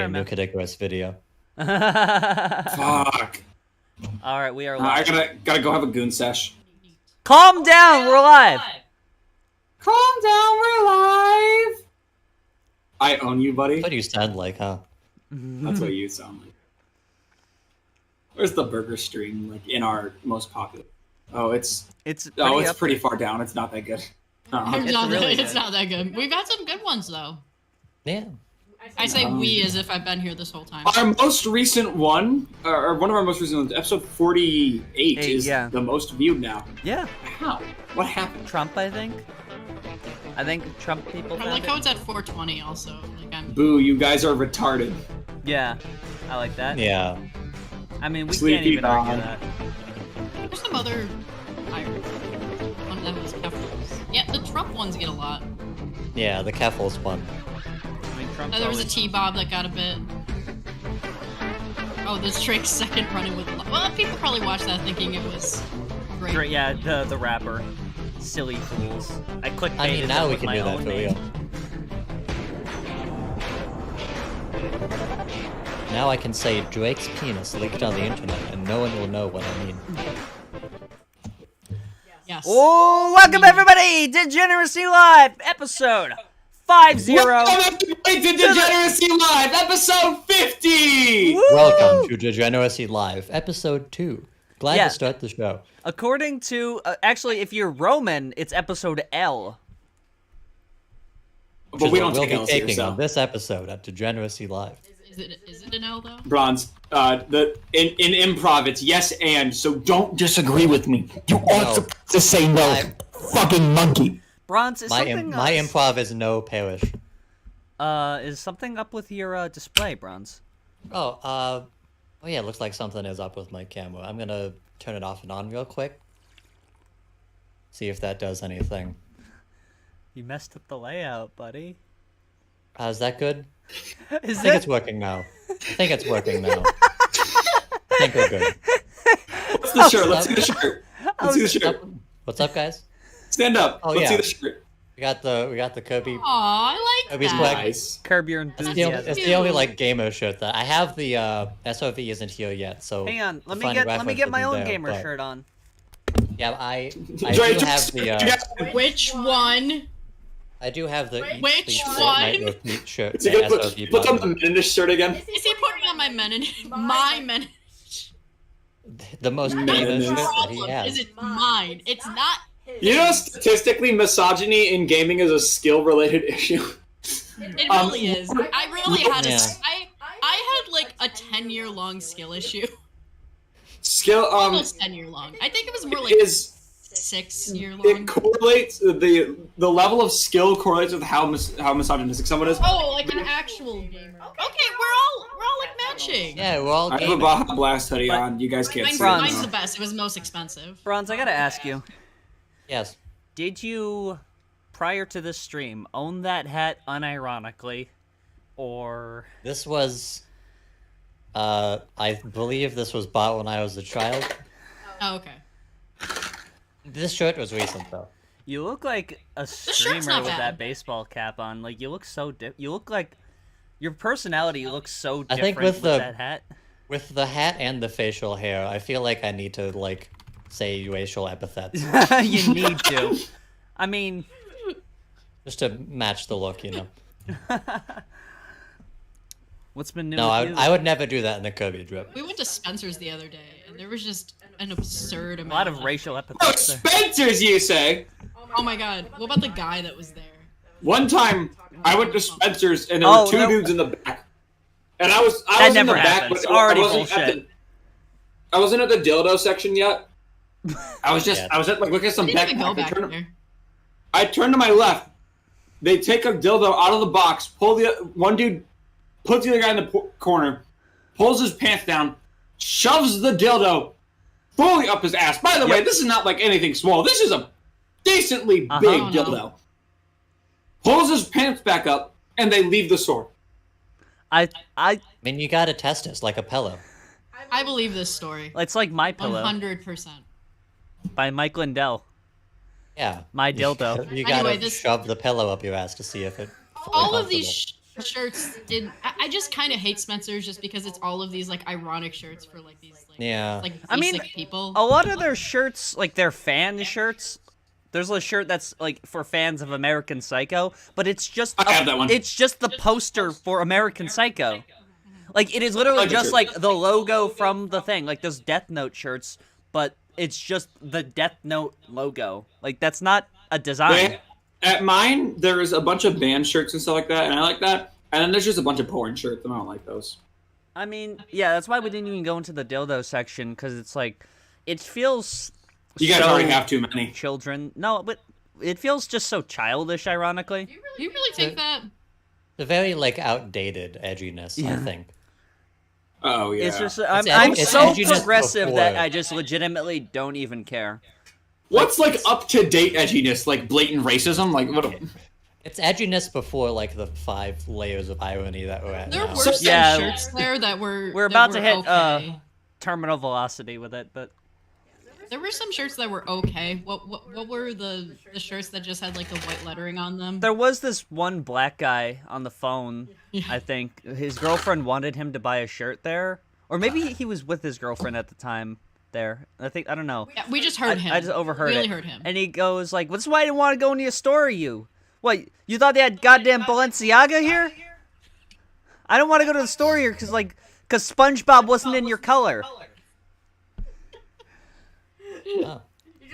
a new Cadicarus video. Fuck. All right, we are live. I gotta go have a goon sesh. Calm down, we're live. Calm down, we're live. I own you, buddy. What do you sound like, huh? That's what you sound like. Where's the burger stream? Like in our most popular. Oh, it's pretty far down. It's not that good. It's not that good. We've had some good ones though. Yeah. I say we as if I've been here this whole time. Our most recent one, or one of our most recent ones, episode 48 is the most viewed now. Yeah. How? What happened? Trump, I think. I think Trump people. I like how it's at 420 also. Like Boo! You guys are retarded. Yeah, I like that. Yeah. I mean, we Sleepy can't even argue dog. that. There's some other pirates. One of them was Keffels. Yeah, the Trump ones get a lot. Yeah, the Keffels one. I mean, Trump. There was a T-Bob that got a bit. Oh, this Drake's second running with. Well, people probably watched that thinking it was great. Yeah, the rapper. Silly fools. I clickbaited. I mean, now we can my do that own for name. real. Now I can say Drake's penis leaked on the internet, and no one will know what I mean. Yes. Oh, welcome everybody! Degeneracy Live, episode 50. Welcome to Degeneracy Live, episode 50! Woo! Welcome to Degeneracy Live, episode 2. Glad to start the show. According to, actually, if you're Roman, it's episode L. But we don't we'll take be L's taking here, so. on this episode at Degeneracy Live. Is it an L though? Bronze. In improv, it's yes and, so don't disagree with me. You ought to say no, fucking monkey. Bronze, is My something improv is no parish. Is something up with your display, Bronze? Oh yeah, it looks like something is up with my camera. I'm gonna turn it off and on real quick. See if that does anything. You messed up the layout, buddy. Is that good? I Is think it's working now. I think it's working now. I think we're good. What's the shirt? Let's see the shirt. Let's see the shirt. What's up, guys? Stand up. Oh, Let's yeah. see the shirt. We got the Kirby. Aw, I like Kirby's that. swag. Nice. Curb your It's enthusiasm. the only like gamer shirt that I have. The SOV isn't here yet, so Hang on, let the me get my reference own isn't there, gamer but- shirt on. Yeah, I do Drake, have the Which one? I do have the Which Eat, Sleep, one? Night, Repeat shirt. It's a good SOV put on the button. Meninist shirt again. Is he putting on my men? The most No, gamer no, shirt no. that he Problem has. is it's mine. It's not. You know, statistically, misogyny in gaming is a skill-related issue. It really is. I really had Yeah. I had like a 10-year-long skill issue. Skill, Almost 10-year long. I think it was more like is 6-year long. it correlates the level of skill correlates with how misogynistic someone is. Oh, like an actual gamer. Okay, we're all like matching. Yeah, we're all I have a gaming. Baja Blast hoodie on. You guys can't see Bronze. Mine's it. the best. It was most expensive. Bronze, I gotta ask you. Yes. Did you, prior to this stream, own that hat unironically? Or... This was I believe this was bought when I was a child. Oh, okay. This shirt was recent though. You look like a shirt's streamer not with bad. that baseball cap on. Like, you look so you look like... Your personality looks so I different think with with the- that hat. With the hat and the facial hair, I feel like I need to like say racial epithets You need to. I mean... just to match the look, you know. What's been new No, with you? I would never do that in a Kirby drip. We went to Spencer's the other day, and there was just an absurd A amount lot of racial Oh, epithets there. Spencer's, you say? Oh my god. What about the guy that was there? One time, I went to Spencer's and there were two dudes in the back, and I was in never the back, happens. but Already I wasn't bullshit. I wasn't at the dildo section yet. I was Yeah. at like looking at some I didn't even go backpack. back there. I turned to my left. They take a dildo out of the box. One dude puts the other guy in the corner, pulls his pants down, shoves the dildo fully up his ass. By the way, this is not like anything small. This is a decently big Oh, no. dildo. Pulls his pants back up, and they leave the store. I I mean, you gotta test us like a pillow. I believe this story. It's like My Pillow 100%. by Mike Lindell. Yeah. My dildo. You gotta Anyway, this- shove the pillow up your ass to see if it. All of these shirts did. I just kind of hate Spencer's just because it's all of these like ironic shirts for like these like Yeah. like I mean, basic people. A lot of their shirts, like their fan shirts, there's a shirt that's like for fans of American Psycho, but it's just I have that one. It's just the poster for American Psycho. Like it is literally just like the logo from the thing. Like there's Death Note shirts, but it's just the Death Note logo. Like that's not a design. At mine, there's a bunch of band shirts and stuff like that, and I like that. And then there's just a bunch of porn shirts, and I don't like those. I mean, yeah, that's why we didn't even go into the dildo section, because it's like, it feels You guys so already have too many. children. No, but it feels just so childish, ironically. Do you really think that? The very like outdated edginess, I think. Oh yeah. It's just, It's I'm it's so edginess progressive that before. I just legitimately don't even care. What's like up to date edginess? Like blatant racism? Like what? It's edginess before like the 5 layers of irony that we're at There now. were some Yeah. shirts there that were. We're that about were to hit okay. terminal velocity with it, but There were some shirts that were okay. What were the shirts that just had like the white lettering on them? there was this one black guy on the phone, I think. His girlfriend wanted him to buy a shirt there. Or maybe he was with his girlfriend at the time there. I don't know. Yeah, we just heard him. I just overheard really it. heard him. And he goes like, "Well, this is why I didn't want to go into your store, you. What, you thought they had goddamn Balenciaga here? I don't want to go to the store here because SpongeBob wasn't in your color." Oh.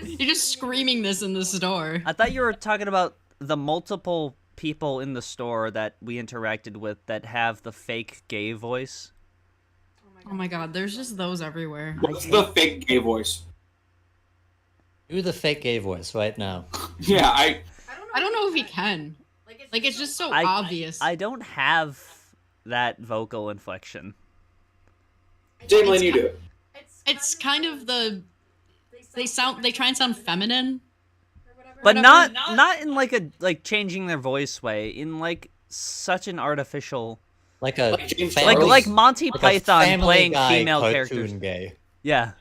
You're just screaming this in the store. I thought you were talking about the multiple people in the store that we interacted with that have the fake gay voice. Oh my god, there's just those everywhere. What's the fake gay voice? Do the fake gay voice right now. Yeah, I don't know if he can. Like it's just so obvious. I don't have that vocal inflection. Jamilyn, you do it. It's kind of they try and sound feminine. But Whatever. not in like changing their voice way, in like such an artificial, Like a Like James family- Charles. like Monty like a Python Family playing Guy female cartoon characters. gay. Yeah.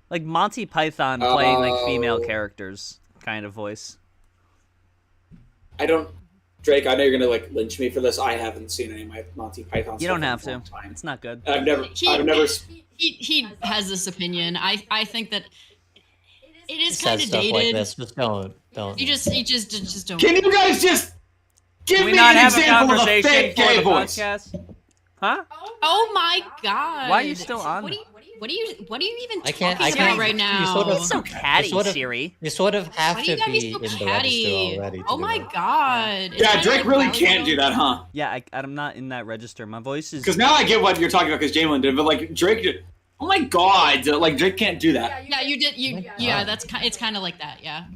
Like Monty Python playing like female Oh. characters kind of voice. I don't. Drake, I know you're gonna like lynch me for this. I haven't seen any of my Monty Python. You stuff don't in a have to. long time. It's not good. I've never. He has this opinion. I think that it is Says kind of stuff dated. like this. Just don't. You just don't. Can you guys just give Can we me not an have a example of a conversation fake for gay the voice? podcast? Huh? Oh my god! Why are you still on? What are you even I talking can't- about right now? you sort of- So catty, sort of- Siri. You sort of have Why do to you gotta be be so in the register catty? already. To Oh do my that. god! It's Yeah, kinda Drake like really Valiant. can't do that, huh? Yeah, I'm not in that register. My voice is. Because now I get what you're talking about. Because Jamilyn did, but like Drake did. Oh my god! Like Drake can't do that. Yeah, you did. Yeah, God. it's kind of like that. Yeah,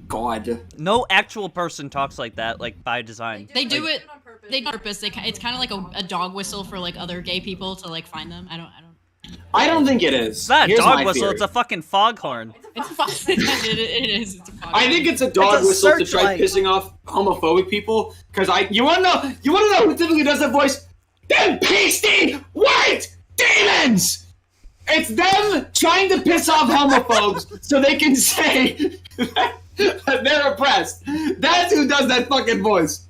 God. No actual person talks like that, like by design. they do it. They do it on purpose. It's kind of like a dog whistle for like other gay people to like find them. I don't think it is. It's not a Here's dog my whistle. theory. It's a fucking foghorn. It's fun. it is. It's a fun. I think it's a dog It's a whistle to try searchlight. pissing off homophobic people. Because you wanna know who typically does that voice? Them pasty white demons. It's them trying to piss off homophobes so they can say that they're oppressed. That's who does that fucking voice.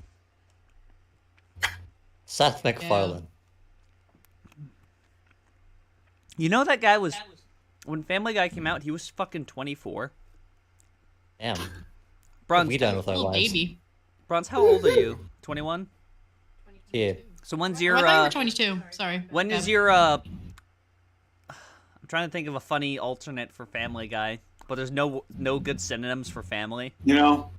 Seth MacFarlane. You know that guy was. When Family Guy came out, he was fucking 24. Damn. Bronze, We done with our Little lives. baby. Bronze, how old are you? 21? Yeah. So when's Oh, your. I thought you were 22. Sorry. When Yeah. is your. I'm trying to think of a funny alternate for Family Guy, but there's no good synonyms for family. You know,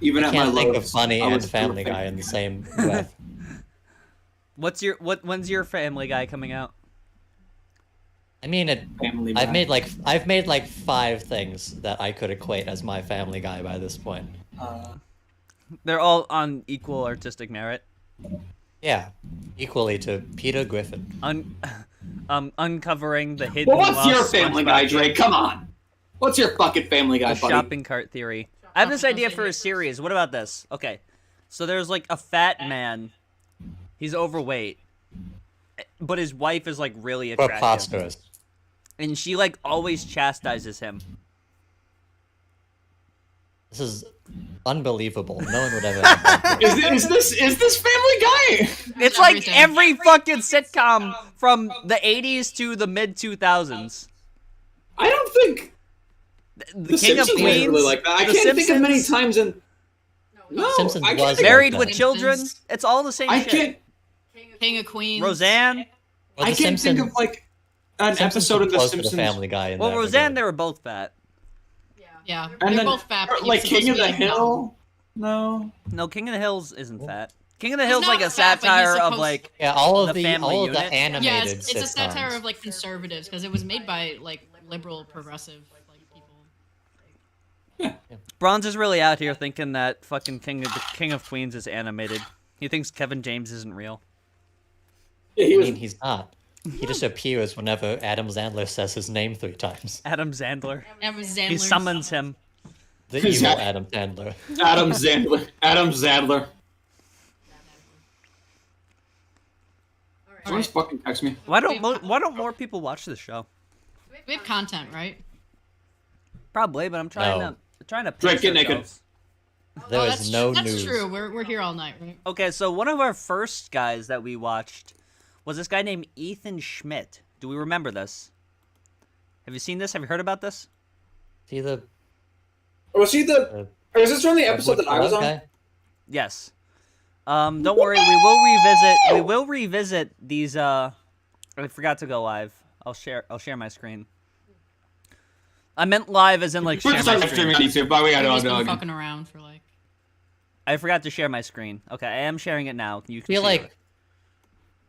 even I at my can't think of lowest, Funny I and was Family perfect. Guy in the same breath. When's your Family Guy coming out? I mean, Family I've Man. made like 5 things that I could equate as my Family Guy by this point. They're all on equal artistic merit. Yeah, equally to Peter Griffin. Uncovering the hidden. Well, what's your lost Family SpongeBob Guy, game. Drake? Come on. What's your fucking Family Guy, The buddy? shopping cart theory. I have this idea for a series. What about this? Okay, so there's like a fat man. He's overweight, but his wife is like really attractive, Preposterous. and she like always chastises him. This is unbelievable. No one would ever. Have Is this Family Guy? It's like every fucking sitcom from the 80s to the mid 2000s. I don't think The King Simpsons of was Queens. really like that. I The can't think of many Simpsons, times in. No, Simpsons I can't was think Married like with that. Children. Simpsons. It's all the same I shit. can't. King of Queens. Roseanne. Well, I The can't think Simpsons- of like an Simpsons episode of is The close to Simpsons. Family Guy. In Well, that Roseanne, regard. they were both fat. Yeah, And they're then, both fat. but like it's King of supposed the to be, like, Hill. No. No, King of the Hills isn't fat. King of the He's Hills like not a fat, but he's satire of supposed- like Yeah, all of the the Family all of the Unit. animated Yeah, it's a sitcoms. satire of like conservatives because it was made by like liberal progressive like people. Bronze is really out here thinking that fucking King of Queens is animated. He thinks Kevin James isn't real. Yeah, he I was. mean, he's not. He just appears whenever Adam Sandler says his name 3 times. Adam Sandler. That was He Sandler's- summons him. The Who's evil that? Adam Sandler. Adam Sandler. Adam Sandler. Someone's fucking text me. Why don't more people watch this show? We have content, right? Probably, but I'm trying No. to Drake, pace get naked. ourselves. There is that's no that's news. true. We're here all night, right? Okay, so one of our first guys that we watched was this guy named Ethan Schmidt. Do we remember this? Have you seen this? Have you heard about this? See the Was he the? Or is this from the episode that I was on? guy? Yes. Don't worry, we will revisit these I forgot to go live. I'll share my screen. I meant live as in like We're share just my live streaming screen. on YouTube, but we We've just gotta been go. fucking around for like. I forgot to share my screen. Okay, I am sharing it now. You I can feel see like it.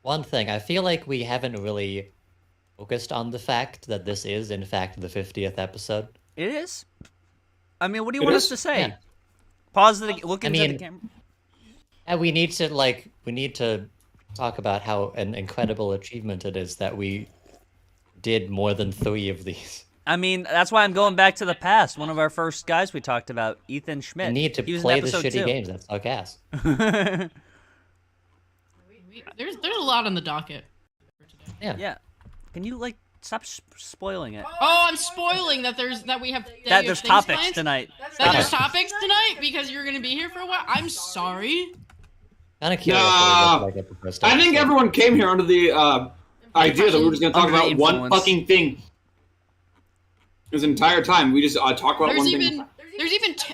one thing. I feel like we haven't really focused on the fact that this is, in fact, the 50th episode. It is. I mean, what do you It want is? us to say? Yeah. Pause the look I into the mean- camera. And we need to talk about how an incredible achievement it is that we did more than 3 of these. I mean, that's why I'm going back to the past. One of our first guys we talked about, Ethan Schmidt. We need to He was in play the episode shitty 2. games that suck ass. There's a lot on the docket. Yeah. Yeah. Can you like stop spoiling it? Oh, I'm spoiling that we have That there's things topics planned? tonight. That there's topics tonight because you're gonna be here for a while. I'm sorry. Kind of curious. Nah. what it looked like at the first I think episode. everyone came here under the idea that we were just gonna talk Under the about one influence. fucking thing. This entire time, we just talk about There's one even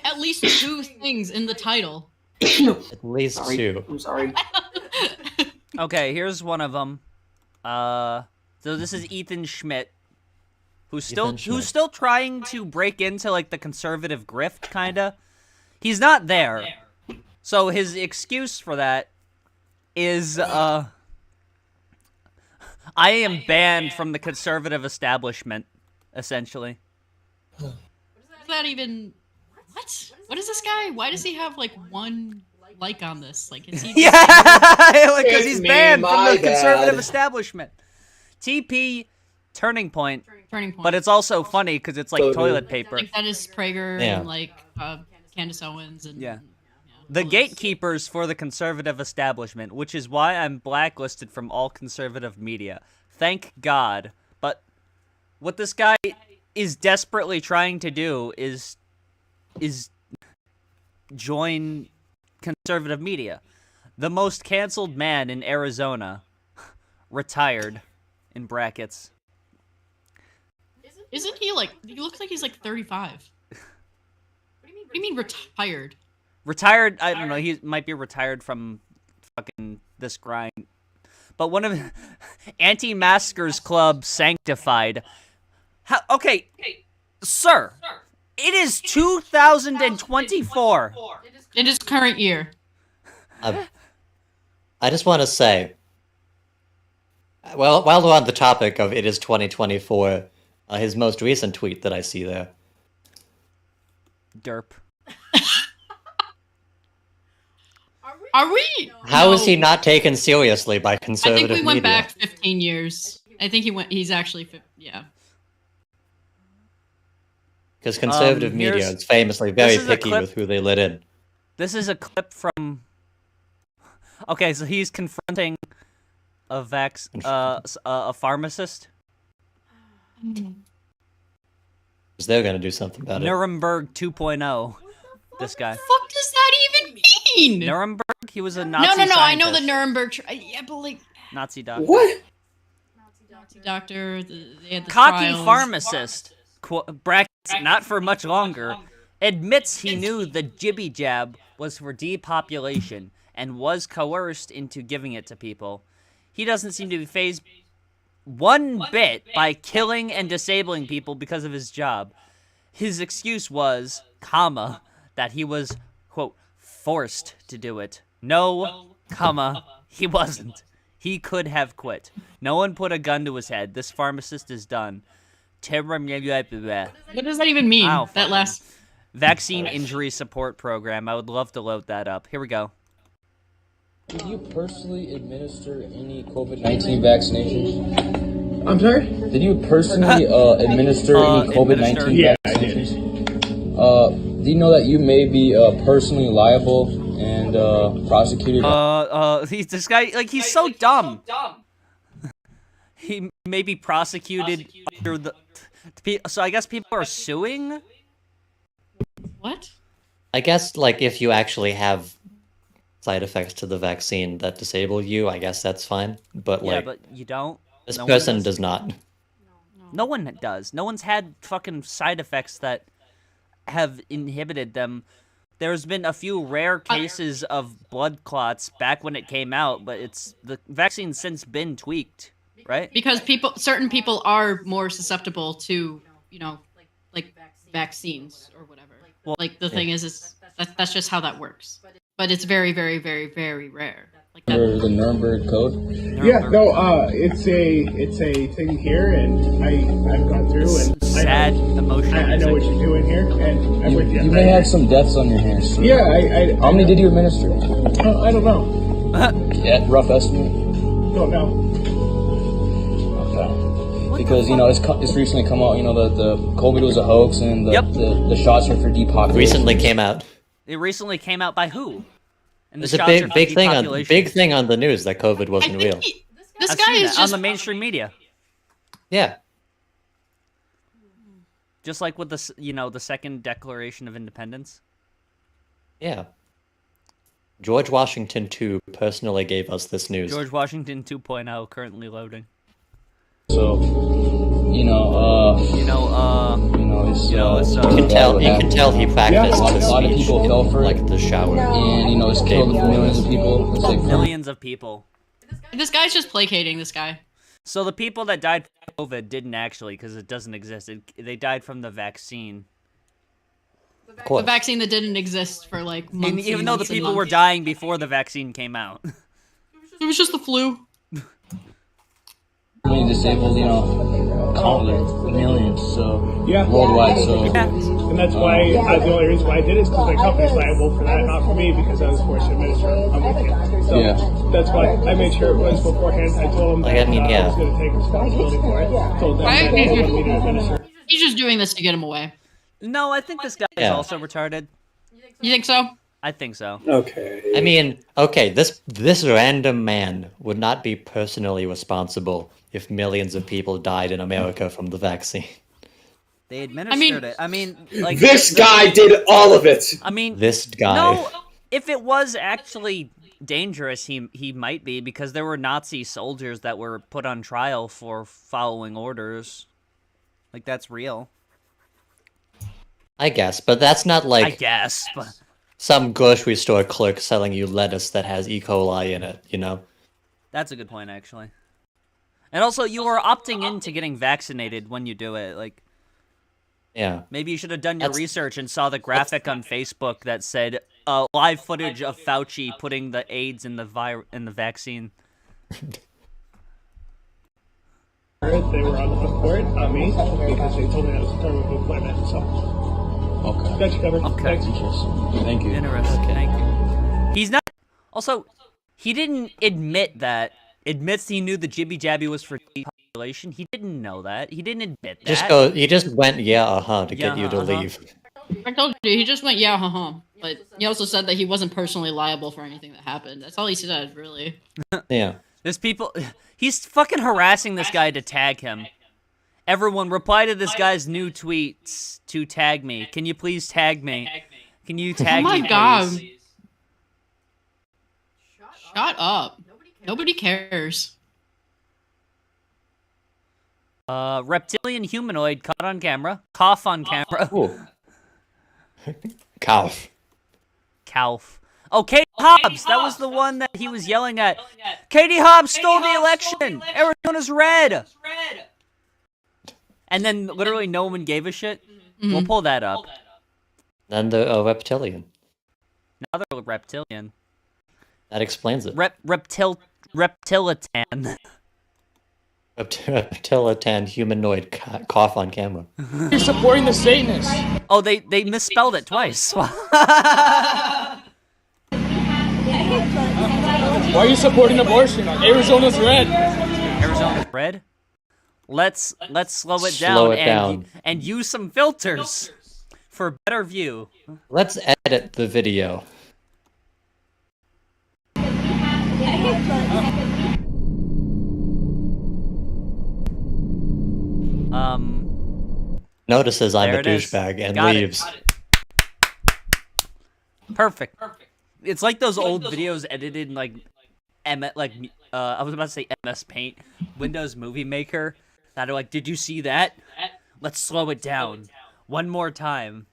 at least 2 things in the title. thing. At least Sorry. 2. I'm sorry. Okay, here's one of them. So this is Ethan Schmidt, who's still trying to break into like the conservative grift, kinda. He's not there, so his excuse for that is I am banned from the conservative establishment, essentially. What is that even? What? What is this guy? Why does he have like 1 like on this? Like, is he? Yeah, because It's he's me, banned from my the conservative bad. establishment. TP Turning Point, Turning point. but it's also funny because it's like toilet paper. like Dennis Prager Yeah. and like Candace Owens and Yeah. all The those- gatekeepers for the conservative establishment, which is why I'm blacklisted from all conservative media. Thank God. But what this guy is desperately trying to do is join conservative media. The most canceled man in Arizona retired in brackets. Isn't he like? He looks like he's like 35. What do you mean retired? Retired, I don't know, he might be retired from fucking this grind. But one of Anti-Maskers Club Sanctified. Okay, sir, it is 2024. In his current year. I just want to say, well, while we're on the topic of it is 2024, his most recent tweet that I see there. Derp. Are we? How is No. he not taken seriously by I conservative think we went media? back 15 years. I think he's actually, yeah. Because conservative media here's- is famously very this is a picky clip- with who they let in. This is a clip from... Okay, so he's confronting a a pharmacist. Because they're going to do something about it. Nuremberg 2.0. This guy. What the fuck does that even mean? Nuremberg? He was a Nazi No. scientist. I know the Nuremberg. Yeah, but like Nazi doctor. What? Nazi doctor. They had the Cocky trials. pharmacist, brackets, not for much longer, admits he knew the jibby jab was for depopulation and was coerced into giving it to people. He doesn't seem to be fazed one bit by killing and disabling people because of his job. His excuse was, comma, that he was, quote, forced to do it. No, comma, he wasn't. He could have quit. No one put a gun to his head. This pharmacist is done. What does that even mean? Ow, That last. Vaccine injury support program. I would love to load that up. Here we go. Did you personally administer any COVID-19 vaccinations? I'm sorry? Did you personally administer any COVID-19 Yeah, I vaccinations? did. Do you know that you may be personally liable and prosecuted? This guy, like, he's so dumb. He may be prosecuted under the... So I guess people are suing? What? I guess, like, if you actually have side effects to the vaccine that disable you, I guess that's fine. But, Yeah, like, but you don't. this No one person does. does not. No one does. No one's had fucking side effects that have inhibited them. There's been a few rare cases of blood clots back when it came out, but the vaccine's since been tweaked, right? Because certain people are more susceptible to, like vaccines or whatever. Well, like the thing is that's just how that works. But it's very, very, very, very rare. Like that. Or the Nuremberg Code? Yeah, no, it's a thing here, and I've gone through, and Sad, emotional I know what you're doing here, and I'm with you. You may have some deaths on your hands. Yeah, How many did you administer? I don't know. Yeah, rough estimate? Don't know. Okay. Because, it's recently come out, that the COVID was a hoax and the shots are for depopulation. Recently came out. It recently came out by who? And the There's a shots are for big depopulation. thing on the news that COVID I wasn't real. think this I've guy seen is that just on the mainstream media. Yeah. Just like with the second Declaration of Independence. Yeah. George Washington II personally gave us this news. George Washington 2.0 currently loading. So, it's You can tell he practiced Yeah, his a lot of speech people in, fell for it. like, the shower. and, it's killed millions of people. It's like, Millions of people. this guy's just placating this guy. So the people that died from COVID didn't actually, because it doesn't exist. They died from the vaccine. Of The course. vaccine that didn't exist for like months. And even though the months and people were months. dying before the vaccine came out. It was just the flu. really disabled, countless millions, so Yeah. worldwide. So And that's why, the only reason why I did it is because my company's liable for that, not for me, because I was forced to administer. I'm with you. So Yeah. that's why I made sure it was beforehand. I told them Like, that I mean, yeah. I was going to take responsibility for it. Told them Right? that they wanted me to administer. He's just doing this to get him away. No, I think this guy is Yeah. also retarded. You think so? I think so. Okay. I mean, okay, this random man would not be personally responsible if millions of people died in America from the vaccine. They administered it. I mean, like This guy did all of it. I mean, This guy. no. If it was actually dangerous, he might be, because there were Nazi soldiers that were put on trial for following orders. Like, that's real. I guess, but that's not I like guess, but some grocery store clerk selling you lettuce that has E. coli in it, that's a good point, actually. And also, you are opting into getting vaccinated when you do it. Like, Yeah. maybe you should have done your That's- research and saw the graphic on Facebook that said live footage of Fauci putting the AIDS in the vaccine. They were on the hook for it, on me, because they told me that was a term of employment. So, okay, got you covered. Okay. Thanks. interesting. Thank you. Interesting. Thank you. He's not. Also, he didn't admit that. Admits he knew the jibby jabby was for depopulation. He didn't know that. He didn't admit that. He just went, to get you to Uh-huh. leave. I told you, he just went, yeah, haha. But he also said that he wasn't personally liable for anything that happened. That's all he said, really. Yeah. There's people. He's fucking harassing this guy to tag him. Everyone, reply to this guy's new tweets to tag me. Can you please tag me? Can you Oh tag my me, god. please? Shut up. Nobody cares. Reptilian humanoid caught on camera. Cough on camera. Ooh. Cow. Calf. Oh, Katie Hobbs! That was the one that he was yelling at. Katie Hobbs stole the election! Arizona's red! And then literally no one gave a shit. We'll pull that up. Then the reptilian. Another reptilian. That explains it. Reptilian. Reptilian humanoid cough on camera. You're supporting the Satanists. Oh, they misspelled it twice. Why are you supporting abortion? Arizona's red. Arizona's red. Let's slow it Slow down, it down. And use some filters for a better view. Let's edit the video. Notices I'm There a it is. douchebag and Got it. leaves. Perfect. It's like those old videos edited in like I was about to say MS Paint, Windows Movie Maker. That are like, did you see that? Let's slow it down one more time.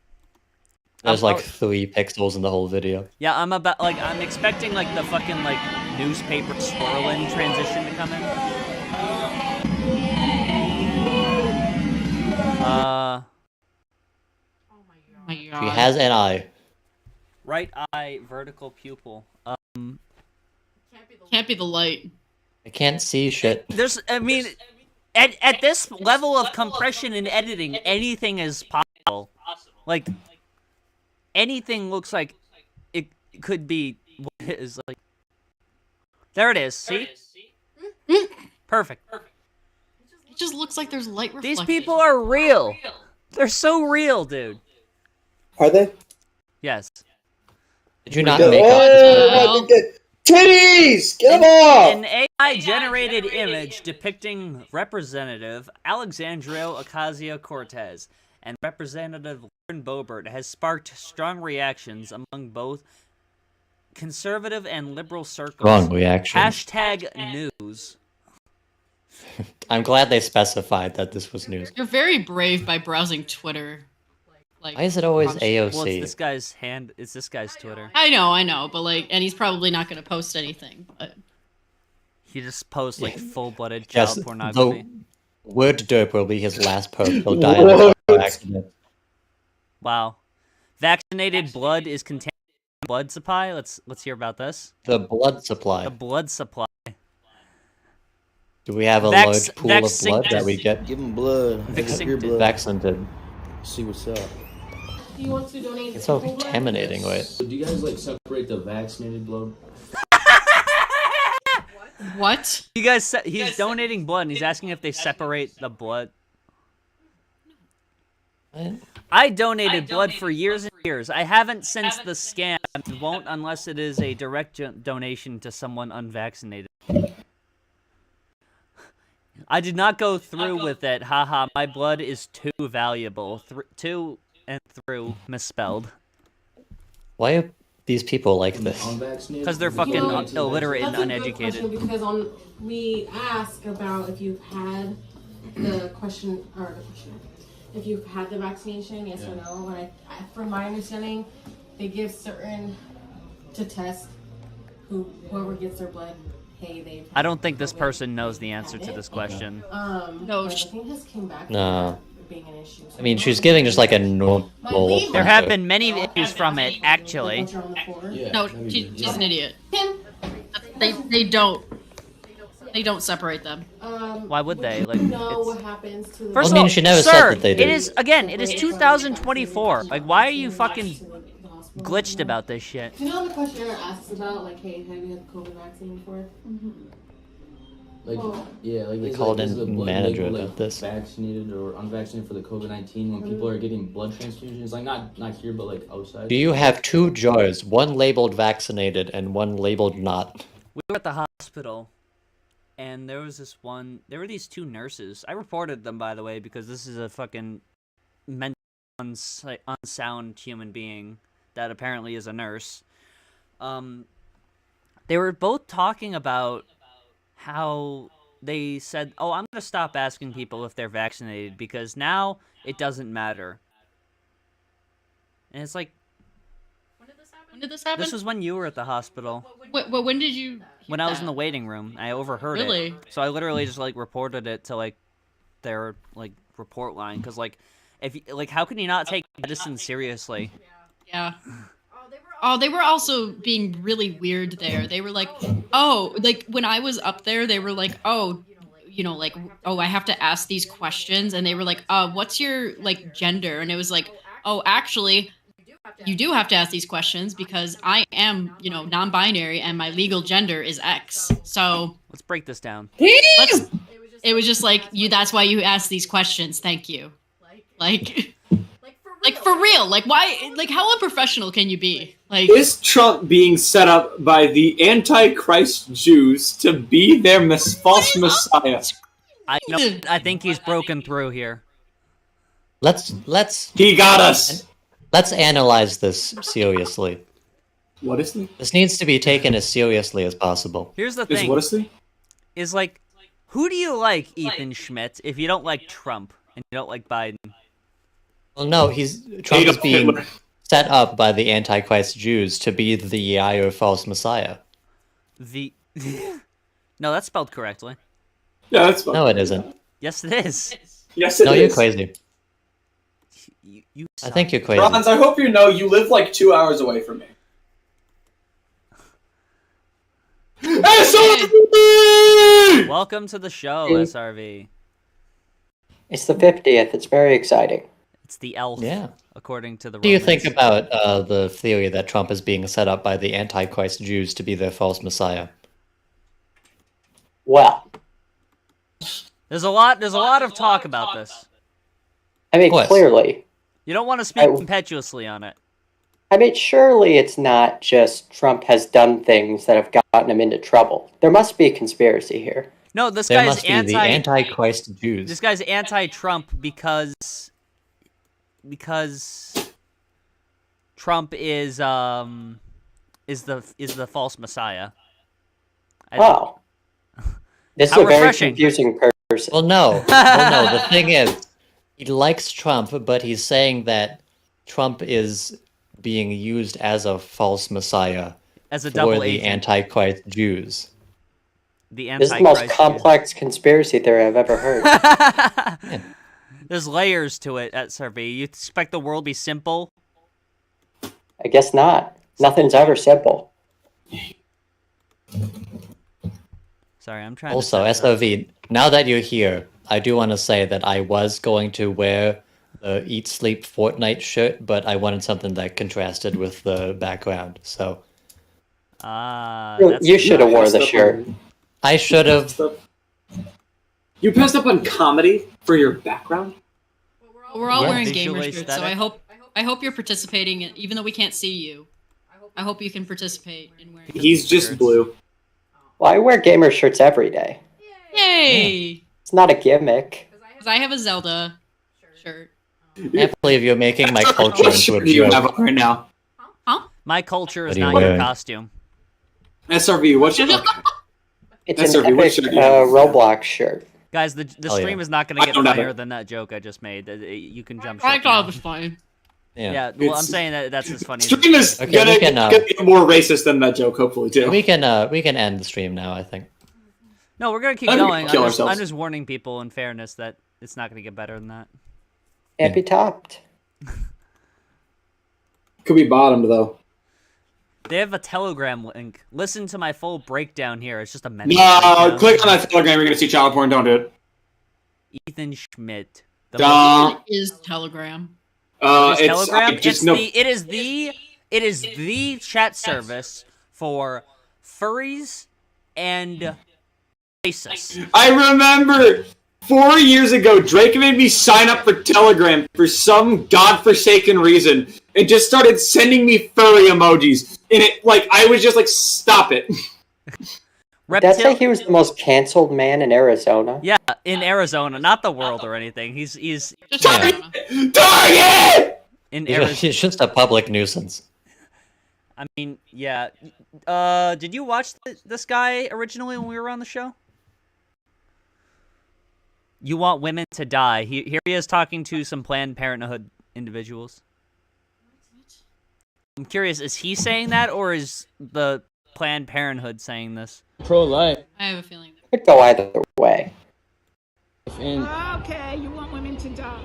There's like 3 pixels in the whole video. Yeah, I'm expecting like the fucking like newspaper swirling transition to come in. Oh my She god. has an eye. Right eye, vertical pupil. Can't be the light. I can't see shit. I mean, at this level of compression and editing, anything is possible. Like, anything looks like it could be what it is. Like, there it is. See? Perfect. It just looks like there's light reflection. These people are real. They're so real, dude. Are they? Yes. Did you not Oh, make up this? titties! Get them off! An AI-generated image depicting Representative Alexandria Ocasio-Cortez and Representative Lauren Boebert has sparked strong reactions among both conservative and liberal circles. Wrong reaction. #news. I'm glad they specified that this was news. You're very brave by browsing Twitter. Like, Why is it always constantly. AOC? Well, it's this guy's Twitter. I know, but like, and he's probably not going to post anything. But He just posts like full-blooded Yes, child pornography. the word derp will be his last post. He'll die in a car accident. Wow. Vaccinated blood is contaminated blood supply. Let's hear about this. The blood supply. The blood supply. Do we have a large pool of blood that we get Give him blood. Your blood. vaccinated? See what's up. He wants to donate. It's so contaminating, right? So do you guys like separate the vaccinated blood? what? You guys, he's donating blood, and he's asking if they separate the blood. I donated blood for years and years. I haven't since the scam, and won't unless it is a direct donation to someone unvaccinated. I did not go through with it. Haha, my blood is too valuable. To and through misspelled. Why are these people like this? Because they're fucking illiterate and That's a good uneducated. question because we ask about if you've had the question or the question, if you've had the vaccination, yes or no. And from my understanding, they give certain to test whoever gets their blood. Hey, they've. I don't think this person knows the answer to this question. No, I think this came back. No. Being an issue. I mean, she's giving just like a normal. There have been many issues from it, actually. No, she's an idiot. They don't separate them. Why would they? Like, What happens to first I mean, of all, she never sir, said that they did. it is it is 2024. Like, why are you fucking glitched about this shit? You know the questionnaire asks about, like, hey, have you had the COVID vaccine before? Like, yeah, like They is, called like, is in the blood manager label, about like, this. vaccinated or unvaccinated for the COVID-19 when people are getting blood transfusions, like not here but like outside. Do you have 2 jars, one labeled vaccinated and one labeled not? We were at the hospital, and there was this one. There were these 2 nurses. I reported them, by the way, because this is a fucking mental unsound human being that apparently is a nurse. They were both talking about how they said, "Oh, I'm going to stop asking people if they're vaccinated because now it doesn't matter." And it's like, When did this happen? this was when you were at the hospital. When did you? hear When I was in that? the waiting room, I overheard it. Really? So I literally just like reported it to like their like report line because like if like how can you not take medicine seriously? Yeah. Oh, they were also being really weird there. They were like, oh, like when I was up there, they were like, oh, you know, like, oh, I have to ask these questions, and they were like, what's your like gender? And it was like, oh, actually, you do have to ask these questions because I am, you know, non-binary and my legal gender is X. So Let's break this down. it was just like you. That's why you ask these questions. Thank you. Like for real. Like why? Like how unprofessional can you be? Like Is Trump being set up by the Antichrist Jews to be their false messiah? I think he's broken through here. Let's He got us. let's analyze this seriously. What is he? This needs to be taken as seriously as possible. Here's the Is thing: what is he? is like, who do you like, Ethan Schmidt, if you don't like Trump and you don't like Biden? Well, no, Trump is Adolf being Hitler. set up by the Antichrist Jews to be the Yair false messiah. The no, that's spelled correctly. Yeah, that's fine. No, it isn't. Yes, it is. Yes, it No, is. you're crazy. You I think you're crazy. Bronze, I hope you know you live like 2 hours away from me. SRV! Welcome to the show, SRV. It's the 50th. It's very exciting. It's the elf, Yeah. according to the What do you Romans. think about the theory that Trump is being set up by the Antichrist Jews to be their false messiah? Well, There's a lot of talk about this. I mean, Of course. clearly. You don't want to speak impetuously on it. I mean, surely it's not just Trump has done things that have gotten him into trouble. There must be a conspiracy here. No, this There guy's must be the Antichrist Jews. This guy's anti-Trump because Trump is the false messiah. Oh. This is How a very refreshing. confusing person. Well, no. The thing is, he likes Trump, but he's saying that Trump is being used as a false messiah As a for double the agent. Antichrist Jews. The This is the Antichrist. most complex conspiracy theory I've ever heard. There's layers to it at Survey. You expect the world to be simple? I guess not. Nothing's ever simple. Sorry, I'm trying Also, to... SOV, now that you're here, I do want to say that I was going to wear the Eat Sleep Fortnite shirt, but I wanted something that contrasted with the background, so... You should have wore the shirt. I should have... You passed up on comedy for your background? We're all Yeah. wearing Visual gamer shirts, so aesthetic. I hope you're participating. Even though we can't see you, I hope you can participate in wearing. He's just blue. Well, I wear gamer shirts every day. Yay! It's not a gimmick. Because I have a Zelda shirt. I can't believe you're making my culture What into shirt a do you have joke. on right now? My culture is What are you not your wearing? costume. SRV, what's your... It's That's an a what epic shirt do you have? Roblox shirt. Guys, the Oh, stream yeah. is not going I to get don't have funnier it. than that joke I just made. You can jump I ship thought now. it was fine. Yeah. Well, I'm It's- saying that's as funny as... Stream is Okay, gonna we can, get more racist than that joke, hopefully, too. We can end the stream now, I think. No, we're going to keep I think we going. kill I'm ourselves. just warning people in fairness that it's not going to get better than that. Can't be topped. Could be bottomed, though. They have a Telegram link. Listen to my full breakdown here. It's just a mention. No, click on that Telegram, you're gonna see child porn, don't do it. Ethan Schmidt. The Don't. It is Telegram. It's It's Telegram. just no... It is the chat service for furries and racists. I remember 4 years ago, Drake made me sign up for Telegram for some godforsaken reason and just started sending me furry emojis. And it, like, I was just like, stop it. That's like he was the most canceled man in Arizona. Yeah, in Arizona, not the world or anything. He's Target! in He's Arizona. just a public nuisance. I mean, yeah. Did you watch this guy originally when we were on the show? You want women to die. Here he is talking to some Planned Parenthood individuals. I'm curious, is he saying that, or is the Planned Parenthood saying this? Pro-life. I have a feeling. It could go either way. And Okay, you want women to die.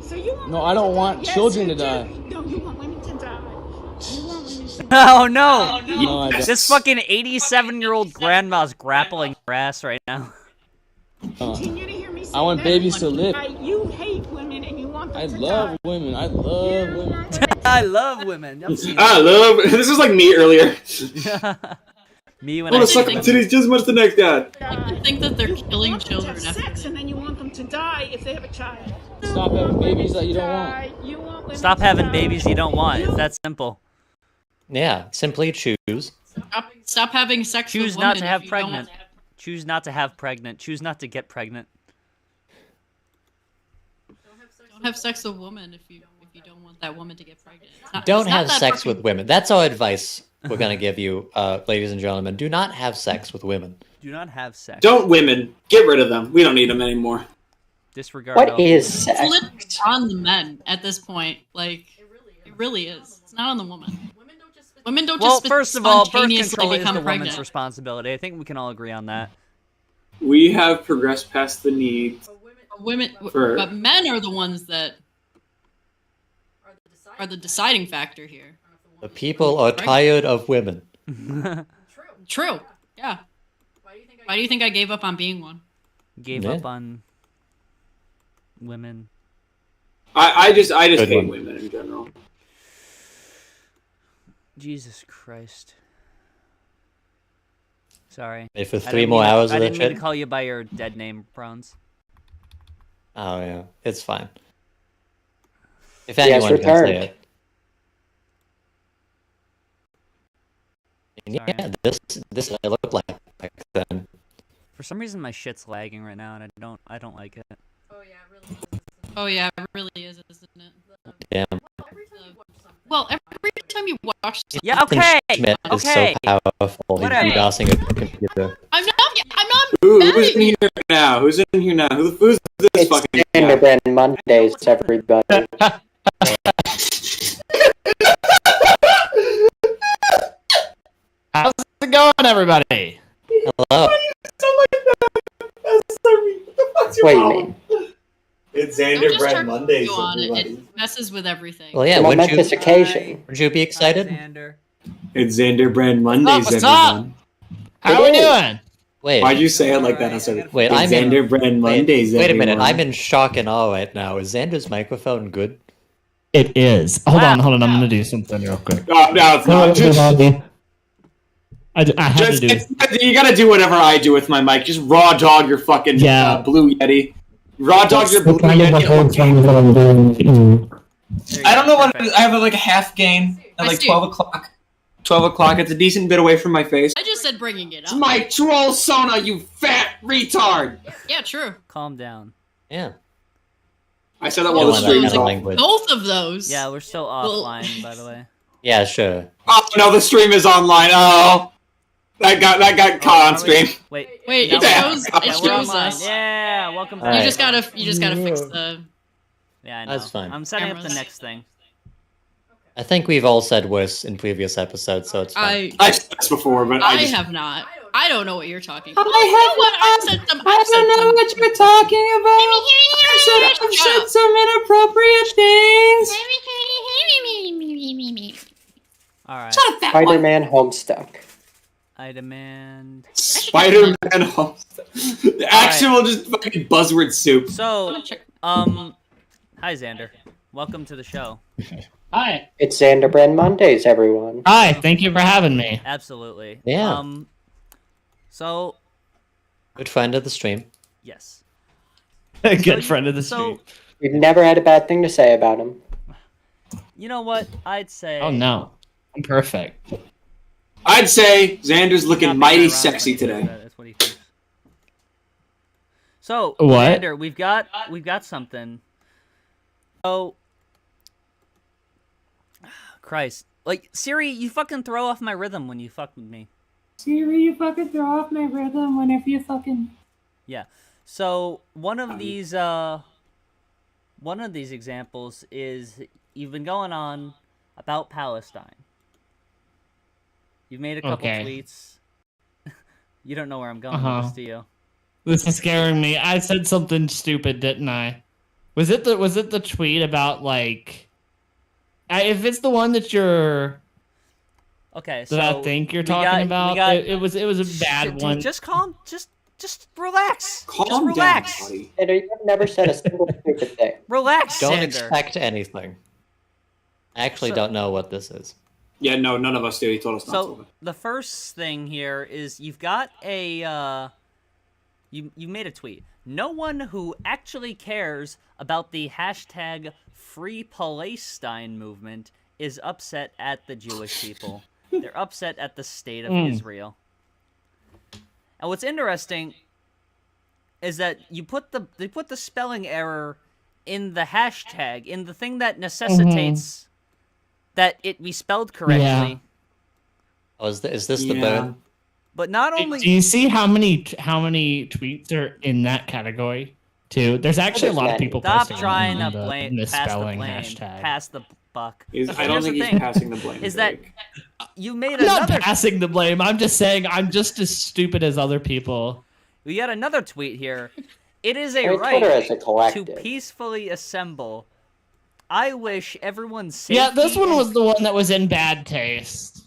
So you want no, I don't want children to die. No, you want women to die. You want women to die. Oh no! No, I don't. This fucking 87-year-old grandma's grappling her ass right now. Continue to hear me say I want that. babies to live. You hate women and you want them I to love die. women. I love women. I love women. I love. This is like me earlier. Me when I I want to suck my titties just as much as the next guy. I think that they're killing children Have after sex and then you want them to die if they have a child. Stop having babies that you don't want. You want women Stop to having die. babies you don't want. It's that simple. Yeah, simply choose. Stop having sex Choose with not women to if have you pregnant. Choose not to have pregnant. Choose not to get pregnant. Don't have sex with a woman if you don't want that woman to get pregnant. Don't have sex with women. That's our advice we're going to give you, ladies and gentlemen. Do not have sex with women. Do not have sex. Don't women. Get rid of them. We don't need them anymore. Disregard. What all is women. sex? It's literally on the men at this point. Like, it really is. It's not on the woman. Women don't Well, just first of all, birth spontaneously control is become the woman's pregnant. responsibility. I think we can all agree on that. We have progressed past the need. But men are the ones that are the deciding factor here. The people are tired of women. True. Yeah. Why do you think I gave up on being one? Gave Yeah. up on women. I just Good hate one. women in general. Jesus Christ. Sorry. Hey, for I 3 didn't more mean to- hours I of that didn't mean shit? to call you by your dead name, Bronze. Oh, yeah. It's fine. If He has anyone can say returned. it. And yeah, this I look like back then. For some reason, my shit's lagging right now, and I don't like it. Oh yeah, it really is, isn't it? Damn. Well, every time you watch, Yeah. Okay. Schmidt is Okay. so powerful. He's Whatever. DDoSing a computer. I'm not Who's in here now? Who's in here now? Who's this It's fucking Xander guy? Brand Mondays, everybody. How's it going, everybody? Hello. What do you mean? It's Don't Xander just Bread turn Mondays. you on. everybody. It messes with everything. Well, yeah, It's a wouldn't momentous you, occasion. wouldn't you be excited? Xander. It's Xander Brand Mondays, What's everyone. How are we doing? Wait, Why'd you say it like that? wait, It's I'm in, Xander Brand Mondays, wait a minute, everyone. I'm in shock and awe right now. Is Xander's microphone good? It is. Hold on. I'm gonna do something real quick. Oh, no, it's not. I had to do. You gotta do whatever I do with my mic. Just raw dog your fucking Blue Yeti. Raw dog your Blue Yeti. I don't know what it is. I have like a half gain at like 12 o'clock. 12 o'clock. It's a decent bit away from my face. I just said bringing it It's up. my troll Sona, you fat retard. Yeah, true. Calm down. Yeah. I said that while the Don't want that stream kind is of off. language. Both of those. Yeah, we're still Well- offline, by the way. Yeah, sure. Oh no, the stream is online. Oh, that got caught on stream. Wait. Wait, now it we're- shows. yeah, It we're shows online. us. Yeah, welcome All back. right. You just gotta fix the. Yeah, I know. That's fine. I'm setting up the Cameras. next thing. I think we've all said worse in previous episodes, so it's fine. I've said this before, but I I just have not. I don't know what you're talking about. I I've said some. I don't know what you're talking about. I've said some inappropriate things. All right. Spider-Man Homestuck. I demand. Spider-Man. The actual just fucking buzzword soup. So, hi Xander. Welcome to the show. Hi. It's Xander Brand Mondays, everyone. Hi. Thank you for having me. Absolutely. Yeah. So, Good friend of the stream. yes. Good friend of the So, street. We've never had a bad thing to say about him. you know what? I'd say. Oh no, I'm perfect. I'd say Xander's Not looking being mighty ironic sexy when he says today. that, That's what he thinks. So, What? Xander, we've got something. So, Christ, Like, Siri, you fucking throw off my rhythm when you fuck with me. Siri, you fucking throw off my rhythm whenever you fucking... Yeah. So, one of these examples is you've been going on about Palestine. You've made a couple tweets. You don't know where I'm going with this, do you? This is scaring me. I said something stupid, didn't I? Was it the tweet about like if it's the one that you're Okay, that I think you're talking about, it was a bad one. Just calm, just relax. Calm just relax. down, buddy. And you've never said a single stupid thing. Relax, Don't Xander. expect anything. I actually don't know what this is. Yeah, no, none of us do. He told us not to. So the first thing here is you've got a you made a tweet. No one who actually cares about the hashtag Free Palestine movement is upset at the Jewish people. They're upset at the state of Israel. And what's interesting is that they put the spelling error in the hashtag, in the thing that necessitates that it be spelled correctly. Yeah. Oh, is this the bone? But not only do you see how many tweets are in that category too? There's actually a lot of people stop posting trying to the blame misspelling pass hashtag. the buck. I don't think he's passing the blame. Is that you made I'm another not passing the blame. I'm just saying I'm just as stupid as other people. We got another tweet here. It is a Twitter right is a to collective. peacefully assemble. I wish everyone's safety. Yeah, this one was the one that was in bad taste.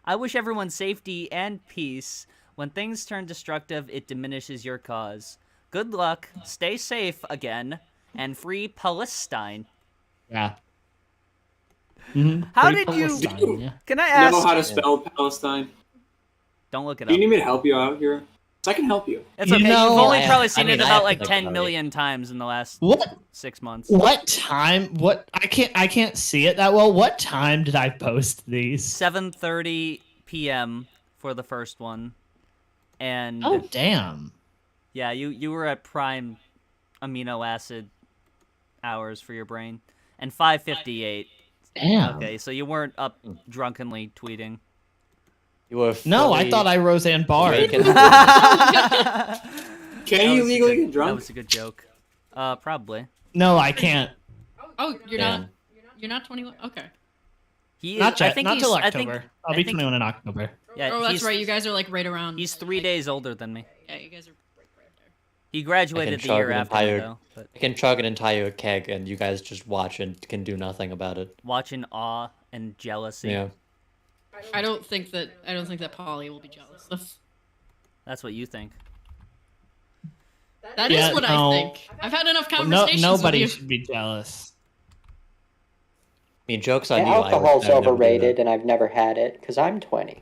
I wish everyone's safety and peace. When things turn destructive, it diminishes your cause. Good luck, stay safe again, and free Palestine. Yeah. How Free did you... Palestine, yeah. Can I ask... know how to spell Palestine? Don't look it Do you up. need me to help you out here? I can help you. It's okay. You've only probably seen it I about have like to 10 look million times in the last 6 months. What time? What I can't see it that well. What time did I post these? 7:30 p.m. for the first one, and oh damn, yeah, you were at prime amino acid hours for your brain, and 5:58. Damn. Okay, so you weren't up drunkenly tweeting. You were no, I thought I Roseanne Barr. Can you legally get drunk? That was a good joke. Probably. No, I can't. Oh, you're not 21. Okay. He is, not yet. I think Not he's, till I October. think, I'll be 21 in October. Yeah. Oh, that's right. You guys are like right around. He's 3 days older than me. Yeah, you guys are right there. He graduated the year after me, though. But... I can chug an entire keg, and you guys just watch and can do nothing about it. Watch in awe and jealousy. Yeah. I don't think that Polly will be jealous. That's what you think. That is what I think. I've had enough conversations nobody with you. should be jealous. I mean, joke's on you. Alcohol's overrated, and I've never had it because I'm 20.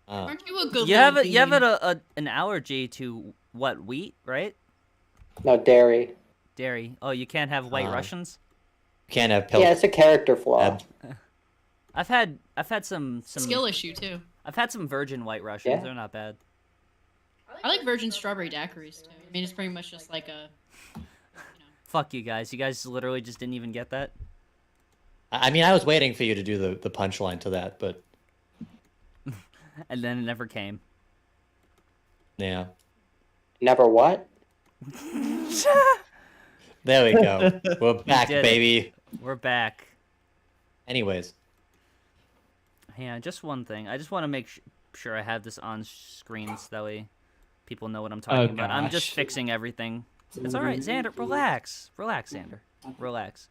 Aren't you a good? You have an allergy to what, wheat, right? No, dairy. Dairy. Oh, you can't have White Russians. You can't have Yeah, it's a character flaw. I've had some skill issue too. I've had some virgin White Russians. Yeah. They're not bad. I like virgin strawberry daiquiris too. I mean, it's pretty much just like a. Fuck you guys. You guys literally just didn't even get that. I mean, I was waiting for you to do the punchline to that, but and then it never came. Yeah. Never what? There we go. We're back, baby. We're back. Anyways. Yeah, just one thing. I just want to make sure I have this on screen so that way people know what I'm talking about. I'm just fixing everything. It's all right, Xander. Relax, Xander. Relax.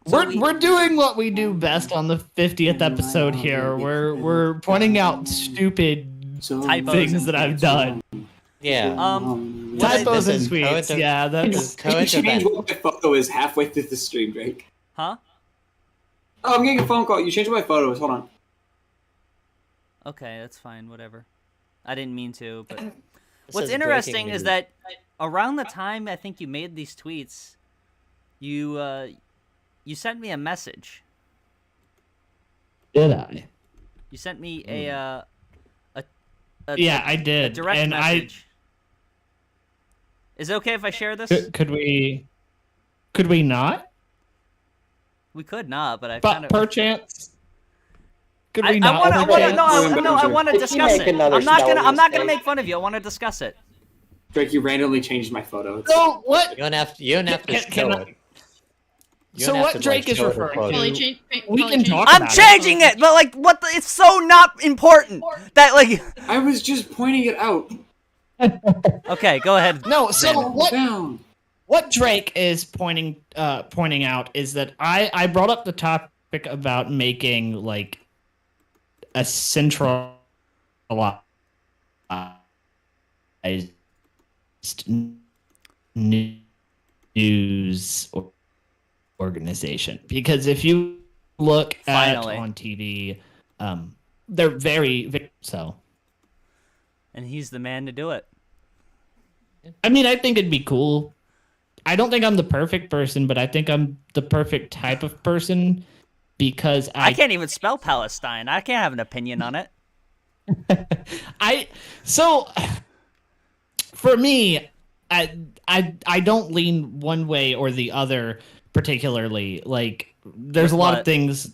We're doing what we do best on the 50th episode here. We're pointing out stupid things that I've done. Yeah. Typos and tweets. Yeah, that's Can you change what my photo is halfway through the stream, Drake? Huh? Oh, I'm getting a phone call. You changed what my photo is. Hold on. Okay, that's fine. Whatever. I didn't mean to, but what's is interesting breaking is news. that around the time I think you made these tweets, you sent me a message. Did I? You sent me a yeah, I did. A direct and message. Is it okay if I share this? Could we not? We could not, but I But kind of perchance. Could we I not? I want to If you discuss make it. another I'm not spelling gonna mistake- make fun of you. I want to discuss it. Drake, you randomly changed my photo. So what? You don't have to. You don't have to Can show I- it. You So don't have what to, Drake is show the referring photo. to? We can talk I'm about changing it, but like, what? It's so not important that like. I was just pointing it out. Okay, go ahead. No, so Down. what Drake is pointing out is that I brought up the topic about making like a centralized news organization, because if you look Finally. at on TV, they're very so. And he's the man to do it. I mean, I think it'd be cool. I don't think I'm the perfect person, but I think I'm the perfect type of person because I can't even spell Palestine. I can't have an opinion on it. So for me, I don't lean one way or the other particularly. Like there's a lot of things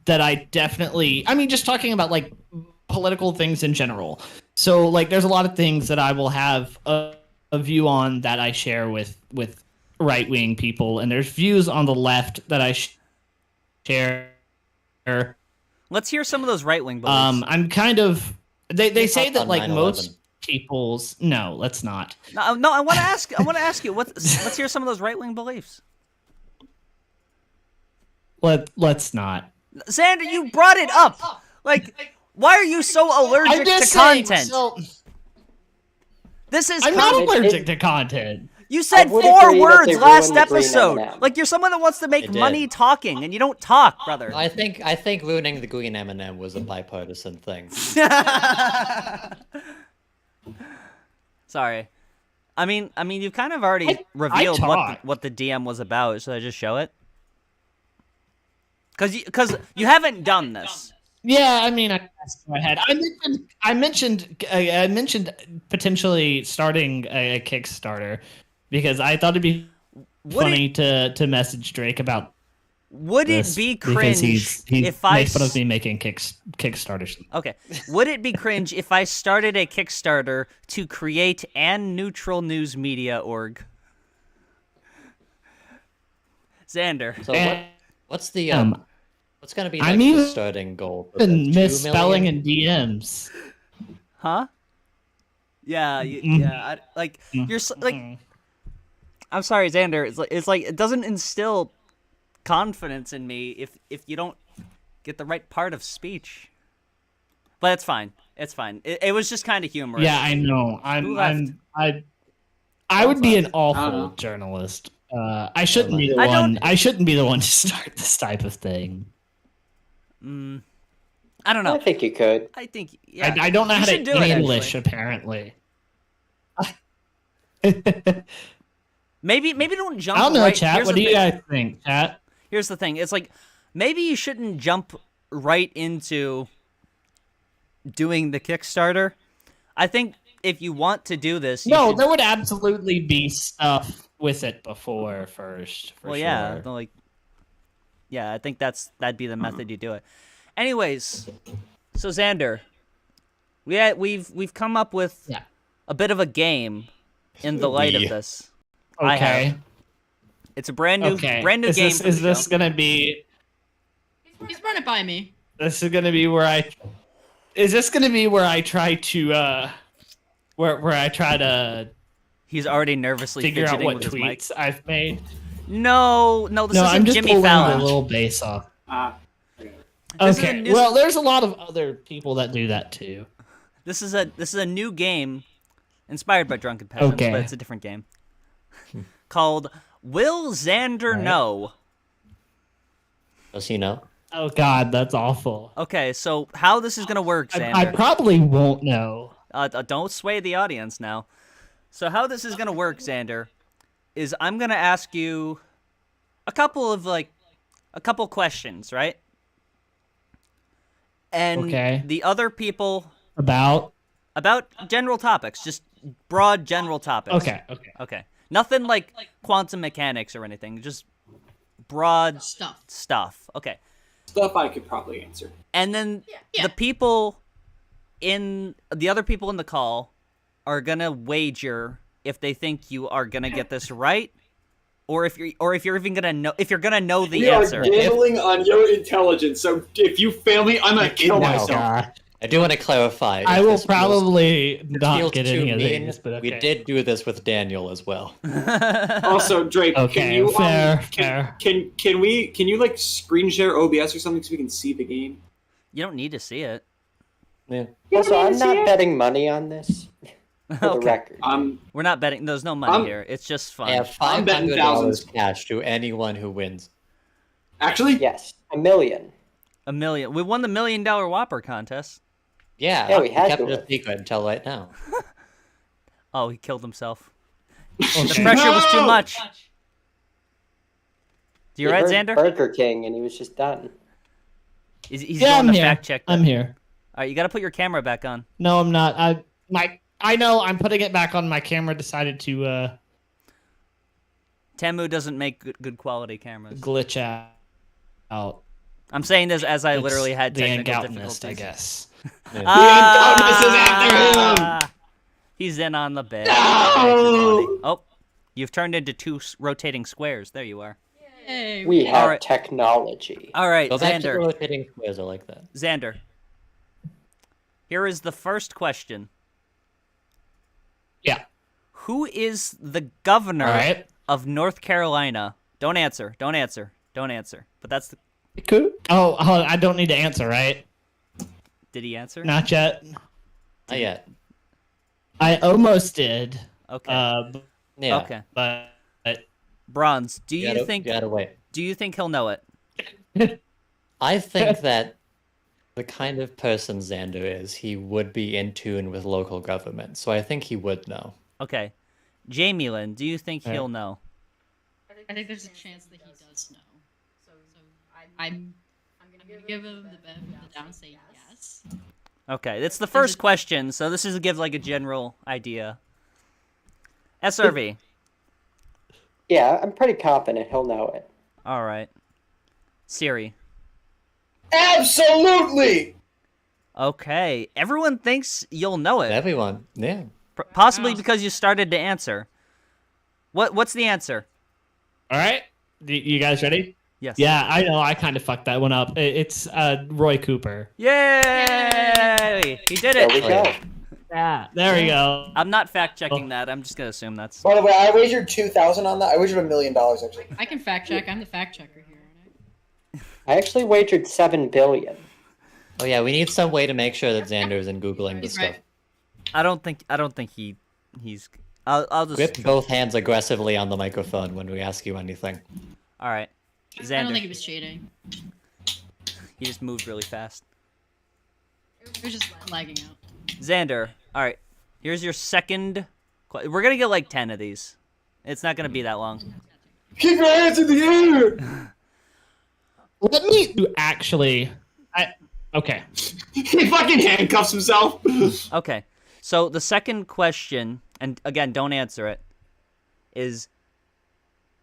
that I definitely, I mean, just talking about like political things in general. So like there's a lot of things that I will have a view on that I share with right-wing people, and there's views on the left that I share. Let's hear some of those right-wing beliefs. I'm kind of they say talked that on like 9/11. most people's no, let's not. No, I want to ask you. Let's hear some of those right-wing beliefs. Let's not. Xander, you brought it up. Like, why are you so allergic I'm just to saying, content? so- This is I'm not allergic to content. You said I would 4 agree that words they last ruined the green episode. M&M. Like you're someone that wants to make They did. money talking, and you don't talk, brother. I think ruining the green M&M was a bipartisan thing. Sorry. I mean, you've kind of already revealed what the DM was about. Should I just show it? Because you haven't done this. Yeah, I mean, I go ahead. I mentioned potentially starting a Kickstarter because I thought it'd be funny to message Drake about. Would this it be because cringe he if I makes fun of me making Kickstarters? Okay. Would it be cringe if I started a Kickstarter to create an neutral news media org? Xander. So what's the what's gonna be I'm like the even starting goal? For the been 2 misspelling million? in DMs. Huh? Yeah, yeah. You're like. I'm sorry, Xander. It's like it doesn't instill confidence in me if you don't get the right part of speech. But it's fine. It's fine. It was just kind of humorous. Yeah, I know. I would be an awful journalist. I shouldn't be the one. I shouldn't be the one to start this type of thing. I don't know. I think you could. I think. Yeah. I don't know You how to should do it, English, actually. apparently. Maybe don't jump. I don't know, right. chat. Here's What the do you thing. guys think, chat? Here's the thing. It's like maybe you shouldn't jump right into doing the Kickstarter. I think if you want to do this, you No, should... there would absolutely be stuff with it before first. For well, sure. yeah, like, yeah, I think that'd be the method you do it. Anyways, so Xander, we've come up with a bit of a game in the light of this. I Okay. have. It's a brand new game. Is this gonna be? He's run it by me. This is gonna be where I. Is this gonna be where I try to? Where I try to. He's already nervously figure out fidgeting what with his mic. tweets I've made. No, this isn't I'm just Jimmy pulling Fallon. the little bass off. This is a Okay. new- Well, there's a lot of other people that do that too. This is a new game inspired by Drunken Peasants, Okay. but it's a different game called Will Xander Know? Does he know? Oh God, that's awful. Okay, so how this is gonna work, Xander? I probably won't know. Don't sway the audience now. So how this is gonna work, Xander, is I'm gonna ask you a couple questions, right? And Okay. the other people About. general topics, just broad general topics. Okay. Okay. Nothing like quantum mechanics or anything. Just broad stuff. Okay. Stuff I could probably answer. And then the other people in the call are gonna wager if they think you are gonna get this right, or if you're even gonna know the answer. We are gambling on your intelligence. So if you fail me, I'm gonna kill myself. God. I do want to clarify. I will probably not get any of mean, these, but okay. We did do this with Daniel as well. Also, Drake, okay, can you fair. Can you like screen share OBS or something so we can see the game? You don't need to see it. Yeah. Also, I'm not betting money on this. For the record. We're not betting. There's no money here. It's just fun. I have $500 cash to anyone who wins. Actually? Yes. $1 million. $1 million. We won the $1 Million Whopper contest. Yeah, we had kept to. it a secret until right now. Oh, he killed himself. The pressure was too much. You right, Xander? Burger King, and he was just done. He's doing the fact check. I'm here. All right, you got to put your camera back on. No, I'm not. I know. I'm putting it back on. My camera decided to Temu doesn't make good quality cameras. Glitch out. I'm saying this as I literally had the technical difficulties, I guess. He's in on the bed. No! Oh, you've turned into 2 rotating squares. There you are. Yay. We have technology. All right, Xander. Xander. Rotating squares are like that. Xander. Here is the first question. Yeah. Who is the governor of North Carolina? Don't answer. Don't answer. Don't answer. But that's the... Oh, I don't need to answer, right? Did he answer? Not yet. Not yet. I almost did. Okay. Yeah. Okay. But Bronze, do you think... You gotta wait. Do you think he'll know it? I think that the kind of person Xander is, he would be in tune with local government. So I think he would know. Okay. Jamilyn, do you think he'll know? I think there's a chance that he does know. So I'm gonna give him the benefit of the doubt and say yes. Okay, it's the first question, so this is to give like a general idea. SRV. Yeah, I'm pretty confident he'll know it. All right. Siri. Absolutely. Okay, everyone thinks you'll know it. Everyone, yeah. Possibly because you started to answer. What's the answer? All right, you guys ready? Yes. Yeah, I know. I kind of fucked that one up. It's Roy Cooper. Yay! He did it. There we go. Yeah, there we go. I'm not fact checking that. I'm just gonna assume that's. By the way, I wagered $2,000 on that. I wagered $1 million actually. I can fact check. I'm the fact checker here. I actually wagered $7 billion. Oh yeah, we need some way to make sure that Xander isn't googling this stuff. I don't think he's. I'll just grip both hands aggressively on the microphone when we ask you anything. All right, Xander. I don't think he was cheating. He just moved really fast. It was just lagging out. Xander, all right. Here's your second. We're gonna get like 10 of these. It's not gonna be that long. Keep your hands in the air. Let me actually. Okay. He fucking handcuffs himself. Okay. So the second question, and again, don't answer it, is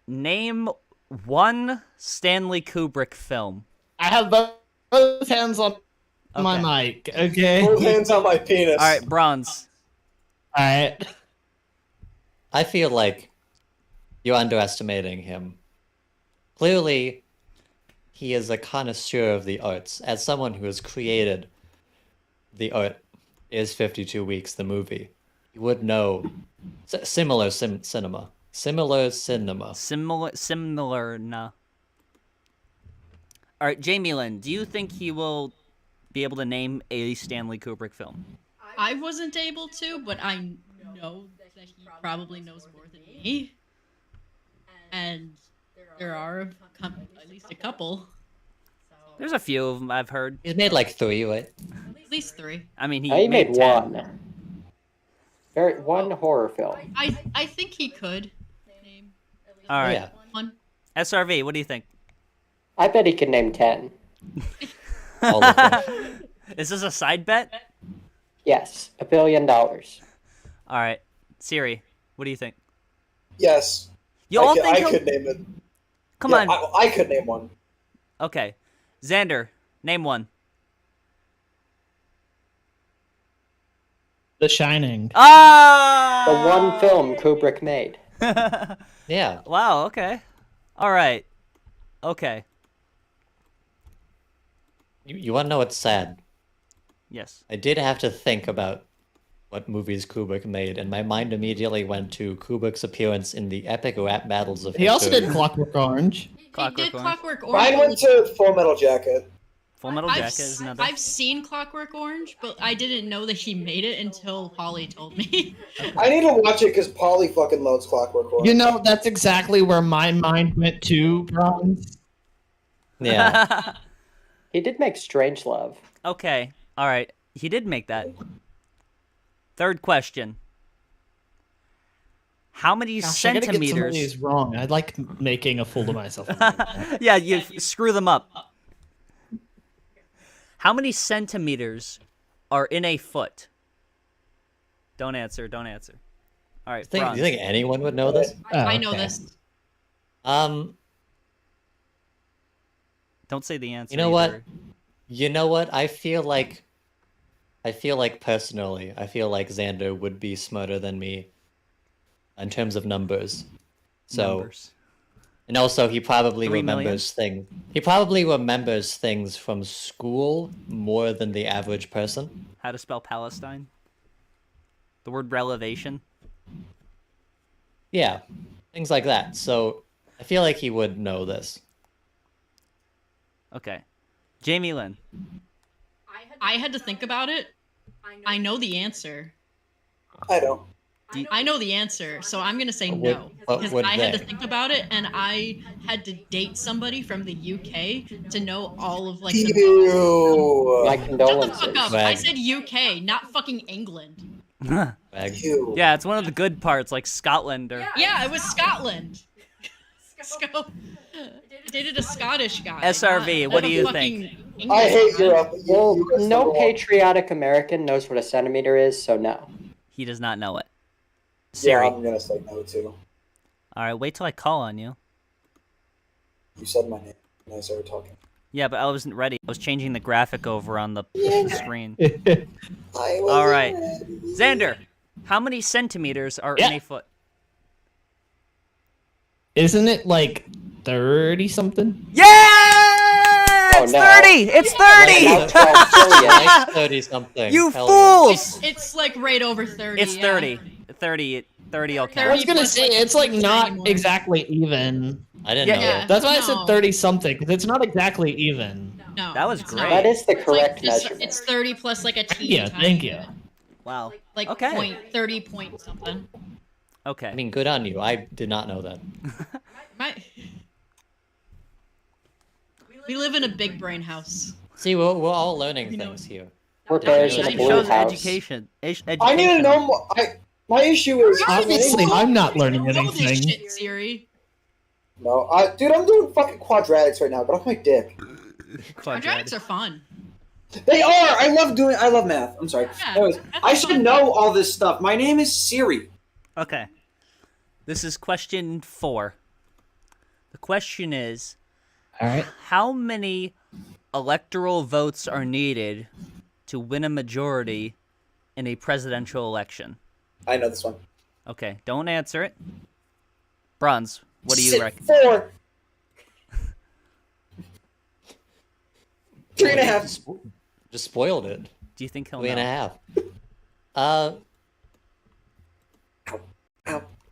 name one Stanley Kubrick film. I have both hands on my mic. Okay. Both hands on my penis. All right, Bronze. All right. I feel like you're underestimating him. Clearly, he is a connoisseur of the arts. As someone who has created the art is 52 Weeks, the movie, he would know similar cinema. Similar cinema. Similar, nah. All right, Jamilyn, do you think he will be able to name a Stanley Kubrick film? I wasn't able to, but I know that he probably knows more than me. And there are at least a couple. There's a few of them I've heard. He's made like 3, right? At least 3. I mean, he made 10. one. One horror film. I think he could name All right. Yeah. one. SRV, what do you think? I bet he could name 10. All the things. Is this a side bet? Yes, $1 billion. All right. Siri, what do you think? Yes. You all think I could name it. Come on. I could name one. Okay. Xander, name one. The Shining. Ah! The one film Kubrick made. Yeah. Wow, okay. All right. Okay. You want to know what's sad? Yes. I did have to think about what movies Kubrick made, and my mind immediately went to Kubrick's appearance in the epic rap battles of He also history. did Clockwork Orange. Clockwork Orange. Mine went to Full Metal Jacket. Full Metal Jacket is another. I've seen Clockwork Orange, but I didn't know that he made it until Polly told me. I need to watch it because Polly fucking loves Clockwork Orange. You know, that's exactly where my mind went to, Bronze. Yeah. He did make Strangelove. Okay. All right. He did make that. Third question. How many Gosh, I gotta get some of centimeters? these wrong. I like making a fool of myself. Yeah, you screw them up. How many centimeters are in a foot? Don't answer. Don't answer. All right. Do you think anyone would know this? I know this. Don't say the answer. You know what? either. You know what? I feel like personally, I feel like Xander would be smarter than me in terms of numbers. So, Numbers. and also he probably 3 million? remembers things. He probably remembers things from school more than the average person. How to spell Palestine? The word relevation? Yeah, things like that. So, I feel like he would know this. Okay. Jamilyn. I had to think about it. I know the answer. I don't. I know the answer, so I'm gonna say What no would- because what I had to they? think about it, and I had to date somebody from the UK to know all of like the. Ew. My Shut the condolences. fuck up! I said UK, not fucking England. Ew. Yeah, it's one of the good parts, like Scotland or. Yeah, it was Scotland. I dated a Scottish guy. SRV, not what do a you fucking think? English I hate guy. Europe. Well, US no number one. patriotic American knows what a centimeter is, so no. He does not know it. Yeah, Siri. I'm gonna say no too. All right, wait till I call on you. You said my name and I started talking. Yeah, but I wasn't ready. I was changing the graphic over on the screen. I wasn't All right. ready. Xander, how many centimeters are in Yeah. a foot? Isn't it like 30 something? Yeah! It's no. 30! It's 30! Like 30 something. You Hell yeah. fools! It's like right over 30. It's yeah. 30. 30, okay. I was gonna 30 say, plus, it's like not anymore. exactly even. I didn't Yeah, know yeah. that. That's why I said No. 30 something, because it's not exactly even. No, That was it's great. not. That is the It's like correct this- measurement. It's 30 plus like a teeny Yeah, tiny thank you. bit. Wow. Like Okay. point 30 point something. Okay. I mean, good on you. I did not know that. My... We live in a big brain house. See, we're all learning things here. We're bears in a It blue shows house. education. I need to know more. My issue is Obviously, I'm not learning You know this anything. shit, Siri. No, dude, I'm doing fucking quadratics right now. Get off my dick. Quadratics are fun. They are. I love math. I'm sorry. Yeah, Anyways, I should know all this stuff. My name is Siri. Okay. This is question 4. The question is, All right. how many electoral votes are needed to win a majority in a presidential election? I know this one. Okay, don't answer it. Bronze, what do you Sit reckon? 4. 3.5. Just spoiled it. Do you think he'll 3.5. know? Ow.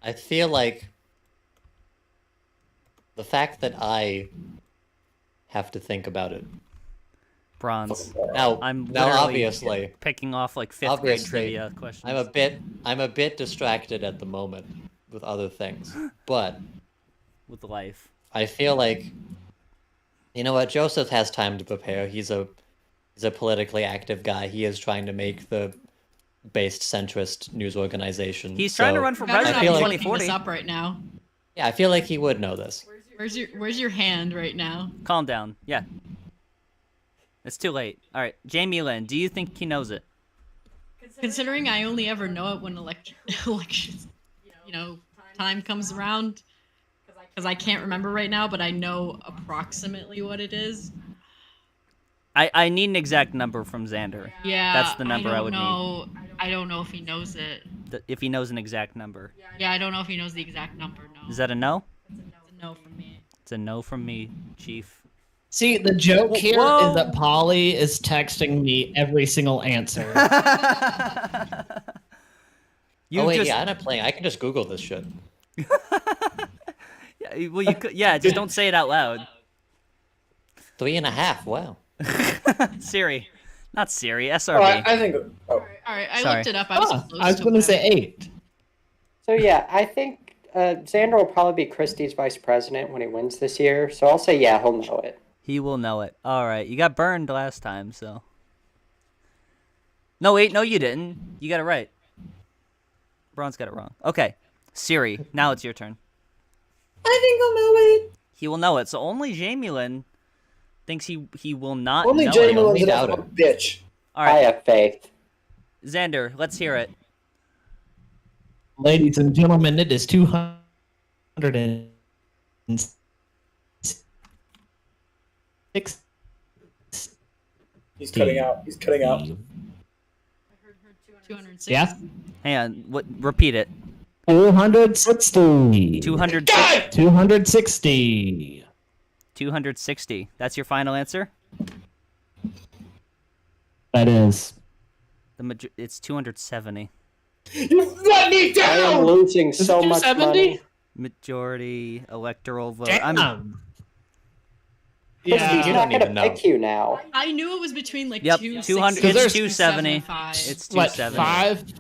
I feel like the fact that I have to think about it. Bronze. Now, I'm now literally obviously, picking off like 5th grade obviously, trivia questions. I'm a bit distracted at the moment with other things, but with life. I feel like, you know what, Joseph has time to prepare. He's a politically active guy. He is trying to make the based centrist news organization. He's trying to run for Better president not in be looking 2040. this up right now. Yeah, I feel like he would know this. Where's your hand right now? Calm down. Yeah. It's too late. All right, Jamilyn, do you think he knows it? Considering I only ever know it when elections, time comes around, because I can't remember right now, but I know approximately what it is. I need an exact number from Xander. Yeah, That's the number I would need. I don't know if he knows it. If he knows an exact number. Yeah, I don't know if he knows the exact number. No. Is that a no? It's a no from me. It's a no from me, Chief. See, the joke here Whoa. is that Polly is texting me every single answer. Yeah, I'm not playing. I can just Google this shit. Yeah, well, you could. Yeah, just don't say it out loud. 3.5. Wow. Siri, not Siri. Oh, SRB. I think. Oh. All right, I Sorry. looked it up. I was close I was going to say 8. So yeah, I think Xander will probably be Christie's vice president when he wins this year. So I'll say yeah, he'll know it. He will know it. All right, you got burned last time, so. No, wait, no, you didn't. You got it right. Braun's got it wrong. Okay, Siri, now it's your turn. I think I'll know it. He will know it. So only Jamilyn thinks he will not Only know Jamilyn's it. enough of a bitch. All right. I have faith. Xander, let's hear it. Ladies and gentlemen, it is 206. He's cutting out. He's cutting out. 206. Yeah? Hang on. What? Repeat it. 260. 260. 260. 260. That's your final answer? That is. It's 270. You let me I down! am losing so much 270? money. Majority electoral vote. Damn. Christie's You not don't going to even know. pick you now. I knew it was between like Yep, 260 200. Because It's there's 270. 275. It's What, 270. 5?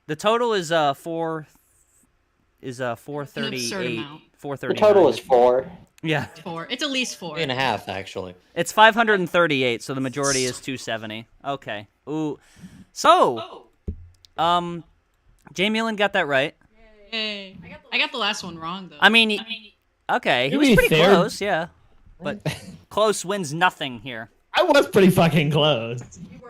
The total is 438. amount. 438. The total is 4. Yeah. 4. It's at least 4. 3.5, actually. It's 538, so the majority is 270. Okay. Ooh. So, Jamilyn got that right. Yay. I got the last one wrong though. I mean, okay, he To was be pretty fair- close, yeah. But close wins nothing here. I was pretty fucking close.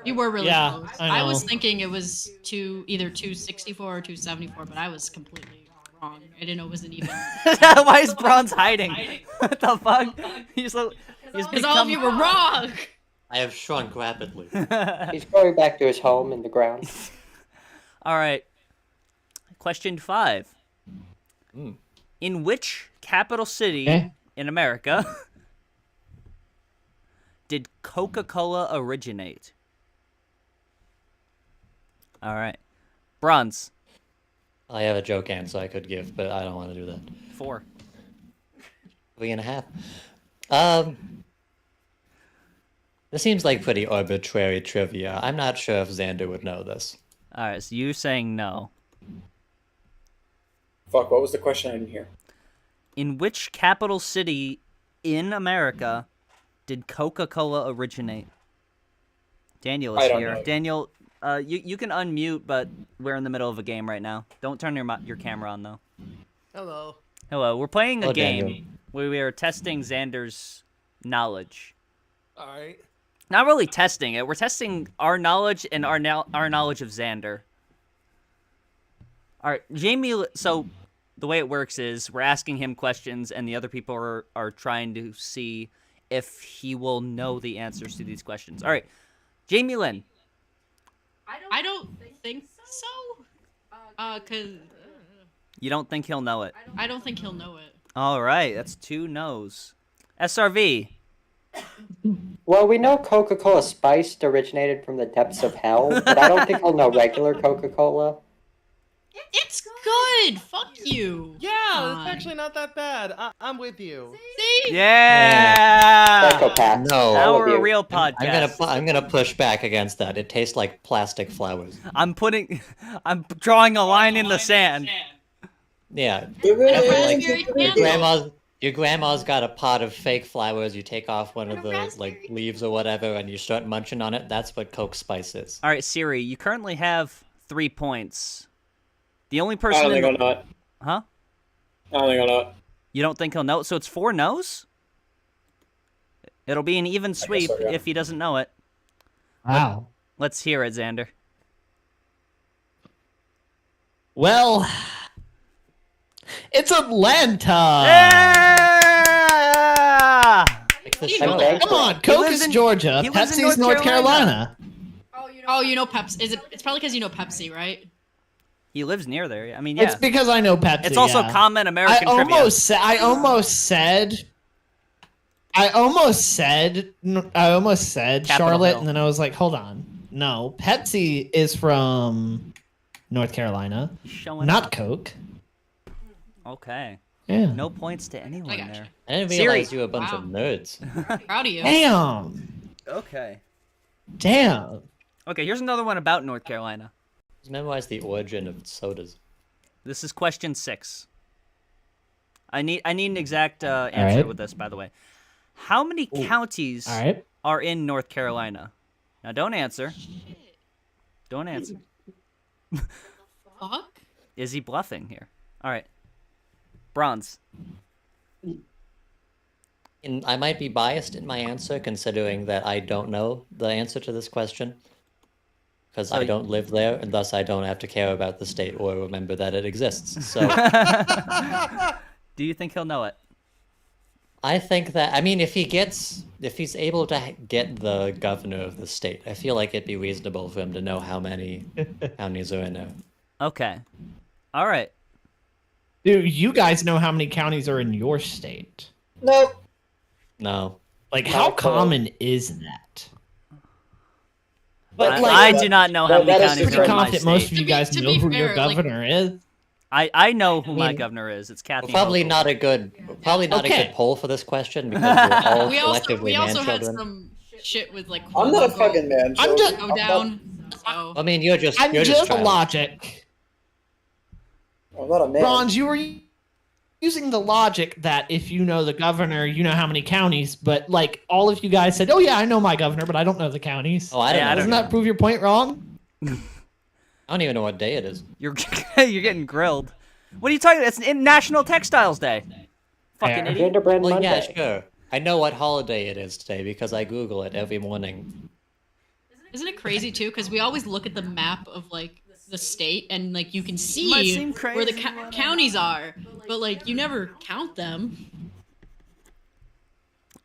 You were really Yeah, close. I I was know. thinking it was either 264 or 274, but I was completely wrong. I didn't know it was an even. Why is Bronze hiding? What the fuck? He's Because all of you were wrong. I have shrunk rapidly. He's going back to his home in the ground. All right. Question 5. Mm. In which capital city Okay. in America did Coca-Cola originate? All right. Bronze. I have a joke answer I could give, but I don't want to do that. 4. 3.5. This seems like pretty arbitrary trivia. I'm not sure if Xander would know this. All right, so you're saying no. Fuck, what was the question I didn't hear? In which capital city in America did Coca-Cola originate? Daniel is I don't here. know. Daniel, you can unmute, but we're in the middle of a game right now. Don't turn your camera on, though. Hello. Hello, we're playing a Hello, game Daniel. where we are testing Xander's knowledge. All right. Not really testing it. We're testing our knowledge and our knowledge of Xander. All right, Jamie. So the way it works is we're asking him questions, and the other people are trying to see if he will know the answers to these questions. All right, Jamilyn. I don't think so. Cause You don't think he'll know it? I don't think he'll know it. All right, that's 2 no's. SRV. Well, we know Coca-Cola Spiced originated from the depths of hell, but I don't think he'll know regular Coca-Cola. It's good. Fuck you. Yeah, it's actually not that bad. I'm with you. See? Yeah. Psychopath. No. Now All of we're a you. real podcast. I'm gonna push back against that. It tastes like plastic flowers. I'm drawing a line in the sand. Yeah. Like, Your grandma's got a pot of fake flowers. You take off one of the leaves or whatever, and you start munching on it. That's what Coke Spice is. All right, Siri, you currently have 3 points. The only I person don't think I'll know it. Huh? I don't think I'll know it. You don't think he'll know it? So it's 4 no's? It'll be an even sweep so, yeah. if he doesn't know it. Wow. Let's hear it, Xander. Well, It's Atlanta. Yeah! Come on, Coke is Georgia. Pepsi's North Carolina. Oh, you know Pepsi. It's probably because you know Pepsi, right? He lives near there. I mean, yeah. It's because I know Pepsi. It's also common American trivia. I almost said Charlotte, Hill. and then I was like, hold on. No, Pepsi is from North Carolina, not Coke. Okay. Yeah. No points to anyone there. I didn't realize you were a bunch of nerds. Proud of you. Damn. Okay. Damn. Okay, here's another one about North Carolina. Just memorize the origin of sodas. This is question 6. I need an exact answer right. with this, by the way. How many counties are in North Carolina? Now, don't answer. Don't answer. Fuck? Is he bluffing here? All right. Bronze. I might be biased in my answer, considering that I don't know the answer to this question. Because I don't live there, and thus I don't have to care about the state or remember that it exists. So, do you think he'll know it? I think that, I mean, if he's able to get the governor of the state, I feel like it'd be reasonable for him to know how many counties are in there. Okay. All right. Dude, you guys know how many counties are in your state? Nope. No. Like, how common is that? But I do not know how many counties are in my state. Most of you guys know who your governor is. I know who my governor is. It's Kathy. Probably not a good poll for this question because we're all collectively we also had man-children. some shit with like. I'm not a fucking man. I'm just go down. So. I mean, you're just. I'm you're just trying. logic. I'm not a man. Bronze, you were using the logic that if you know the governor, you know how many counties. But like all of you guys said, "Oh yeah, I know my governor, but I don't know the counties." Oh, I don't know. Doesn't that prove your point wrong? I don't even know what day it is. You're getting grilled. What are you talking about? It's National Textiles Day. Fucking idiot. Well, yeah, sure. I know what holiday it is today because I Google it every morning. Isn't it crazy too? Because we always look at the map of like the state and like you can Might see seem where the crazy, counties are, but like you never count them.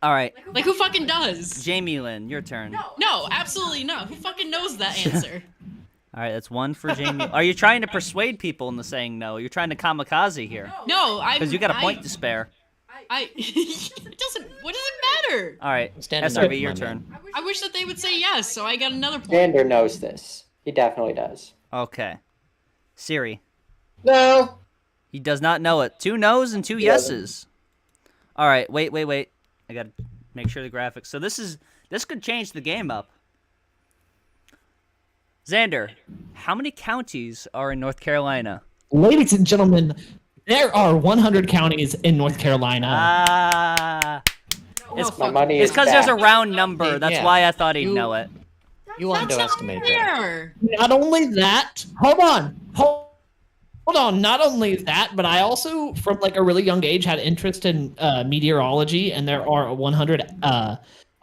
All right. Like who fucking does? Jamilyn, your turn. No, absolutely not. Who fucking knows that answer? All right, that's one for Jamie. Are you trying to persuade people into saying no? You're trying to kamikaze here. No, I. Because you got a point to spare. It doesn't. What does it matter? All right, Standing SRV, up, your my turn. I wish that they would say yes, so I got another point. Xander knows this. He definitely does. Okay. Siri. No. He does not know it. 2 no's and 2 yeses. All right, wait. I gotta make sure the graphics. So this could change the game up. Xander, how many counties are in North Carolina? Ladies and gentlemen, there are 100 counties in North Carolina. It's because there's a round number. That's why I thought he'd know it. You underestimate that. Not only that, hold on. Not only that, but I also, from like a really young age, had interest in meteorology, and there are 100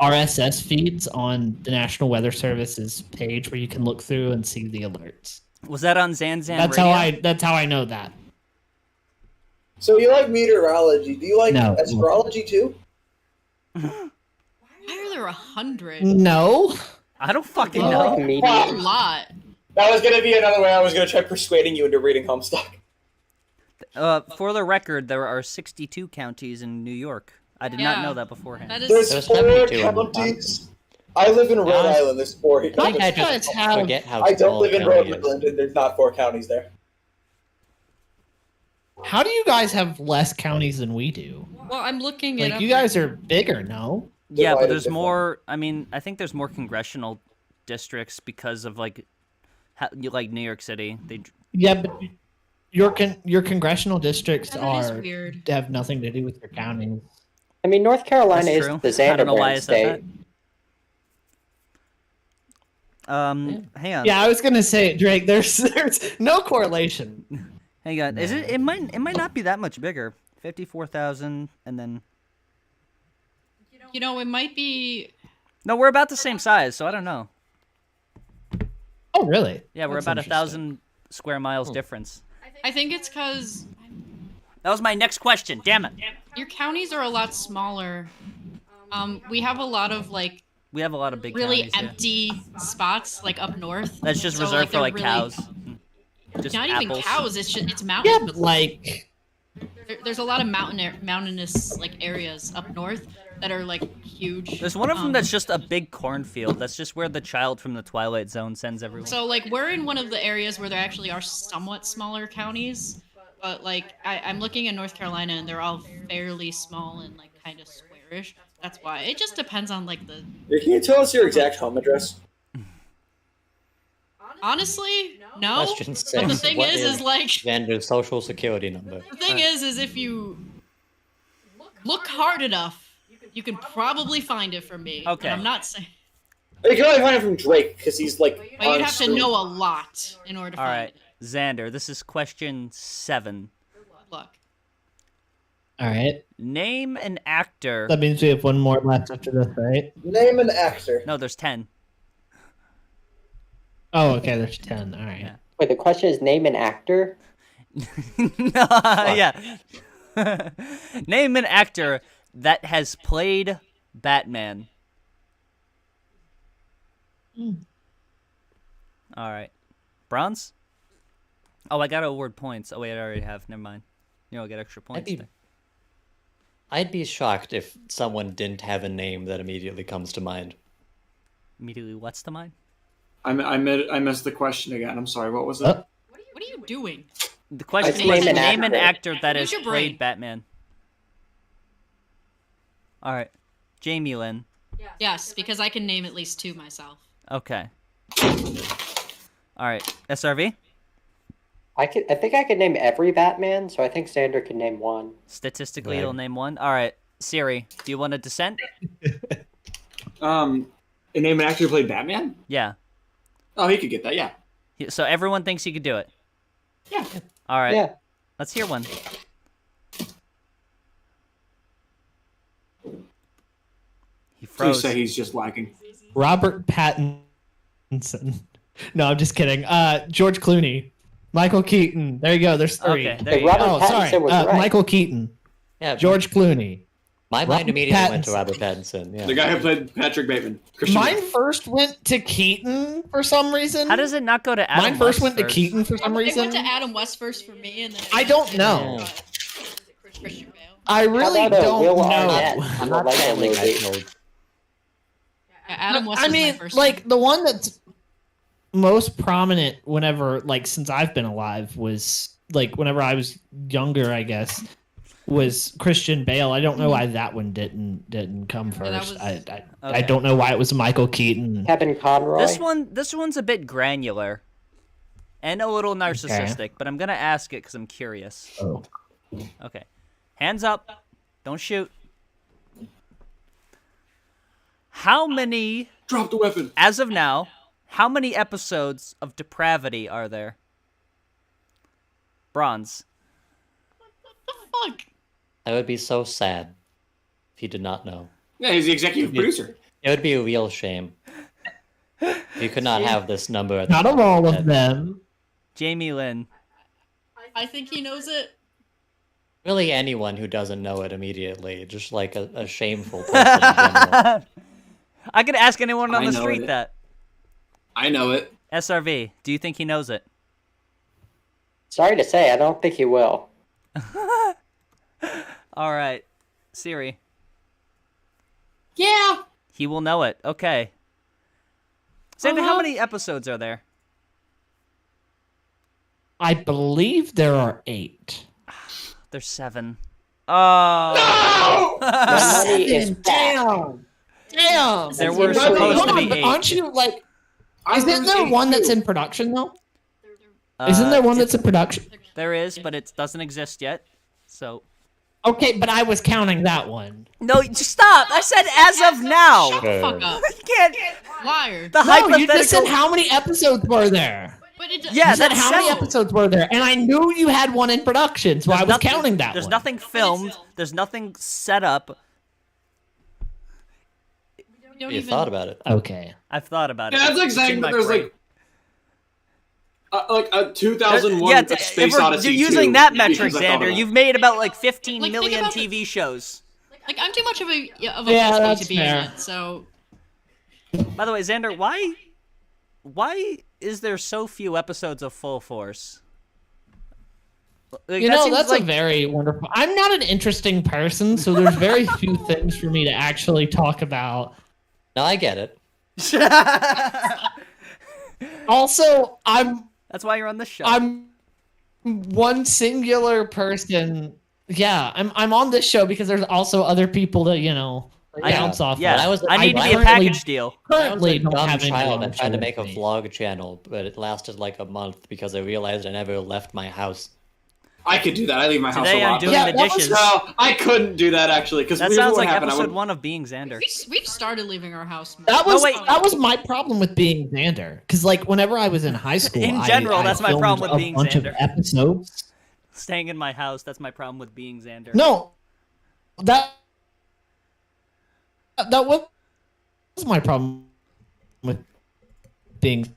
RSS feeds on the National Weather Service's page where you can look through and see the alerts. Was that on Zanzan That's Radio? That's how I know that. So you like meteorology? Do you like astrology too? Why are there 100? No. I don't fucking know. That's a lot. That was gonna be another way I was gonna try persuading you into reading Homestuck. For the record, there are 62 counties in New York. I did not know that beforehand. There's 4 counties. I live in Rhode Island. There's 4 counties. I don't live in Rhode Island, and there's not 4 counties there. How do you guys have less counties than we do? Well, I'm looking at. Like, you guys are bigger, no? Yeah, but there's more. I mean, I think there's more congressional districts because of like New York City. Yeah, but your congressional districts weird. have nothing to do with your counties. I mean, North Carolina is true. the I don't know why I Xander said state. that. Hang on. Yeah, I was gonna say, Drake. There's no correlation. Hang on. Is it? It might not be that much bigger. 54,000, and then. You know, it might be. No, we're about the same size, so I don't know. Oh, really? Yeah, we're That's about interesting. 1,000 square miles difference. I think it's because. That was my next question. Damn it. Your counties are a lot smaller. We have a lot of like. We have a lot of big really counties, empty spots like up north. That's just so, reserved for like really, cows. Just not apples. even cows. It's mountain. Yeah, but like there's a lot of mountainous like areas up north that are like huge. There's one of them that's just a big cornfield. That's just where the child from the Twilight Zone sends everyone. So like we're in one of the areas where there actually are somewhat smaller counties, but like I'm looking in North Carolina and they're all fairly small and like kind of squarish. That's why it just depends on like the. Can you tell us your exact home address? Honestly, no. Question But six. the thing What is like Xander's social security number? the thing is if you look hard enough, you can probably find it from me. Okay. And I'm not saying. You can only find it from Drake because he's like. But you'd have to know a lot in order to All find right, Xander. This is question 7. it. Look. all right. Name an actor. That means we have one more left after this, right? Name an actor. No, there's 10. Oh, okay. There's 10. All right. Yeah. Wait, the question is name an actor? Yeah. Name an actor that has played Batman. All right. Bronze? Oh, I got to award points. Oh, wait, I already have. Never mind. You know, I'll get extra points. I'd be shocked if someone didn't have a name that immediately comes to mind. Immediately what's to mind? I missed the question again. I'm sorry. What was it? What are you doing? The question Name is an name an actor. actor that Use has your brain. played Batman. All right. Jamilyn. Yes, because I can name at least 2 myself. Okay. All right. SRV? I think I could name every Batman, so I think Xander can name one. Statistically, Right. it'll name one. All right. Siri, do you want a dissent? And name an actor who played Batman? Yeah. Oh, he could get that. Yeah. So everyone thinks he could do it. Yeah. All right. Yeah. Let's hear one. He Please froze. say he's just lagging. Robert Pattinson. No, I'm just kidding. George Clooney. Michael Keaton. There you go. There's 3. Okay, there you Robert go. Oh, sorry. Pattinson was right. Michael Keaton. Yeah, George Clooney. my mind Robert immediately went to Pattinson. Robert Pattinson. Yeah. The guy who played Patrick Bateman. Christian Mine Bale. first went to Keaton for some reason. How does it not go to Adam Mine first West went to Keaton for some It reason. went to Adam West first for me, and then I don't know. Christian Bale. I really How about don't Will know. Arnett? I'm The not Lego saying like I movie. told. Yeah, Adam West I was mean, my first like one. the one that's most prominent whenever, like, since I've been alive was like whenever I was younger, I guess, was Christian Bale. I don't know why that one didn't come Yeah, that first. was- I Okay. don't know why it was Michael Keaton. Kevin Conroy. This one's a bit granular and a little narcissistic, but I'm gonna ask it because I'm curious. Oh. Okay, hands up, don't shoot. How many? Drop the weapon. As of now, how many episodes of Depravity are there? Bronze. Fuck. I would be so sad if he did not know. Yeah, he's the executive producer. It would be a real shame. You could not have this number at the Not of top all your of head. them. Jamilyn. I think he knows it. Really, anyone who doesn't know it immediately, just like a shameful person in general. I could ask anyone on I the know street it. that. I know it. SRV, do you think he knows it? Sorry to say, I don't think he will. All right. Siri. Yeah. He will know it. Okay. Xander, how many episodes are there? I believe there are 8. There's 7. Oh. My money is back. Damn. There were Hold supposed to on, be but 8. aren't you like? Isn't there's there 8 one that's too. in production though? Isn't there one that's in production? There is, but it doesn't exist yet. So. Okay, but I was counting that one. No, just stop! I said as of now. Shut the fuck up. You can't. Liar. The No, you just said hypothetical. how many episodes were there? But it, Yeah, You said that's how many so. episodes were there, and I knew you had one in production, so I was nothing- counting that There's one. nothing filmed. There's nothing set up. don't You even... thought about it. Okay. I've thought about it. Yeah, that's like It's saying in that my there's brain. like like a 2001 Yeah, A Space if Odyssey you're using 2, that metric, because I thought of Xander, that. you've made about like 15 Like, think million about TV shows. Like, I'm too much of a Yeah, pussy that's to be in fair. it, so... By the way, Xander, why is there so few episodes of Full Force? Like, You know, seems that's like... a very wonderful... I'm not an interesting person, so there's very few things for me to actually talk about. No, I get it. Also, That's why you're on this show. I'm one singular person. Yeah, I'm on this show because there's also other people that, bounce off. Yeah, of. I need to be a package deal. Currently, don't dumb have anyone child on that the tried to show make a with me. vlog channel, but it lasted like a month because I realized I never left my house. I could do that. I leave my house Today a I'm lot. doing the dishes. No, I couldn't do that actually because That sounds like episode 1 of Being Xander. We've started leaving our house. That was my problem with being Xander. Because whenever I was in high school, In general, I that's my filmed problem with a being bunch Xander. of episodes. Staying in my house, that's my problem with Being Xander. No, that was my problem with being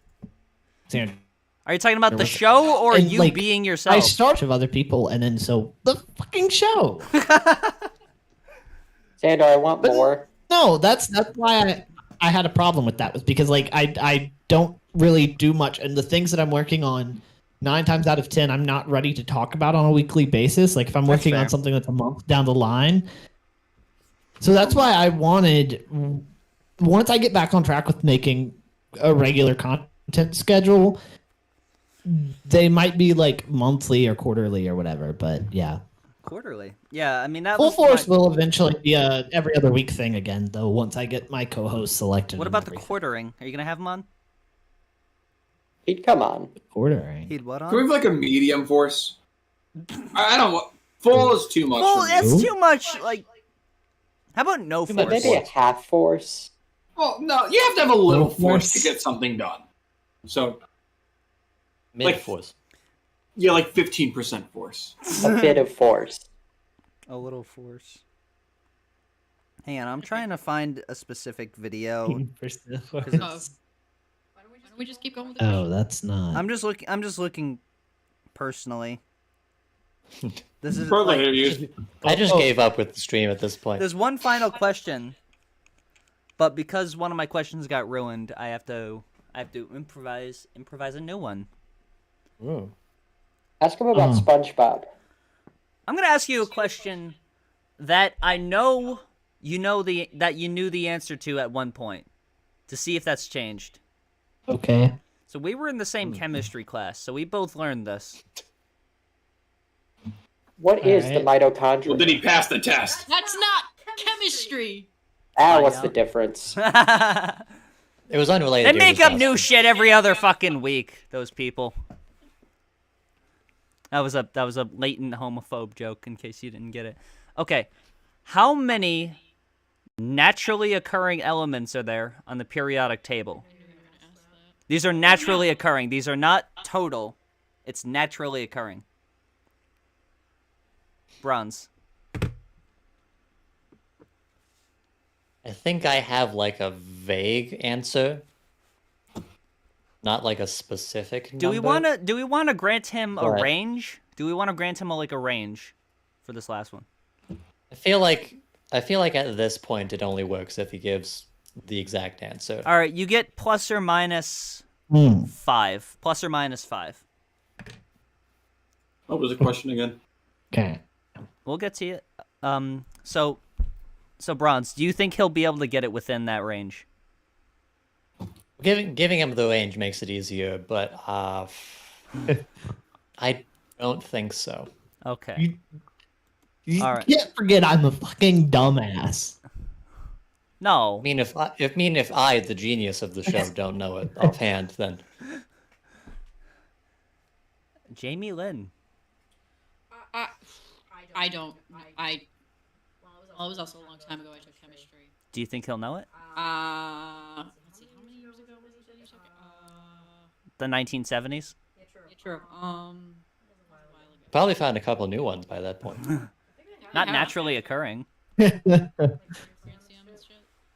Xander. Are you talking about the show or And, you being yourself? I started with other people, and then the fucking show. Xander, I want more. No, that's why I had a problem with that, was because I don't really do much, and the things that I'm working on, 9 times out of 10, I'm not ready to talk about on a weekly basis. Like if I'm working on something that's a month down the line. So that's why I wanted, once I get back on track with making a regular content schedule, they might be like monthly or quarterly or whatever, but yeah. Quarterly. Yeah, I mean that. Full Force will eventually be a every other week thing again, though. Once I get my co-host selected. What about the quartering? Are you gonna have him on? He'd come on. Quartering. He'd what on? Can we have like a medium force? I don't want. Full is too much. Full, for me. that's too much. Like, how about no force? Maybe a half force. Well, no, you have to have a little No force to force. get something done. So, Mid force. yeah, like 15% force. A bit of force. A little force. Hang on, I'm trying to find a specific video. 'Cause Why it's- don't we just keep going with the Oh, that's not. I'm just looking personally. This is Probably like, hear you. I just gave up with the stream at this point. there's one final question, but because one of my questions got ruined, I have to improvise a new one. Ooh. Ask him about SpongeBob. I'm gonna ask you a question that I know you knew the answer to at one point, to see if that's changed. Okay. So we were in the same chemistry class, so we both learned this. What is the mitochondria? Well, did he pass the test? That's not chemistry. What's the difference? It was unrelated. They make up new shit every other fucking week. Those people. That was a latent homophobe joke, in case you didn't get it. Okay, how many naturally occurring elements are there on the periodic table? These are naturally occurring. These are not total. It's naturally occurring. Bronze. I think I have like a vague answer, not like a specific number. Do we wanna grant him a range? Do we want to grant him a range for this last one? I feel like at this point it only works if he gives the exact answer. All right, you get plus or minus 5. Plus or minus 5. What was the question again? Okay. We'll get to it. So Bronze, do you think he'll be able to get it within that range? Giving him the range makes it easier, but I don't think so. Okay. You All right. can't forget I'm a fucking dumbass. No. I mean, if I, the genius of the show, don't know it offhand, then Jamilyn. I don't. Well, it was also a long time ago I took chemistry. Do you think he'll know it? Let's see, how many years ago was it that you took it? The 1970s? Yeah, true. probably found a couple new ones by that point. Not naturally occurring.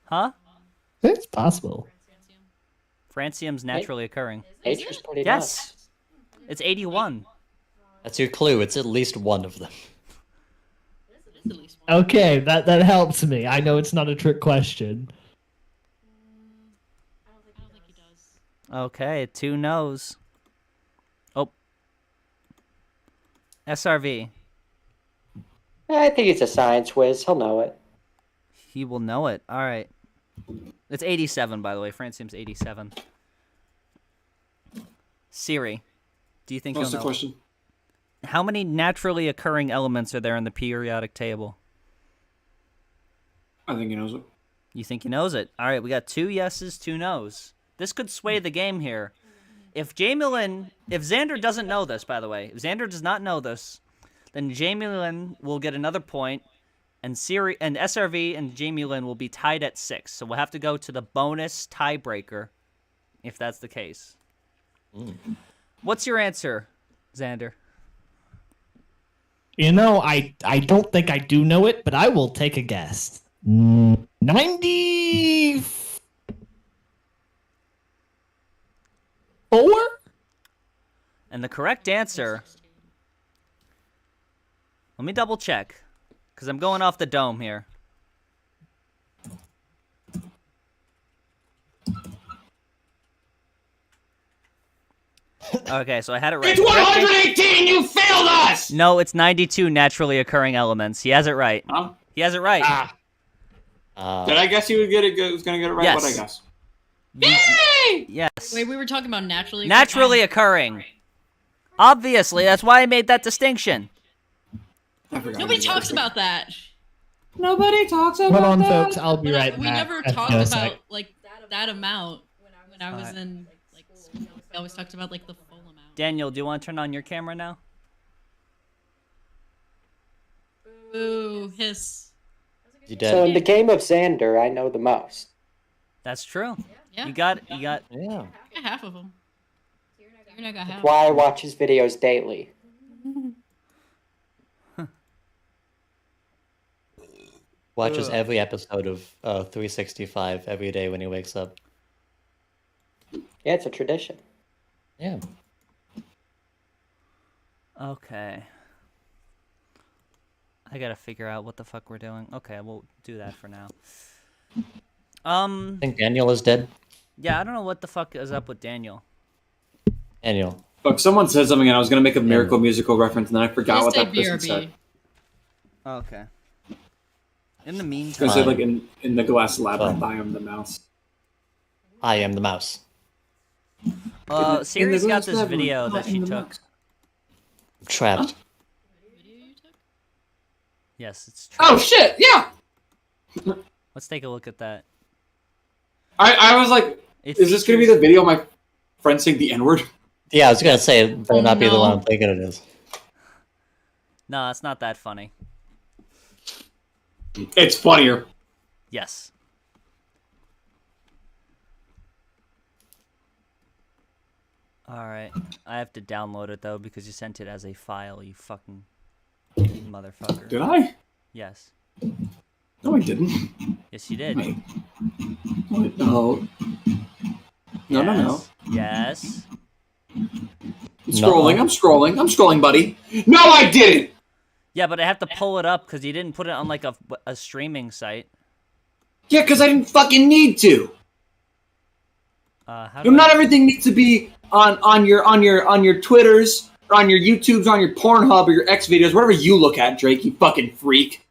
Huh? It's possible. Francium's naturally occurring. Nature's pretty Yes. It's 81. That's your clue. It's at least one of them. Okay, that helps me. I know it's not a trick question. Okay, 2 no's. Oh. SRV. I think it's a science whiz. He'll know it. He will know it. All right. It's 87, by the way. Francium's 87. Siri, do you think What's you'll the know? question? How many naturally occurring elements are there in the periodic table? I think he knows it. You think he knows it? All right, we got 2 yeses, 2 nos. This could sway the game here. If Xander doesn't know this, by the way, if Xander does not know this, then Jamilyn will get another point, and Siri and SRV and Jamilyn will be tied at 6. So we'll have to go to the bonus tiebreaker, if that's the case. What's your answer, Xander? You know, I don't think I do know it, but I will take a guess. 94? And the correct answer... Let me double check, because I'm going off the dome here. Okay, so I had it right. It's 118! You failed us! No, it's 92 naturally occurring elements. He has it right. Huh? He has it right. Did I guess he would get it? Was going to get it right? Yes. What I guess? Yay! Yes. Wait, we were talking about naturally occurring. Obviously, that's why I made that distinction. Nobody talks about that. Nobody talks about Hold on, that. folks. I'll be right We back. never Just talked a about sec. like that amount when I was in like school. We always talked about like the full amount. Daniel, do you want to turn on your camera now? Ooh, hiss. So in the game of Xander, I know the most. That's true. Yeah. You got. Yeah. I got half of them. You're not got half. That's why I watch his videos daily. Watches every episode of 365 every day when he wakes up. Yeah, it's a tradition. Yeah. Okay. I gotta figure out what the fuck we're doing. Okay, we'll do that for now. I think Daniel is dead. Yeah, I don't know what the fuck is up with Daniel. Daniel. Look, someone said something and I was going to make a Miracle musical reference and then I forgot what Just that say person said. Okay. In the I was meantime... going to say, like, in the glass labyrinth, I am the mouse. I am the mouse. Siri's got this video that she took. Trapped. Yes, it's true. Oh, shit! Yeah! Let's take a look at that. I was like, is this going to be the video of my friend saying the N-word? Yeah, I was going to say, it better not be the one I'm thinking it is. No, it's not that funny. It's funnier. Yes. Alright. I have to download it, though, because you sent it as a file, you fucking motherfucker. Did I? Yes. No, I didn't. Yes, you did. What? No. No. Yes. I'm scrolling, buddy. No, I didn't! Yeah, but I have to pull it up because you didn't put it on like a streaming site. Yeah, because I didn't fucking need to. Not everything needs to be on your Twitters, or on your YouTubes, on your Pornhub, or your X videos, whatever you look at, Drake, you fucking freak.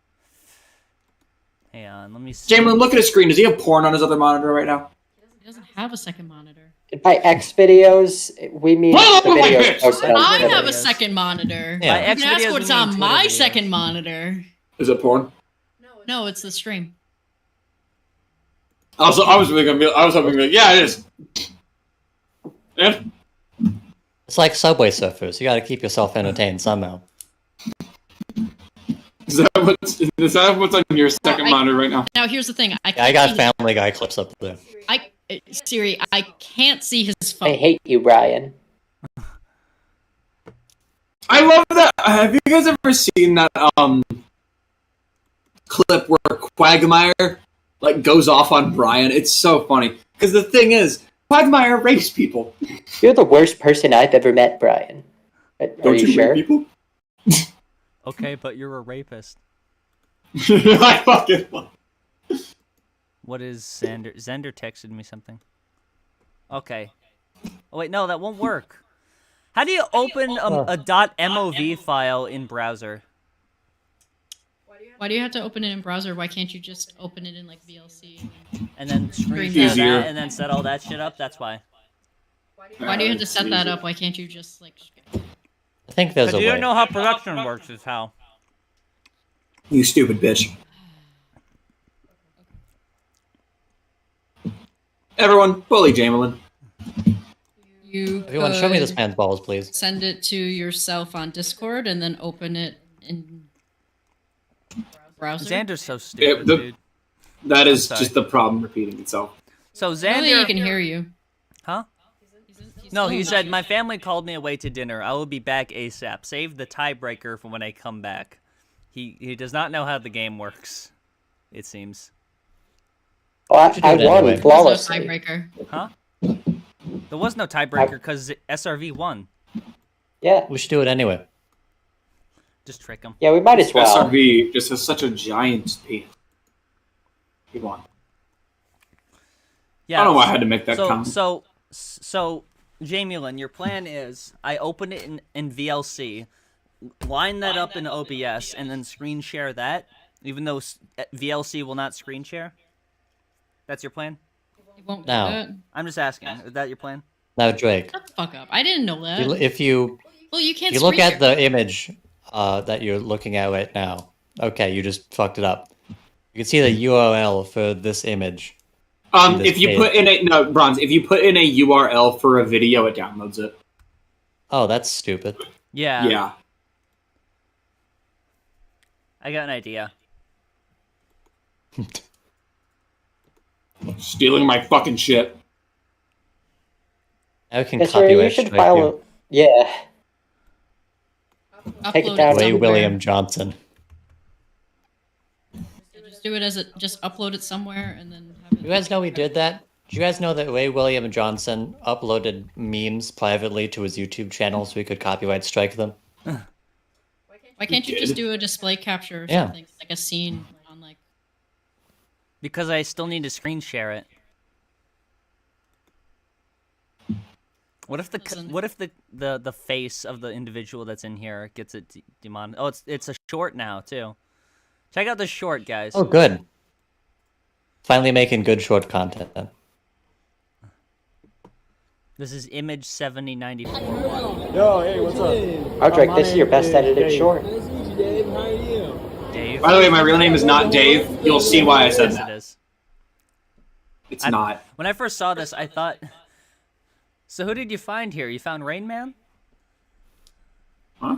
Hang on, let me see. Jamilyn, look at his screen. Does he have porn on his other monitor right now? He doesn't have a second monitor. By X videos, we mean the videos posted on I Twitter. have a second monitor. Yeah. You can ask what's on my second monitor. Is it porn? No, it's the stream. Also, I was hoping to be like, yeah, it is. Yeah. It's like Subway Surfers. You gotta keep yourself entertained somehow. Is that what's on your second monitor right now? Now, here's the thing. I got Family Guy clips up there. Siri, I can't see his phone. I hate you, Brian. I love that. Have you guys ever seen that clip where Quagmire like goes off on Brian? It's so funny because the thing is, Quagmire rapes people. You're the worst person I've ever met, Brian. Are you sure? People? Okay, but you're a rapist. I fucking. What is Xander? Xander texted me something. Okay. Oh wait, no, that won't work. How do you open a .mov file in browser? Why do you have to open it in browser? Why can't you just open it in like VLC? And then screen that that and then set all that shit up? That's why. Why do you have to set that up? Why can't you just like... I think there's a way. You don't know how production works is how. You stupid bitch. Everyone, bully Jamilyn. Everyone, show me this man's balls, please. Send it to yourself on Discord and then open it in browser. Xander's so stupid, dude. That is just the problem repeating itself. So Xander... Only he can hear you. Huh? No, he said, my family called me away to dinner. I will be back ASAP. Save the tiebreaker for when I come back. He does not know how the game works, it seems. Well, I won flawlessly. No tiebreaker. Huh? There was no tiebreaker because SRV won. Yeah. We should do it anyway. Just trick him. Yeah, we might as well. SRV just has such a giant penis. He won. Yeah, I don't know why I had to make that comment. So, Jamilyn, your plan is I open it in VLC, line that up in OBS, and then screen share that, even though VLC will not screen share? That's your plan? It won't do No. that. I'm just asking. Is that your plan? Now, Drake. Shut the fuck up. I didn't know that. If you Well, you can't you look screen at the image that you're looking at right now. Okay, you just fucked it up. You can see the URL for this image. If you put in if you put in a URL for a video, it downloads it. Oh, that's stupid. Yeah. Yeah. I got an idea. Stealing my fucking shit. I can Yes, copyright you should strike file you. Yeah. Take it down. Ray William Johnson. Just do it as just upload it somewhere and then have it. You guys know we did that? Do you guys know that Ray William Johnson uploaded memes privately to his YouTube channel so we could copyright strike them? Why can't you just do a display capture or Yeah. something? Like a scene on like... Because I still need to screen share it. What if the face of the individual that's in here gets it demon? Oh, it's a short now too. Check out the short, guys. Oh, good. Finally making good short content then. This is image 7094. Yo, hey, what's up? Roderick, this is your best edited short. Nice to meet you, Dave. How are you? Dave. By the way, my real name is not Dave. You'll see why I said Yes, that. it is. It's not. When I first saw this, I thought... So who did you find here? You found Rain Man? Huh?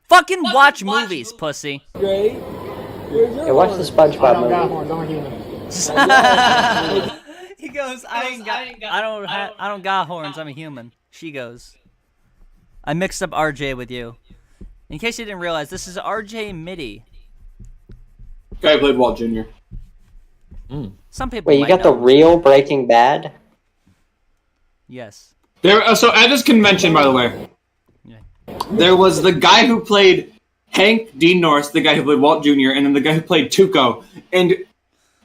Fucking watch movies, pussy. Great. Hey, watch the SpongeBob movie. He goes, I don't got horns. I'm a human. She goes, I mixed up RJ with you. In case you didn't realize, this is RJ MIDI. Guy who played Walt Jr. Some people. Wait, you might got the know. real Breaking Bad? Yes. So at this convention, by the way, there was the guy who played Hank Dean Norris, the guy who played Walt Jr., and then the guy who played Tuco. And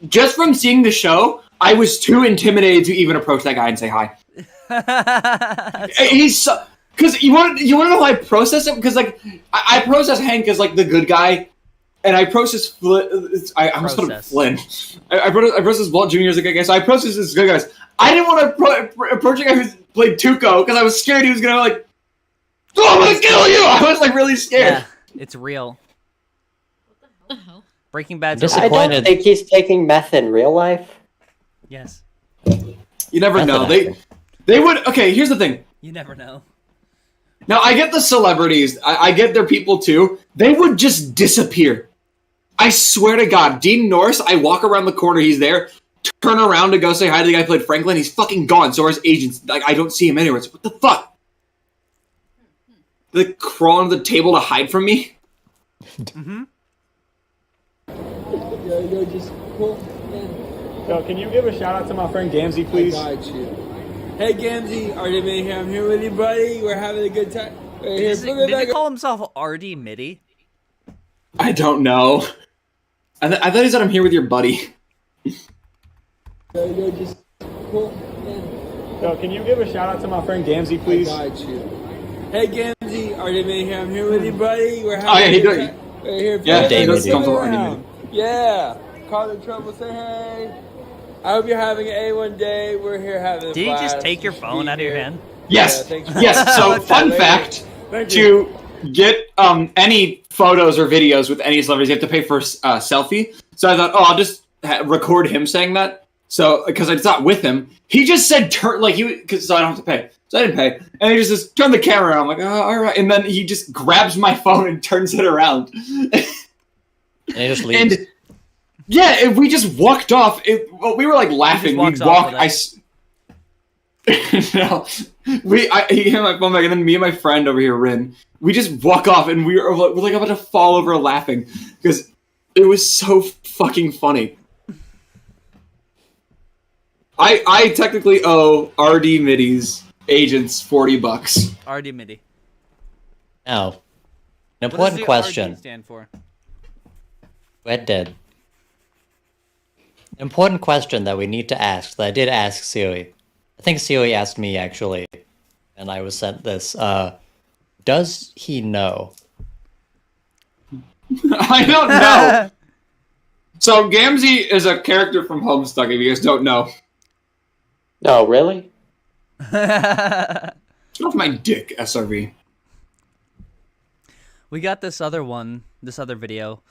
just from seeing the show, I was too intimidated to even approach that guy and say hi. He's so, because you want to know how I process it? Because like I process Hank as like the good guy, and I process Flynn. I almost called him Flynn. I process Walt Jr. as a good guy, so I process as good guys. I didn't want to approach a guy who played Tuco because I was scared he was gonna like, oh, I'm gonna kill you. I was like really scared. Yeah, it's real. What the hell? Breaking Bad's I don't think he's taking meth in real life. Yes. You never know. They would. Okay, here's the thing. You never know. Now I get the celebrities. I get their people too. They would just disappear. I swear to God, Dean Norris. I walk around the corner. He's there. Turn around to go say hi to the guy who played Franklin. He's fucking gone. So are his agents. Like I don't see him anywhere. It's, what the fuck? They crawl under the table to hide from me. Mm-hmm. Yo, just cool. Yo, can you give a shout out to my friend Gamzee, please? I got you. Hey, Gamzee, RJ Mayhem here with you, buddy. We're having a good time. Did he call himself RD Mitty? I don't know. I thought he said I'm here with your buddy. Yo, can you give a shout out to my friend Gamzee, please? I got you. Hey Gamzee, RD Mitty here. I'm here with you, buddy. We're having We're here. Yeah, he does come from RD Mitty. Yeah. Call the trouble, say hey. I hope you're having an A1 day. We're here having a Did blast. you just take your phone out of your hand? Yes. Yes. So, fun fact: to get any photos or videos with any celebrities, you have to pay for a selfie. So I thought, I'll just record him saying that. So, because I thought with him, he just said so I don't have to pay. So I didn't pay, and he just says, turn the camera around. I'm like, oh, all right, and then he just grabs my phone and turns it around. And he just leaves. And yeah, we just walked off. We were like laughing. We walked. No, he handed my phone back, and then me and my friend over here, Rin, we just walk off, and we're like about to fall over laughing because it was so fucking funny. I technically owe RD Mitty's agents $40. RD Mitty. Now, an important question. RD stand for? Red Dead. An important question that we need to ask, that I did ask Siri. I think Siri asked me, actually, and I was sent this. Does he know? I don't know. So, Gamzee is a character from Homestuck, if you guys don't know. No, really? Get off my dick, SRV. We got this other video.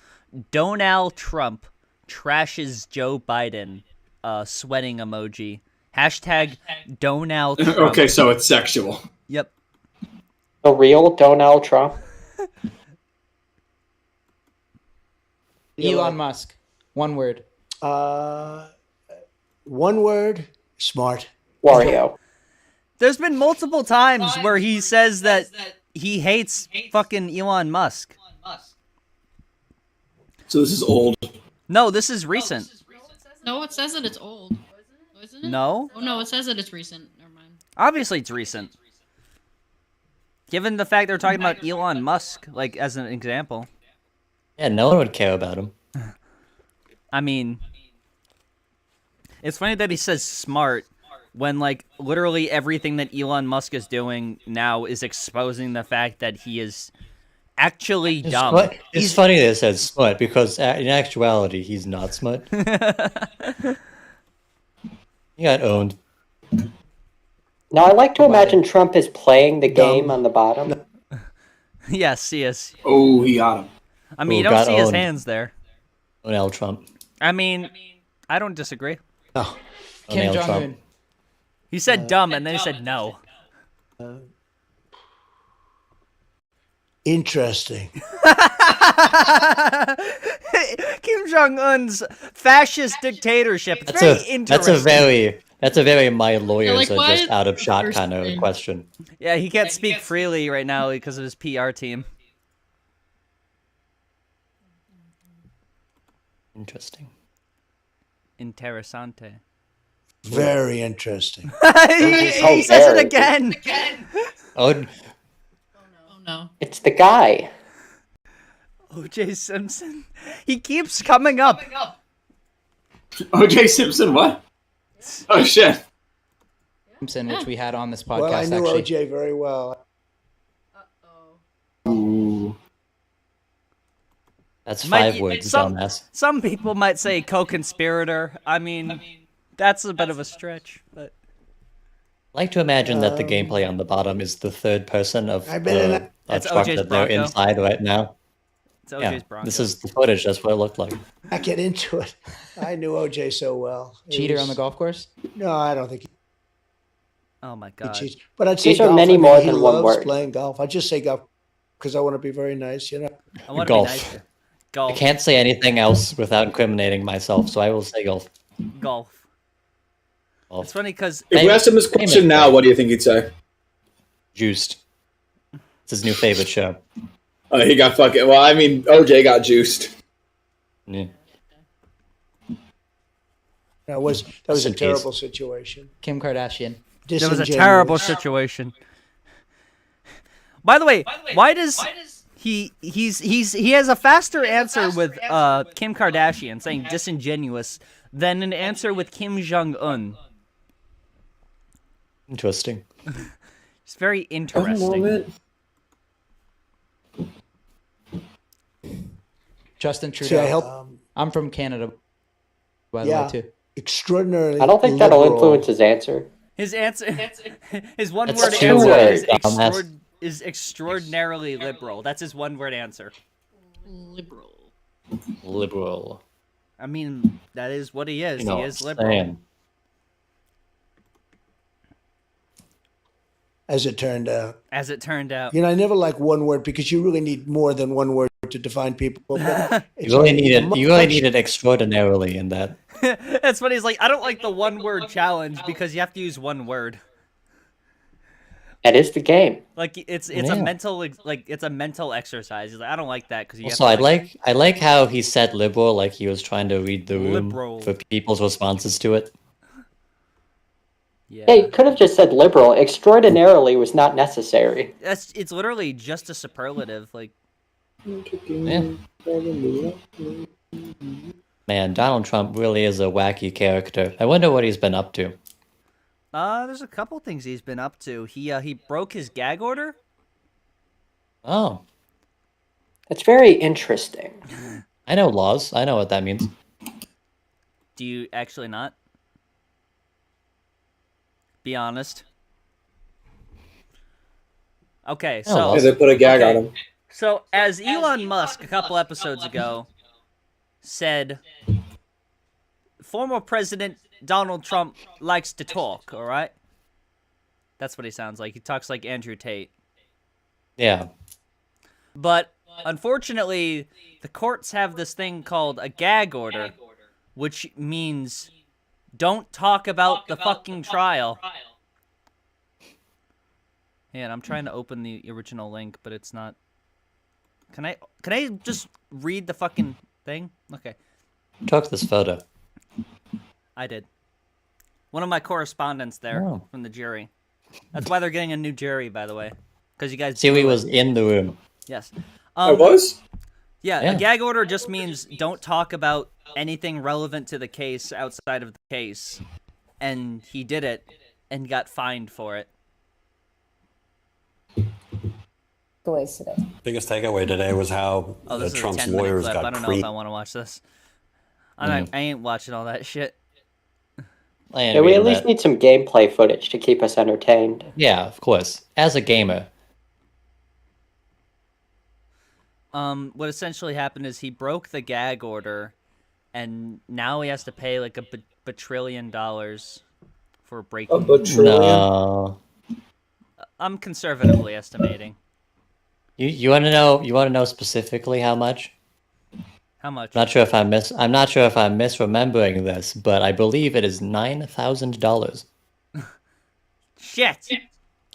Donald Trump trashes Joe Biden, sweating emoji. Hashtag Donald Trump. Okay, so it's sexual. Yep. The real Donald Trump? Elon Musk. One word. One word. Smart. Wario. There's been multiple times where he says that he hates fucking Elon Musk. So this is old. No, this is recent. No, it says that it's old. Isn't it? No? Oh, no, it says that it's recent. Never mind. Obviously it's recent. Given the fact they're talking about Elon Musk, like, as an example. Yeah, no one would care about him. I mean, it's funny that he says smart when, like, literally everything that Elon Musk is doing now is exposing the fact that he is actually dumb. It's funny that it says smart, because in actuality, he's not smart. He got owned. Now, I like to imagine Trump is playing the game on the bottom. Yes, he is. Oh, he got him. I mean, you don't see his hands there. Donald Trump. I mean, I don't disagree. Oh. Kim Jong-un. He said dumb, and then he said no. Interesting. Kim Jong-un's fascist dictatorship. It's very interesting. That's a very my lawyers like, are just out of shot kind of question. Yeah, he can't speak freely right now because of his PR team. Interesting. Interessante. Very interesting. he says it again. Oh no. It's the guy. O.J. Simpson. He keeps coming up. O.J. Simpson, what? Oh, shit. Simpson, which we had on this podcast, Well, I knew actually. OJ very well. Ooh. That's 5 words, dumbass. Some people might say co-conspirator. I mean, that's a bit of a stretch, but... I like to imagine that the gameplay on the bottom is the third person of I've been in a truck that they're inside right now. It's OJ's Bronco. This is the footage. That's what it looked like. I get into it. I knew OJ so well. Cheater on the golf course? No, I don't think he Oh my god. cheats. But I'd say These are golf. many I mean, more he than one loves word. playing golf. I just say golf because I want to be very nice, you know. I want to be Golf. nice. I Golf. can't say anything else without incriminating myself, so I will say golf. Golf. It's funny because... If we asked him this question now, what do you think he'd say? Juiced. It's his new favorite show. He got fucking... Well, I mean, OJ got juiced. Yeah. That was a terrible situation. Kim Kardashian. That was a terrible situation. By the way, why does he has a faster answer with Kim Kardashian saying disingenuous than an answer with Kim Jong-un? Interesting. It's very interesting. Justin Trudeau. See, I help. I'm from Canada, by the way, too. Extraordinarily. I don't think that'll influence his answer. His answer, his one-word That's answer is extraordinarily liberal. That's his one-word answer. Liberal. I mean, that is what he is. You know he is liberal. As it turned out. As it turned out. You know, I never like one word because you really need more than one word to define people. You really needed extraordinarily in that. That's funny. He's like, I don't like the one-word challenge because you have to use one word. That is the game. Like it's a mental it's a mental exercise. He's like, I don't like that because you. Also, have to, I like how he said liberal, like he was trying to read the room for people's responses to it. Yeah, you could have just said liberal. Extraordinarily was not necessary. It's literally just a superlative. Like, yeah. Man, Donald Trump really is a wacky character. I wonder what he's been up to. There's a couple things he's been up to. He broke his gag order. Oh, that's very interesting. I know laws. I know what that means. Do you actually not? Be honest. Okay, so they put a gag on him. So as Elon Musk a couple episodes ago said, former President Donald Trump likes to talk, all right? That's what he sounds like. He talks like Andrew Tate. Yeah. But unfortunately, the courts have this thing called a gag order, which means don't talk about the fucking trial. Yeah, and I'm trying to open the original link, but it's not. Can I just read the fucking thing? Okay. Who took this photo? I did. One of my correspondents there from the jury. That's why they're getting a new jury, by the way, because you guys. Siri was in the room. Yes. I was. Yeah, Yeah. a gag order just means don't talk about anything relevant to the case outside of the case, and he did it and got fined for it. Today. Biggest takeaway today was how This is Trump's a 10-minute lawyers clip. got I don't know if I want to watch this. I ain't watching all that shit. Yeah, we at least need some gameplay footage to keep us entertained. Yeah, of course. As a gamer. What essentially happened is he broke the gag order, and now he has to pay like $1 bajillion for breaking. $1 bajillion? No. I'm conservatively estimating. You want to know? You want to know specifically how much? How much? I'm not sure if I'm misremembering this, but I believe it is $9,000. Shit.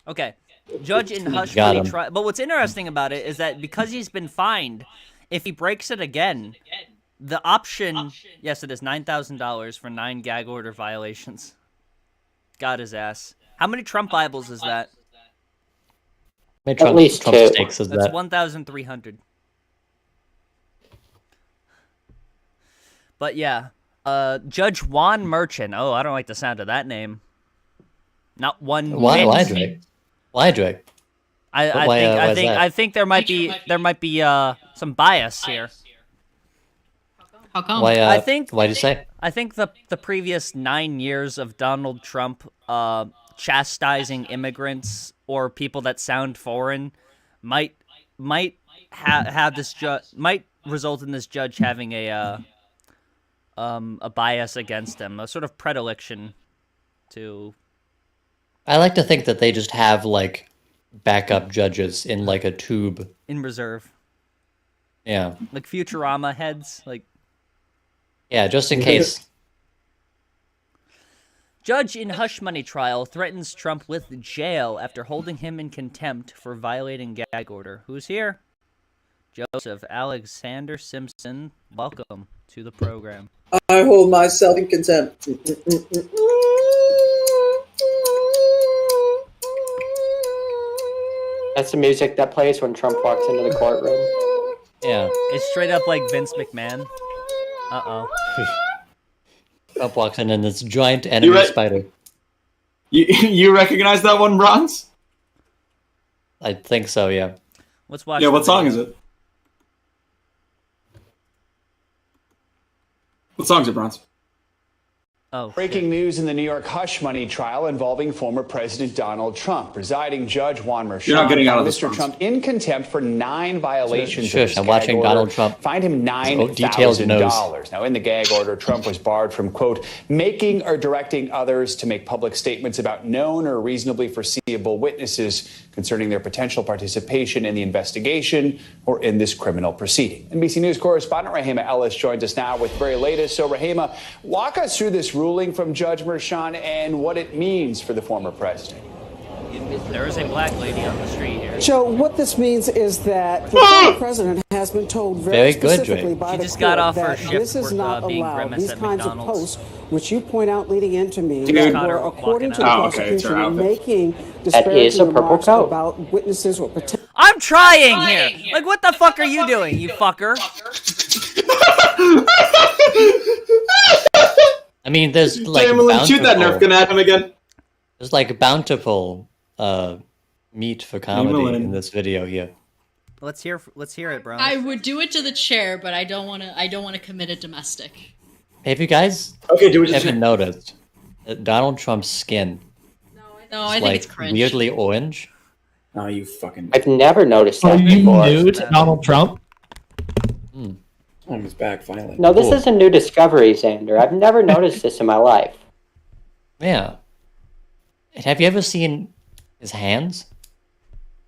Okay. Judge in hush money trial. But what's interesting about it is that because he's been fined, if he breaks it again, the option, yes, it is $9,000 for 9 gag order violations. Got his ass. How many Trump Bibles is that? At least Trump 2. stakes is That's that? 1,300. But yeah, Judge Juan Merchant. Oh, I don't like the sound of that name. Not one. Why Drake? Why Drake? I think there might be some bias here. How come? Why'd you say? I think the previous 9 years of Donald Trump chastising immigrants or people that sound foreign might have this might result in this judge having a bias against him, a sort of predilection to. I like to think that they just have like backup judges in like a tube in reserve. Yeah. Like Futurama heads, like. Yeah, just in case. Judge in hush money trial threatens Trump with jail after holding him in contempt for violating gag order. Who's here? Joseph Alexander Simpson. Welcome to the program. I hold myself in contempt. That's the music that plays when Trump walks into the courtroom. Yeah. It's straight up like Vince McMahon. Uh-oh. Trump walks in and this giant enemy spider. You recognize that one, Bronze? I think so, yeah. Let's watch. Yeah, what song is it? What song is it, Bronze? Oh. Breaking news in the New York hush money trial involving former President Donald Trump. Presiding Judge Juan Merchan You're not getting out of this, Mr. Trump in contempt for 9 violations of Shush, his I'm gag watching order. Donald Trump. Fined him details knows. $9,000. Now, in the gag order, Trump was barred from, quote, making or directing others to make public statements about known or reasonably foreseeable witnesses concerning their potential participation in the investigation or in this criminal proceeding. NBC News correspondent Rahima Ellis joins us now with the very latest. So, Rahima, walk us through this ruling from Judge Merchan and what it means for the former president. There is a black lady on the street here. So what this means is that the former president has been told very specifically by the court that this is not allowed. These kinds of posts, which you point out leading into me, that were, according to the prosecution, making disparaging remarks about witnesses or potential. I'm trying here. Like, what the fuck are you doing, you fucker? I mean, there's like Jamilyn, shoot that Nerf gun at him again. There's like bountiful meat for comedy in this video here. Let's hear it, bro. I would do it to the chair, but I don't want to commit a domestic. Have you guys ever noticed that Donald Trump's skin? No, I think it's cringe. Weirdly orange. Oh, you fucking! I've never noticed Are that you before. new to Donald Trump? Oh, he's back finally. No, this is a new discovery, Xander. I've never noticed this in my life. Yeah. And have you ever seen his hands?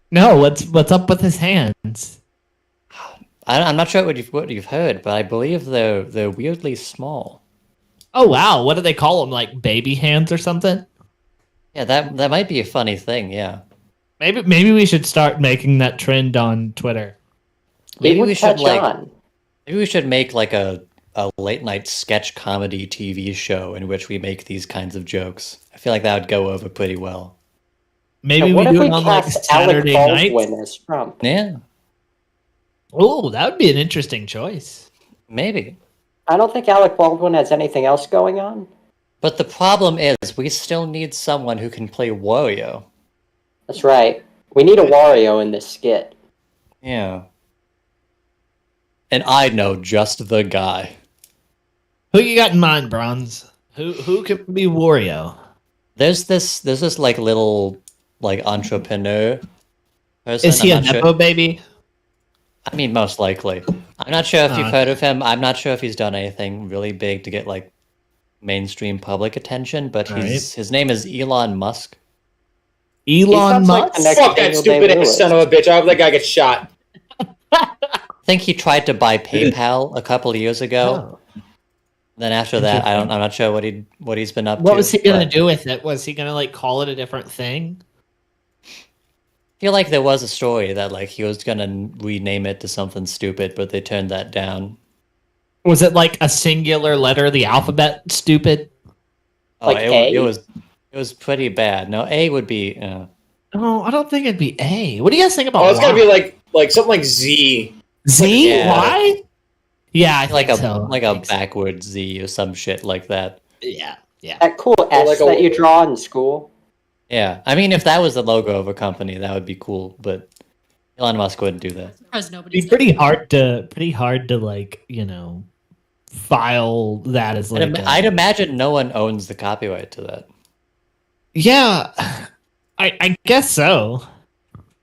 No, what's up with his hands? I'm not sure what you've heard, but I believe they're weirdly small. Oh wow, what do they call them? Like baby hands or something? Yeah, that might be a funny thing. Yeah. Maybe we should start making that trend on Twitter. Maybe we should Maybe we should make like a late night sketch comedy TV show in which we make these kinds of jokes. I feel like that would go over pretty well. Maybe we do it on like Saturday nights. As Trump. Yeah. Oh, that would be an interesting choice. Maybe. I don't think Alec Baldwin has anything else going on. But the problem is, we still need someone who can play Wario. That's right. We need a Wario in this skit. Yeah. And I know just the guy. Who you got in mind, Bronze? Who could be Wario? There's this like little like entrepreneur person. Is he a Nepo baby? I mean, most likely. I'm not sure if you've heard of him. I'm not sure if he's done anything really big to get like mainstream public attention, but his name is Elon Musk. Elon Musk? Fuck that stupid ass son of a bitch. I hope that guy gets shot. I think he tried to buy PayPal a couple of years ago. Then after that, I'm not sure what he's been up to. What was he gonna do with it? Was he gonna like call it a different thing? I feel like there was a story that like he was gonna rename it to something stupid, but they turned that down. Was it like a singular letter of the alphabet? Stupid. Oh, like it was pretty bad. No, A would be. Oh, I don't think it'd be A. What do you guys think about? Oh, it's gotta be like something like Z. Z? Yeah. Why? Yeah, I like think a backwards Z or some shit like that. Yeah. That cool S that you draw in school. Yeah, I mean, if that was the logo of a company, that would be cool. But Elon Musk wouldn't do that. It'd be pretty hard to like file that as like. I'd imagine no one owns the copyright to that. Yeah, I guess so.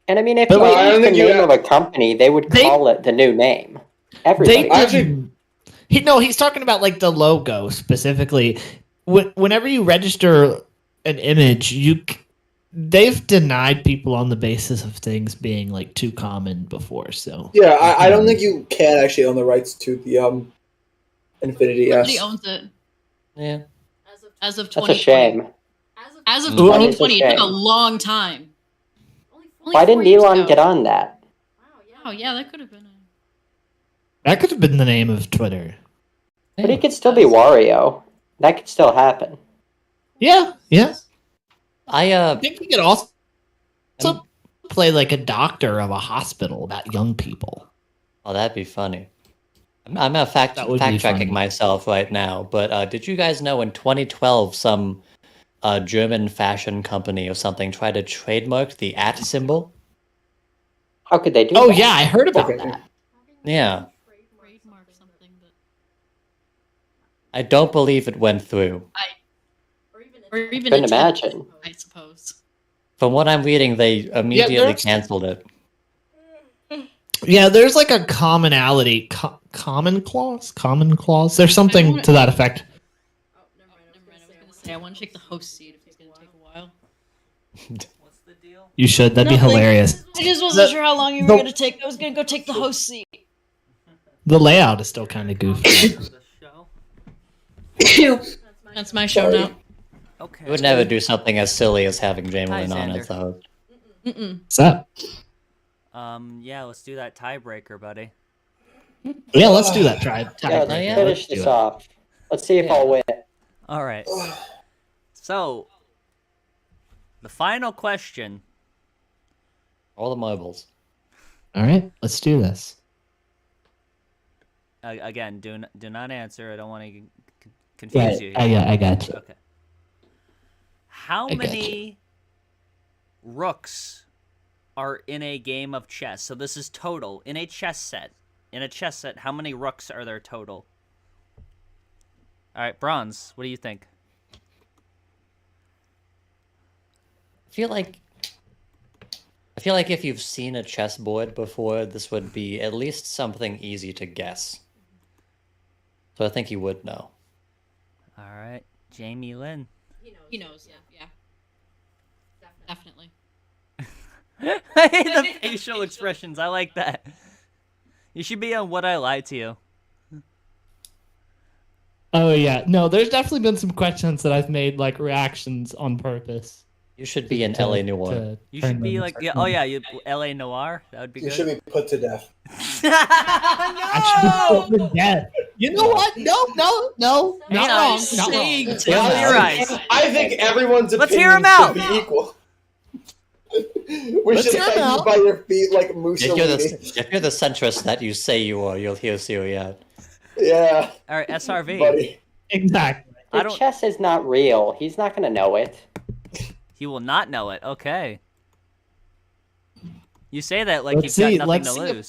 And I mean, if you use the name of a company, they would call it the new name. Everybody. He's talking about like the logo specifically. Whenever you register an image, they've denied people on the basis of things being like too common before. So yeah, I don't think you can actually own the rights to the Infinity S. Nobody owns it. Yeah. As of 2020. That's a shame. As of 2020, it took a long time. Why didn't Elon get on that? Oh yeah, that could have been. That could have been the name of Twitter. But it could still be Wario. That could still happen. Yeah. I think we could also play like a doctor of a hospital about young people. Oh, that'd be funny. I'm fact checking myself right now, but did you guys know in 2012 some German fashion company or something tried to trademark the @ symbol? How could they do that? Oh, that? yeah, I heard about that. Yeah. I don't believe it went through. Or even Couldn't imagine. I suppose. From what I'm reading, they immediately canceled it. Yeah, there's like a commonality. Common clause? Common clause? There's something to that effect. Oh, never mind. I was going to say, I want to take the host seat if he's going to take a while. What's the deal? You should. That'd be hilarious. I just wasn't sure how long you were going to take. I was going to go take the host seat. The layout is still kind of goofy. That's my show now. Okay. I would never do something as silly as having Jamilyn on Xander. as the host. What's up? Yeah, let's do that tiebreaker, buddy. Yeah, let's do that. Try. Yeah, let's finish this off. Let's see if I'll win. All right. So, the final question. All the mobiles. All right, let's do this. Again, do not answer. I don't want to confuse you. I got you. Okay. How many rooks are in a game of chess? So this is total in a chess set. In a chess set, how many rooks are there total? All right, Bronze. What do you think? I feel like if you've seen a chessboard before, this would be at least something easy to guess. So I think you would know. All right, Jamilyn. He knows, yeah. Definitely. The facial expressions, I like that. You should be on What I Lied to You. Oh, yeah. No, there's definitely been some questions that I've made, like, reactions on purpose. You should be in LA Noir. You should be like, yeah, oh yeah, LA Noir. That would be good. You should be put to death. I should be put to death. You know what? No. Not wrong. Not wrong. Close your eyes. I think everyone's Let's hear him out. should be equal. We should hang you by your feet like Mussolini. If you're the centrist that you say you are, you'll hear Siri out. Yeah. All right, SRV. Buddy. Exactly. The chess is not real. He's not going to know it. He will not know it. Okay. You say that like you've got nothing to lose.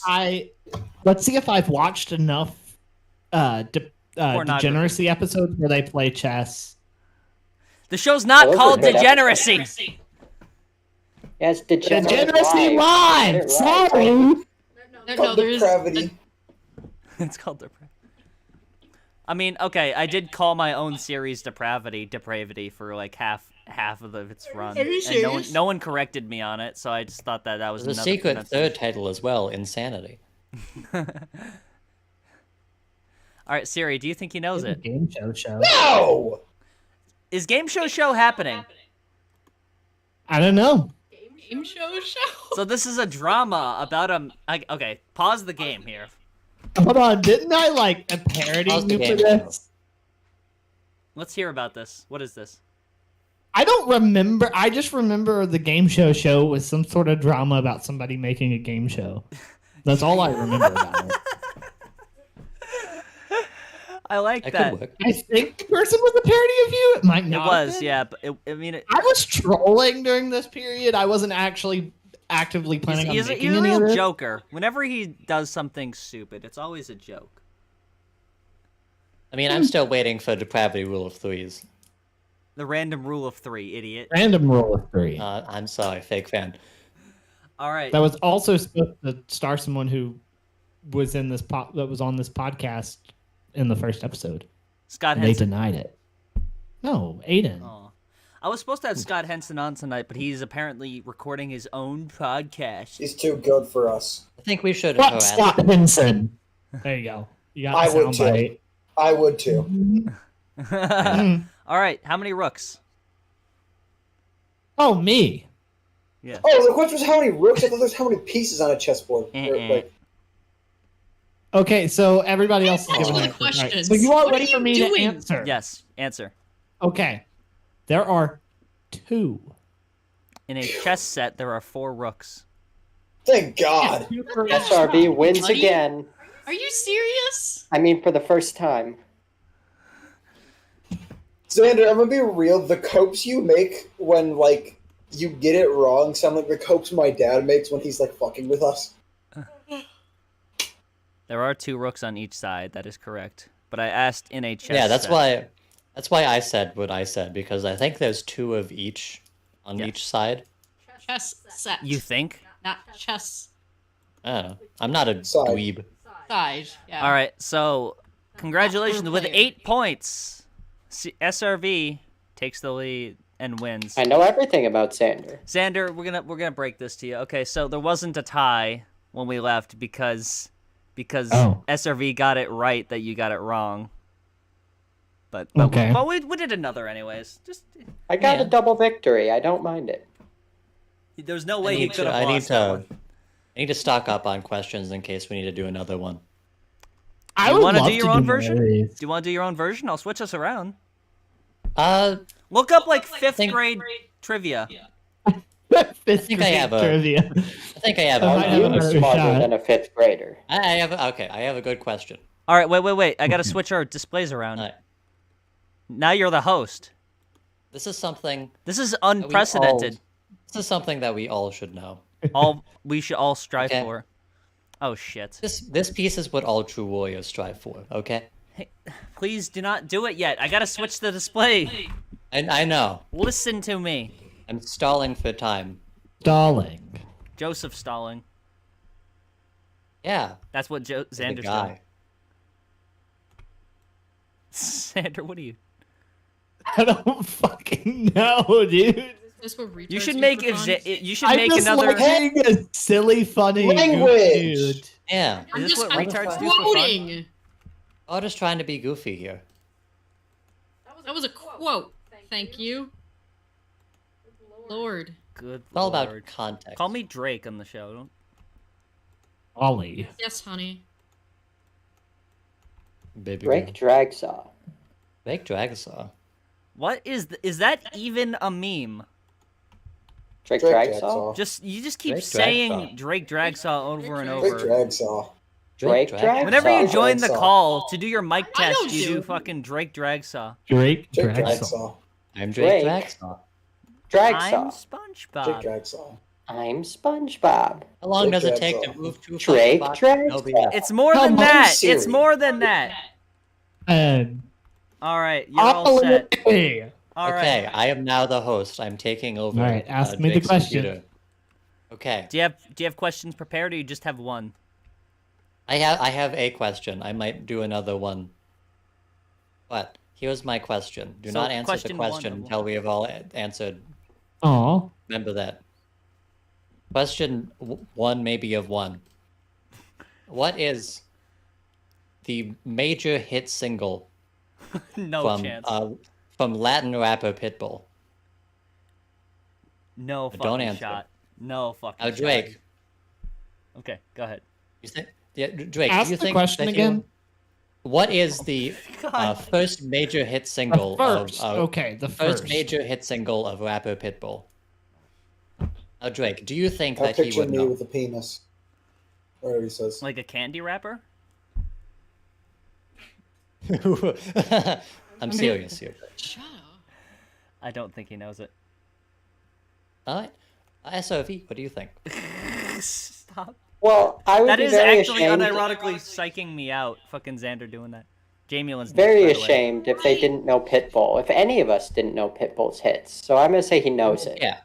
Let's see if I've watched enough Degeneracy episodes where they play chess. The show's not called Degeneracy. Yeah, it's Degeneracy Live. Sorry. No, there's depravity. It's called depravity. I mean, okay, I did call my own series depravity for like half of its run. Are you serious? And no one corrected me on it, so I just thought that was There's a secret third title as well, Insanity. All right, Siri, do you think he knows it? Game show. No! Is Game Show happening? I don't know. Game show. So this is a drama about okay, pause the game here. Hold on, didn't I like a parody Pause the for game. this? Let's hear about this. What is this? I don't remember. I just remember the game show was some sort of drama about somebody making a game show. That's all I remember about it. I like that. I think the person was a parody of you. It might not. It was, have been. yeah. But I was trolling during this period. I wasn't actually actively planning on making he's a any of real it. joker. Whenever he does something stupid, it's always a joke. I mean, I'm still waiting for depravity rule of threes. The random rule of 3, idiot. Random rule of 3. I'm sorry, fake fan. All right. That was also supposed to star someone who was in this that was on this podcast in the first episode. Scott and Henson. They denied it. No, Adin. Oh. I was supposed to have Scott Henson on tonight, but he's apparently recording his own podcast. He's too good for us. I think we should. Fuck Scott Henson. There you go. You got I the would too. soundbite. I would too. All right, how many rooks? Oh, me. Yeah. Oh, the question was how many rooks? I thought there's how many pieces on a chessboard. Okay, so everybody else is Answer giving the answers. questions. Right. So you are What ready are for you me doing? to answer? Yes, answer. Okay. There are 2. In a chess set, there are 4 rooks. Thank God. SRV wins Buddy? again. Are you serious? I mean, for the first time. Xander, I'm gonna be real. The copes you make when, like, you get it wrong sound like the copes my dad makes when he's, like, fucking with us. There are 2 rooks on each side. That is correct. But I asked in a chess. Yeah, that's set. why I said what I said, because I think there's 2 of each on each side. Chess set. You think? Not chess I don't know. I'm not a dweeb. side. Yeah. All right. So, congratulations with player. 8 points. SRV takes the lead and wins. I know everything about Xander. Xander, we're gonna break this to you. Okay, so there wasn't a tie when we left because SRV got it right that you got it wrong. But Okay. we did another anyways. Just I got a double victory. I don't mind it. there's no way he could have I need lost that one. I need to stock up on questions in case we need to do another one. I You would want to love do your to own do version? Do Mannerisms. you want to do your own version? I'll switch us around. Look up like 5th grade trivia. I think I have a. trivia. I think I have I'm a. even smarter than a 5th grader. I have I have a good question. All right, wait. I gotta switch our displays around. Now you're the host. This is something. This is unprecedented. This is something that we all should know. We should all strive Okay. for. Oh shit. This piece is what all true warriors strive for. Okay. Hey, please do not do it yet. I gotta switch the display. I know. Listen to me. I'm stalling for time. Stalling. Joseph Stalling. Yeah. That's what Xander's guy. doing. Xander, what are you? I don't fucking know, dude. Is what retards You should use make for fun? you should make another. Like being a silly, funny Language. dude. Yeah. I'm Is this just what retards do for fun? quoting. I'm just trying to be goofy here. That was a quote. Thank you. Lord. Good. It's all about Lord. context. Call me Drake on the show. Don't... Ollie. Yes, honey. Baby Drake girl. Dragsaw. Drake Dragsaw. What is that even a meme? Drake Drake Dragsaw? Dragsaw. You just keep Drake saying Dragsaw. Drake Dragsaw over and Drake over. Dragsaw. Drake Dragsaw. Whenever you join the Dragsaw. call to do your mic I test, don't you do do. fucking Drake Dragsaw. Drake Drake Dragsaw. Dragsaw. I'm Drake Drake. Dragsaw. I'm Dragsaw. SpongeBob. Drake Dragsaw. I'm SpongeBob. How long Drake does it take Dragsaw. to move to Drake Dragsaw? Dragsaw. It's more Come than on, that. Siri. It's more than that. And All right, you're all set. Ollie. All right. Okay, I am now the host. I'm taking over. All right, ask me the Jake's question. computer. Okay. Do you have questions prepared, or you just have one? I have a question. I might do another one. But here's my question. Do So, not answer the question one question of until we have all answered. Aw. Remember that. Question one, maybe of one. What is the major hit single No from chance. from Latin rapper Pitbull? No Don't fucking answer. shot. No fucking Now, shot. Drake. Okay, go ahead. You think? Yeah, Drake. Ask do you the think question that again. What is the first major hit single first, of okay, the first first. major hit single of rapper Pitbull? Now, Drake, do you think I that he picture would me know? with a penis. Whatever he says. Like a candy wrapper? I'm serious here. Shut up. I don't think he knows it. All right. SOV, what do you think? Stop. Well, I would That be is very actually ashamed. unironically psyching me out. Fucking Xander doing that. Jamilyn's Very by the way. ashamed if they didn't know Pitbull. If any of us didn't know Pitbull's hits, so I'm gonna say he knows it. Yeah.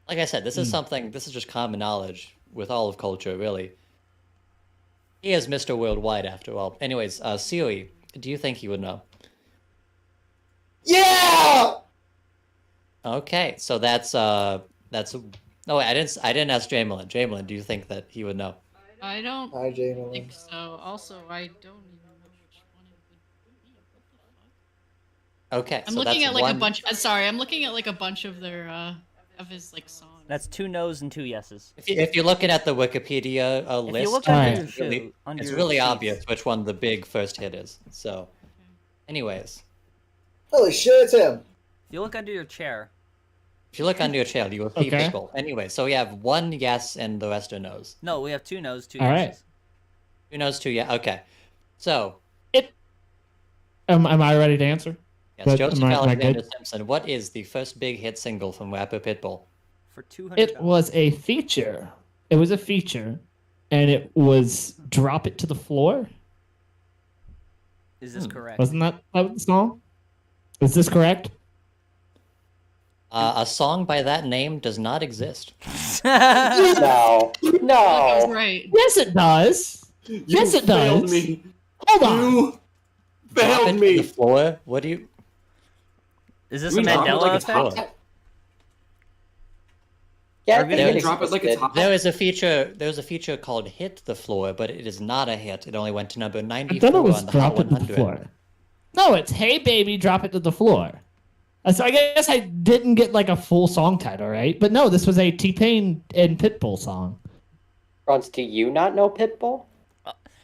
Like I said, this is something. This is just common knowledge with all of culture, really. He is Mr. Worldwide, after all. Anyways, Siri, do you think he would know? Yeah! Okay, so that's. Oh, wait, I didn't ask Jamilyn. Jamilyn, do you think that he would know? I don't Hi, Jamilyn. think so. Also, I don't even know which one it would be. What the fuck? Okay, I'm so looking that's at like one... a bunch. Sorry, I'm looking at like a bunch of their of his like songs. That's 2 no's and 2 yeses. If you're looking at the Wikipedia If list, you look under your it's really, shoe, under it's your really sheets. obvious which one the big first hit is. So, anyways, Holy shit, it's him. If you look under your chair, If you look under your chair, you will see people. Anyway, so we have one yes and the rest are no's. No, we have 2 no's, 2 All yeses. right. 2 no's, 2 yeah. Okay. So. Am I ready to answer? Yes, Joseph Alexander Simpson. What is the first big hit single from rapper Pitbull? For $200. It was a feature. It was a feature, and it was "Drop It to the Floor." Is this correct? Wasn't that the song? Is this correct? A song by that name does not exist. No. That was right. Yes, it does. Yes, it does. Me. Hold on. You failed me. The floor? What do you? Is this a Mandela effect? Yeah, drop it like it's hot. There is a feature called "Hit the Floor," but it is not a hit. It only went to number I 94 thought it was on the "Drop Hot It to the 100. Floor." No, it's "Hey Baby, Drop It to the Floor." So I guess I didn't get like a full song title, right? But no, this was a T-Pain and Pitbull song. Bronze, do you not know Pitbull?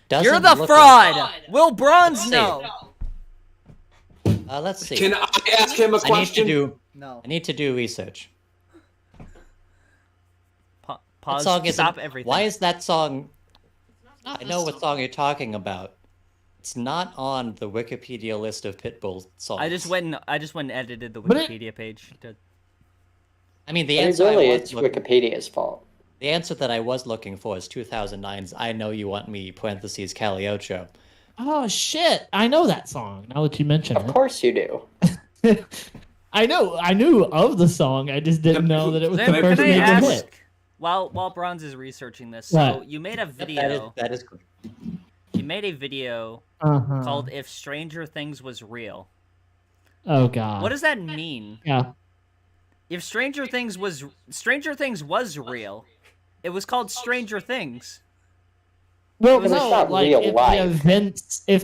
You're the fraud! Will Bronze know? Let's see. Can I ask him a question? No. I need to do research. Pause. Song Stop everything. Why is that song? I know what song you're talking about. It's not on the Wikipedia list of Pitbull songs. I just went and edited the Wikipedia page. I mean, the I mean, answer really, I was it's looking, Wikipedia's fault. the answer that I was looking for is 2009's "I Know You Want Me" (parentheses Caglioccio). Oh shit! I know that song. Now that you mention it, Of course you do. I knew of the song. I just didn't know that it was the first Can I major ask, hit. while Bronze is researching this, so What? you made a video. That is correct. You made a video Uh-huh. called "If Stranger Things Was Real." Oh god. What does that mean? Yeah. If Stranger Things was real, it was called Stranger Things. Well, Because it's no, not like real if life.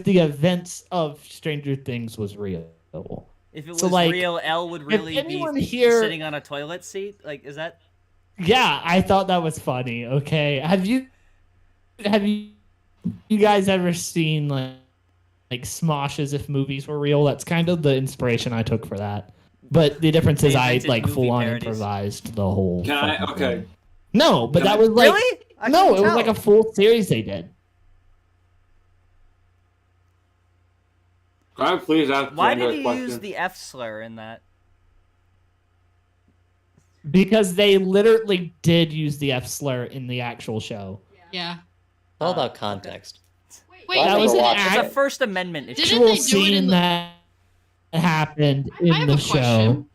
the events of Stranger Things was real. If it was So, like, real, Elle would really anyone be here- sitting on a toilet seat. Like, is that? Yeah, I thought that was funny. Okay, have you guys ever seen like Smosh as if movies were real? That's kind of the inspiration I took for that. But the difference is They I invented like movie full on parodies. improvised the whole. Can I? fucking Okay. thing. No, but Can that I- was like Really? I no, couldn't it was tell. like a full series they did. Can I please ask Why Xander did a you question? use the F slur in that? Because they literally did use the F slur in the actual show. Yeah. It's all about context. Wait, Well, That was an It's a actual First Amendment issue. Didn't they do it scene in the- that happened I in have the a show. question.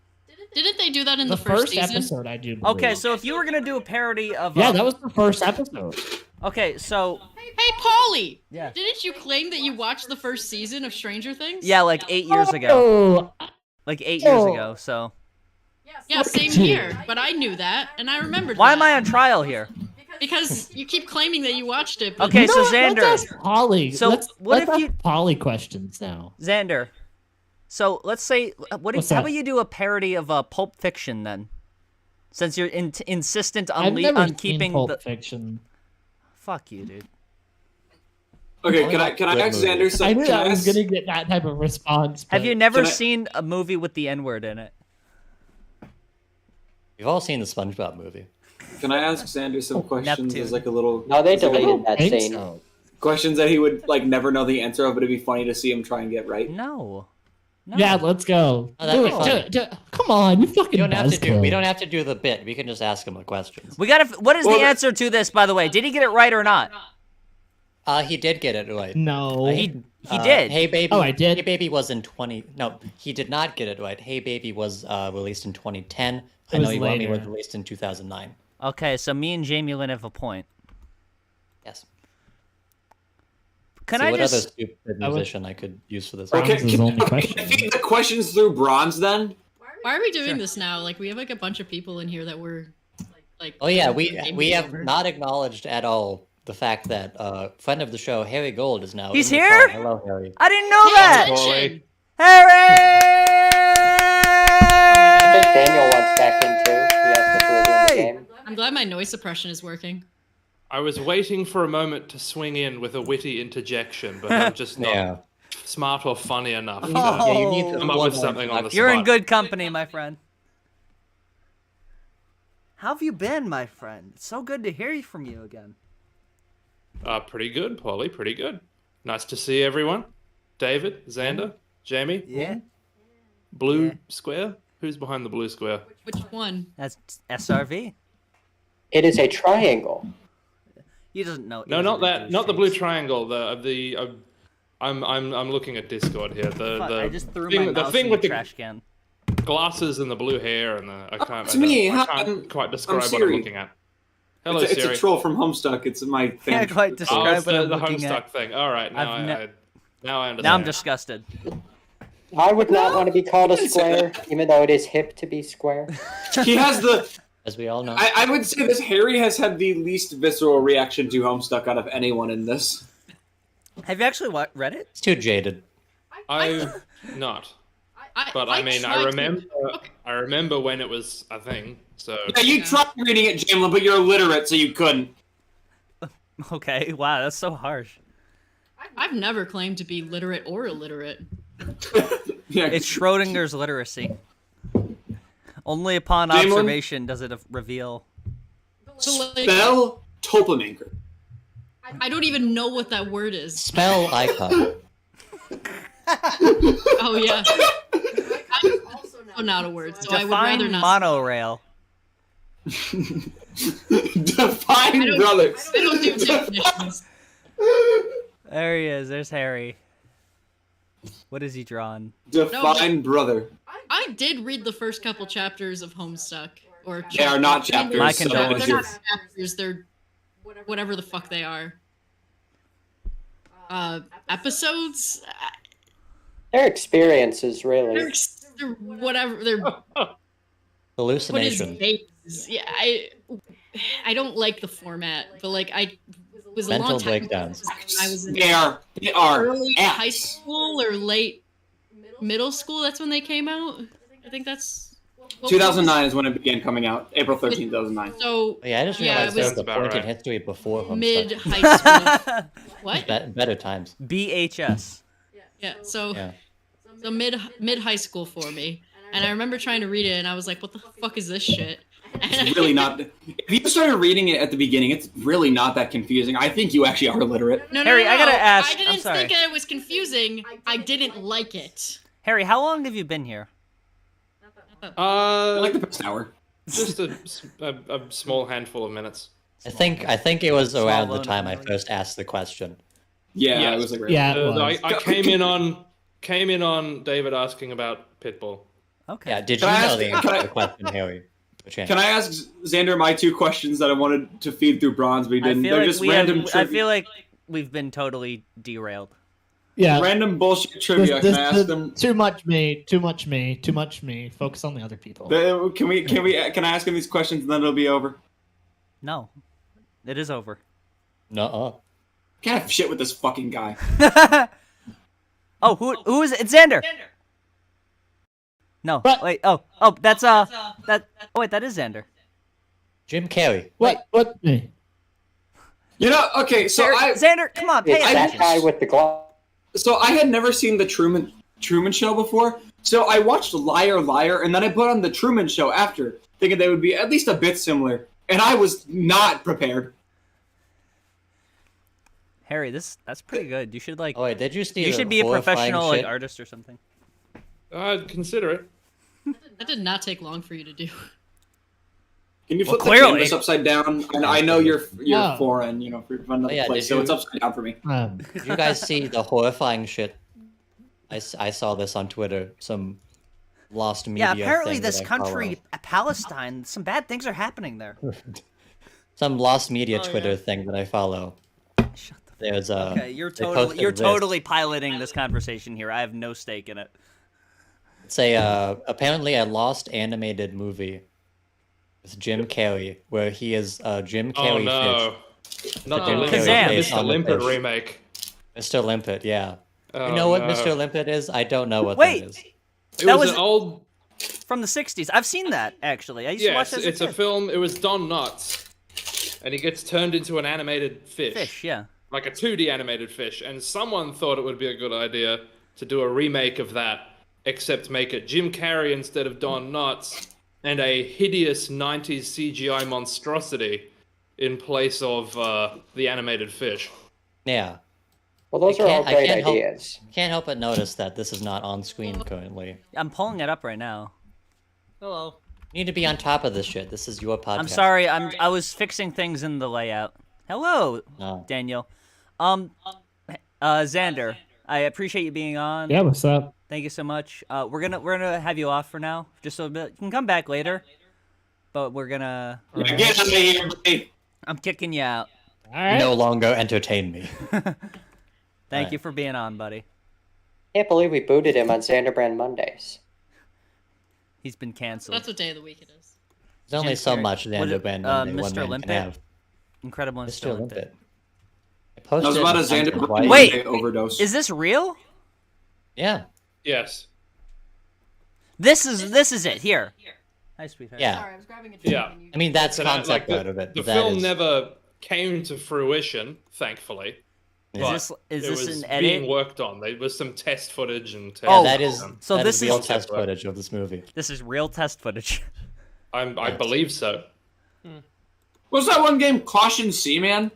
Didn't they do that in The the first first season? episode, I do. Okay, believe. so if you were gonna do a parody of, Yeah, that was the first episode. okay, so Hey, Paulie! Yeah. Didn't you claim that you watched the first season of Stranger Things? yeah, like 8 years ago, Oh, like 8 years ago. So Yeah, same here. But I knew that, and I remembered why that. am I on trial here? Because you keep claiming that you watched it. But Okay, you know so what? Xander. Let's ask Polly. So let's what if ask you- Polly questions now? Xander, so let's say, What's how that? about you do a parody of Pulp Fiction then? Since you're insistent I've on never on seen keeping Pulp the. Fiction. Fuck you, dude. Okay, can I ask Xander something? I knew Can I was ask- gonna get that type of response. Have but- you never Can I- seen a movie with the N-word in it? We've all seen the SpongeBob movie. Can I ask Xander some questions Neptune. as like a little? No, they as like a deleted little- that think scene. so. Questions that he would like never know the answer of, but it'd be funny to see him try and get right. No. No. Yeah, let's go. Oh, that'd do be it. fun. Do it. Come on, you fucking We don't have to do. buzzkill. We don't have to do the bit. We can just ask him the questions. We gotta. What is Well, the answer to this, by the way? Did he get it right or not? He did get it right. No. He did. Hey Baby. Oh, I did? Hey Baby was in 20. No, he did not get it right. Hey Baby was released in 2010. I It Know was You Want Me was later. released in 2009. Okay, so me and Jamilyn have a point. Yes. Can See, I what just? other stupid musician I could use for this? Okay, Bronze is the only can I question. feed the questions through Bronze then? why are we doing this now? Like, we have like a bunch of people in here that were like. Oh yeah, game we have over. not acknowledged at all the fact that friend of the show Harry Gold is now. He's in the here? call. Hello, Harry. I didn't know Pay that. attention! I think Harry. Daniel wants back in too. He asked if we were doing the game. I'm glad my noise suppression is working. I was waiting for a moment to swing in with a witty interjection, but I'm just not Yeah. smart or funny enough to Yeah, you need to come up with something on the You're in spot. good company, my friend. How have you been, my friend? It's so good to hear from you again. Pretty good, Polly. Pretty good. Nice to see everyone. David, Xander, Jamie. Yeah. Blue square? Who's behind the blue square? Which one? That's SRV. It is a triangle. He doesn't know. No, not that. Not the blue triangle. I'm looking at Discord here. I just threw thing, my mouse thing in with the trash can. Glasses and the blue hair and the I can't quite describe what I'm Siri. looking at. Hello, it's Siri. a troll from Homestuck. It's my thing. Can't quite describe what I'm the looking Homestuck at. thing. All right, now I understand. Now I'm disgusted. I would not want to be called a square, even though it is hip to be square. He has the. As we all know. I would say this Harry has had the least visceral reaction to Homestuck out of anyone in this. Have you actually read it? It's too jaded. I've not. But I mean, I remember when it was a thing. So yeah, you tried reading it, Jamilyn, but you're illiterate, so you couldn't. Okay, wow, that's so harsh. I've never claimed to be literate or illiterate. Yeah. It's Schrodinger's literacy. Only upon Jamilyn? observation does it reveal. Spell Topomanker. I don't even know what that word is. Spell icon. Oh yeah. I'm also not a word, so I would rather not. Monorail. Define brother. I don't do definitions. There he is. There's Harry. What is he drawn? Define brother. I did read the first couple chapters of Homestuck. Or they are not chapters. My so condolences. They're not chapters. They're whatever the fuck they are. Episodes. They're experiences, really. They're whatever. They're hallucination. Yeah, I don't like the format, but like I was a Mental long time breakdowns. I was in They are early high school or late middle school. That's when they came out. I think that's 2009 is when it began coming out. April 13th, 2009. So Yeah, I just realized there was a point in right. history before Homestuck. mid high school. What? Better times. BHS. Yeah. So Yeah. so mid high school for me, and I remember trying to read it, and I was like, "What the fuck is this shit?" It's really not. If you started reading it at the beginning, it's really not that confusing. I think you actually are literate. No, Harry, I gotta ask. I didn't I'm sorry. think it was confusing. I didn't like it. Harry, how long have you been here? Like the past hour. Just a small handful of minutes. I think it was around the loan time I only. first asked the question. Yeah, it was like Yeah, it was. I came in on David asking about Pitbull. Okay. Yeah, did you Can I know ask- the answer can to I- the question, Harry? Can I ask Xander my two questions that I wanted to feed through Bronze, but he I didn't? feel They're like just random I trivia. feel like we've been totally derailed. Yeah. Random bullshit trivia. Can I ask them? Too much me. Focus on the other people. Can I ask him these questions and then it'll be over? No, it is over. Nuh-uh. Can't have shit with this fucking guy. Oh, who is it? It's Xander. No, wait. Oh, that's that. Oh wait, that is Xander. Jim Carrey. What me? You know, okay, so Xander, come on, pay It's that attention. guy with the glass. So I had never seen the Truman Show before, so I watched Liar Liar, and then I put on the Truman Show after, thinking they would be at least a bit similar, and I was not prepared. Harry, that's pretty good. You should like. Oh wait, did you see? You the should be a horrifying professional like shit? artist or something. I'd consider it. That did not take long for you to do. Can you Well, flip the clearly. canvas upside down? And I know you're Wow. foreign, you know, from another yeah, place, did so you- it's upside down for me. Did you guys see the horrifying shit? I saw this on Twitter. Some lost media. Yeah, apparently thing this that I country, Palestine, some bad things are happening there. follow. Some lost media Twitter thing that I follow. There's a. Okay, you're they totally posted you're this. totally piloting this conversation here. I have no stake in it. It's a apparently a lost animated movie with Jim Carrey, where he is Jim Oh Carrey no, fish. not the Jim Limpet, Carrey face Mr. on the Limpet fish. remake. Mr. Limpet, yeah. Oh, You know what no. Mr. Limpet is? I don't know what Wait, that is. It that was was an old. from the '60s. I've seen that actually. I used to watch Yes, that as it's a a kid. film. It was Don Knotts, and he gets turned into an animated Fish, yeah. like a 2D animated fish, and someone thought it would be a good idea to do a remake of that, except make it Jim Carrey instead of Don Knotts, and a hideous 90s CGI monstrosity in place of the animated fish. Yeah. Well, those are all great ideas. Can't help but notice that this is not on screen currently. I'm pulling it up right now. Hello. You need to be on top of this shit. This is your podcast. I'm sorry. I was fixing things in the layout. Hello, Daniel. Xander, I appreciate you being on. Yeah, what's up? Thank you so much. We're gonna have you off for now, just a bit. You can come back later, but we're gonna. Yeah, get out of here, buddy. I'm kicking you out. All right. No longer entertain me. Thank you for being on, buddy. Can't believe we booted him on Xanderbrand Mondays. He's been canceled. That's what day of the week it is. There's only so much Xanderbrand Monday Mr. one Olympic? man can have. Incredible Mr. Olympic. I was about a Xander Wait, overdose. Is this real? Yeah. Yes. This is it. Here. Hi, sweetheart. Yeah. Sorry, I was grabbing a Yeah. I mean, that's concept the, out of it. The that film is... never came to fruition, thankfully. Is this was an edit? being worked on. There was some test footage and test that is so that this is real is test footage of this movie. This is real test footage. I believe so. What's that one game, Caution Seaman?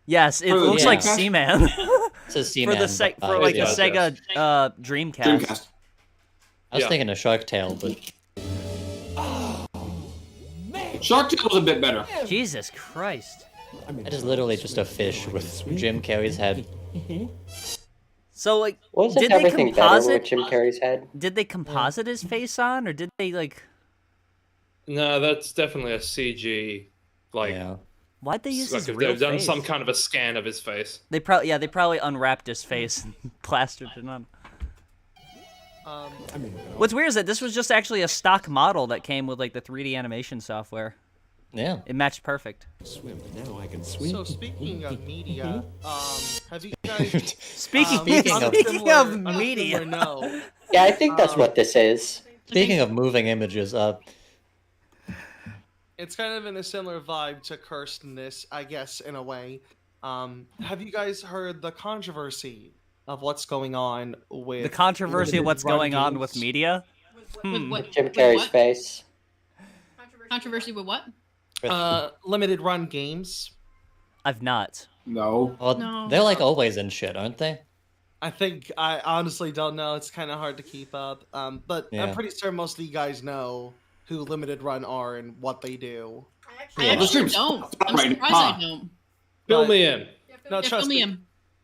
Yes, it looks like Seaman. It's a Seaman. For the Sega Dreamcast. I was thinking of Shark Tale, but Shark Tale was a bit better. Jesus Christ. That is literally just a fish with Jim Carrey's head. So like, Wasn't did they everything better composite with Jim Carrey's head? Did they composite his face on, or did they like? No, that's definitely a CG. Like, why'd they use like his if real they've done face? some kind of a scan of his face. They probably unwrapped his face and plastered it on. What's weird is that this was just actually a stock model that came with like the 3D animation software. Yeah. It matched perfect. Swim, now I can swim. So speaking of media, have you guys speaking of media? No. Yeah, I think that's what this is. Speaking of moving images, it's kind of in a similar vibe to Kirsten's, I guess, in a way. Have you guys heard the controversy of what's going on with the controversy of what's going on with media? Jim Carrey's face. Controversy with what? Limited run games. I've not. No. Well, No. they're like always in shit, aren't they? I honestly don't know. It's kind of hard to keep up. But Yeah. I'm pretty sure most of you guys know who Limited Run are and what they do. I actually don't. I'm surprised I don't. Fill me in. No, Yeah, trust fill me in.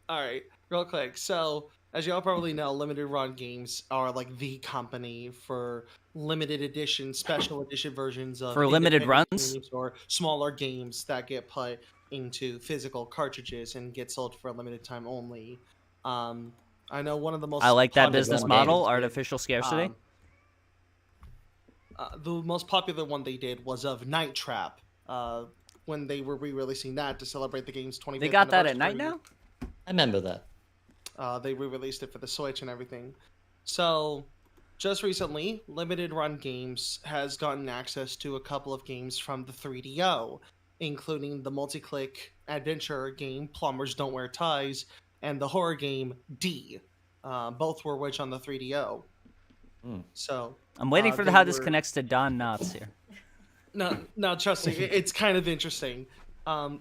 All right, real quick. So, as y'all probably know, Limited Run Games are like the company for limited edition, special edition versions of For limited independent runs? games or smaller games that get put into physical cartridges and get sold for a limited time only. I know one of the most I like that popular business ones model, they did, artificial scarcity. the most popular one they did was of Night Trap. When they were re-releasing that to celebrate the game's 25th They got that at anniversary. night now? I remember that. They re-released it for the Switch and everything. So, just recently, Limited Run Games has gotten access to a couple of games from the 3DO, including the multi-click adventure game Plumbers Don't Wear Ties and the horror game D. Both were which on the 3DO. So I'm waiting for how this connects to Don Knotts here. No, trust me, it's kind of interesting.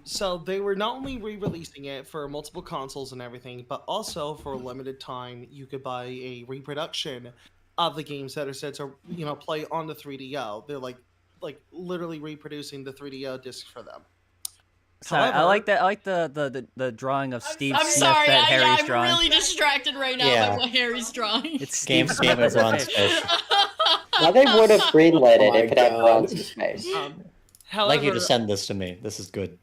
So they were not only re-releasing it for multiple consoles and everything, but also for a limited time, you could buy a reproduction of the games that are said to, play on the 3DO. They're like literally reproducing the 3DO disc for them. Sorry, However, I like that. I like the drawing of Steve I'm Smith sorry, that Harry's I'm drawing. really distracted right now by what Harry's drawing. It's Game Steve Smith of as a Bronze fish. Fish. Now they would have greenlit it if it had Bronze's face. I'd however, like you to send this to me. This is good.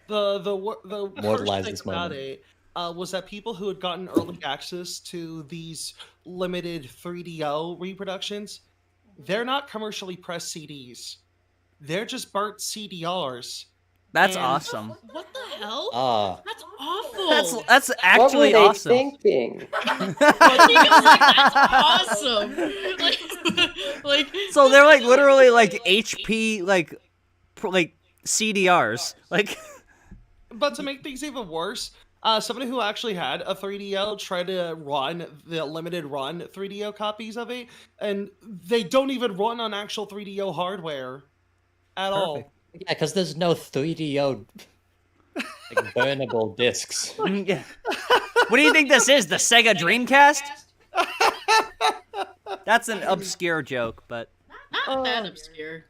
the Immortalize first thing this about moment. it was that people who had gotten early access to these limited 3DO reproductions, they're not commercially pressed CDs. They're just burnt CDRs. That's And- awesome. What the hell? That's awful. That's actually what were they awesome. thinking? That's awesome. Like, So they're like literally like HP like CDRs. Like But to make things even worse, Somebody who actually had a 3DO tried to run the limited run 3DO copies of it, and they don't even run on actual 3DO hardware at all. Yeah, because there's no 3DO like, burnable discs. Yeah. What do you think this is? The Sega Dreamcast? That's an obscure joke, but not that obscure.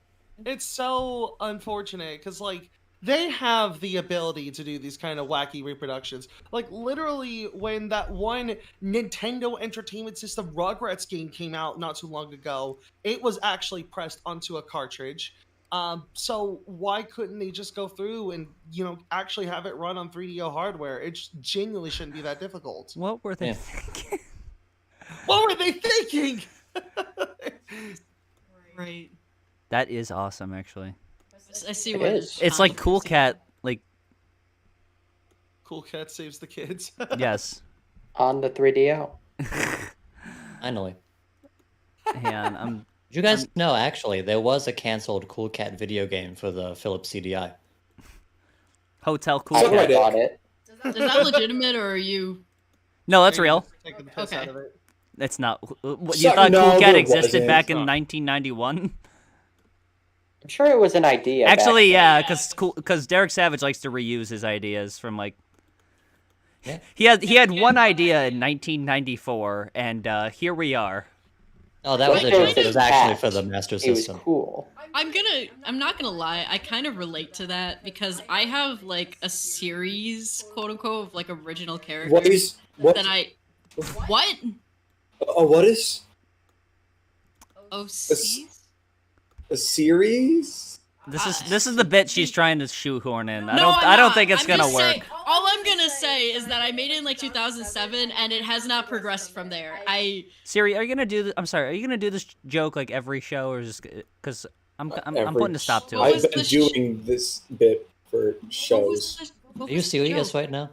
It's so unfortunate because, like, they have the ability to do these kind of wacky reproductions. Like, literally, when that one Nintendo Entertainment System Rugrats game came out not too long ago, it was actually pressed onto a cartridge. So why couldn't they just go through and, actually have it run on 3DO hardware? It genuinely shouldn't be that difficult. What were they thinking? What were they thinking? Right. That is awesome, actually. I see what it is. It's like Cool Cat, like... Cool Cat saves the kids. Yes. On the 3DO. Finally. Yeah, Did you guys know, actually, there was a cancelled Cool Cat video game for the Philips CDI. Hotel Cool Cat. I bought it. Is that legitimate, or are you... No, that's real. Okay. It's not... You thought Cool Cat existed back in 1991? I'm sure it was an idea. Actually, yeah, because Derek Savage likes to reuse his ideas from like. Yeah. He had one idea in 1994, and here we are. Oh, that was a joke. It was actually for the Master System. It was cool. I'm not gonna lie. I kind of relate to that because I have like a series, quote unquote, of like original characters. What? What? Oh, what is? Oh, a series? This is the bit she's trying to shoehorn in. I don't think it's gonna work. All I'm gonna say is that I made it in like 2007, and it has not progressed from there. Siri, are you gonna do? I'm sorry. Are you gonna do this joke like every show, or just because I'm putting a stop to it? I've been doing this bit for shows. Are you serious right now?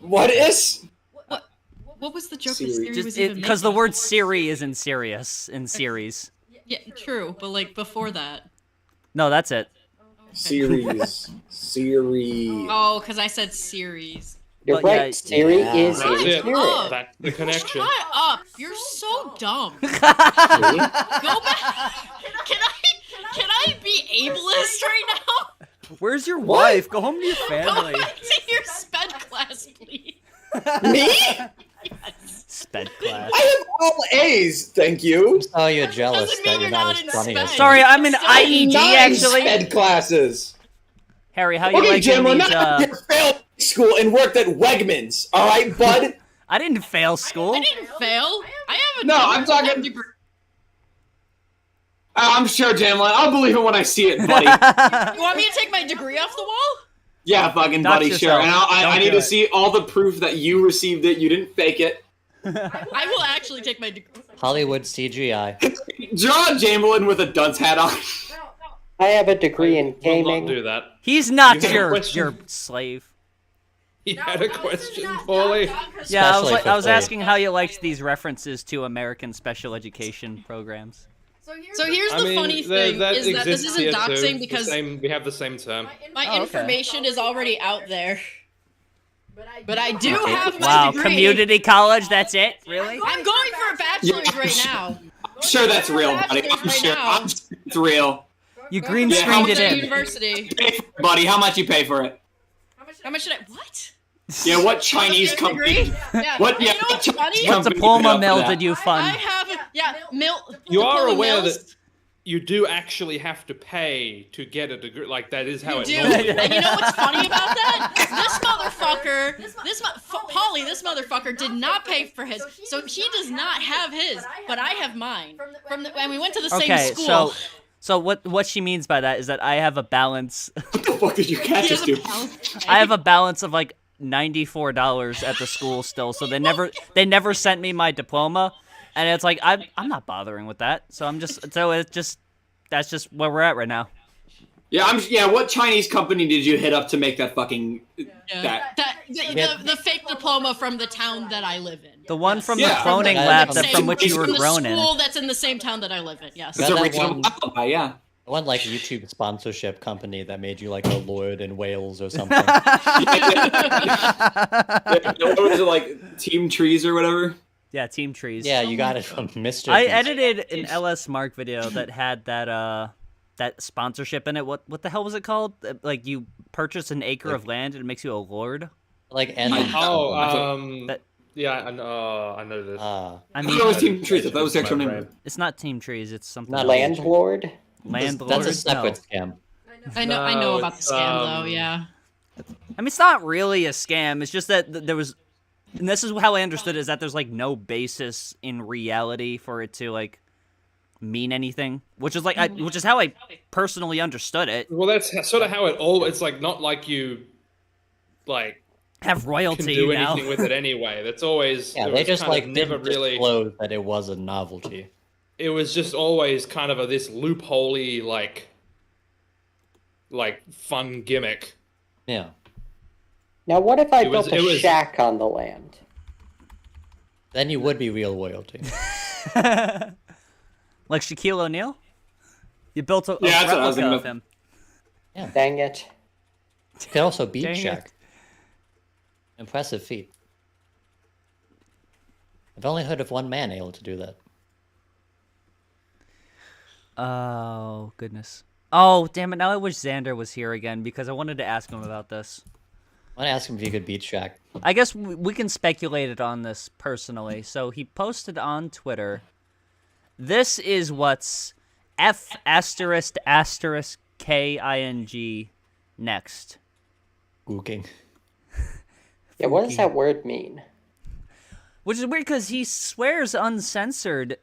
What is? What was the joke that Siri was even making? Because the word Siri is in serious in series. Yeah, true, but like before that. No, that's it. Series. Oh, because I said series. You're right. Siri is That's in it. spirit. That's the connection. Shut up! You're so dumb. Go back. Can I be ableist right now? Where's your wife? Go home to your family. Go back to your sped class, please. Me? Yes. Sped class. I have all A's, thank you. Oh, you're jealous that you're not as funny as Sorry, I'm in IEG actually. Sped classes. Harry, how you Okay, like Jamilyn, these? I failed school and worked at Wegmans. All right, bud. I didn't fail school. I didn't fail. I have a No, I'm talking. degree. I'm sure, Jamilyn. I'll believe it when I see it, buddy. You want me to take my degree off the wall? Yeah, fucking Knock buddy, yourself. sure. And I need do to it. see all the proof that you received it. You didn't fake it. I will actually take my degree. Hollywood CGI. Draw Jamilyn with a dunce hat on. I have a degree in Will gaming. not do that. He's not You had a your question? slave. He had a question, Paulie. Yeah, I Especially was for asking how you liked these references to American special education programs. So here's the funny thing: is that this exists isn't here too. doxing The because same, we have the same term. my information is already out there. But I do have my Wow, degree. community college, that's it? Really? I'm going for a bachelor's right now. I'm sure that's real, buddy. I'm sure it's real. You green Yeah, screened how it much in. University. Buddy, how much you pay for it? How much should I? What? Yeah, what Chinese company? Yeah. What? Yeah, You know what's funny? What company diploma paid up mill for that? did you I fund? have You are diploma aware mills. that you do actually have to pay to get a degree. Like that is how You it do. normally And you know what's funny about that? This Polly, this motherfucker did not pay for his, so he does not have his, but I have mine. And we went to the same Okay, school. so what she means by that is that I have a balance. What the fuck did you catch us to? I have a balance of like $94 at the school still, so they never sent me my diploma, and it's like I'm not bothering with that. So that's just where we're at right now. Yeah, what Chinese company did you hit up to make that fucking The fake diploma from the town that I live in. The one from the cloning lab from which you were grown in. The school that's in the same town that I live in. Yes. It's a reasonable alibi, yeah. I want like a YouTube sponsorship company that made you like a lord in Wales or something. What was it, like Team Trees or whatever? Yeah, Team Trees. Yeah, you got it from Mr. I Trees. edited an LS Mark video that had that sponsorship in it. What the hell was it called? Like you purchase an acre of land and it makes you a lord. Like yeah, I know this. I mean, that was Team Trees. That was the actual name. It's not Team Trees. It's something. Not Landlord. Landlord. That's a separate scam. I know about the scam though. Yeah. I mean, it's not really a scam. It's just that there was, and this is how I understood it, is that there's like no basis in reality for it to like mean anything, which is like which is how I personally understood it. Well, that's sort of how it all. It's like not like you like have royalty can do now. anything with it anyway. That's always they just like never didn't really disclose that it was a novelty. It was just always kind of this loopholey like fun gimmick. Yeah. Now, what if I built a shack on the land? Then you would be real royalty. Like Shaquille O'Neal? You built a that's what I was replica thinking of him. Yeah. Dang it. You could also beat Dang Shaq. it. Impressive feat. I've only heard of one man able to do that. Oh, goodness. Oh, damn it. Now I wish Xander was here again because I wanted to ask him about this. I want to ask him if he could beat Shaq. I guess we can speculate it on this personally. So he posted on Twitter, this is what's F***king next. Gooking. Yeah, what does that word mean? Which is weird because he swears uncensored.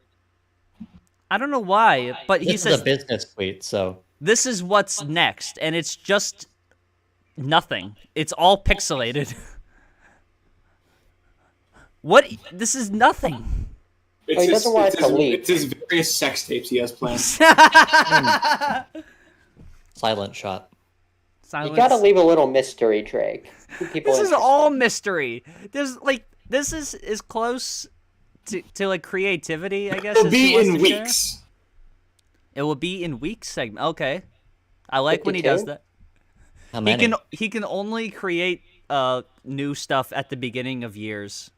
I don't know why, but he says... This is a business tweet, so... This is what's next, and it's just nothing. It's all pixelated. What? This is nothing. It's his various sex tapes he has planned. Silent shot. Silence. You gotta leave a little mystery, Drake. This is all mystery. There's like this is as close to like creativity, I guess. It'll be in weeks. It will be in weeks segment. Okay, I like 52? when he does that. How many? He can only create new stuff at the beginning of years.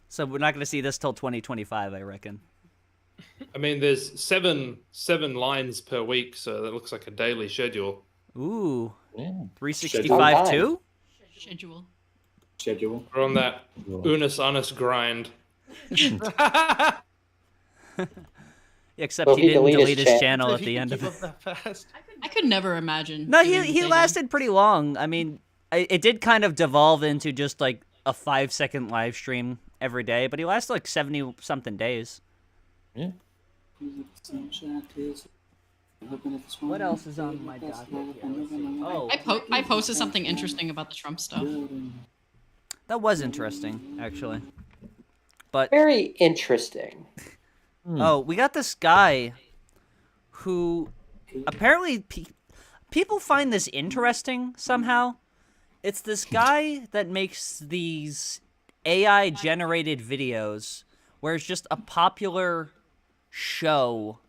So we're not going to see this till 2025, I reckon. I mean, there's seven lines per week, so that looks like a daily schedule. Ooh, yeah. 365 too? Schedule. We're on that unus annus grind. Except he didn't delete his channel at the end of it. I could never imagine. No, he lasted pretty long. I mean, it did kind of devolve into just like a 5-second live stream every day, but he lasted like 70-something days. Yeah. What else is on my docket here? Oh, I posted something interesting about the Trump stuff. That was interesting, actually. But very interesting. Oh, we got this guy who apparently people find this interesting somehow. It's this guy that makes these AI-generated videos where it's just a popular show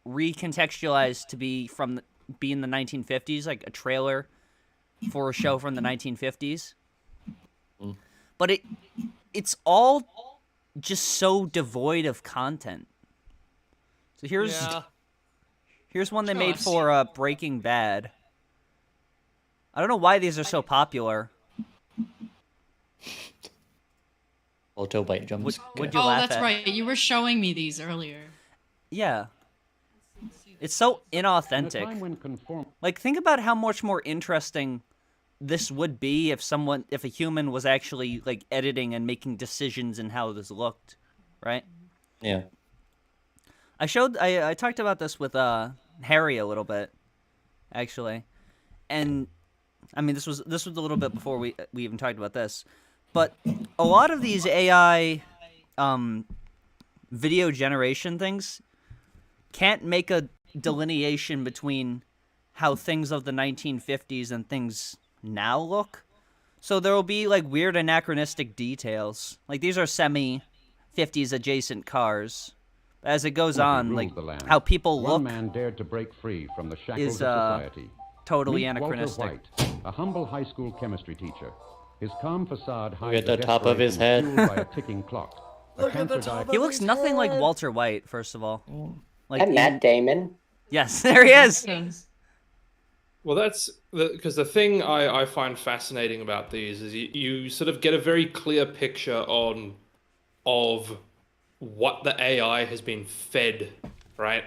recontextualized to be in the 1950s, like a trailer for a show from the 1950s. But it's all just so devoid of content. So here's one they made for Breaking Bad. I don't know why these are so popular. Auto bite jumps. Would you laugh that's at? right. You were showing me these earlier. Yeah. It's so inauthentic. Like, think about how much more interesting this would be if a human was actually like editing and making decisions in how this looked, right? Yeah. I talked about this with Harry a little bit, actually, and I mean this was a little bit before we even talked about this, but a lot of these AI video generation things can't make a delineation between how things of the 1950s and things now look. So there will be like weird anachronistic details. Like these are semi-50s adjacent cars, As it goes on, like how people look man dared to break free from the shackles is of society. totally Meet anachronistic. Walter White, a humble high school chemistry teacher. His calm facade hides at the top of his head. fueled by a ticking clock. He looks nothing like Walter White, first of all. Like and Matt Damon. Yes, there he is. Well, that's because the thing I find fascinating about these is you sort of get a very clear picture of what the AI has been fed, right?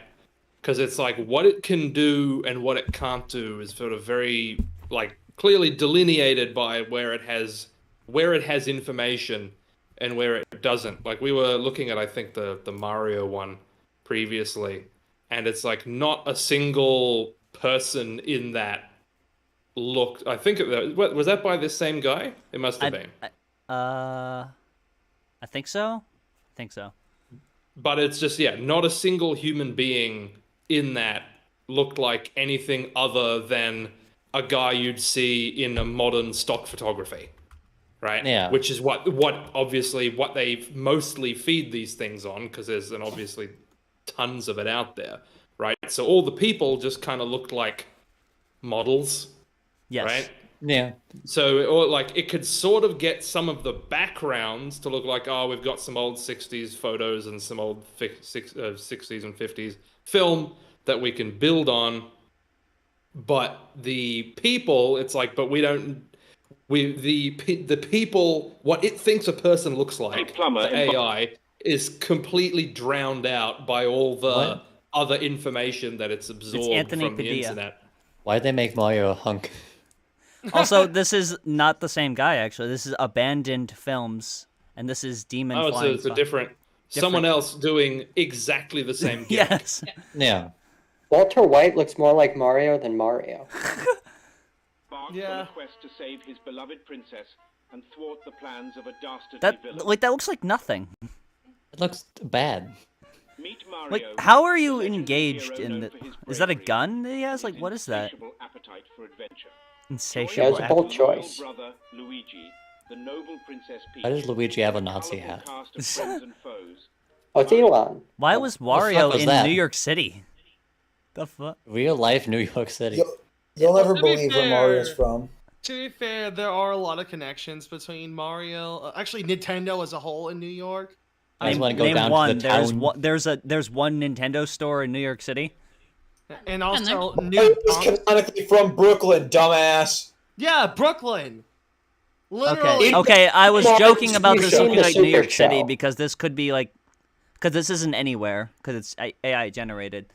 Because it's like what it can do and what it can't do is sort of very like clearly delineated by where it has information and where it doesn't. Like we were looking at, I think the Mario one previously, and it's like not a single person in that looked. I think was that by this same guy? It must have been. I think so. But it's just not a single human being in that looked like anything other than a guy you'd see in a modern stock photography, right? Yeah. Which is what obviously what they mostly feed these things on, because there's obviously tons of it out there, right? So all the people just kind of looked like models, yes. Right? Yeah. So, or like it could sort of get some of the backgrounds to look like, oh, we've got some old 60s photos and some old 60s and 50s film that we can build on. But the people, it's like, but we don't, the people, what it thinks a person looks like, the AI, is completely drowned out by all the other information that it's absorbed from the internet. Why'd they make Mario a hunk? Also, this is not the same guy, actually. This is Abandoned Films, and this is Demon Flying. Oh, so it's a different... Someone else doing exactly the same gimmick. Yes. Yeah. Walter White looks more like Mario than Mario. Yeah. On a quest to save his beloved princess and thwart the plans of a dastardly villain. That looks like nothing. It looks bad. Meet Mario, like, how are you engaged in the... Is that a gun that he has? Like, what is that? Appetite for adventure. Insatiable. It's a bold choice. Brother, Luigi, the noble Princess Peach, Why does Luigi have a Nazi hat? Oh, it's Elon. Why was Wario in New York City? The fuck? Real life New York City. You'll never believe where Mario's from. To be fair, there are a lot of connections between Mario. Actually, Nintendo as a whole in New York. Name one. There's one Nintendo store in New York City. And also, canonically from Brooklyn, dumbass. Yeah, Brooklyn. Literally. Okay. I was joking about this looking like New York City because this could be like, because this isn't anywhere because it's AI generated.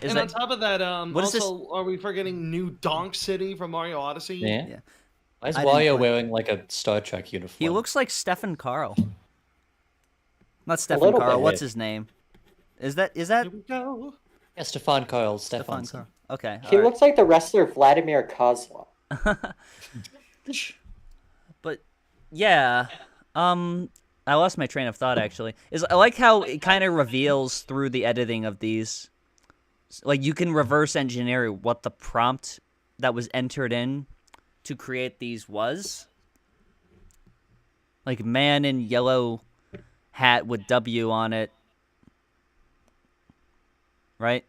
On top of that, are we forgetting New Donk City from Mario Odyssey? Yeah. Why is Wario wearing like a Star Trek uniform? He looks like Stefan Carl. Not Stefan Carl. What's his name? Is that? Here we go. Yeah, Stefan Carl. Okay. He looks like the wrestler Vladimir Kozlov. But yeah, I lost my train of thought actually. I like how it kind of reveals through the editing of these. Like you can reverse engineer what the prompt that was entered in to create these was. Like man in yellow hat with W on it. Right?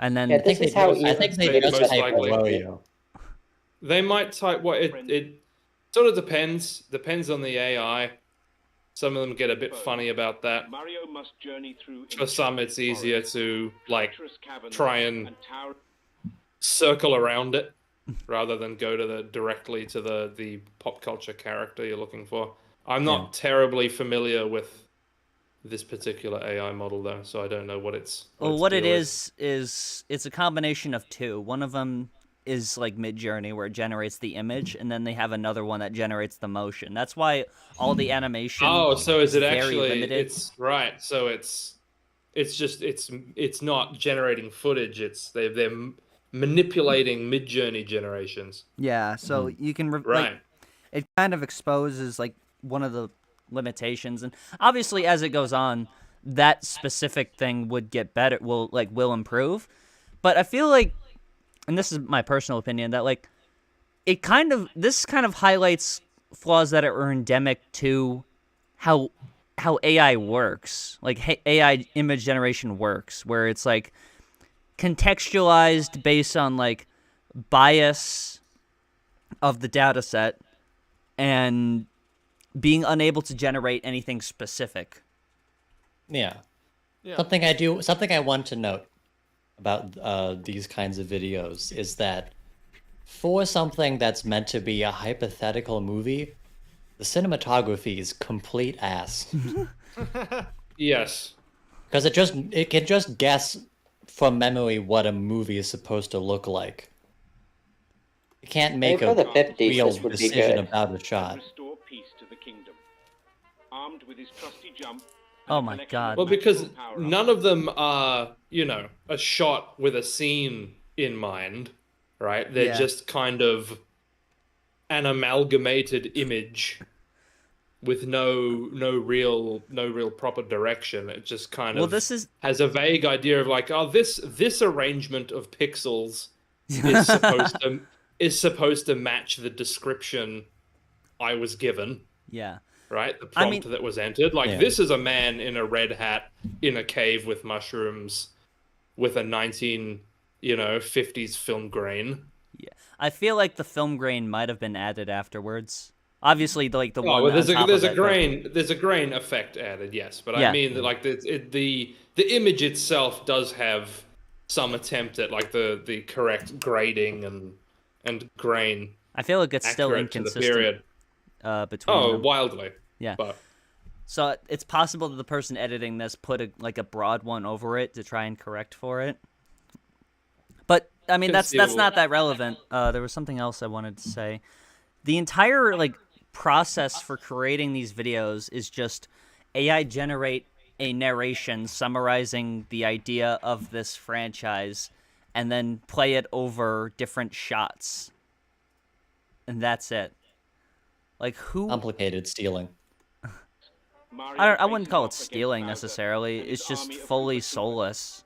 And then I think they just type Wario. They might type what it sort of depends on the AI. Some of them get a bit funny about that. Mario must journey through. For some, it's easier to like try and circle around it rather than go to directly to the pop culture character you're looking for. I'm not terribly familiar with this particular AI model though, so I don't know what it's. What it is it's a combination of two. One of them is like Midjourney, where it generates the image, and then they have another one that generates the motion. That's why all the animation. Oh, so is it actually? Limited. It's right. So it's not generating footage. They're manipulating Midjourney generations. Yeah, so you can right. It kind of exposes like one of the limitations, and obviously as it goes on, that specific thing would get better. Will improve, but I feel like. And this is my personal opinion, that like this kind of highlights flaws that are endemic to how how AI works, like AI image generation works, where it's like contextualized based on like bias of the data set and being unable to generate anything specific. Yeah. Something I want to note about these kinds of videos is that for something that's meant to be a hypothetical movie, the cinematography is complete ass. Yes. Because it can just guess from memory what a movie is supposed to look like. You can't make a real decision about a shot. Restore peace to the kingdom. Armed with his trusty jump. Oh my god. Well, because none of them are, a shot with a scene in mind, right? They're just kind of an amalgamated image with no real proper direction. It just kind of has a vague idea of like, oh, this arrangement of pixels is supposed to match the description I was given. Yeah. Right? The prompt that was entered. Like, this is a man in a red hat in a cave with mushrooms with a 50s film grain. Yeah. I feel like the film grain might have been added afterwards. Obviously, one. Well, there's a grain effect added, yes, but I mean that like the image itself does have some attempt at like the correct grading and grain. I feel like it's still inconsistent between them. Wildly. Yeah. But so it's possible that the person editing this put a broad one over it to try and correct for it. But I mean that's not that relevant. There was something else I wanted to say. The entire process for creating these videos is just AI generate a narration summarizing the idea of this franchise and then play it over different shots. And that's it. Like who complicated stealing. I wouldn't call it stealing necessarily. It's just fully soulless.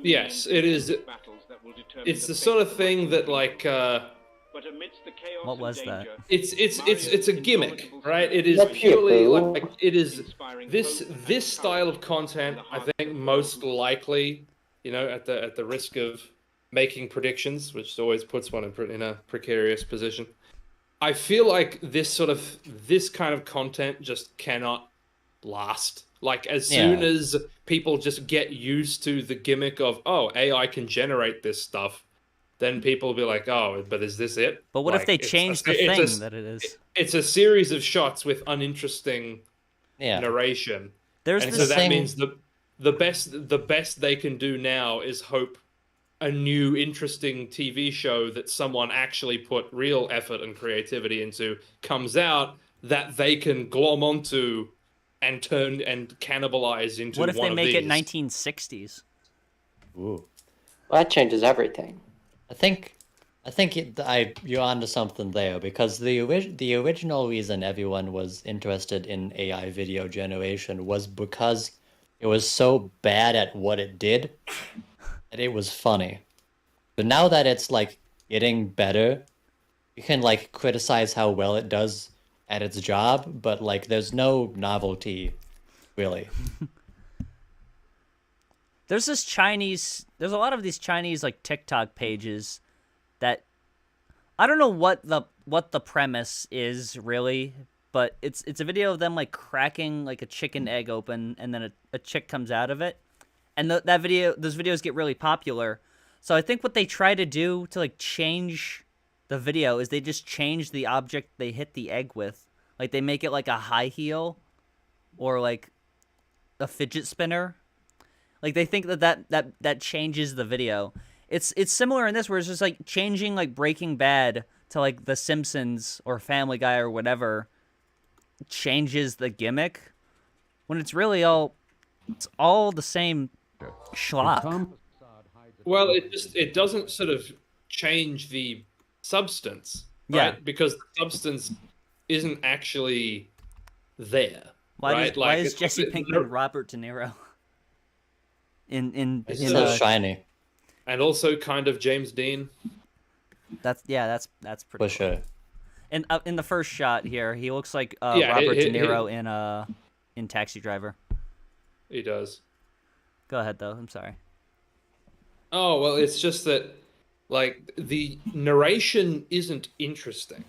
Yes, it is. It's the sort of thing that what was that? It's a gimmick, right? It is purely it is this style of content. I think most likely, at the risk of making predictions, which always puts one in a precarious position. I feel like this kind of content just cannot last. Like as soon as people just get used to the gimmick of AI can generate this stuff. Then people will be like, oh, but is this it? But what if they change the thing that it is? It's a series of shots with uninteresting narration. That means the best they can do now is hope a new interesting TV show that someone actually put real effort and creativity into comes out that they can glom onto and turn and cannibalize into. What if they make it 1960s? Ooh, well, that changes everything. I think you're onto something there, because the original reason everyone was interested in AI video generation was because it was so bad at what it did that it was funny. But now that it's getting better, you can criticize how well it does at its job, but there's no novelty really. There's a lot of these Chinese TikTok pages that I don't know what the premise is really, but it's a video of them cracking a chicken egg open and then a chick comes out of it. And those videos get really popular. So I think what they try to do to change the video is they just change the object they hit the egg with. They make it a high heel or a fidget spinner. They think that changes the video. It's similar in this, where it's just changing Breaking Bad to The Simpsons or Family Guy or whatever changes the gimmick, when it's really all the same schlock. Well, it doesn't sort of change the substance, right? Yeah. Because the substance isn't actually there. Why right? Is Jesse Pinkman Robert De Niro? It's so shiny. And also kind of James Dean. That's pretty for sure. In the first shot here, he looks like Robert De Niro in Taxi Driver. He does. Go ahead, though. I'm sorry. Oh, well, it's just that, like, the narration isn't interesting,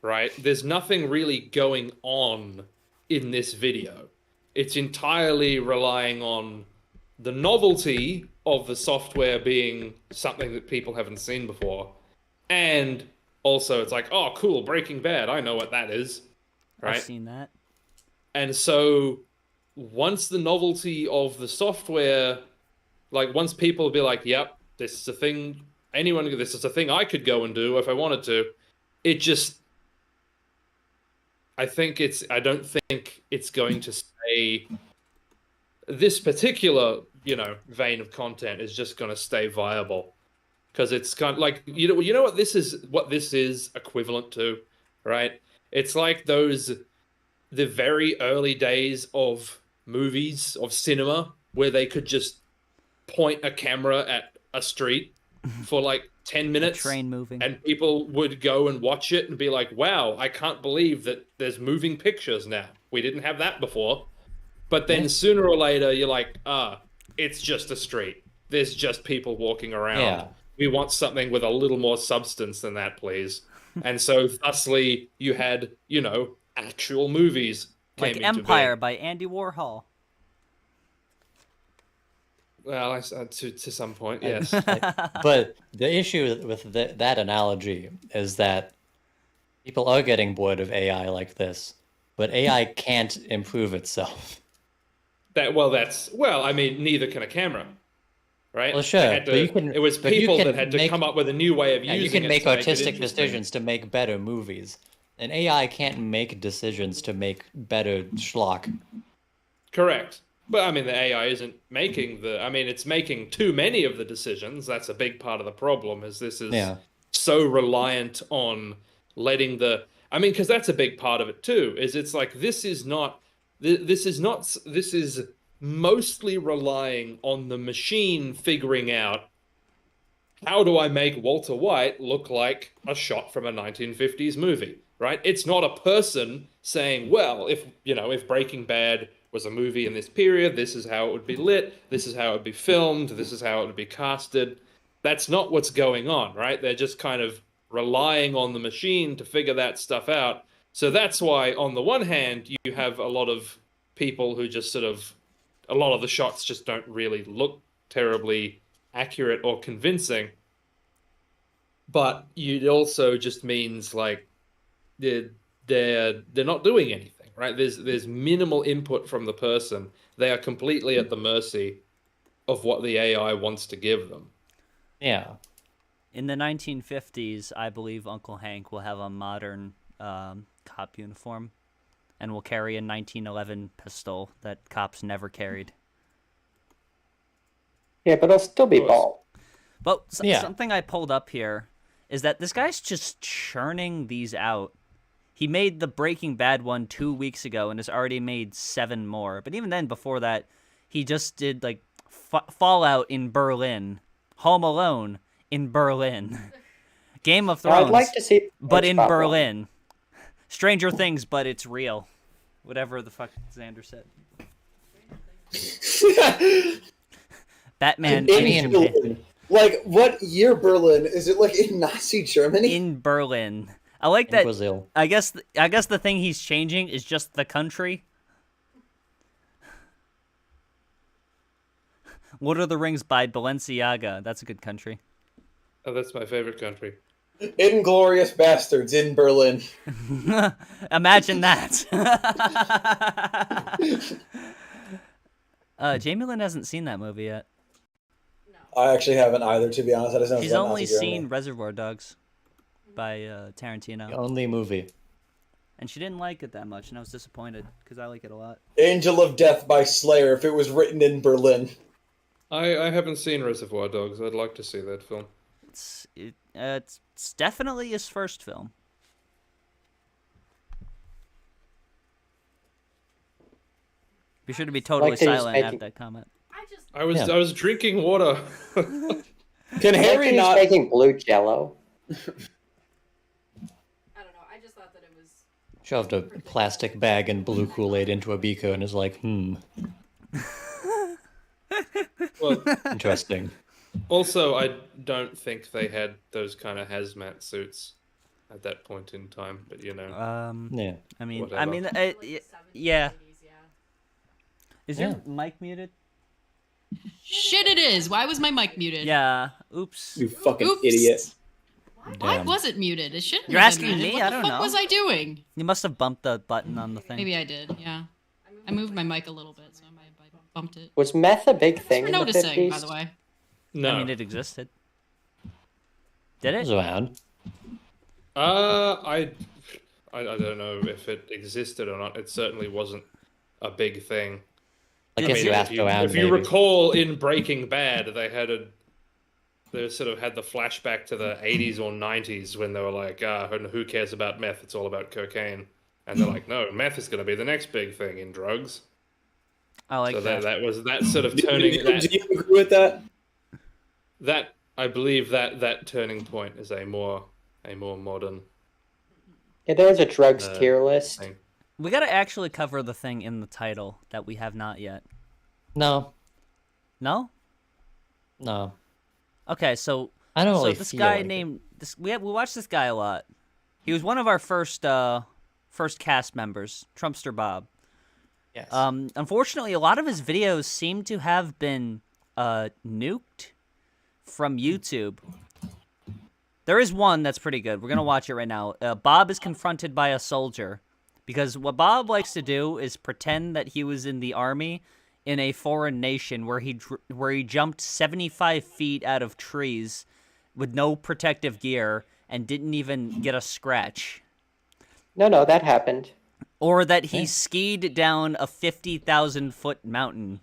right? There's nothing really going on in this video. It's entirely relying on the novelty of the software being something that people haven't seen before. And also, it's like, oh, cool, Breaking Bad. I know what that is, right? I've seen that. And so once the novelty of the software, like once people be like, yep, this is a thing, this is a thing I could go and do if I wanted to, it just, I don't think it's going to stay, this particular, vein of content is just going to stay viable. Because it's kind of like, you know what this is equivalent to, right? It's like the very early days of movies, of cinema, where they could just point a camera at a street for like 10 minutes. A train moving. And people would go and watch it and be like, wow, I can't believe that there's moving pictures now. We didn't have that before. But then sooner or later, you're like, it's just a street. There's just people walking around. Yeah. We want something with a little more substance than that, please. And so, thusly, you had, actual movies. Like Empire by Andy Warhol. Well, to some point, yes. But the issue with that analogy is that people are getting bored of AI like this, but AI can't improve itself. Neither can a camera. Right? Well, sure. It was people that had to come up with a new way of using it. You can make artistic decisions to make better movies. And AI can't make decisions to make better schlock. Correct. But, the AI isn't making it's making too many of the decisions. That's a big part of the problem, is this is so reliant on letting because that's a big part of it too, is it's like, this is mostly relying on the machine figuring out, how do I make Walter White look like a shot from a 1950s movie, right? It's not a person saying, well, if Breaking Bad was a movie in this period, this is how it would be lit, this is how it would be filmed, this is how it would be casted. That's not what's going on, right? They're just kind of relying on the machine to figure that stuff out. So that's why, on the one hand, you have a lot of people who just a lot of the shots just don't really look terribly accurate or convincing. But it also just means like they're not doing anything, right? There's minimal input from the person. They are completely at the mercy of what the AI wants to give them. Yeah. In the 1950s, I believe Uncle Hank will have a modern cop uniform and will carry a 1911 pistol that cops never carried. Yeah, but it'll still be bald. But something I pulled up here is that this guy's just churning these out. He made the Breaking Bad one 2 weeks ago and has already made 7 more. But even then, before that, he just did like Fallout in Berlin, Home Alone in Berlin, Game of Thrones, I'd like to see but in Berlin, Stranger Things, but it's real. Whatever the fuck Xander said. Batman. Like, what year Berlin? Is it like in Nazi Germany? In Berlin. I like that. Brazil. I guess the thing he's changing is just the country. Lord of the Rings by Balenciaga. That's a good country. Oh, that's my favorite country. Inglorious Bastards in Berlin. Imagine that. Jamilyn hasn't seen that movie yet. I actually haven't either, to be honest. I just know she's only seen Reservoir Dogs by Tarantino. The only movie. And she didn't like it that much, and I was disappointed, because I like it a lot. Angel of Death by Slayer, if it was written in Berlin. I haven't seen Reservoir Dogs. I'd like to see that film. It's definitely his first film. Be sure to be totally silent at that comment. I was drinking water. Can Harry not making blue Jello? I don't know. I just Shoved a plastic bag and blue Kool-Aid into a beaker and is like, Well, interesting. Also, I don't think they had those kind of hazmat suits at that point in time, but you know. Yeah. Yeah. Is your mic muted? Shit, it is. Why was my mic muted? Yeah. Oops. You fucking Oops. idiot. Why Damn. was it muted? It shouldn't You're have asking been muted. me? What I don't the know. fuck was I doing? You must have bumped the button on the thing. Maybe I did, yeah. I moved my mic a little bit, so I might have bumped it. Was meth a big Thanks thing for in the noticing, 50s? by the way. No. I mean, it existed. Did it? It was around. I don't know if it existed or not. It certainly wasn't a big thing. Like I if mean, you asked around, if you maybe. recall in Breaking Bad, they sort of had the flashback to the 80s or 90s when they were like, who cares about meth? It's all about cocaine. And they're like, no, meth is going to be the next big thing in drugs. I like so that. that was that sort of turning. Do you agree with that? That I believe that turning point is a more modern. Yeah, there's a drugs tier list. thing. We gotta actually cover the thing in the title that we have not yet. No. No? No. Okay, so I don't really this feel guy like named this we watched this guy a lot. He was one of our first cast members, Trumpster Bob. Yes. Unfortunately, a lot of his videos seem to have been nuked from YouTube. There is one that's pretty good. We're gonna watch it right now. Bob is confronted by a soldier because what Bob likes to do is pretend that he was in the army in a foreign nation where he jumped 75 feet out of trees with no protective gear and didn't even get a scratch. No, that happened. Or that he skied down a 50,000-foot mountain,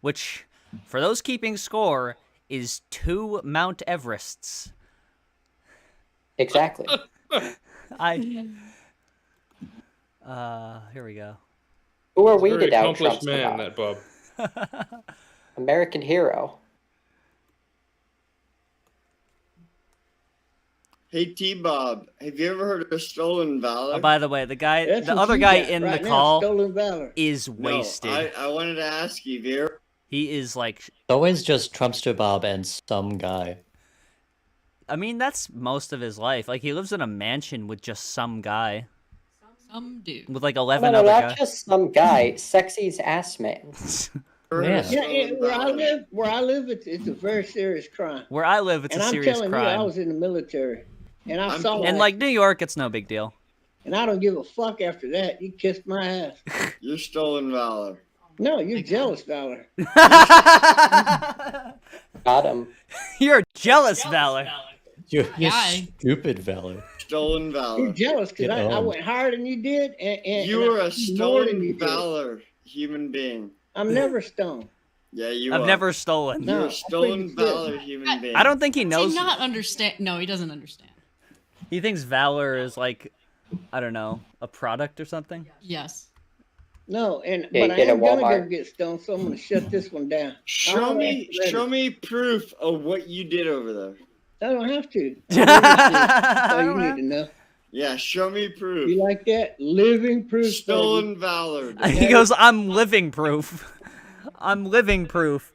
which, for those keeping score, is 2 Mount Everests. Exactly. Here we go. Who are we Very to doubt accomplished Trump's man, about? that Bob. American hero. Hey T-Bob, have you ever heard of stolen valor? Oh, by the way, the That's what other you guy got in right the now, call stolen valor. is No, wasted. I wanted to ask you, have you ever... He is like... It's always just Trumpster Bob and some guy. I mean, that's most of his life. Like, he lives in a mansion with just some guy. Some dude. With like 11 No, other not guys. just some guy. Sexy's ass man. Yeah, where I live, it's a very serious crime. Where I live, it's and a serious I'm telling crime. you, I was in the military, and I saw And that, like New York, it's no big deal. and I don't give a fuck after that. You kissed my ass. You're stolen valor. No, you're jealous, Valor. Got him. You're jealous, Valor. You're Guy. stupid, Valor. Stolen You're valor. jealous because Get I on. went higher than you did, and You and are I a did more than stolen you did. valor human being. I'm never stoned. Yeah, you I've are. never stolen. You're No, a stolen I think valor human being. I don't think he Does knows. he not understand? No, he doesn't understand. He thinks Valor is like, I don't know, a product or something. Yes. No, Yeah, but I get a am gonna go Walmart. get stoned, so I'm gonna shut this one down. Show me proof of what you did over there. I don't have to. That's all you need to know. Yeah, show me proof. You like that? Living proof. Stolen valor. He goes, I'm living proof. I'm living proof.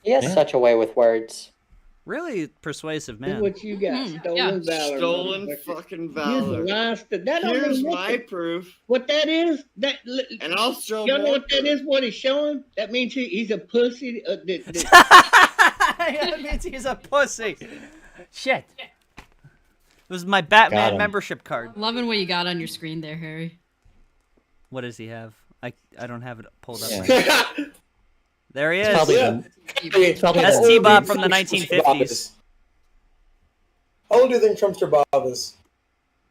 He has such a way with words. Really persuasive This is man. what you got. Stolen yeah. valor. Stolen motherfucker. fucking Here's the valor. last. That don't Here's mean my nothing. proof. What that is? That And I'll show you know more what that proof. is? What he's showing? That means he's a pussy. That means he's a pussy. Shit. It was my Got Batman him. membership card. Loving what you got on your screen there, Harry. What does he have? I don't have it pulled up. Yeah. Right. There he It's is. probably It's probably That's the T-Bob old from the dude Trumpster Bob 1950s. is. How old do you think Trumpster Bob is?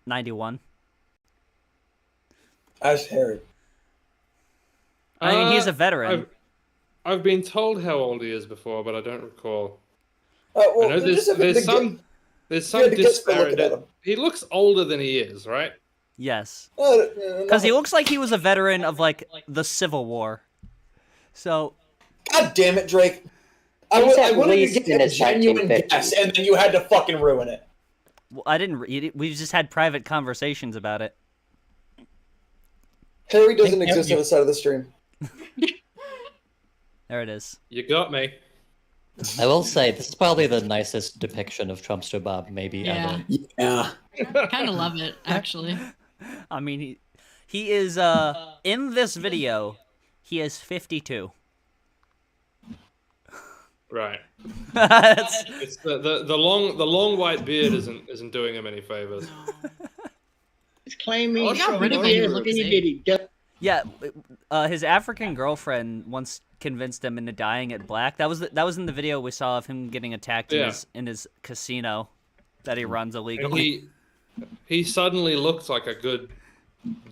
91. As Harry. I mean, he's a veteran. I've been told how old he is before, but I don't recall. Well, I know there's some you had to guess by looking at disparity. him. He looks older than he is, right? Yes. Because Because he looks like he was a veteran of, like, the Civil War. So... God damn it, Drake. I He's at wanted least to in get a his genuine 1950s. guess, and then you had to fucking ruin it. Well, I didn't read it. We just had private conversations about it. Harry doesn't exist on the side of the stream. There it is. You got me. I will say, this is probably the nicest depiction of Trumpster Bob maybe ever. Yeah. I kind of love it, actually. I mean, he is, in this video, he is 52. Right. It's the long white beard isn't doing him any favors. He's claiming he got rid of it. Look at you, did he? Yeah, his African girlfriend once convinced him into dyeing it black. That was in the video we saw of him getting attacked in his casino that he runs illegally. And he suddenly looked like a good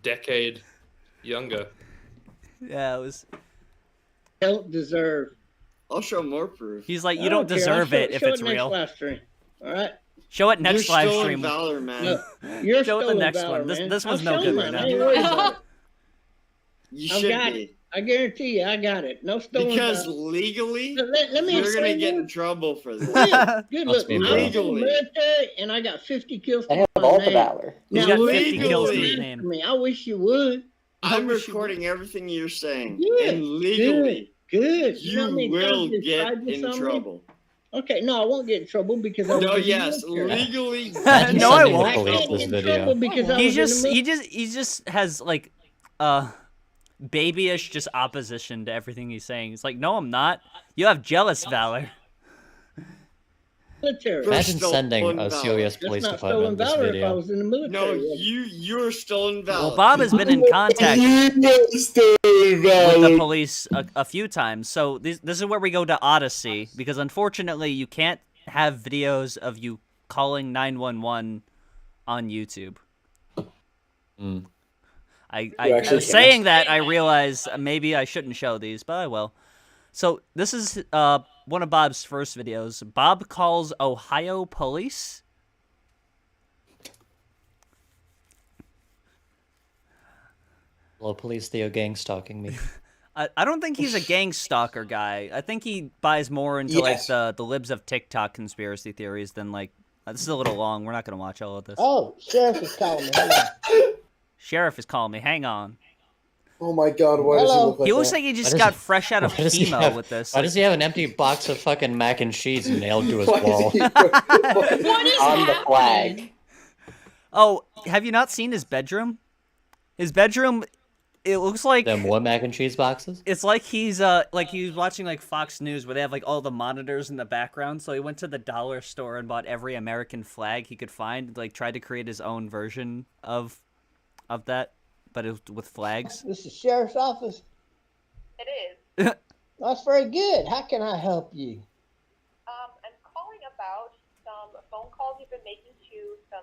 decade younger. Yeah, it was. Don't deserve. I'll show more proof. He's like, you don't deserve it if it's real. Live stream. All right. Show it next live stream. Valor, man. No, you're show it the next valor, one. Man. This one's no good right now. You should be. I guarantee you, I got it. No stolen. Because legally, let me you're gonna get in trouble for this. Good look, legally, military, and I got 50 kills. I have all the valor. Now, got 50 kills to his name. I wish you would. I'm recording everything you're saying, and legally, good. You will get in trouble. Okay, no, I won't get in trouble because I No, yes, legally. No, I won't. This video. He just has like babyish just opposition to everything he's saying. It's like, no, I'm not. You have jealous valor. Imagine sending a serious police department this video. No, you're stolen valor. Well, Bob has been in contact with the police a few times, so this is where we go to Odyssey, because unfortunately you can't have videos of you calling 911 on YouTube. I was saying that, I realized maybe I shouldn't show these, but I will. So this is one of Bob's first videos. Bob calls Ohio police. Hello, police, they are gang stalking me. I don't think he's a gang stalker guy. I think he buys more into like the libs of TikTok conspiracy theories than like. This is a little long. We're not gonna watch all of this. Oh, sheriff is calling me. Hang on. Sheriff is calling me. Hang on. Oh my God! Why does he look like He looks that? like he just got fresh out of chemo with this. Why does he have an empty box of fucking mac and cheese nailed to his wall? What is on the flag? Oh, have you not seen his bedroom? His bedroom. It looks like them more mac and cheese boxes. It's like he's watching like Fox News where they have like all the monitors in the background. So he went to the dollar store and bought every American flag he could find. Like tried to create his own version of that, but it was with flags. This is sheriff's office. It is. That's very good. How can I help you? I'm calling about some phone calls you've been making to some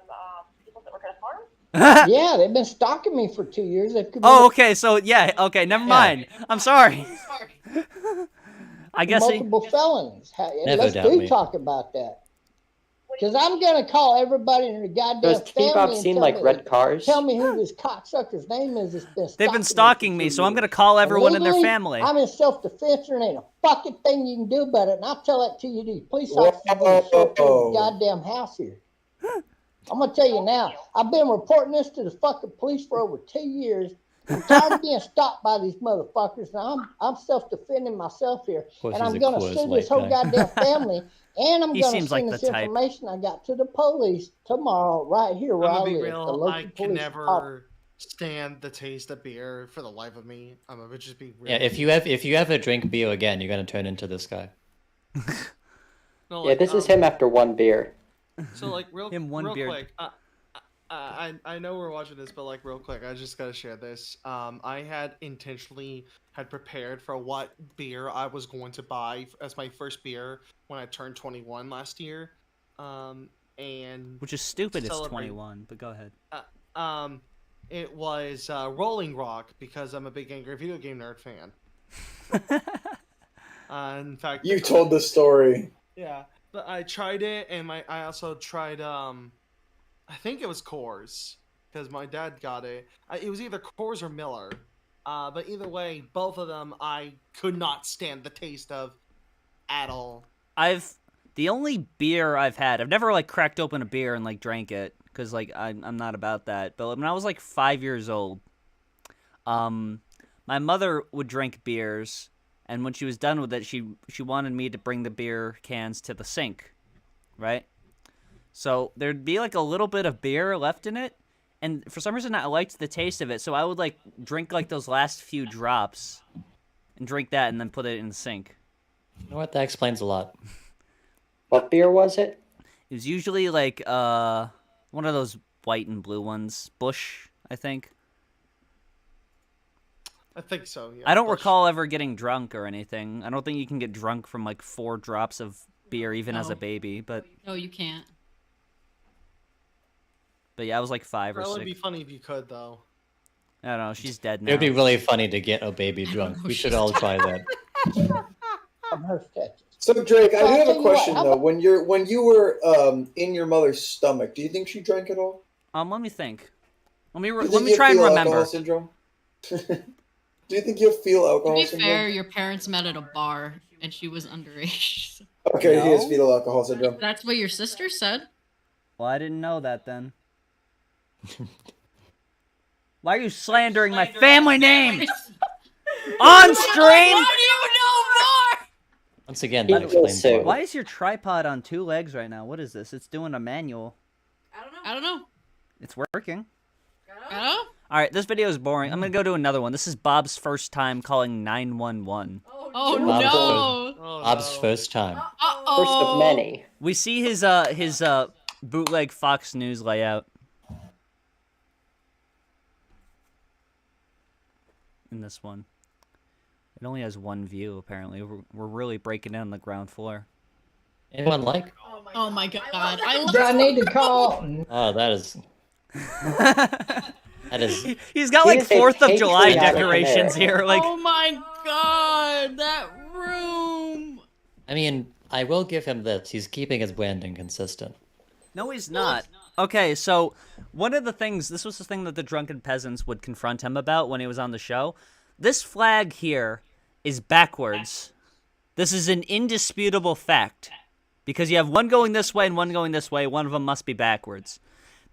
people that work at a farm. Yeah, they've been stalking me for 2 years. Okay, so yeah, okay, never mind. I'm sorry. I guess multiple felonies. Never Let's doubt me. talk about that. Because I'm gonna call everybody in the goddamn Does family. T-Bob and seen tell like me- red cars? Tell me who this cocksucker's name is. They've been stalking me, so I'm gonna call everyone in their Legally, family. I'm in self-defense, and ain't a fucking thing you can do about it. And I'll tell that to you, these police officers that show up to the goddamn house here. I'm gonna tell you now. I've been reporting this to the fucking police for over 2 years. I'm tired of being stopped by these motherfuckers. Now I'm self-defending myself here, and I'm gonna sue this whole goddamn family. And I'm He gonna seems send like this the type. information I got to the police tomorrow, right here where I'm I gonna be live. real. The local I can police never office. stand the taste of beer for the life of me. I'm gonna just be real. Yeah, if you ever drink beer again, you're gonna turn into this guy. No, Yeah, like, this is him after one beer. So like real one beer. quick, I know we're watching this, but like real quick, I just gotta share this. I had intentionally prepared for what beer I was going to buy as my first beer when I turned 21 last year, and Which is stupid. It's celebrate- 21, but go ahead. It was Rolling Rock because I'm a big Angry Video Game Nerd fan. In fact, You told the story. Yeah, but I tried it, and I also tried I think it was Coors because my dad got it. It was either Coors or Miller, but either way, both of them I could not stand the taste of at all. The only beer I've had, I've never like cracked open a beer and like drank it because like I'm not about that. But when I was like 5 years old, my mother would drink beers, and when she was done with it, she wanted me to bring the beer cans to the sink, right? So there'd be like a little bit of beer left in it, and for some reason I liked the taste of it, so I would like drink like those last few drops, and drink that, and then put it in the sink. You know what? That explains a lot. What beer was it? It was usually like one of those white and blue ones, Bush, I think. I think so, yeah. I don't recall ever getting drunk or anything. I don't think you can get drunk from like 4 drops of beer even as a baby, but No, you can't. But yeah, I was like 5 or 6. That would be funny if you could, though. I don't know. She's dead now. It'd be really funny to get a baby drunk. We should all try that. So Drake, I do have a question though. When you were in your mother's stomach, do you think she drank at all? Let me think. Let me Do you try and feel remember. alcohol syndrome? Do you think you'll feel alcohol To be syndrome? fair, your parents met at a bar, and she was underage. Okay, he has fetal alcohol syndrome. That's what your sister said. Well, I didn't know that then. Why are you slandering my family name? On stream? Why do you know more? Once again, that explains a lot. Why is your tripod on 2 legs right now? What is this? It's doing a manual. I don't know. It's working. Oh? Alright, this video is boring. I'm gonna go to another one. This is Bob's first time calling 911. Oh no! Bob's first time. First of many. We see his bootleg Fox News layout. In this one. It only has 1 view, apparently. We're really breaking in on the ground floor. Anyone like? Oh my god! Do I need to call? Oh, that is. That is. He's got like 4th of July decorations here. Like. Oh my god! That room. I mean, I will give him this. He's keeping his branding consistent. No, he's not. Okay, so one of the things, this was the thing that the drunken peasants would confront him about when he was on the show. This flag here is backwards. This is an indisputable fact. Because you have one going this way and one going this way, one of them must be backwards.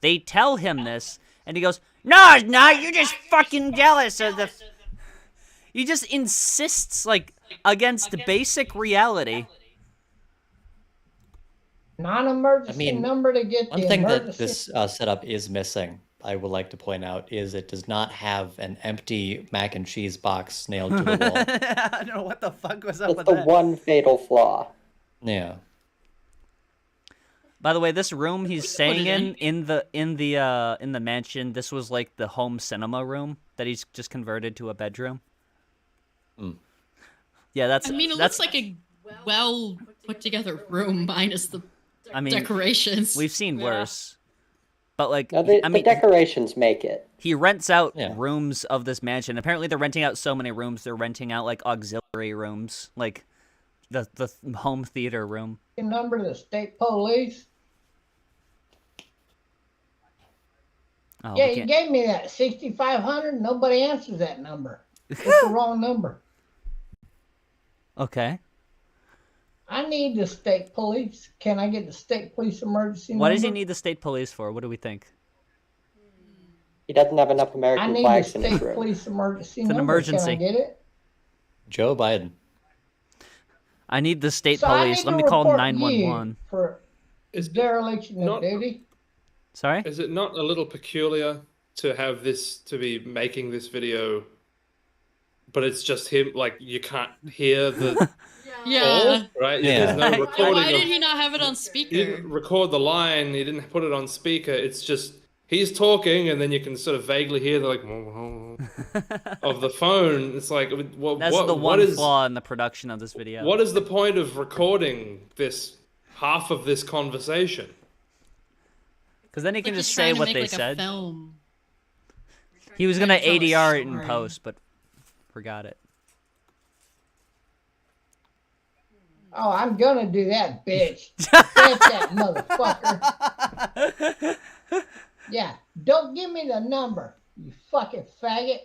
They tell him this, and he goes, "No, it's not, you're just fucking jealous of the..." He just insists, like, against basic reality. Non-emergency number to get one the thing emergency. that this setup is missing, I would like to point out, is it does not have an empty mac and cheese box nailed to the wall. I don't know what the fuck was up It's with the that. one fatal flaw. Yeah. By the way, this room he's staying in the mansion, this was like the home cinema room that he's just converted to a bedroom. Yeah, that's. I mean, it looks like a well put together room minus the decorations. We've seen worse. But like, No, the decorations make it. He rents out rooms of this mansion. Apparently, they're renting out so many rooms. They're renting out like auxiliary rooms, like the home theater room. Number to the state police. Oh, Yeah, you gave me that 6,500. Nobody answers that number. It's the wrong number. Okay. I need the state police. Can I get the state police emergency number? What does he need the state police for? What do we think? He doesn't have enough I American need the flags in his state room. police emergency It's an number. emergency. Can I get it? Joe Biden. I need the state So I police. need Let to me call report 911. you for dereliction of duty. Sorry? Is it not a little peculiar to have this, to be making this video, but it's just him, like, you can't hear the Yeah. call, right? Yeah. There's no recording Why did of, he not have it on he speaker? didn't record the line, he didn't put it on speaker, it's just, he's talking, and then you can sort of vaguely hear the, like, of the phone. It's like, That's what the one is, flaw in the production of this video. what is the point of recording this, half of this conversation? Because then he can Like just he's say trying to what make, they like, a said. film. He was gonna trying to tell a ADR it in story. post, but forgot it. Oh, I'm gonna do that, bitch. Bitch, that motherfucker. Yeah, don't give me the number, you fucking faggot.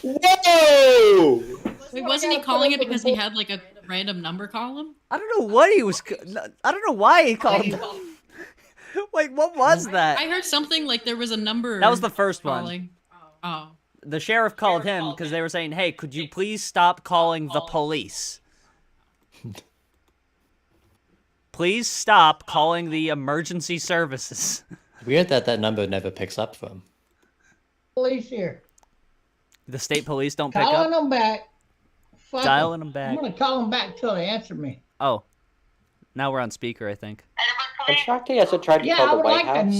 Whoa! Wait, wasn't he calling it because he had like a random number column? I don't know what he was. I don't know why he called him. Like, what was that? I heard something like there was a number. That was the first one. calling. Oh. The sheriff called him because they were saying, hey, could you please stop calling the police? Please stop calling the emergency services. Weird that that number never picks up for him. Police here. The state police don't pick up? Calling them back. Fuck Dialing them back. I'm going to call them back till they answer me. Oh. Now we're on speaker, I think. I'm shocked he hasn't tried to Yeah, call I the would White like House.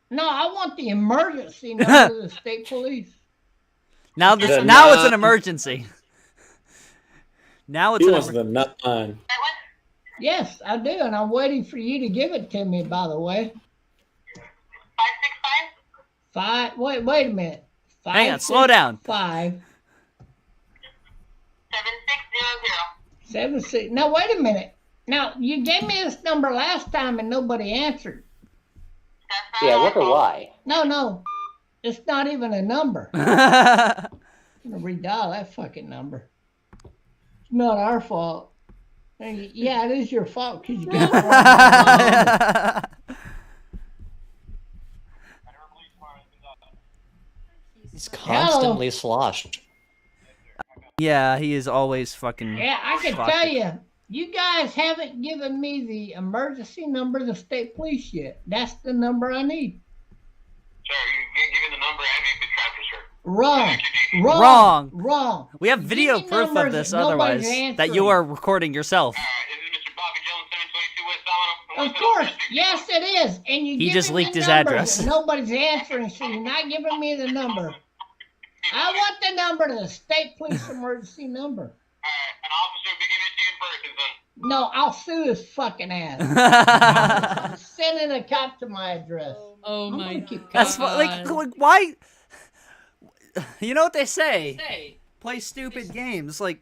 No, I want the emergency number of the state police. Now it's an emergency. Now it's He an wants the nut line. Yes, I do, and I'm waiting for you to give it to me, by the way. 565? Wait a minute. Hang on, slow down. 5 7600. Now, wait a minute. Now, you gave me this number last time and nobody answered. Yeah, I wonder why. No. It's not even a number. I'm going to redial that fucking number. It's not our fault. Yeah, it is your fault because you got it wrong. He's constantly sloshed. Yeah, he is always fucking... Yeah, I can tell you, you guys haven't given me the emergency number of the state police yet. That's the number I need. Sir, you didn't give me the number and you've been trafficked, sir. Wrong. We have video proof of this otherwise, that you are recording yourself. Of course, yes it is. And you He just leaked his numbers address. and nobody's answering, so you're not giving me the number. I want the number to the state police emergency number. An officer will be giving it to you in person, son. No, I'll sue his fucking ass. I'm sending a cop to my address. Oh my god. That's like why? You know what they say? Play stupid games. Like,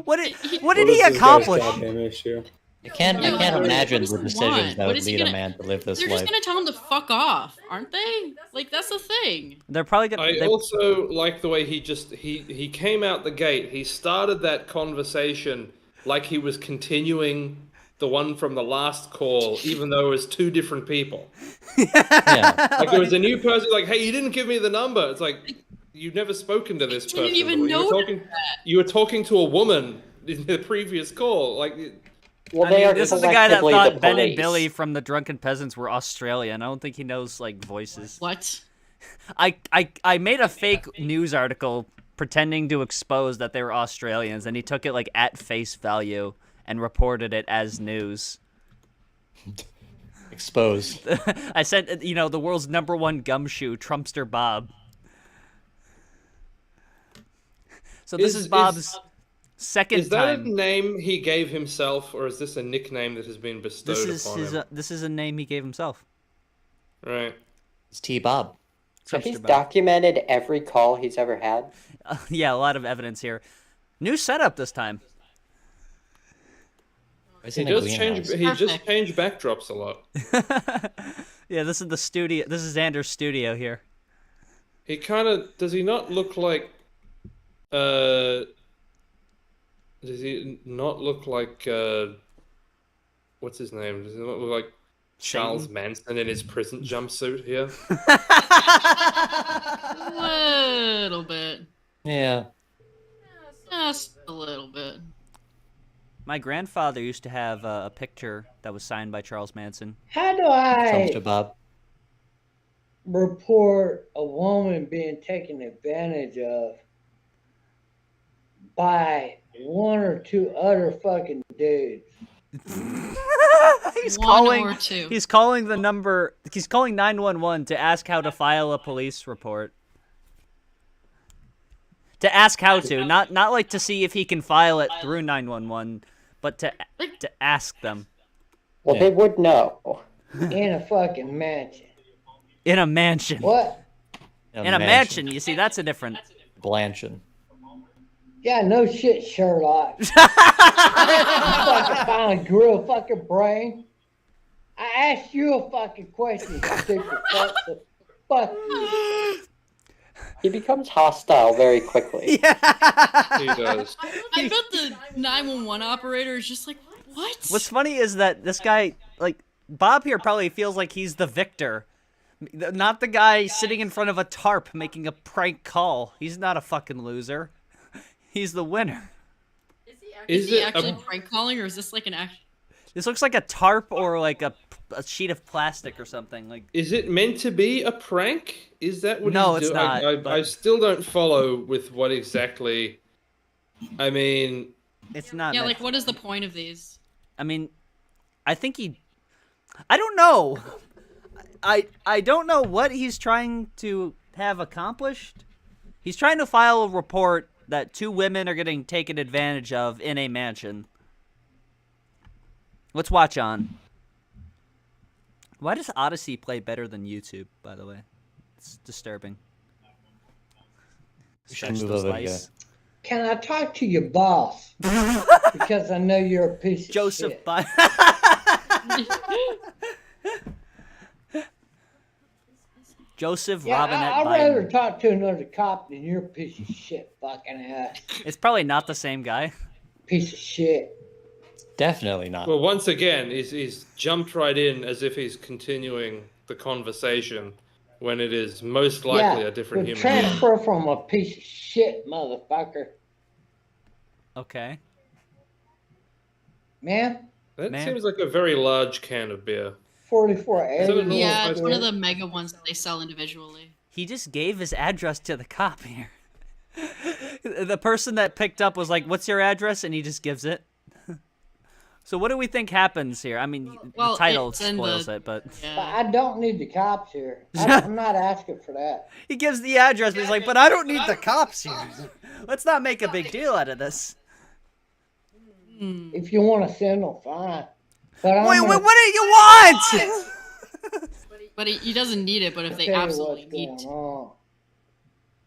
what did he accomplish? I can't imagine the decisions that would lead a man to live this They're life. just gonna tell him to fuck off, aren't they? Like, that's the thing. They're probably gonna. I also like the way he came out the gate. He started that conversation like he was continuing the one from the last call, even though it was two different people. Yeah. Like it was a new person. Like, hey, you didn't give me the number. It's like you've never spoken to this person. Didn't even before. know You were talking to a woman in the previous call. Like. Well, I mean, this is the guy that thought Ben and Billy from the Drunken Peasants were Australian. I don't think he knows like voices. What? I made a fake news article pretending to expose that they were Australians, and he took it like at face value and reported it as news. Exposed. I sent the world's #1 gumshoe, Trumpster Bob. So this is Bob's second time. Is that a name he gave himself, or is this a nickname that has been bestowed upon him? This is a name he gave himself. Right. It's T-Bob. So he's documented every call he's ever had? Yeah, a lot of evidence here. New setup this time. He just changed backdrops a lot. Yeah, this is the studio. This is Xander's studio here. He kind of... Does he not look like... Does he not look like... what's his name? Does he not look like Charles Manson in his prison jumpsuit here? A little bit. Yeah. Just a little bit. My grandfather used to have a picture that was signed by Charles Manson. How do I Trumpster Bob. report a woman being taken advantage of by one or two other fucking dudes? He's One calling. or two. He's calling the number. He's calling 911 to ask how to file a police report. To ask how to, not like to see if he can file it through 911, but to ask them. Well, they would know. In a fucking mansion. In a mansion. What? In a mansion. You see, that's a different. Blanchard. Yeah, no shit, Sherlock. You fucking finally grew a fucking brain. I asked you a fucking question, you stupid fuck. So fuck you. He becomes hostile very quickly. Yeah. He does. I bet the 911 operator is just like, what? What's funny is that this guy, like, Bob here probably feels like he's the victor. Not the guy sitting in front of a tarp making a prank call. He's not a fucking loser. He's the winner. Is he actually prank calling, or is this like an action? This looks like a tarp or like a sheet of plastic or something. Like, is it meant to be a prank? Is that what? No, he's it's not. I still don't follow with what exactly. I mean, it's not. Yeah, like what is the point of these? I mean, I think I don't know. I don't know what he's trying to have accomplished. He's trying to file a report that 2 women are getting taken advantage of in a mansion. Let's watch on. Why does Odyssey play better than YouTube, by the way? It's disturbing. Can I talk to your boss? Because I know you're a piece of Joseph shit. Joseph Yeah, Robinette I'd Biden. rather talk to another cop than you're a piece of shit fucking ass. It's probably not the same guy. Piece of shit. Definitely not. well, once again, he's jumped right in as if he's continuing the conversation when it is most likely a different human being. Transfer from a piece of shit, motherfucker. Okay. Man, That seems like a very large can of beer. 44 Is that a normal Yeah, it's size one of beer? the mega ones that they sell individually. He just gave his address to the cop here. The person that picked up was like, "What's your address?" And he just gives it. So what do we think happens here? I mean, Well, the title it's in spoils the- it, but But I don't need the cops here. I'm not asking for that. he gives the address, but he's like, "But I don't need the cops here. Let's not make a big deal out of this." If you want to send them, fine. But Wait, what do you want? But he doesn't need it, but if they Tell you absolutely what's need going to. on.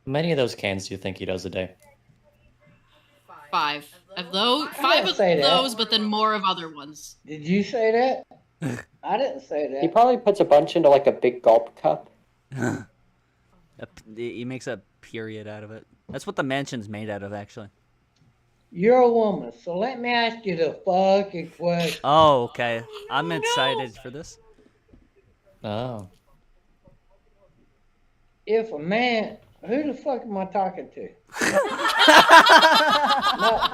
How many of those cans do you think he does a day? 5 of those, I 5 didn't of say that. those, but then more of other ones. Did you say that? I didn't say that. He probably puts a bunch into like a big gulp cup. He makes a period out of it. That's what the mansion's made out of, actually. You're a woman, so let me ask you the fucking question. Oh, okay. I'm excited for this. Oh. If a man, who the fuck am I talking to?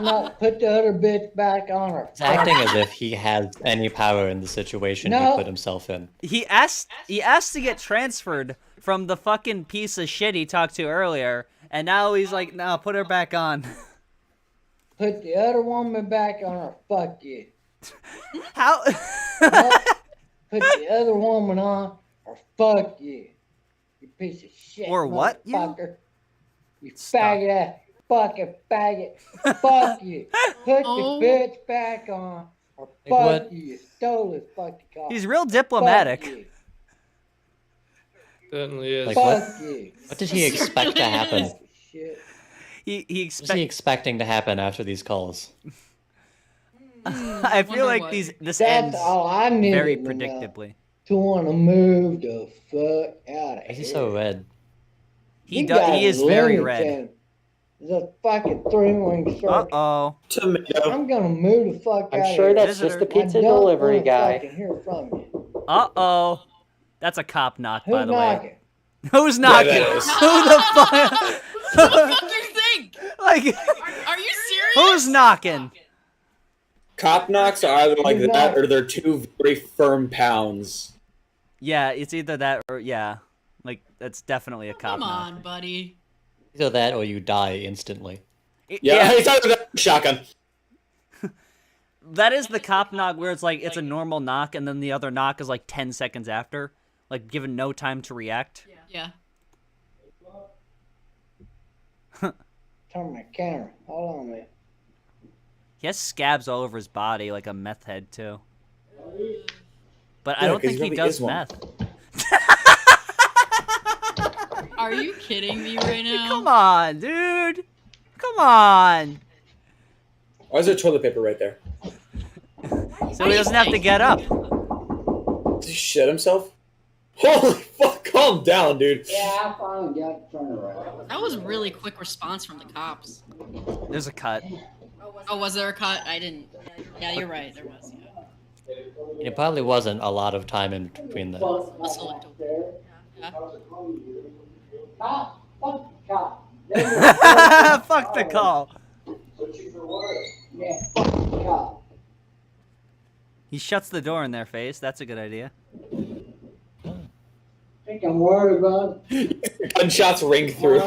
no, put the other bitch back on her. He's acting as if he has any power in the situation he No. put himself in. He asked to get transferred from the fucking piece of shit he talked to earlier, and now he's like, "No, put her back on." Put the other woman back on her. Fuck you. How? No, put the other woman on, or fuck you. You piece of shit. Or what, you? motherfucker. You faggot ass. Fucking faggot. Fuck you. Put Oh. the bitch back on, or fuck what? you. You stole this fucking car. He's real diplomatic. Fuck you. Certainly is. Like Fuck what? you. What did he expect to happen? Shit. He What's he expecting to happen after these calls? I feel like this That's ends all I need very to know. predictably. To want to move the fuck out of Why is he here. so red? He is very red. The fucking three-wing circle. Uh-oh. I'm gonna move the fuck out I'm of sure here. that's just the I pizza don't delivery wanna guy. fucking hear from you. Uh-oh. That's a cop knock, Who's by the knocking? way. Who's knocking? that is. Who the fuck? What the fuck do you think? Like, Are you serious? who's knocking? Cop knocks are either like Who's that knocking? or they're 2 very firm pounds. Yeah, it's either that or, yeah. Like, that's definitely a cop Come knock. on, buddy. Either that or you die instantly. Yeah, it's either that or shotgun. That is the cop knock where it's like, it's a normal knock, and then the other knock is like 10 seconds after. Like, given no time to react. Yeah. Turn my camera. Hold on, man. He has scabs all over his body, like a meth head, too. But I Yeah, don't 'cause think he he probably does is one. meth. Are you kidding me right now? Come on, dude. Come on. Why is there toilet paper right there? So he doesn't have to get up. Did he shit himself? Holy fuck, calm down, dude. Yeah, I finally got to turn around. That was really quick response from the cops. There's a cut. Oh, was there a cut? I didn't. Yeah, you're right. There was. Yeah. It probably wasn't a lot of time in between that. Also, Fuck the call. He shuts the door in their face. That's a good idea. Think I'm worried about it. Gunshots ring through.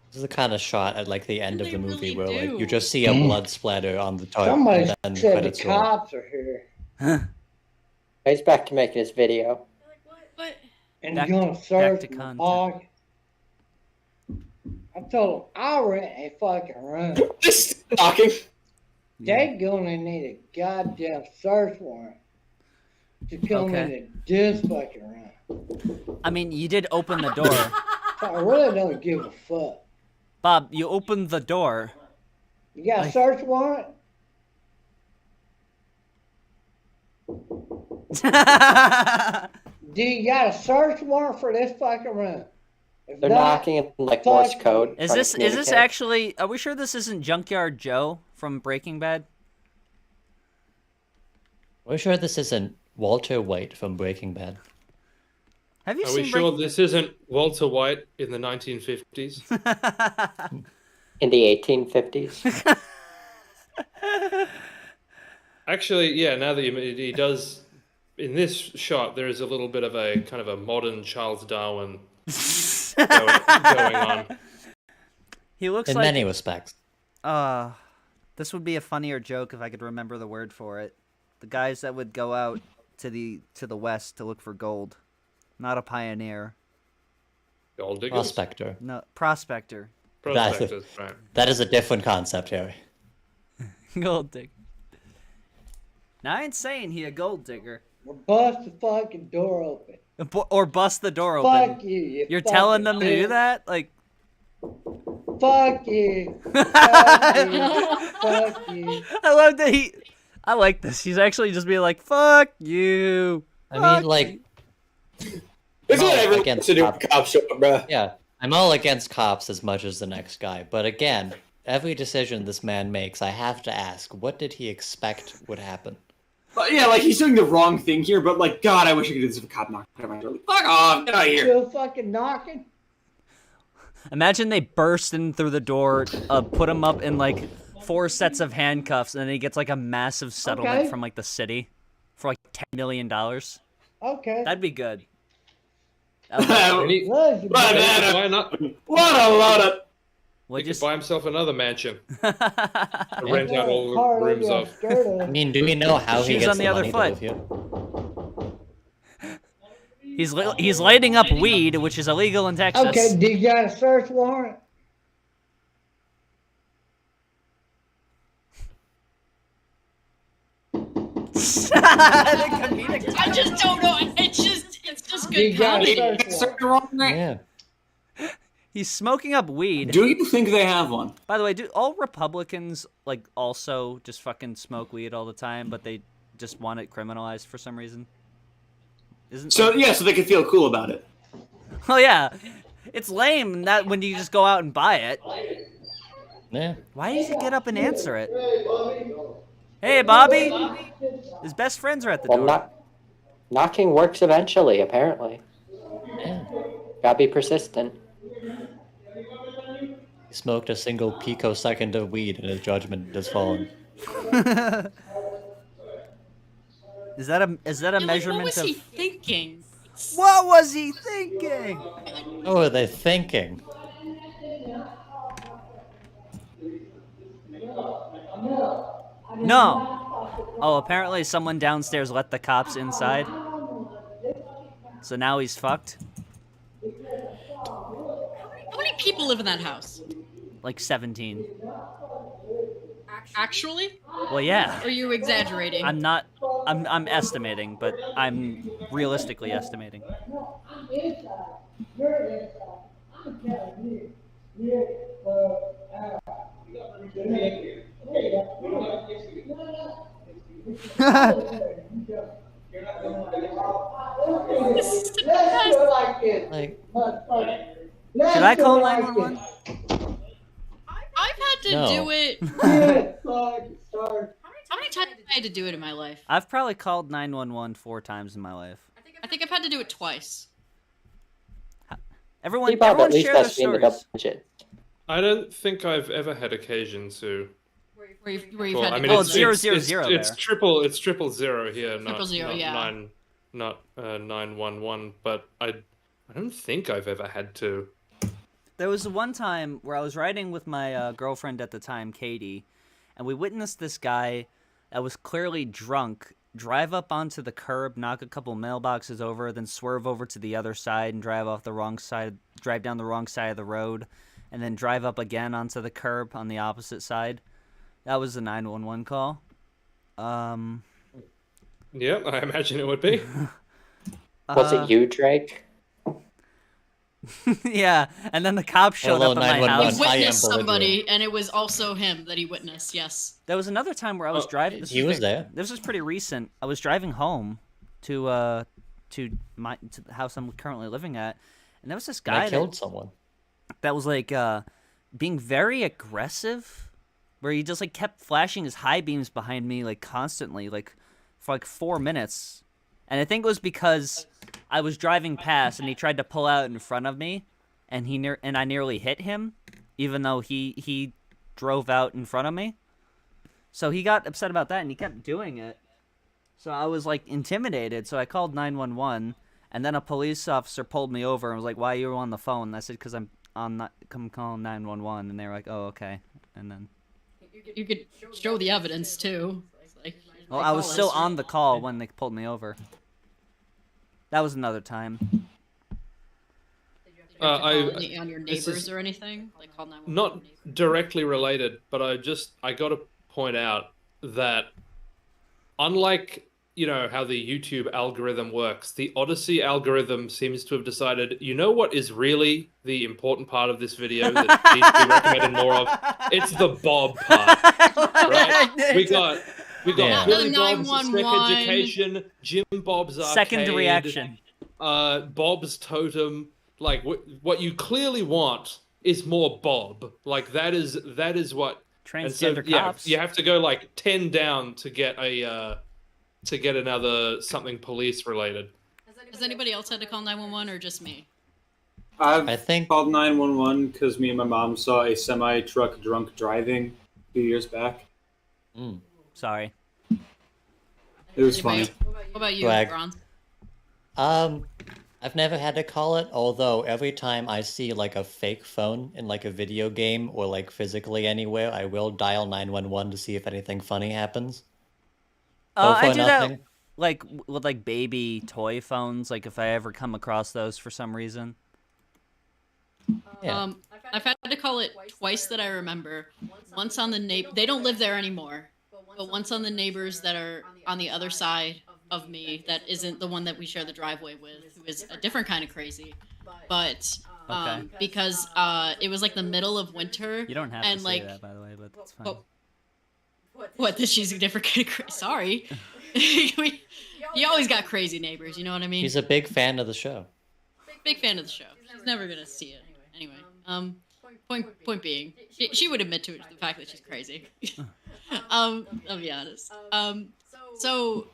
This is the kind of shot at like the end of the movie where like you just see a blood splatter on the top Somebody and then the said the credits roll. cops are here. He's back to making his video. What? And Back- you're gonna back search to my content. pocket. I told him I'll rent a fucking room. Just knocking. They gonna need a goddamn search warrant to come Okay. into this fucking room. I mean, you did open the door. So I really don't give a fuck. Bob, you opened the door. You got a search warrant? Do you got a search warrant for this fucking room? If They're not, knocking in like Morse code. Is trying to this communicate. actually? Are we sure this isn't Junkyard Joe from Breaking Bad? Are we sure this isn't Walter White from Breaking Bad? Have you Are seen we sure Breaking this isn't Walter White in the 1950s? In the 1850s. Actually, yeah. Now that he does, in this shot, there is a little bit of a kind of a modern Charles Darwin going on. He looks In like many respects. this would be a funnier joke if I could remember the word for it. The guys that would go out to the west to look for gold, not a pioneer. Gold diggers? Prospector. No, prospector. Prospectors, right. That is a different concept, Harry. Gold digger. Now I ain't saying he a gold digger. Or bust the fucking door open. Or bust the door open. Fuck you. You're telling them to do bitch. that? Like, Fuck you. Fuck you. Fuck you. I love that he. I like this. He's actually just being like, "Fuck you." I mean, like, This is I'm all what everyone against wants to do cops. with cop show up, bruh. Yeah, I'm all against cops as much as the next guy. But again, every decision this man makes, I have to ask, what did he expect would happen? Yeah, like he's doing the wrong thing here, but like, God, I wish I could do this if a cop knocked on my door. Like, fuck off, get out of here. Still fucking knocking? Imagine they burst in through the door, put him up in like 4 sets of handcuffs, and then he gets like a massive settlement Okay. from like the city for like $10 million. Okay. That'd be good. Why not? What a lot of. He could buy himself another mansion. To rent out all the rooms of. I mean, do we know how he Shoes gets on the other money foot. to live here? He's lighting up weed, which is illegal in Texas. Okay, do you got a search warrant? I just don't know. It's just good comedy. Yeah. He's smoking up weed. Do you think they have one? By the way, do all Republicans like also just fucking smoke weed all the time, but they just want it criminalized for some reason? Isn't So yeah, so they can feel cool about it. Oh yeah, it's lame that when you just go out and buy it. Yeah. Why does he get up and answer it? Hey, Bobby. His best friends are at the door. Knocking works eventually, apparently. Gotta be persistent. He smoked a single picosecond of weed and his judgment has fallen. Is that a measurement What was of? he thinking? What was he thinking? What were they thinking? No. Oh, apparently someone downstairs let the cops inside. So now he's fucked. How many people live in that house? Like 17. Actually? Well, yeah. Or are you exaggerating? I'm not. I'm estimating, but I'm realistically estimating. Like, should I call 911? I've had to No. do it. How many times have I had to do it in my life? I've probably called 911 4 times in my life. I think I've had to do it twice. Everyone at least share has their to be in the stories. double digit. I don't think I've ever had occasion to. Where you've Well, had I to mean, call it's, zero, it's, zero, it's, zero it's there. triple. It's 000 here, not 000, yeah. 911. But I don't think I've ever had to. There was one time where I was riding with my girlfriend at the time, Katie, and we witnessed this guy that was clearly drunk drive up onto the curb, knock a couple mailboxes over, then swerve over to the other side and drive down the wrong side of the road, and then drive up again onto the curb on the opposite side. That was a 911 call. Yeah, I imagine it would be. Was it you, Drake? Yeah, and then the cops showed up at my house. He witnessed somebody, and it was also him that he witnessed, yes. There was another time where I was driving. He was there. This was pretty recent. I was driving home to the house I'm currently living at, and there was this guy that killed someone. That was like being very aggressive, where he just like kept flashing his high beams behind me like constantly, like for like 4 minutes. And I think it was because I was driving past and he tried to pull out in front of me, and I nearly hit him, even though he drove out in front of me. So he got upset about that and he kept doing it. So I was like intimidated. So I called 911, and then a police officer pulled me over and was like, "Why are you on the phone?" And I said, "Because I'm calling 911." And they were like, "Oh, okay." And then you could show the evidence too. Well, I was still on the call when they pulled me over. That was another time. On your neighbors or anything? Like call 911? Not directly related, but I got to point out that unlike, how the YouTube algorithm works, the Odyssey algorithm seems to have decided, what is really the important part of this video that needs to be recommended more of? It's the Bob part, right? We got Billy Bob's Sex Education, Jim Bob's Arcade, second reaction, Bob's Totem. Like what you clearly want is more Bob. Like that is what transgender cops. You have to go like 10 down to get another something police related. Has anybody else had to call 911 or just me? I think called 911 because me and my mom saw a semi-truck drunk driving a few years back. Sorry. It was funny. What about you, Ron? I've never had to call it, although every time I see like a fake phone in like a video game or like physically anywhere, I will dial 911 to see if anything funny happens. I do that like with like baby toy phones, like if I ever come across those for some reason. Yeah. I've had to call it twice that I remember. Once on the they don't live there anymore, but once on the neighbors that are on the other side of me that isn't the one that we share the driveway with, who is a different kind of crazy. But because it was like the middle of winter. You don't have to say that, by the way, but that's fine. What, that she's a different kind of crazy? Sorry. You always got crazy neighbors, you know what I mean? He's a big fan of the show. Big fan of the show. She's never gonna see it. Anyway, point being, she would admit to it, the fact that she's crazy. I'll be honest. So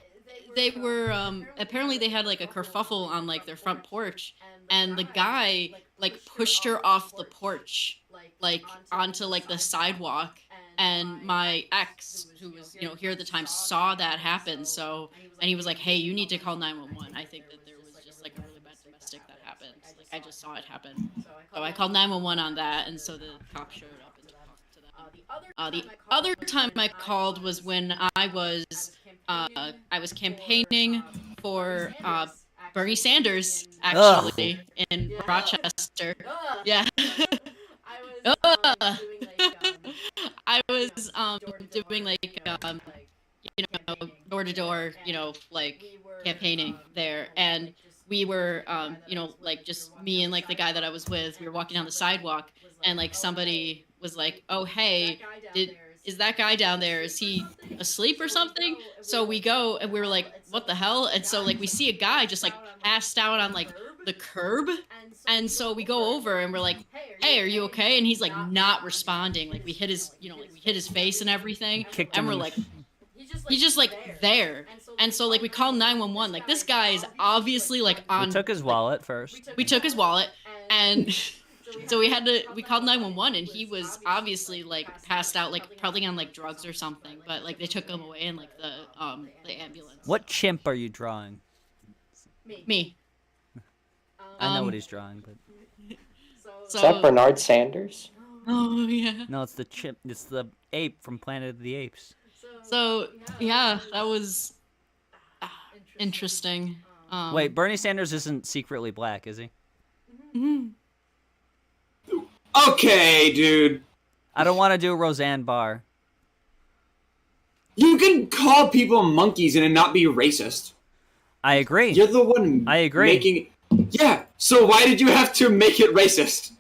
they were apparently they had like a kerfuffle on like their front porch, and the guy like pushed her off the porch like onto like the sidewalk, and my ex, who was here at the time, saw that happen. So and he was like, "Hey, you need to call 911. I think that there was just like a really bad domestic that happened. Like I just saw it happen." So I called 911 on that, and so the cop showed up and talked to them. The other time I called was when I was campaigning for Bernie Sanders, actually, in Rochester. Yeah. I was doing like door to door, like campaigning there, and we were like just me and like the guy that I was with. We were walking down the sidewalk, and like somebody was like, "Oh hey, is that guy down there? Is he asleep or something?" So we go and we were like, "What the hell?" And so like we see a guy just like passed out on like the curb, and so we go over and we're like, "Hey, are you okay?" And he's like not responding. Like we hit his face and everything, and we're like, he's just like there. And so like we called 911. Like this guy is obviously like on. We took his wallet first. We took his wallet, and so we called 911, and he was obviously like passed out, like probably on like drugs or something. But like they took him away in like the ambulance. What chimp are you drawing? Me. I know what he's drawing, but. Is that Bernard Sanders? Oh yeah. No, it's the chimp. It's the ape from Planet of the Apes. So yeah, that was interesting. Wait, Bernie Sanders isn't secretly black, is he? Mm-hmm. Okay, dude. I don't want to do Roseanne Barr. You can call people monkeys and it not be racist. I agree. You're the one. I agree. Making. Yeah. So why did you have to make it racist?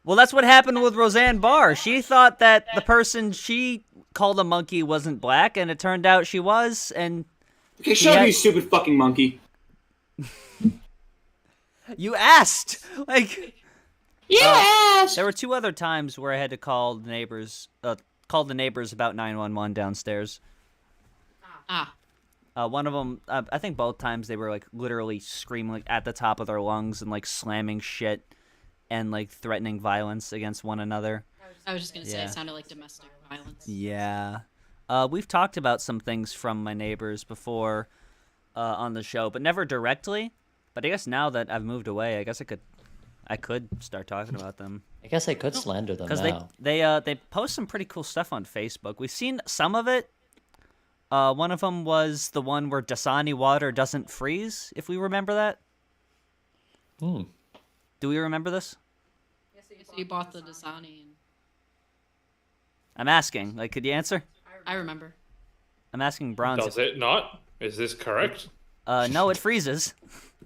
Well, that's what happened with Roseanne Barr. She thought that the person she called a monkey wasn't black, and it turned out she was, and... Okay, shut up, you stupid fucking monkey. You asked! Like... Yes! There were 2 other times where I had to call the neighbors about 911 downstairs. One of them, I think both times they were, like, literally screaming like, at the top of their lungs and, like, slamming shit and, like, threatening violence against one another. I was just gonna say, it sounded like domestic violence. Yeah. We've talked about some things from my neighbors before on the show, but never directly. But I guess now that I've moved away, I guess I could start talking about them. I guess I could slander them now. Because they post some pretty cool stuff on Facebook. We've seen some of it. One of them was the one where Dasani water doesn't freeze, if we remember that. Do we remember this? Yes, so you bought the Dasani. And... I'm asking. Like, could you answer? I remember. I'm asking Bronze. Does it not? Is this correct? No, it freezes.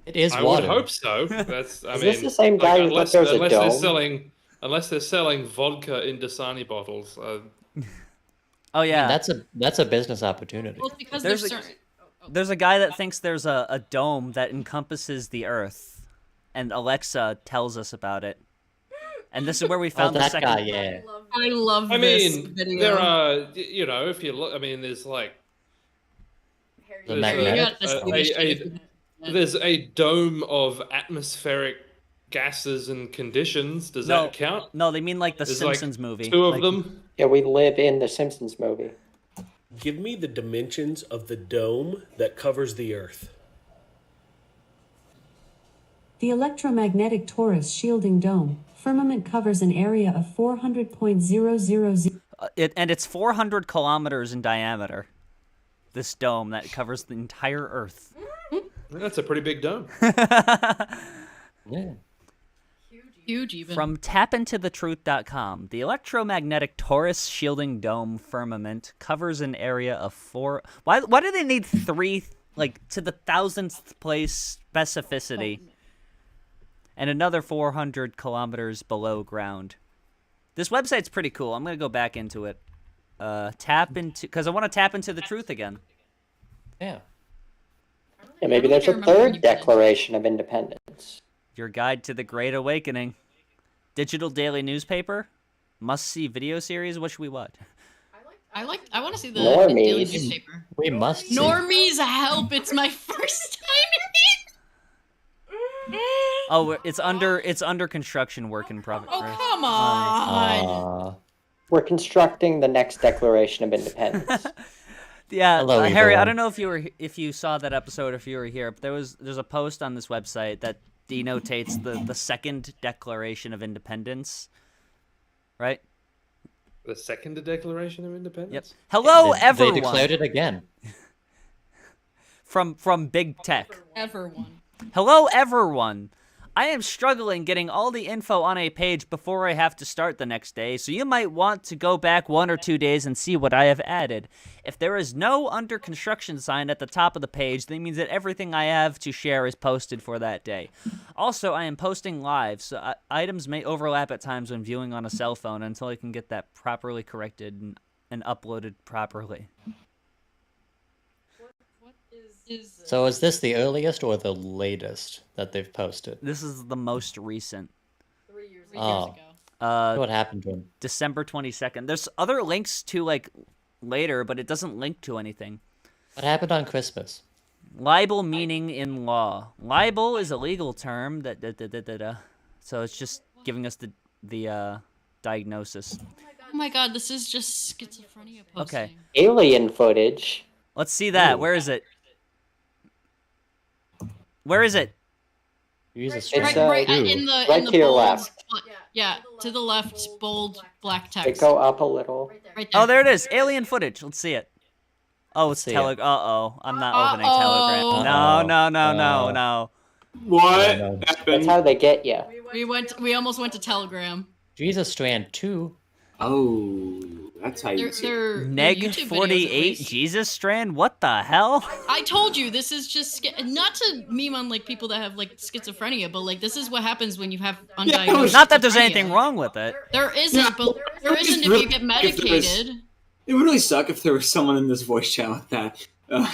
It is I water. would hope so. That's. I Is mean, this the same guy who thought there was a dome? Unless they're selling vodka in Dasani bottles. Oh yeah, that's a business opportunity. Well, because there's a guy that thinks there's a dome that encompasses the Earth, and Alexa tells us about it. And this is where we found the second. Guy, yeah. I love this video. There are, if you look, I mean, there's like there's a dome of atmospheric gases and conditions. Does that count? No, they mean like the Simpsons movie. 2 of them. Yeah, we live in the Simpsons movie. Give me the dimensions of the dome that covers the Earth. The electromagnetic torus shielding dome firmament covers an area of 400.000. And it's 400 kilometers in diameter. This dome that covers the entire Earth. That's a pretty big dome. Yeah. Huge even. From tapintothetruth.com, the electromagnetic torus shielding dome firmament covers an area of 4... Why do they need 3, like, to the 1000th place specificity? And another 400 kilometers below ground. This website's pretty cool. I'm going to go back into it. Because I want to tap into the truth again. Yeah. Yeah, maybe there's a third Declaration of Independence. Your Guide to the Great Awakening. Digital daily newspaper. Must-see video series. What should we watch? I want to see the Normies. daily newspaper. We must see. Normies, help! It's my first time in it. Oh, it's under construction, work in progress. Oh, come on! We're constructing the next Declaration of Independence. Yeah, Hello, Harry. Evelyn. I don't know if you saw that episode, if you were here, but there's a post on this website that denotates the second Declaration of Independence, right? The second Declaration of Independence. Yep. Hello, everyone. They declared it again. From Big Tech. Everyone. Hello, everyone. I am struggling getting all the info on a page before I have to start the next day, so you might want to go back 1 or 2 days and see what I have added. If there is no under construction sign at the top of the page, that means that everything I have to share is posted for that day. Also, I am posting live, so items may overlap at times when viewing on a cell phone until I can get that properly corrected and uploaded properly. So is this the earliest or the latest that they've posted? This is the most recent. 3 years Oh. ago. What happened to him? December 22nd. There's other links to, like, later, but it doesn't link to anything. What happened on Christmas? Libel meaning in law. Libel is a legal term so it's just giving us the diagnosis. Oh my god, this is just schizophrenia posting. Okay. Alien footage. Let's see that. Where is it? Where is it? Jesus, right in the right in the to your bold, left. Yeah, to the left, bold black text. Go up a little. Right there. Oh, there it is. Alien footage. Let's see it. Oh, it's Telegram. Uh-oh. I'm not opening Telegram. No. What? That's how they get you. We almost went to Telegram. Jesus Strand 2. Oh, that's how you see it. Neg 48 Jesus Strand? What the hell? I told you, this is just not to meme on like people that have like schizophrenia, but like this is what happens when you have undiagnosed. Not that there's anything wrong with it. There isn't, but there isn't if you get medicated. It would really suck if there was someone in this voice chat with that. I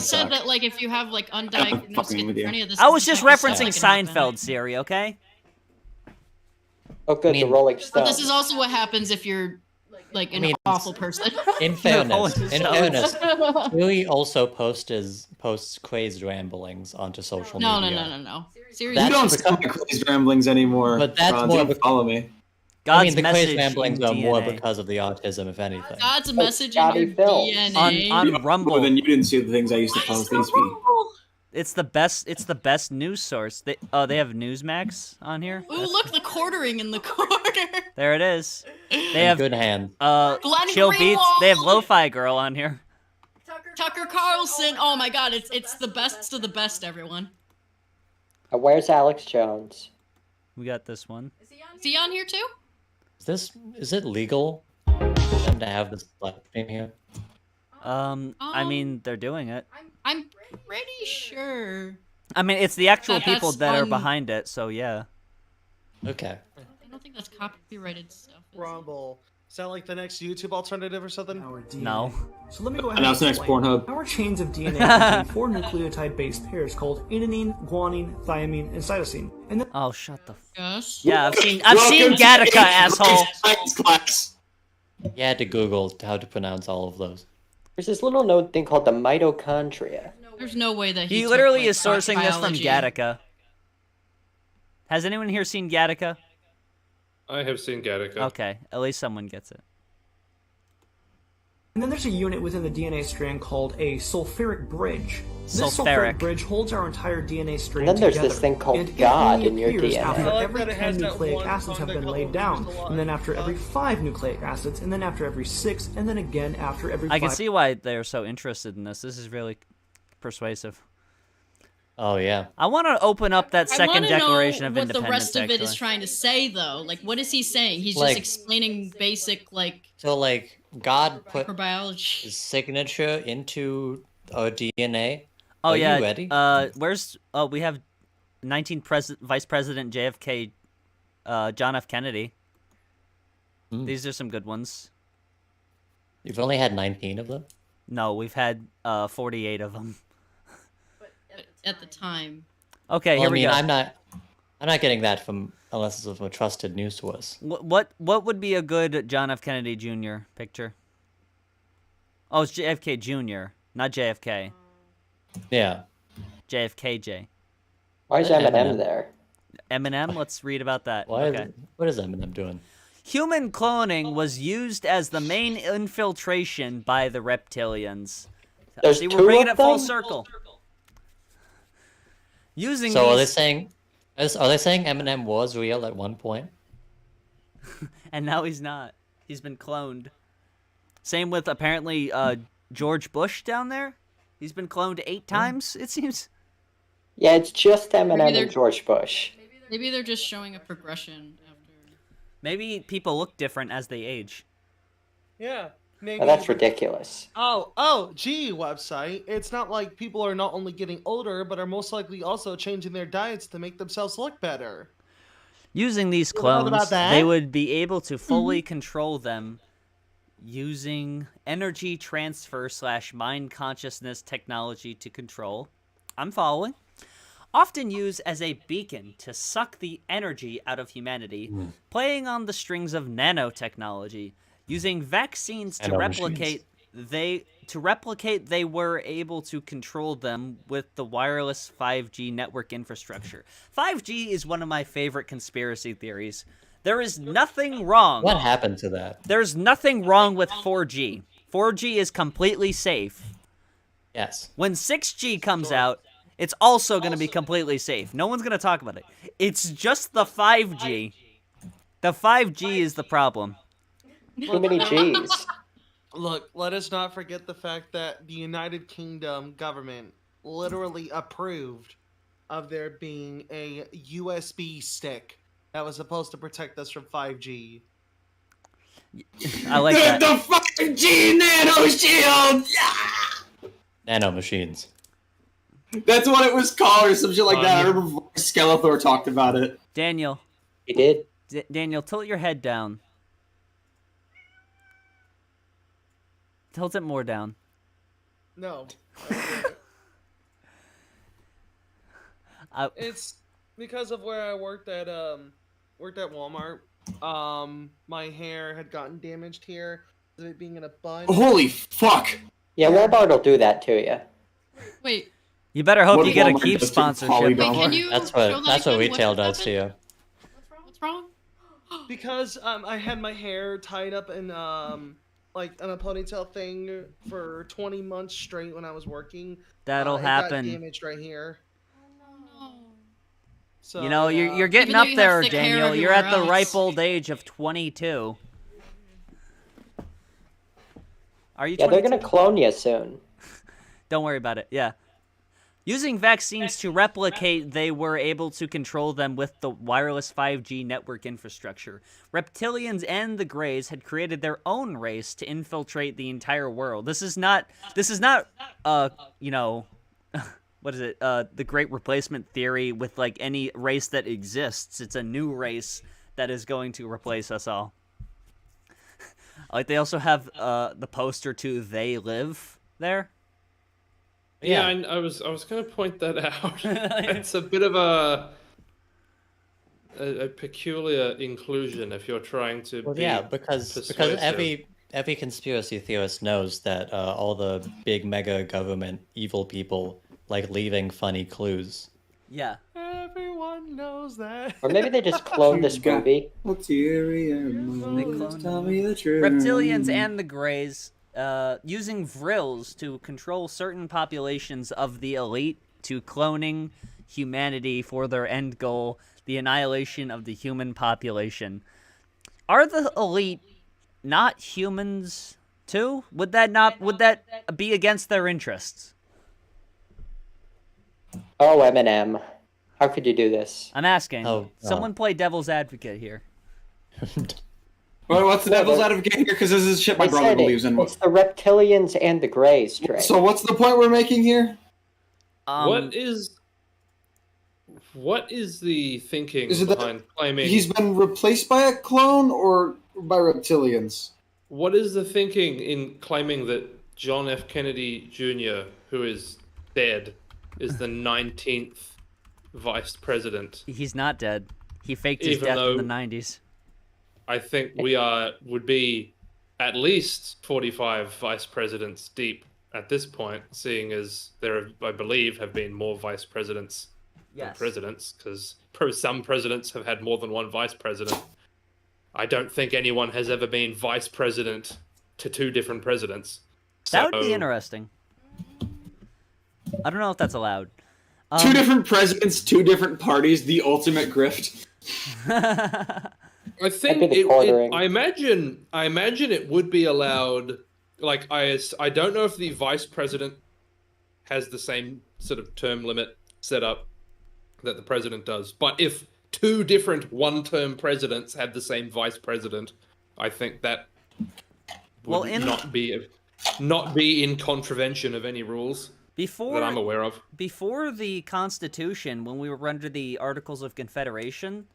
said that like if you have like undiagnosed schizophrenia, this I was just referencing Seinfeld, Siri, okay? Oh, good, the Rolling Stones. But this is also what happens if you're like an awful person. In fairness, Siri also posts crazed ramblings onto social media. No. Seriously, you don't sound like crazed ramblings anymore. But that's more follow me. The crazed ramblings are more because of the autism, if anything. God's message in your DNA. On Rumble. Then you didn't see the things I used to post. It's the best news source. They have Newsmax on here. Ooh, look, the quartering in the corner. There it is. They have good hand. Chill Beats. They have Lo-Fi Girl on here. Tucker Carlson. Oh my god, it's the best of the best, everyone. Where's Alex Jones? We got this one. Is he on here too? Is it legal for them to have this live stream here? I mean, they're doing it. I'm pretty sure. I mean, it's the actual people that are behind it, so yeah. Okay. I don't think that's copyrighted stuff. Rumble. Is that like the next YouTube alternative or something? No. So let me go ahead and the next Pornhub. Our chains of DNA contain 4 nucleotide-based pairs called adenine, guanine, thymine, and cytosine. And then oh, shut the. Gosh. Yeah, I've seen Gattaca, asshole. You had to Google how to pronounce all of those. There's this little known thing called the mitochondria. There's no way that he literally is sourcing this from Gattaca. Has anyone here seen Gattaca? I have seen Gattaca. Okay, at least someone gets it. And then there's a unit within the DNA strand called a sulfuric bridge. This sulfuric bridge holds our entire DNA strand and then there's together. This thing called God in your DNA. After every 10 nucleic acids have been laid down, and then after every 5 nucleic acids, and then after every 6, and then again after every 5. I can see why they're so interested in this. This is really persuasive. Oh yeah. I want to open up that second Declaration of Independence. What the rest of it is trying to say, though, like, what is he saying? He's just explaining basic, like. So, like, God put microbiology. His signature into our DNA. Oh Are yeah. You ready? Where's? Oh, we have 19 Vice President JFK, John F. Kennedy. These are some good ones. You've only had 19 of them? No, we've had 48 of them. At the time. Okay, here we go. I'm not getting that unless it's from a trusted news source. What would be a good John F. Kennedy Jr. picture? Oh, it's JFK Jr., not JFK. Yeah. JFKJ. Why is Eminem there? Eminem? Let's read about that. What is Eminem doing? Human cloning was used as the main infiltration by the reptilians. See, we're bringing it full circle. Are they saying Eminem was real at one point? And now he's not. He's been cloned. Same with apparently George Bush down there. He's been cloned 8 times, it seems. Yeah, it's just Eminem and George Bush. Maybe they're just showing a progression after. Maybe people look different as they age. Yeah. Maybe. Oh, that's ridiculous. Gee, website. It's not like people are not only getting older, but are most likely also changing their diets to make themselves look better. Using these clones, they would be able to fully control them using energy transfer / mind consciousness technology to control. I'm following. Often used as a beacon to suck the energy out of humanity, playing on the strings of nanotechnology. Using vaccines to replicate to replicate, they were able to control them with the wireless 5G network infrastructure. 5G is one of my favorite conspiracy theories. There is nothing wrong. What happened to that? There's nothing wrong with 4G. 4G is completely safe. Yes. When 6G comes out, it's also going to be completely safe. No one's going to talk about it. It's just the 5G. The 5G is the problem. Too many G's. Look, let us not forget the fact that the United Kingdom government literally approved of there being a USB stick that was supposed to protect us from 5G. I like that. The 5G nano shield! Yeah! Nano machines. That's what it was called, or some shit like that. I remember Skeletor talked about it. Daniel. He did? Daniel, tilt your head down. Tilt it more down. No. It's because of where I worked at Walmart. My hair had gotten damaged here, it being in a bun. Holy fuck! Yeah, Walmart will do that to you. Wait. You better hope you get a Keep sponsorship. Wait, can you That's show what retail does to you. What's wrong? Because I had my hair tied up in like in a ponytail thing for 20 months straight when I was working. That'll happen. It got damaged right here. So, you know, you're getting up there, Daniel. You're at the ripe old age of 22. Are you? 22? Yeah, they're gonna clone you soon. Don't worry about it. Yeah. Using vaccines to replicate, they were able to control them with the wireless 5G network infrastructure. Reptilians and the Greys had created their own race to infiltrate the entire world. This is not, you know, what is it? The Great Replacement Theory with like any race that exists. It's a new race that is going to replace us all. Like they also have the poster to They Live there. Yeah, I was going to point that out. It's a bit of a peculiar inclusion if you're trying to. Well, be yeah, because every conspiracy theorist knows that all the big mega government evil people like leaving funny clues. Yeah. Everyone knows that. Or maybe they just cloned this movie. Reptilians and the Greys. Using vrills to control certain populations of the elite to cloning humanity for their end goal, the annihilation of the human population. Are the elite not humans too? Would that be against their interests? Oh, Eminem. How could you do this? I'm asking. Oh, Someone play devil's advocate here. Well, what's the devil's advocate here? Because this is shit my brother believes in. It's the Reptilians and the Greys, Trey. So what's the point we're making here? What is the thinking behind claiming he's been replaced by a clone or by reptilians? What is the thinking in claiming that John F. Kennedy Jr., who is dead, is the 19th vice president? He's not dead. He faked his death in the 90s. I think we would be at least 45 vice presidents deep at this point, seeing as there, I believe, have been more vice presidents than presidents, because some presidents have had more than one vice president. I don't think anyone has ever been vice president to two different presidents. That would be interesting. I don't know if that's allowed. Two different presidents, two different parties, the ultimate grift. I think I imagine it would be allowed. Like I don't know if the vice president has the same sort of term limit set up that the president does, but if two different one-term presidents had the same vice president, I think that would not be in contravention of any rules that I'm aware of. Before the Constitution, when we were under the Articles of Confederation.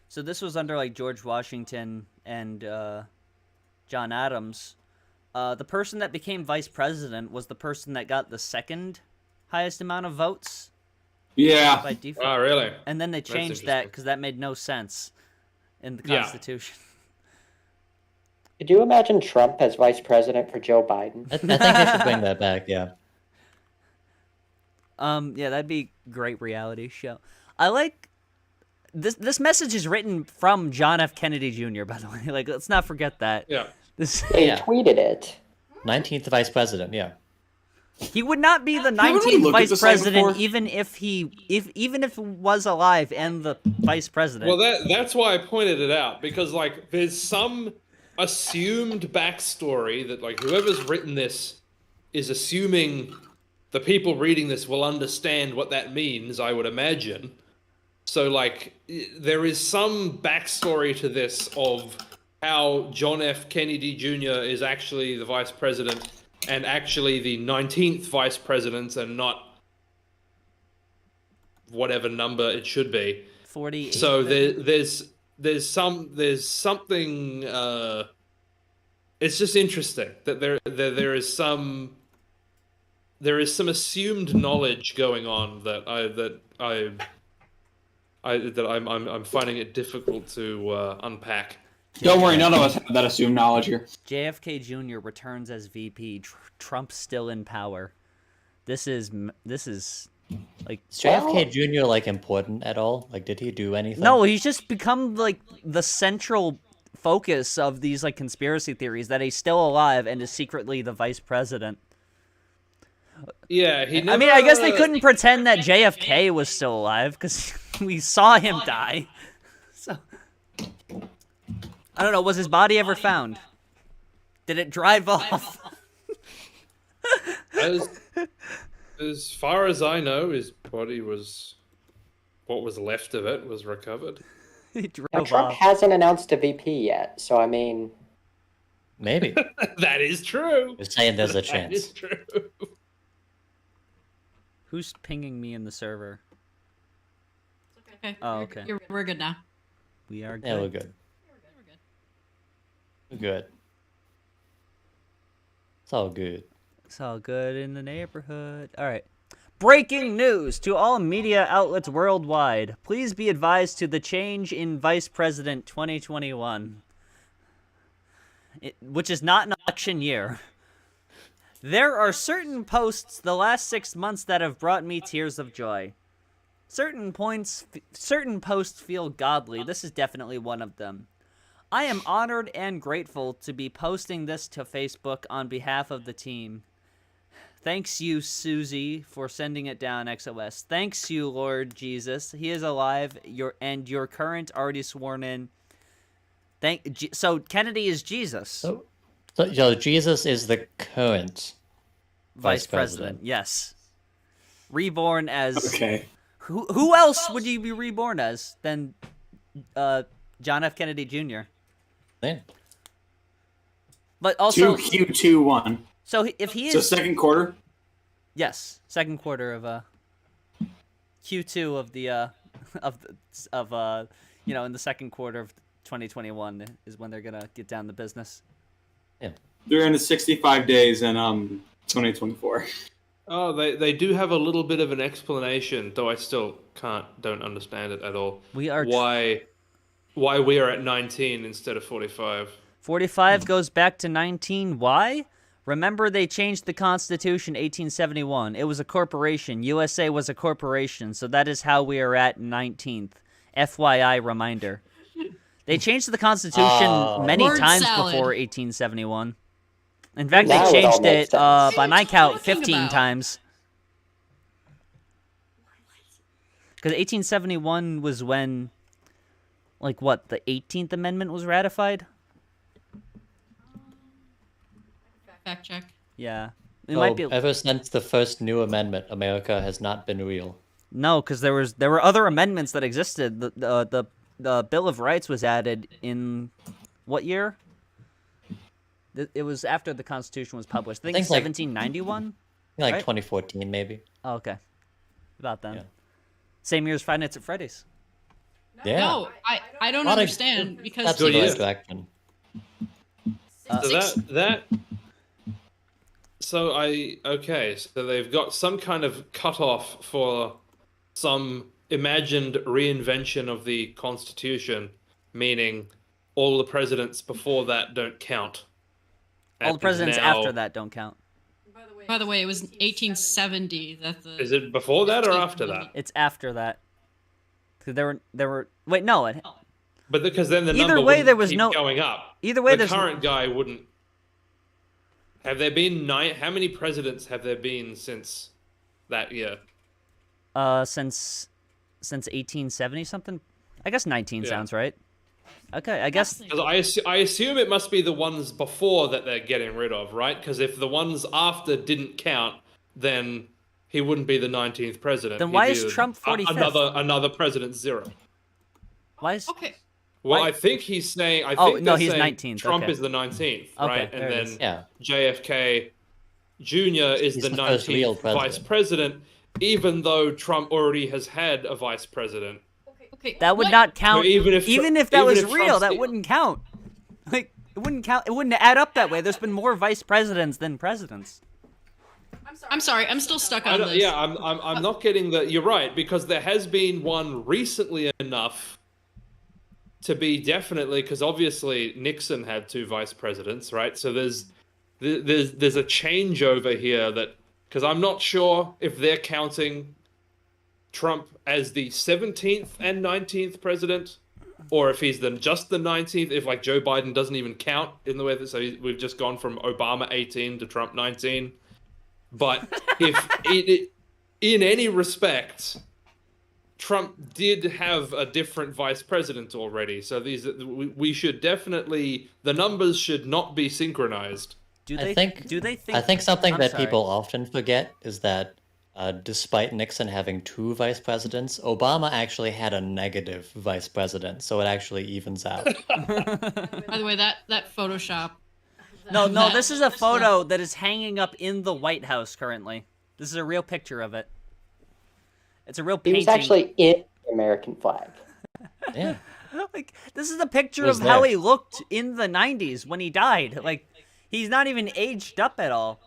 So this was under like George Washington and John Adams. The person that became vice president was the person that got the second highest amount of votes. Yeah. By default. Oh, really? And then they changed that because that made no sense in the Constitution. Could you imagine Trump as vice president for Joe Biden? I think they should bring that back. Yeah. Yeah, that'd be a great reality show. I like this message is written from John F. Kennedy Jr., by the way. Like, let's not forget that. Yeah. They tweeted it. 19th vice president, yeah. He would not be the 19th vice president even if he was alive and the vice president. Well, that's why I pointed it out, because like there's some assumed backstory that like whoever's written this is assuming the people reading this will understand what that means, I would imagine. So like there is some backstory to this of how John F. Kennedy Jr. is actually the vice president and actually the 19th vice president and not whatever number it should be. 48. So there's something. It's just interesting that there is some assumed knowledge going on that I'm finding it difficult to unpack. Don't worry, none of us have that assumed knowledge here. JFK Jr. returns as VP. Trump's still in power. This is like Is JFK Jr. like important at all? Like, did he do anything? No, he's just become like the central focus of these like conspiracy theories that he's still alive and is secretly the vice president. Yeah, I mean, I guess they couldn't pretend that JFK was still alive because we saw him die. So I don't know. Was his body ever found? Did it drive off? As far as I know, his body was, what was left of it was recovered. Now, Trump hasn't announced a VP yet, so I mean, maybe that is true. You're saying there's a chance. That is true. Who's pinging me in the server? Okay. Oh, okay. We're good now. We are good. Yeah, we're good. We're good. It's all good. It's all good in the neighborhood. All right. Breaking news to all media outlets worldwide. Please be advised to the change in Vice President 2021, which is not an election year. There are certain posts the last 6 months that have brought me tears of joy. Certain posts feel godly. This is definitely one of them. I am honored and grateful to be posting this to Facebook on behalf of the team. Thanks you, Susie, for sending it down, XOS. Thanks you, Lord Jesus. He is alive. Your current already sworn in. So Kennedy is Jesus. So Jesus is the current vice president. Yes. Reborn as. Okay. Who else would you be reborn as than John F. Kennedy Jr.? Yeah. But also 2Q21. So if he is so second quarter. Yes, second quarter of Q2 of the in the second quarter of 2021 is when they're gonna get down to business. Yeah. They're in the 65 days in 2024. Oh, they do have a little bit of an explanation, though I still don't understand it at all. We are why we are at 19 instead of 45. 45 goes back to 19. Why? Remember, they changed the Constitution 1871. It was a corporation. USA was a corporation, so that is how we are at 19th. FYI reminder. They changed the Constitution many times before 1871. In fact, they changed it, by my count, 15 times. Because 1871 was when, like, what, the 18th Amendment was ratified? Fact check. Yeah. Ever since the first new amendment, America has not been real. No, because there were other amendments that existed. The Bill of Rights was added in what year? It was after the Constitution was published. I think 1791. Like right? 2014, maybe. Oh, okay. About then. Yeah. Same year as Five Nights at Freddy's. Yeah. No, I don't understand because that's the right direction. So they've got some kind of cutoff for some imagined reinvention of the Constitution, meaning all the presidents before that don't count. All the presidents after that don't count. By the way, it was 1870 that the. Is it before that or after that? It's after that. Because there were. Wait, no. But because then the either number way, there wouldn't was keep no going up. Either way, the current guy wouldn't. Have there been how many presidents have there been since that year? Since 1870 something. I guess 19 sounds right. Okay, I guess. Because I assume it must be the ones before that they're getting rid of, right? Because if the ones after didn't count, then he wouldn't be the 19th president. Then why is Trump 45th? Another president 0. Why is Well, I think he's saying. I think no, he's 19th. Trump is the 19th, right? Okay, And then JFK Jr. is the 19th vice president, even though Trump already has had a vice president. Okay, that would not count. So even if that was Trump's real, that wouldn't count. Like it wouldn't count. It wouldn't add up that way. There's been more vice presidents than presidents. I'm sorry. I'm still stuck on this. Yeah, I'm not getting that. You're right, because there has been one recently enough to be definitely, because obviously Nixon had 2 vice presidents, right? So there's a changeover here that, because I'm not sure if they're counting Trump as the 17th and 19th president, or if he's just the 19th, if like Joe Biden doesn't even count in the way that, so we've just gone from Obama 18 to Trump 19. But if in any respect, Trump did have a different vice president already, so we should definitely, the numbers should not be synchronized. I think something that people often forget is that despite Nixon having 2 vice presidents, Obama actually had a negative vice president, so it actually evens out. By the way, that Photoshop. No, this is a photo that is hanging up in the White House currently. This is a real picture of it. It's a real painting. He was actually in the American flag. Yeah. Like, this is a picture of how he looked in the 90s when he died. Like, he's not even aged up at all.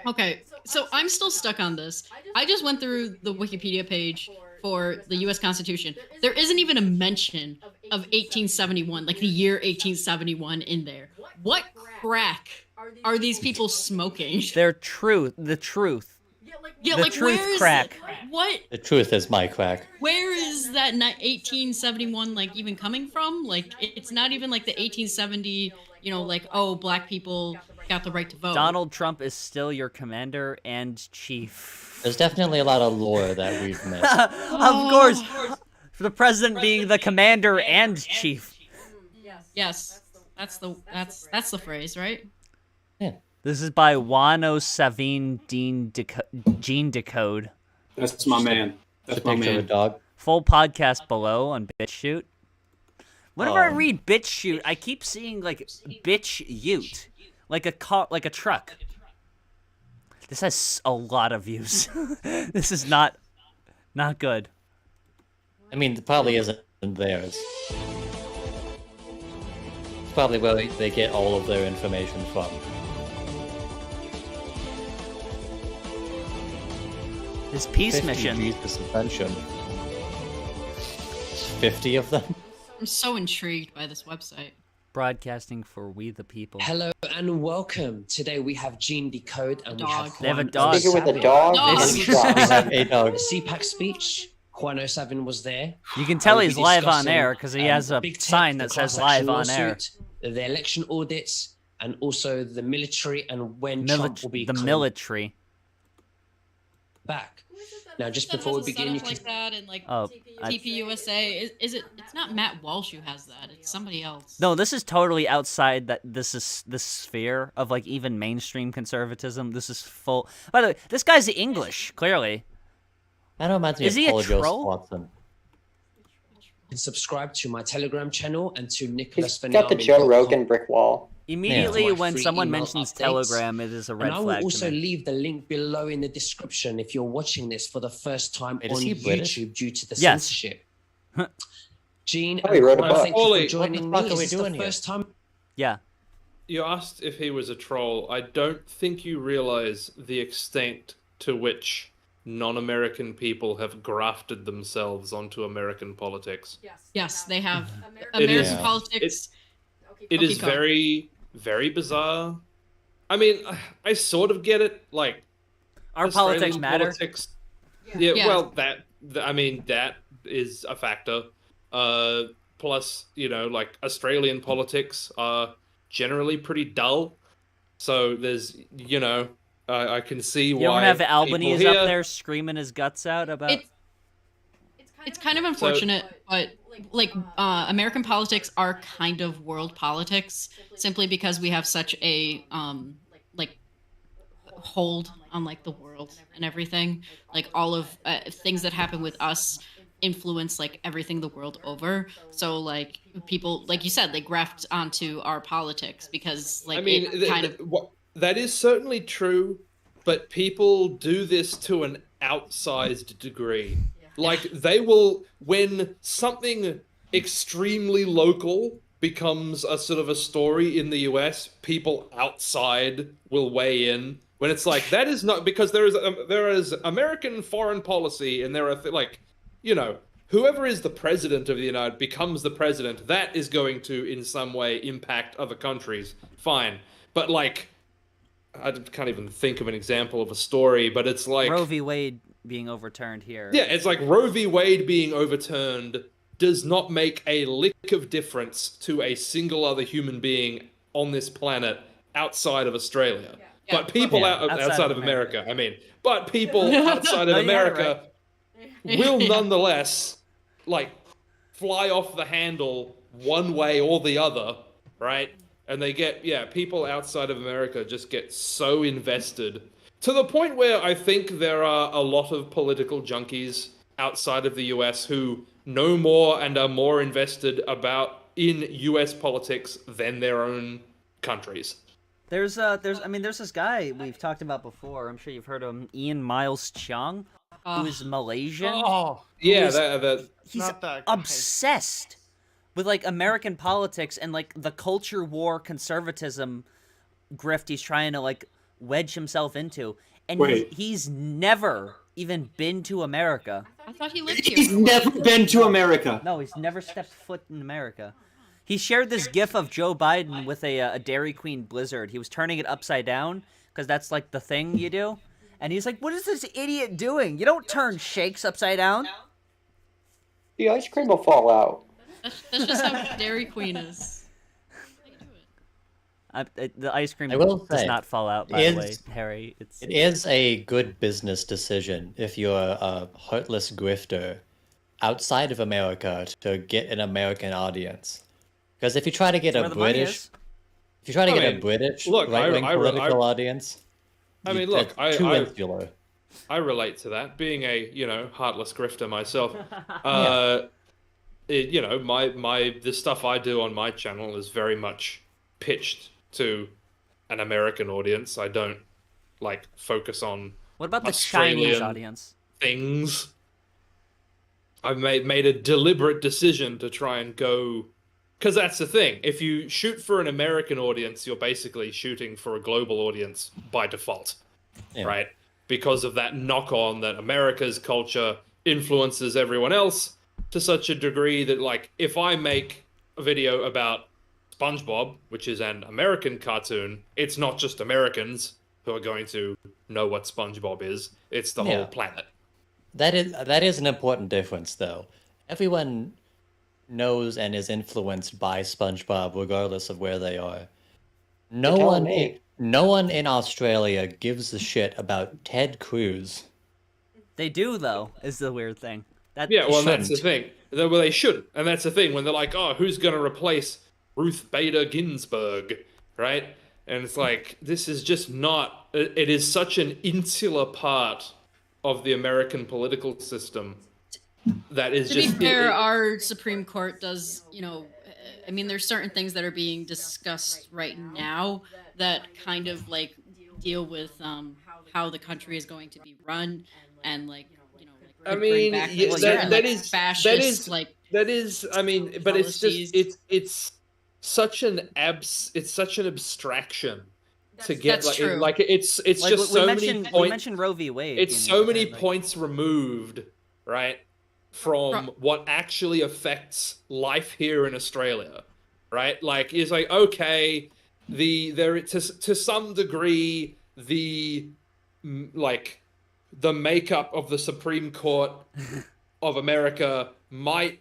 Okay, so I'm still stuck on this. I just went through the Wikipedia page for the U.S. Constitution. There isn't even a mention of 1871, like the year 1871 in there. What crack are these people smoking? The truth. Yeah, the like truth where is crack. What? The truth is my crack. Where is that 1871 like even coming from? Like it's not even like the 1870. You know, like black people got the right to vote. Donald Trump is still your commander and chief. There's definitely a lot of lore that we've missed. Of course, for the president being the commander and chief. Yes, that's the phrase, right? Yeah. This is by Wano Savine Gene Decode. That's my man. That's my man. Dog. Full podcast below on BitChute. Whenever I read BitChute, I keep seeing like BitchUte, like a car, like a truck. This has a lot of views. This is not good. I mean, it probably isn't theirs. It's probably where they get all of their information from. This peace mission. Jesus Ascension. 50 of them. I'm so intrigued by this website. Broadcasting for we the people. Hello and welcome. Today we have Gene Decode and we have They have a dog. Speaking with a dog. We have a dog. The CPAC speech. Juan 07 was there. You can tell We'll he's be live on discussing, air because he has a big tech, sign the that says class action live on air. lawsuit, the election audits, and also the military and when Trump will be coming military. back. Now, just before we begin, you can... like that and like Oh, TPUSA. Is it? It's not Matt Walsh who has that. It's somebody else. No, this is totally outside this sphere of like even mainstream conservatism. This is full. By the way, this guy's English, clearly. I don't imagine Is he a Paul Joe troll? Watson. subscribe to my Telegram channel and to Nicholas He's got the Joe Rogan brick wall. Immediately Yeah. when Free someone email mentions updates. Telegram, it is a red And I will flag to also me. leave the link below in the description if you're watching this for the first time Wait, is on he British? YouTube due to the Yes. censorship. Gene, Oh, he wrote a Juan, book. thank you Ollie, for joining what the me. fuck are we Is this doing the here? first time? Yeah. You asked if he was a troll. I don't think you realize the extent to which non-American people have grafted themselves onto American politics. Yes, they have. It is- American politics. It is very, very bizarre. I mean, I sort of get it. Like, Our Australian politics matter. politics- Yeah, well, I mean, that is a factor. Plus, like, Australian politics are generally pretty dull. So there's, I can see why. You don't have Albanese people up here- there screaming his guts out about. It's kind of unfortunate, but like American politics are kind of world politics simply because we have such a like hold on like the world and everything. Like all of things that happen with us influence like everything the world over. So like people, like you said, they graft onto our politics because like I mean, it kind of that is certainly true, but people do this to an outsized degree. Like, they will, when something extremely local becomes a sort of a story in the US, people outside will weigh in. When it's like, that is not, because there is American foreign policy, and there are, whoever is the president of the United becomes the president, that is going to, in some way, impact other countries. Fine. But, like, I can't even think of an example of a story, but it's like... Roe v. Wade being overturned here. Yeah, it's like Roe v. Wade being overturned does not make a lick of difference to a single other human being on this planet outside of Australia. Yeah. But people outside of America, I mean. But people outside of America will nonetheless, like, fly off the handle one way or the other, right? And they get, people outside of America just get so invested to the point where I think there are a lot of political junkies outside of the US who know more and are more invested in US politics than their own countries. There's this guy we've talked about before. I'm sure you've heard of him, Ian Miles Cheong, who is Malaysian. Oh, yeah, he's not that obsessed with like American politics and like the culture war conservatism grift he's trying to like wedge himself into, and he's never even been to America. I thought he lived here. He's never been to America. No, he's never stepped foot in America. He shared this gif of Joe Biden with a Dairy Queen Blizzard. He was turning it upside down because that's like the thing you do, and he's like, "What is this idiot doing? You don't turn shakes upside down." The ice cream will fall out. That's just how Dairy Queen is. The ice cream does not fall out, by the way, Harry. It is a good business decision if you're a heartless grifter outside of America to get an American audience. Because if you try to get a British right-wing political audience, I mean, look, too insular. I relate to that. Being a heartless grifter myself, the stuff I do on my channel is very much pitched to an American audience. I don't like focus on what about the Australian Chinese audience things. I've made a deliberate decision to try and go, because that's the thing. If you shoot for an American audience, you're basically shooting for a global audience by default, right? Because of that knock-on that America's culture influences everyone else to such a degree that, like, if I make a video about SpongeBob, which is an American cartoon, it's not just Americans who are going to know what SpongeBob is. It's the whole planet. That is an important difference, though. Everyone knows and is influenced by SpongeBob, regardless of where they are. No one in Australia gives a shit about Ted Cruz. They do, though, is the weird thing. That's the thing. Well, they shouldn't. And that's the thing, when they're like, oh, who's going to replace Ruth Bader Ginsburg, right? And it's like, this is just not... It is such an insular part of the American political system that is just... To be fair, our Supreme Court does, I mean, there's certain things that are being discussed right now that kind of, like, deal with how the country is going to be run and, like, I mean, that is. I mean, but it's just it's such an abstraction to get That's true. it's Like, just so many we points. mentioned Roe v. Wade. It's you know, so many like- points removed, right, from what actually affects life here in Australia, right? Like, it's like, okay, to some degree the makeup of the Supreme Court of America might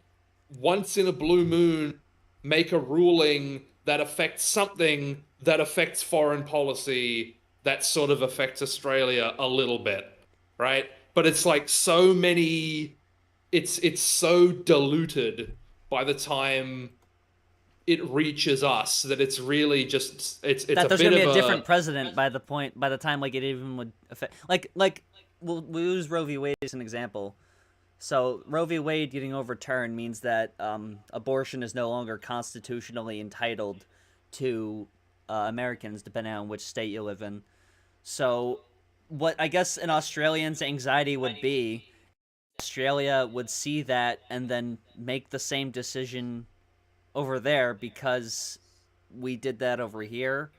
once in a blue moon make a ruling that affects something that affects foreign policy that sort of affects Australia a little bit, right? But it's like so many, it's so diluted by the time it reaches us that it's really just it's that a there's bit gonna be of a different president by the time like it even would affect like we'll use Roe v. Wade as an example. So Roe v. Wade getting overturned means that abortion is no longer constitutionally entitled to Americans, depending on which state you live in. So what I guess an Australian's anxiety would be, Australia would see that and then make the same decision over there because we did that over here.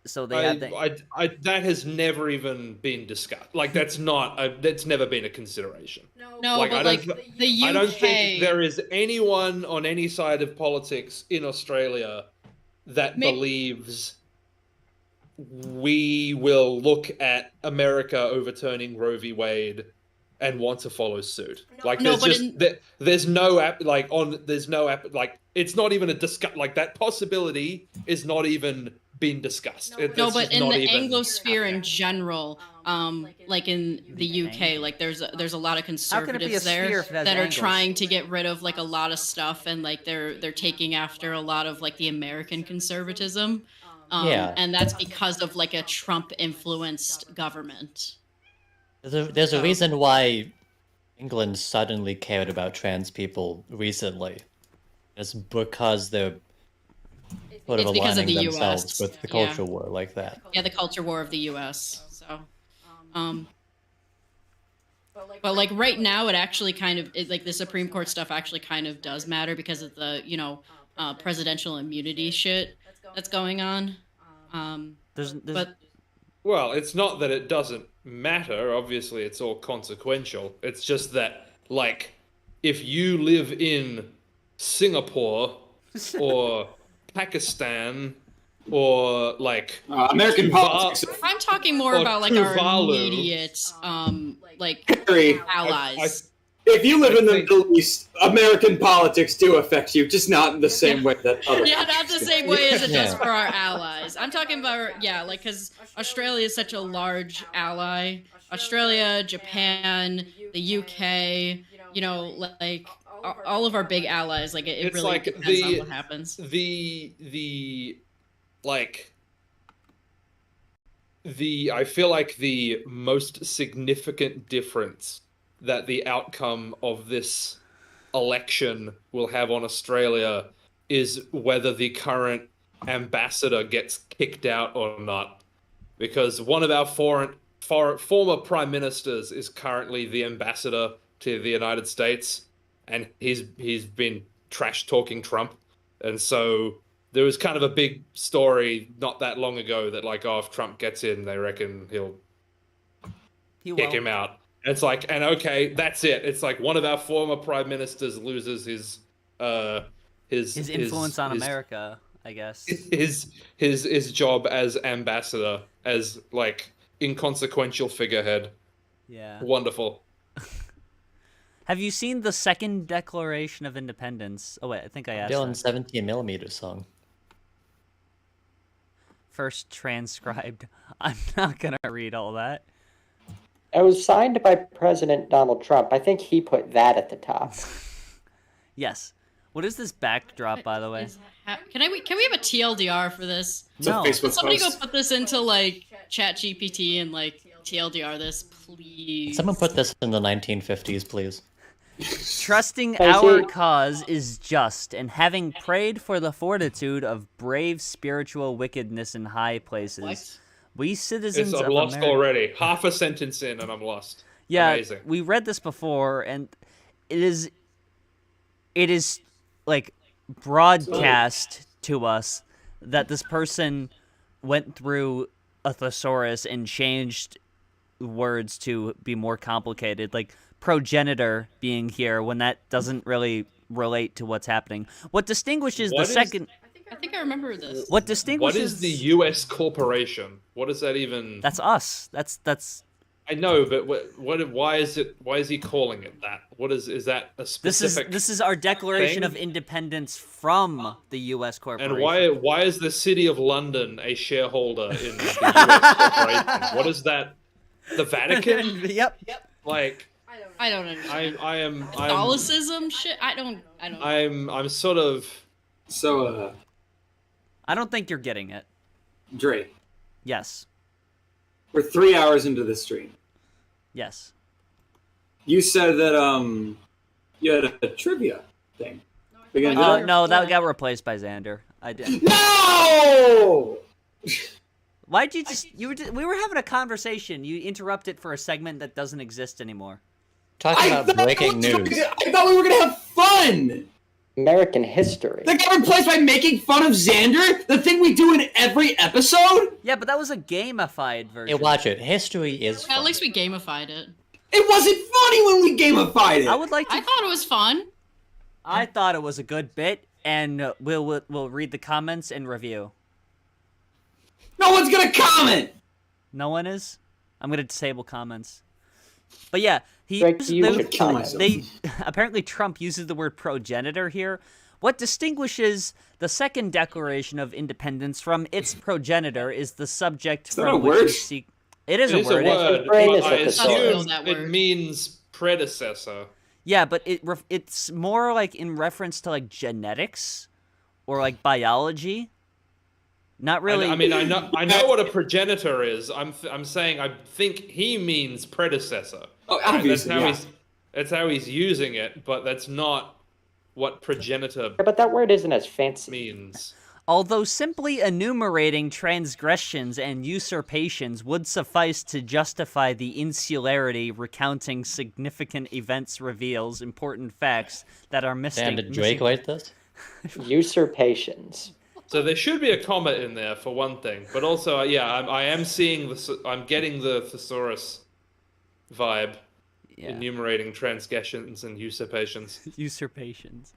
So they had that has never even been discussed. Like that's never been a consideration. No, like, but like the UK, I don't think there is anyone on any side of politics in Australia that believes we will look at America overturning Roe v. Wade and want to follow suit. Like there's no it's not even a discuss. Like that possibility is not even been discussed. No, but in the Anglosphere in general, like in the UK, like there's a lot of conservatives there that are trying to get rid of like a lot of stuff, and like they're taking after a lot of like the American conservatism. And that's because of like a Trump influenced government. There's a reason why England suddenly cared about trans people recently. It's because they're sort of aligning themselves with the culture war like that. Yeah, the culture war of the U.S. So, but like right now, it actually kind of like the Supreme Court stuff actually kind of does matter because of the presidential immunity shit that's going on. Well, it's not that it doesn't matter. Obviously, it's all consequential. It's just that, like, if you live in Singapore or Pakistan or like American politics, I'm talking more about like our immediate allies. If you live in the Middle East, American politics do affect you, just not in the same way that other not the same way as it does for our allies. I'm talking about, because Australia is such a large ally. Australia, Japan, the UK, like all of our big allies. Like it really like depends on what happens. I feel like the most significant difference that the outcome of this election will have on Australia is whether the current ambassador gets kicked out or not. Because one of our former prime ministers is currently the ambassador to the United States, and he's been trash talking Trump. And so there was kind of a big story not that long ago that like, if Trump gets in, they reckon he'll kick him out. It's like, and okay, that's it. It's like one of our former prime ministers loses his influence on America, I guess. His job as ambassador, as like inconsequential figurehead. Yeah. Wonderful. Have you seen the second Declaration of Independence? Oh wait, I think I asked. Dylan's 17mm song. First transcribed. I'm not gonna read all that. It was signed by President Donald Trump. I think he put that at the top. Yes. What is this backdrop, by the way? Can we have a TLDR for this? No. Can somebody go put this into like ChatGPT and like TLDR this, please? Someone put this in the 1950s, please. Trusting our cause is just, and having prayed for the fortitude of brave spiritual wickedness in high places. What? We citizens I'm lost already. Half a sentence in and I'm lost. Yeah, amazing. We read this before, and it is like broadcast to us that this person went through a thesaurus and changed words to be more complicated, like progenitor being here when that doesn't really relate to what's happening. What distinguishes the second... I think I remember this. What distinguishes... What is the U.S. corporation? What does that even... That's us. That's... I know, but why is he calling it that? Is that a specific... This is our Declaration of Independence from the U.S. corporation. And why is the City of London a shareholder in the U.S. corporation? What is that? The Vatican? Yep. Like... I don't understand. I am Catholicism shit. I don't. I'm sort of. So. I don't think you're getting it. Dre. Yes. We're 3 hours into the stream. Yes. You said that you had a trivia thing. No, that got replaced by Xander. I did. No. Why'd you just? We were having a conversation. You interrupted for a segment that doesn't exist anymore. Talking about breaking news. I thought we were gonna have fun. American history. That got replaced by making fun of Xander, the thing we do in every episode. Yeah, but that was a gamified version. Hey, watch it. History is. At least we gamified it. It wasn't funny when we gamified it. I would like to. I thought it was fun. I thought it was a good bit, and we'll read the comments and review. No one's gonna comment. No one is. I'm gonna disable comments. But yeah, apparently Trump uses the word progenitor here. What distinguishes the second Declaration of Independence from its progenitor is the subject from which we seek. It is a word. I assume it means predecessor. Yeah, but it's more like in reference to like genetics or like biology. Not really. I mean, I know what a progenitor is. I'm saying I think he means predecessor. Oh, obviously, that's how he's using it, but that's not what progenitor. Yeah, but that word isn't as fancy. Means. Although simply enumerating transgressions and usurpations would suffice to justify the insularity, recounting significant events reveals important facts that are missing. And did Drake write this? Usurpations. So there should be a comma in there for one thing, but also, yeah, I am seeing I'm getting the thesaurus vibe, enumerating transgressions and usurpations. Usurpations.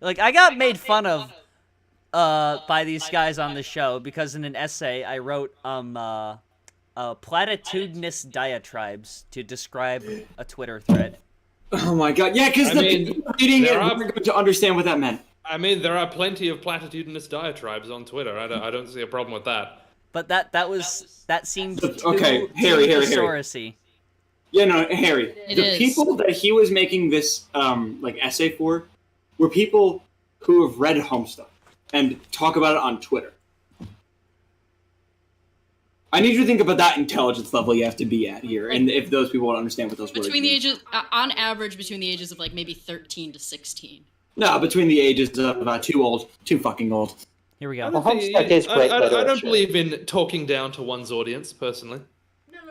Like, I got made fun of by these guys on the show because in an essay I wrote platitudinous diatribes to describe a Twitter thread. Oh my god, yeah, because people reading it weren't going to understand what that meant. I mean, there are plenty of platitudinous diatribes on Twitter. I don't see a problem with that. But that seemed okay. Harry. Yeah, no, Harry. The people that he was making this like essay for were people who have read Homestuck and talk about it on Twitter. I need you to think about that intelligence level you have to be at here, and if those people won't understand what those words mean. On average, between the ages of like maybe 13 to 16. No, between the ages of too fucking old. Here we go. I don't believe in talking down to one's audience, personally.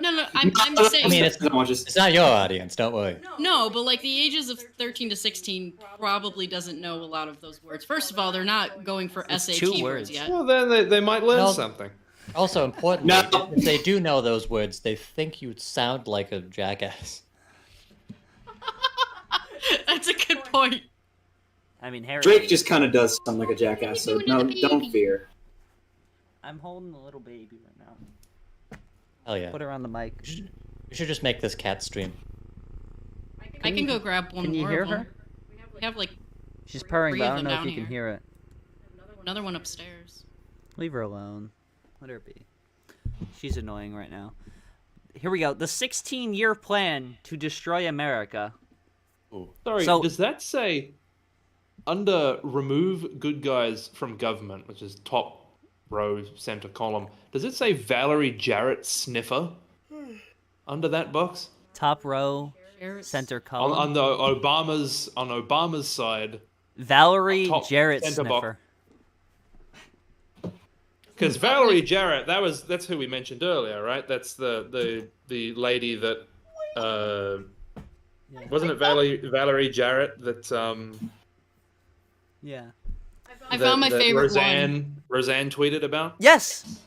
No, I'm saying. I mean, it's not your audience, don't worry. No, but like the ages of 13 to 16 probably doesn't know a lot of those words. First of all, they're not going for SAT words yet. Well, then they might learn something. Also, importantly, if they do know those words, they think you sound like a jackass. That's a good point. I mean, Harry. Drake just kind of does sound like a jackass, so no, don't fear. I'm holding the little baby right now. Hell yeah. Put her on the mic. We should just make this cat stream. I can go grab one more. Can you hear her? We have like. She's purring, but I don't know if you here. can hear it. Another one upstairs. Leave her alone. Let her be. She's annoying right now. Here we go. The 16-year plan to destroy America. Ooh. Sorry, does that say under remove good guys from government, which is top row, center column, does it say Valerie Jarrett sniffer under that box? Top row, center column. On Obama's side. Valerie Jarrett sniffer. Because Valerie Jarrett, that's who we mentioned earlier, right? That's the lady that wasn't it Valerie Jarrett that Yeah. I found my favorite one. Roseanne tweeted about? Yes.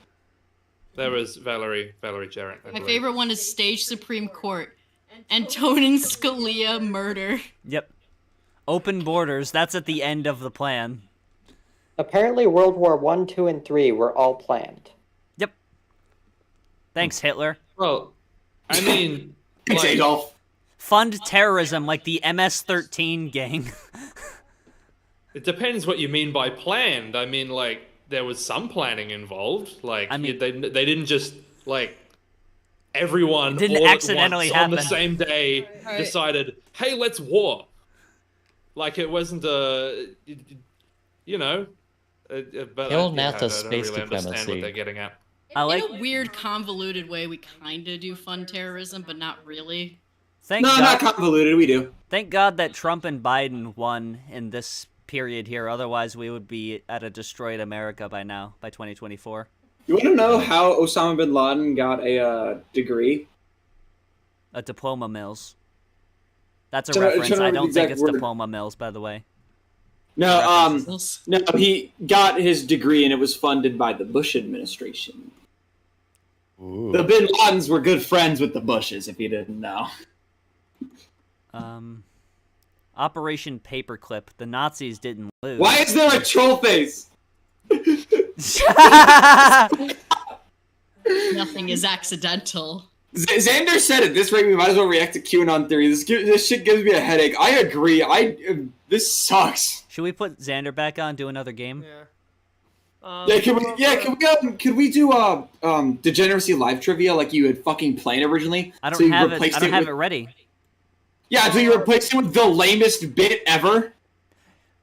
There was Valerie Jarrett. My favorite one is Stage Supreme Court. Antonin Scalia murder. Yep. Open borders. That's at the end of the plan. Apparently World War I, II, and III were all planned. Yep. Thanks, Hitler. Well, I mean... Thanks, Adolf. Fund terrorism like the MS-13 gang. It depends what you mean by planned. I mean, like, there was some planning involved. Like, I mean, they didn't just, like, everyone didn't all accidentally at once happen on the same day decided, hey, let's war. Like, it wasn't a, you know... but Kill I NASA don't space really understand diplomacy. what they're getting at. In a weird, convoluted way, we kind of do fund terrorism, but not really. Not convoluted, we do. Thank God that Trump and Biden won in this period here. Otherwise, we would be at a destroyed America by now, by 2024. You want to know how Osama bin Laden got a degree? A diploma mills. That's a reference. I don't think it's diploma mills, by the way. No, no, he got his degree and it was funded by the Bush administration. Ooh. The Bin Ladens were good friends with the Bushes, if you didn't know. Operation Paperclip. The Nazis didn't lose. Why is there a troll face? Nothing is accidental. Xander said at this rate we might as well react to QAnon theory. This shit gives me a headache. I agree. This sucks. Should we put Xander back on, do another game? Could we do Degeneracy live trivia like you had fucking planned originally? I don't have it ready. Yeah, so you replaced it with the lamest bit ever?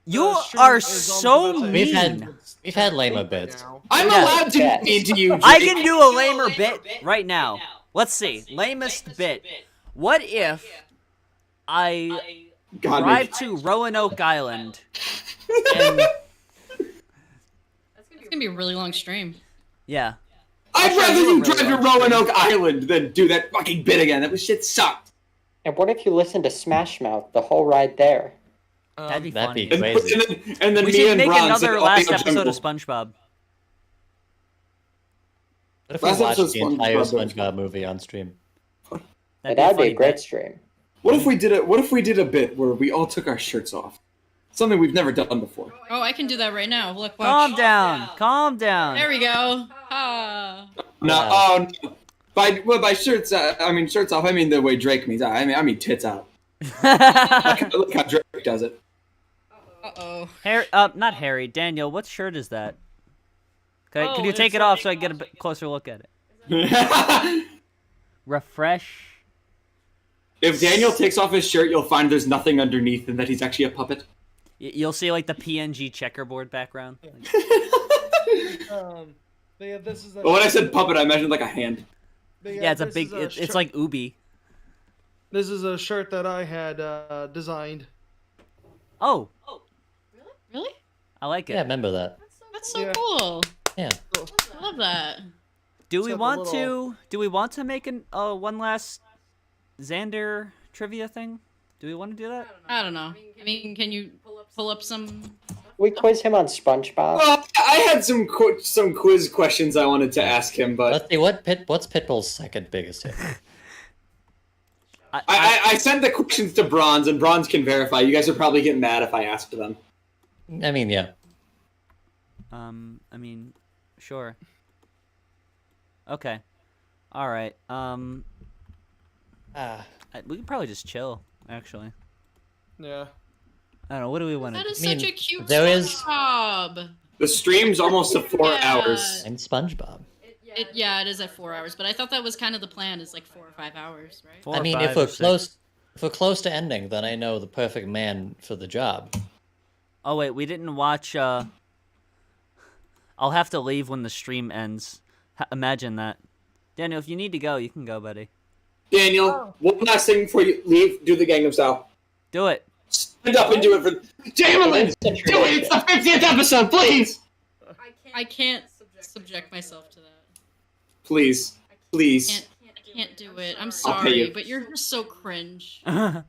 You are so mean. We've had lamer bits. I'm allowed to be mean to you, Jake. I can do a lamer bit right now. Let's see. Lamest bit. What if I drive to Roanoke Island and... It's gonna be a really long stream. Yeah. I'd rather you drive to Roanoke Island than do that fucking bit again. That shit sucked. And what if you listen to Smash Mouth the whole ride there? That'd be funny. crazy. And then we me should and make Bron another said, last "Oh, episode jungle." of SpongeBob. What if we Last watched episode's the entire SpongeBob. SpongeBob movie on stream? That'd be a great stream. What if we did a bit where we all took our shirts off? Something we've never done before. Oh, I can do that right now. Look, watch. Calm down. Calm down. There we go. Ah. No, no. By shirts, I mean shirts off. I mean the way Drake means. I mean tits out. Look how Drake does it. Uh-oh. Harry, not Harry. Daniel, what shirt is that? Could you take it off so I can get a bit closer look at it? Refresh. If Daniel takes off his shirt, you'll find there's nothing underneath and that he's actually a puppet. You'll see like the PNG checkerboard background. Yeah, this is But when I said puppet, I imagined like a hand. Yeah, it's a big. It's like Ubi. This is a shirt that I had designed. Oh. Really? I like it. Yeah, I remember that. That's so cool. Yeah. I love that. Do we want to make one last Xander trivia thing? Do we want to do that? I don't know. I mean, can you pull up some? We quiz him on SpongeBob. Well, I had some quiz questions I wanted to ask him, but Let's see, what's Pitbull's second biggest hit? I sent the questions to Bronze, and Bronze can verify. You guys are probably getting mad if I asked them. I mean, yeah. I mean, sure. Okay. All right. We could probably just chill, actually. Yeah. I don't know. What do we want to That do? is such a cute there is- SpongeBob. The stream's almost to 4 hours. And SpongeBob. It is at 4 hours, but I thought that was kind of the plan. Is like 4 or 5 hours, right? I mean, if we're close to ending, then I know the perfect man for the job. Oh wait, we didn't watch. I'll have to leave when the stream ends. Imagine that. Daniel, if you need to go, you can go, buddy. Daniel, one last thing before you leave. Do the Gangnam Style. Do it. Stand up and do it for Jamilyn. Do it. It's the 50th episode, please. I can't subject myself to that. Please. I can't do it. I'm I'll pay sorry, you. but you're just so cringe. I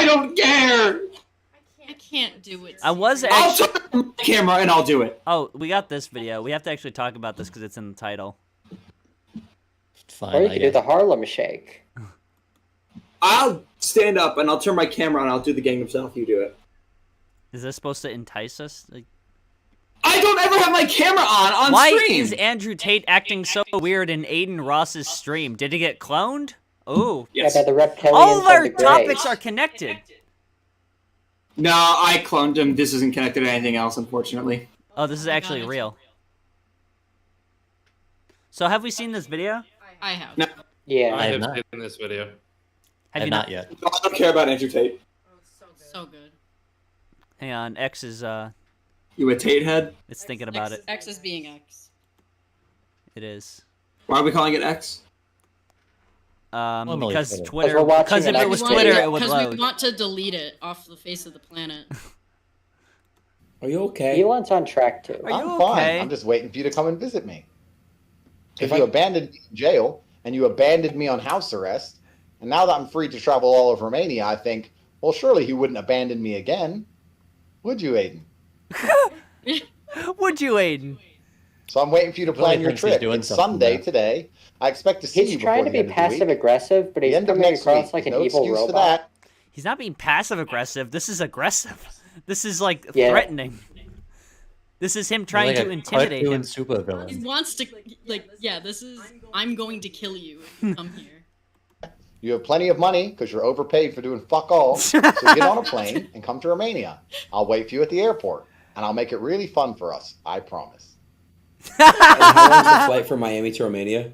don't care. I can't do it. I was I'll actually. turn the camera and I'll do it. Oh, we got this video. We have to actually talk about this because it's in the title. fine. Or you could do the Harlem Shake. I'll stand up and I'll turn my camera on. I'll do the Gangnam Style if you do it. Is this supposed to entice us? Like, I don't ever have my camera on why stream. Why is Andrew Tate acting so weird in Adin Ross's stream? Did he get cloned? Oh. Yes. Yeah, by the Reptilian. All of our topics are connected. No, I cloned him. This isn't connected to anything else, unfortunately. Oh, this is actually real. So have we seen this video? I have. No. Yeah. I have seen this video. Have you not yet? I don't care about Andrew Tate. So good. Hang on, X is You a Tate head? It's thinking about it. X is being X. It is. Why are we calling it X? Because Twitter. Because if it was Twitter, it would load. Because we want to delete it off the face of the planet. Are you okay? Elon's on track too. I'm fine. I'm just waiting for you to come and visit me. If you abandoned me in jail and you abandoned me on house arrest, and now that I'm free to travel all over Romania, I think, well, surely he wouldn't abandon me again. Would you, Adin? Would you, Adin? So I'm waiting for you to plan your trip. It's Sunday today. I expect to see you before the end of the week. He's trying to be passive-aggressive, but he's coming across like an evil robot. He's not being passive-aggressive. This is aggressive. This is, like, threatening. This is him trying to intimidate him. He wants to, like, yeah, this is, I'm going to kill you if you come here. You have plenty of money because you're overpaid for doing fuck all. So get on a plane and come to Romania. I'll wait for you at the airport, and I'll make it really fun for us. I promise. And how long is the flight from Miami to Romania?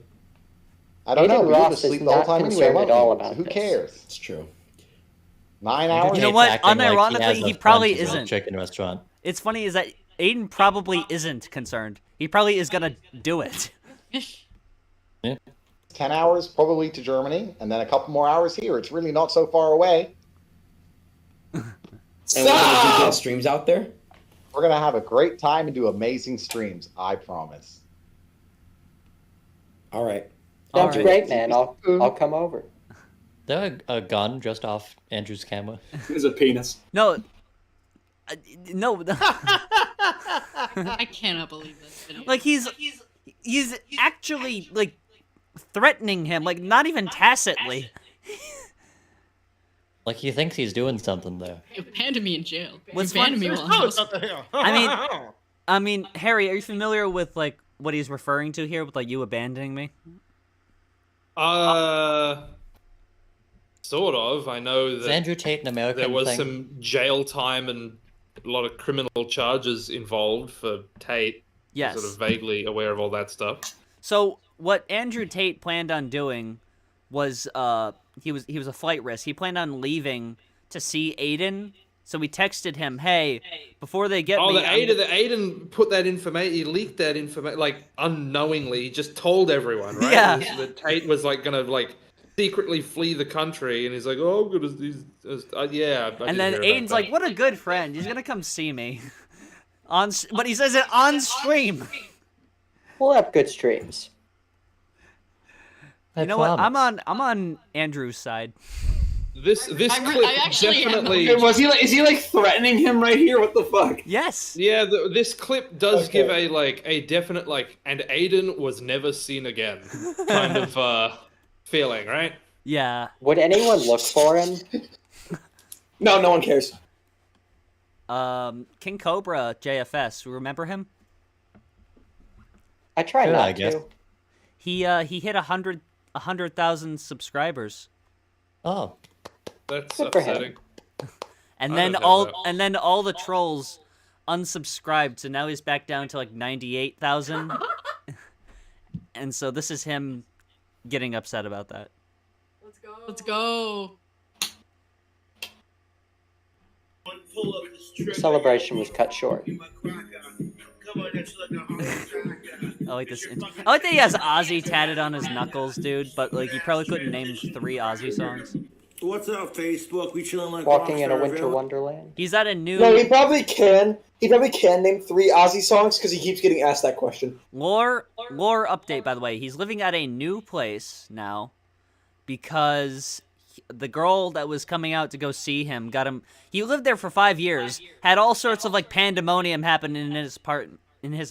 I don't know. We were asleep the whole time anyway. Who this. cares? It's true. 9 hours. You know what? Unironically, he probably isn't. Chicken restaurant. It's funny is that Adin probably isn't concerned. He probably is gonna do it. Yeah. 10 hours probably to Germany, and then a couple more hours here. It's really not so far away. And we're going to do streams out there? We're going to have a great time and do amazing streams, I promise. All right. Sounds great, man. I'll come over. Is there a gun just off Andrew's camera? There's a penis. No. No. I cannot believe this video. Like, he's actually, like, threatening him, like, not even tacitly. Like, he thinks he's doing something there. You abandoned me in jail. What's abandoned me while I mean, Harry, are you familiar with, like, what he's referring to here with, like, you abandoning me? Sort of. I know that Andrew Tate an American there was thing? some jail time and a lot of criminal charges involved for Tate. Yes. Sort of vaguely aware of all that stuff. So what Andrew Tate planned on doing was he was a flight risk. He planned on leaving to see Adin. So we texted him, "Hey, before they get me." Adin put that information. He leaked that information like unknowingly. He just told everyone, right? Yeah. That Tate was like gonna like secretly flee the country, and he's like, "Oh, I'm gonna." Yeah. And then Aiden's like, "What a good friend. He's gonna come see me." But he says it on stream. We'll have good streams. You know what? I'm on Andrew's side. This clip definitely. Is he like threatening him right here? What the fuck? Yes. Yeah, this clip does give a definite like, and Adin was never seen again kind of feeling, right? Yeah. Would anyone look for him? No one cares. King Cobra JFS, remember him? I try not to. He hit 100,000 subscribers. Oh, that's good for upsetting. And then all the trolls unsubscribed, so now he's back down to like 98,000. And so this is him getting upset about that. Let's go. Celebration was cut short. I like this. I like that he has Ozzy tatted on his knuckles, dude. But like, he probably couldn't name 3 Ozzy songs. What's up, Facebook? We chilling like Walking in a winter wonderland. He's at a new. No, he probably can. He probably can name 3 Ozzy songs because he keeps getting asked that question. Lore update, by the way. He's living at a new place now because the girl that was coming out to go see him got him. He lived there for 5 years, had all sorts of like pandemonium happen in his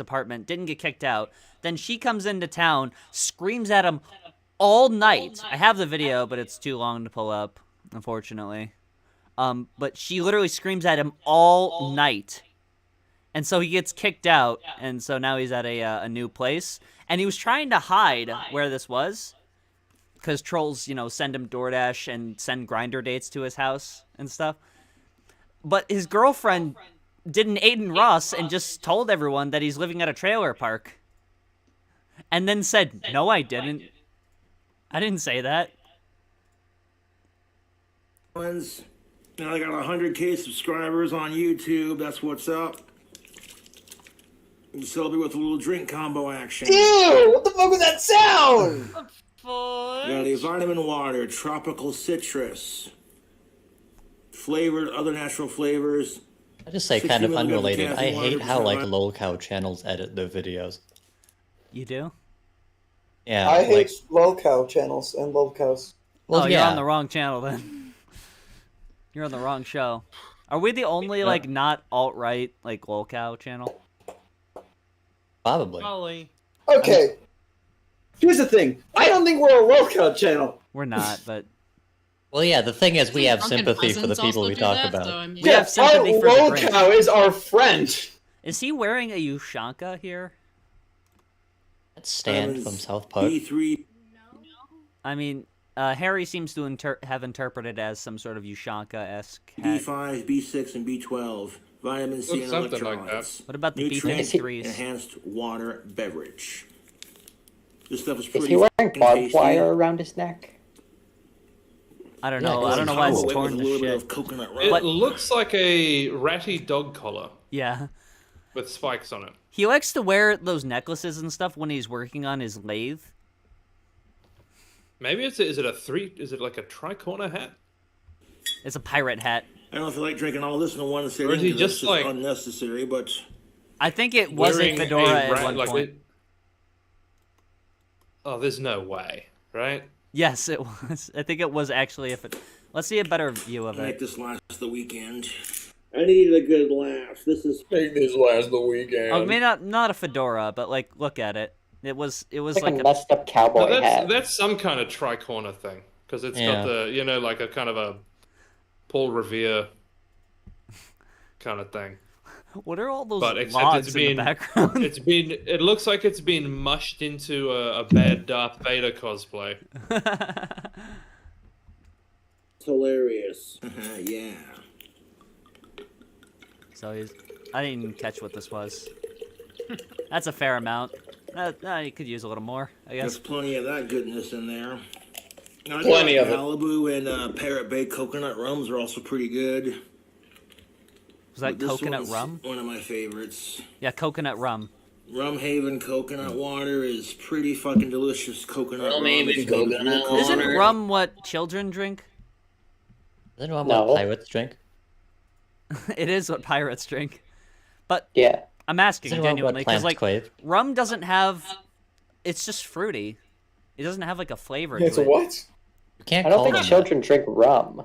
apartment, didn't get kicked out. Then she comes into town, screams at him all night. I have the video, but it's too long to pull up, unfortunately. But she literally screams at him all night. And so he gets kicked out, and so now he's at a new place. And he was trying to hide where this was, because trolls, you know, send him DoorDash and send Grindr dates to his house and stuff. But his girlfriend did an Adin Ross and just told everyone that he's living at a trailer park. And then said, no, I didn't. I didn't say that. Now I got 100K subscribers on YouTube. That's what's up. You celebrate with a little drink combo action. Ew! What the fuck was that sound? Got a vitamin water, tropical citrus, flavored, other natural flavors. I just say kind of unrelated. I hate how like lolcow channels edit their videos. You do? Yeah. I hate lolcow channels and lolcows. Well, you're on the wrong channel then. You're on the wrong show. Are we the only like not alt-right like lolcow channel? Probably. Okay. Here's the thing. I don't think we're a lolcow channel. We're not, but well, yeah. The thing is, we have sympathy for the people we talk about. So, I mean, we have sympathy for our lolcow is our friend. Is he wearing a Ushanka here? That's Stan from South Park. B3. I mean, Harry seems to have interpreted as some sort of Ushanka-esque hat. B5, B6, and B12. Vitamin C and something electrolytes. like that. What about the B3s? Enhanced water beverage. This stuff is pretty. Is he wearing barbed wire around his neck? I don't know. I don't know why it's torn to shit. It looks like a ratty dog collar. Yeah. With spikes on it. He likes to wear those necklaces and stuff when he's working on his lathe. Maybe is it like a tri-corner hat? It's a pirate hat. I don't know if I like drinking all this in one sitting. Or is he just like unnecessary? But I think it was a fedora at one point. Oh, there's no way, right? Yes, it was. I think it was actually a fedora. Let's see a better view of it. Make this last the weekend. I needed a good laugh. This is make this last the weekend. Oh, maybe not a fedora, but like look at it. It was like a messed up cowboy hat. That's some kind of tri-corner thing because it's got the like a kind of a Paul Revere kind of thing. What are all those logs in the background? It looks like it's been mushed into a bad Darth Vader cosplay. It's hilarious. Yeah. So I didn't even catch what this was. That's a fair amount. You could use a little more, I guess. There's plenty of that goodness in there. Plenty of it. Malibu and Parrot Bay coconut rums are also pretty good. Was that coconut rum? One of my favorites. Yeah, coconut rum. Rum Haven coconut water is pretty fucking delicious. Coconut rum. Isn't rum what children drink? Isn't rum what pirates drink? It is what pirates drink. But yeah, I'm asking genuinely because like crave? rum doesn't have. It's just fruity. It doesn't have like a flavor. It's to it. what? You can't. I don't think children drink rum.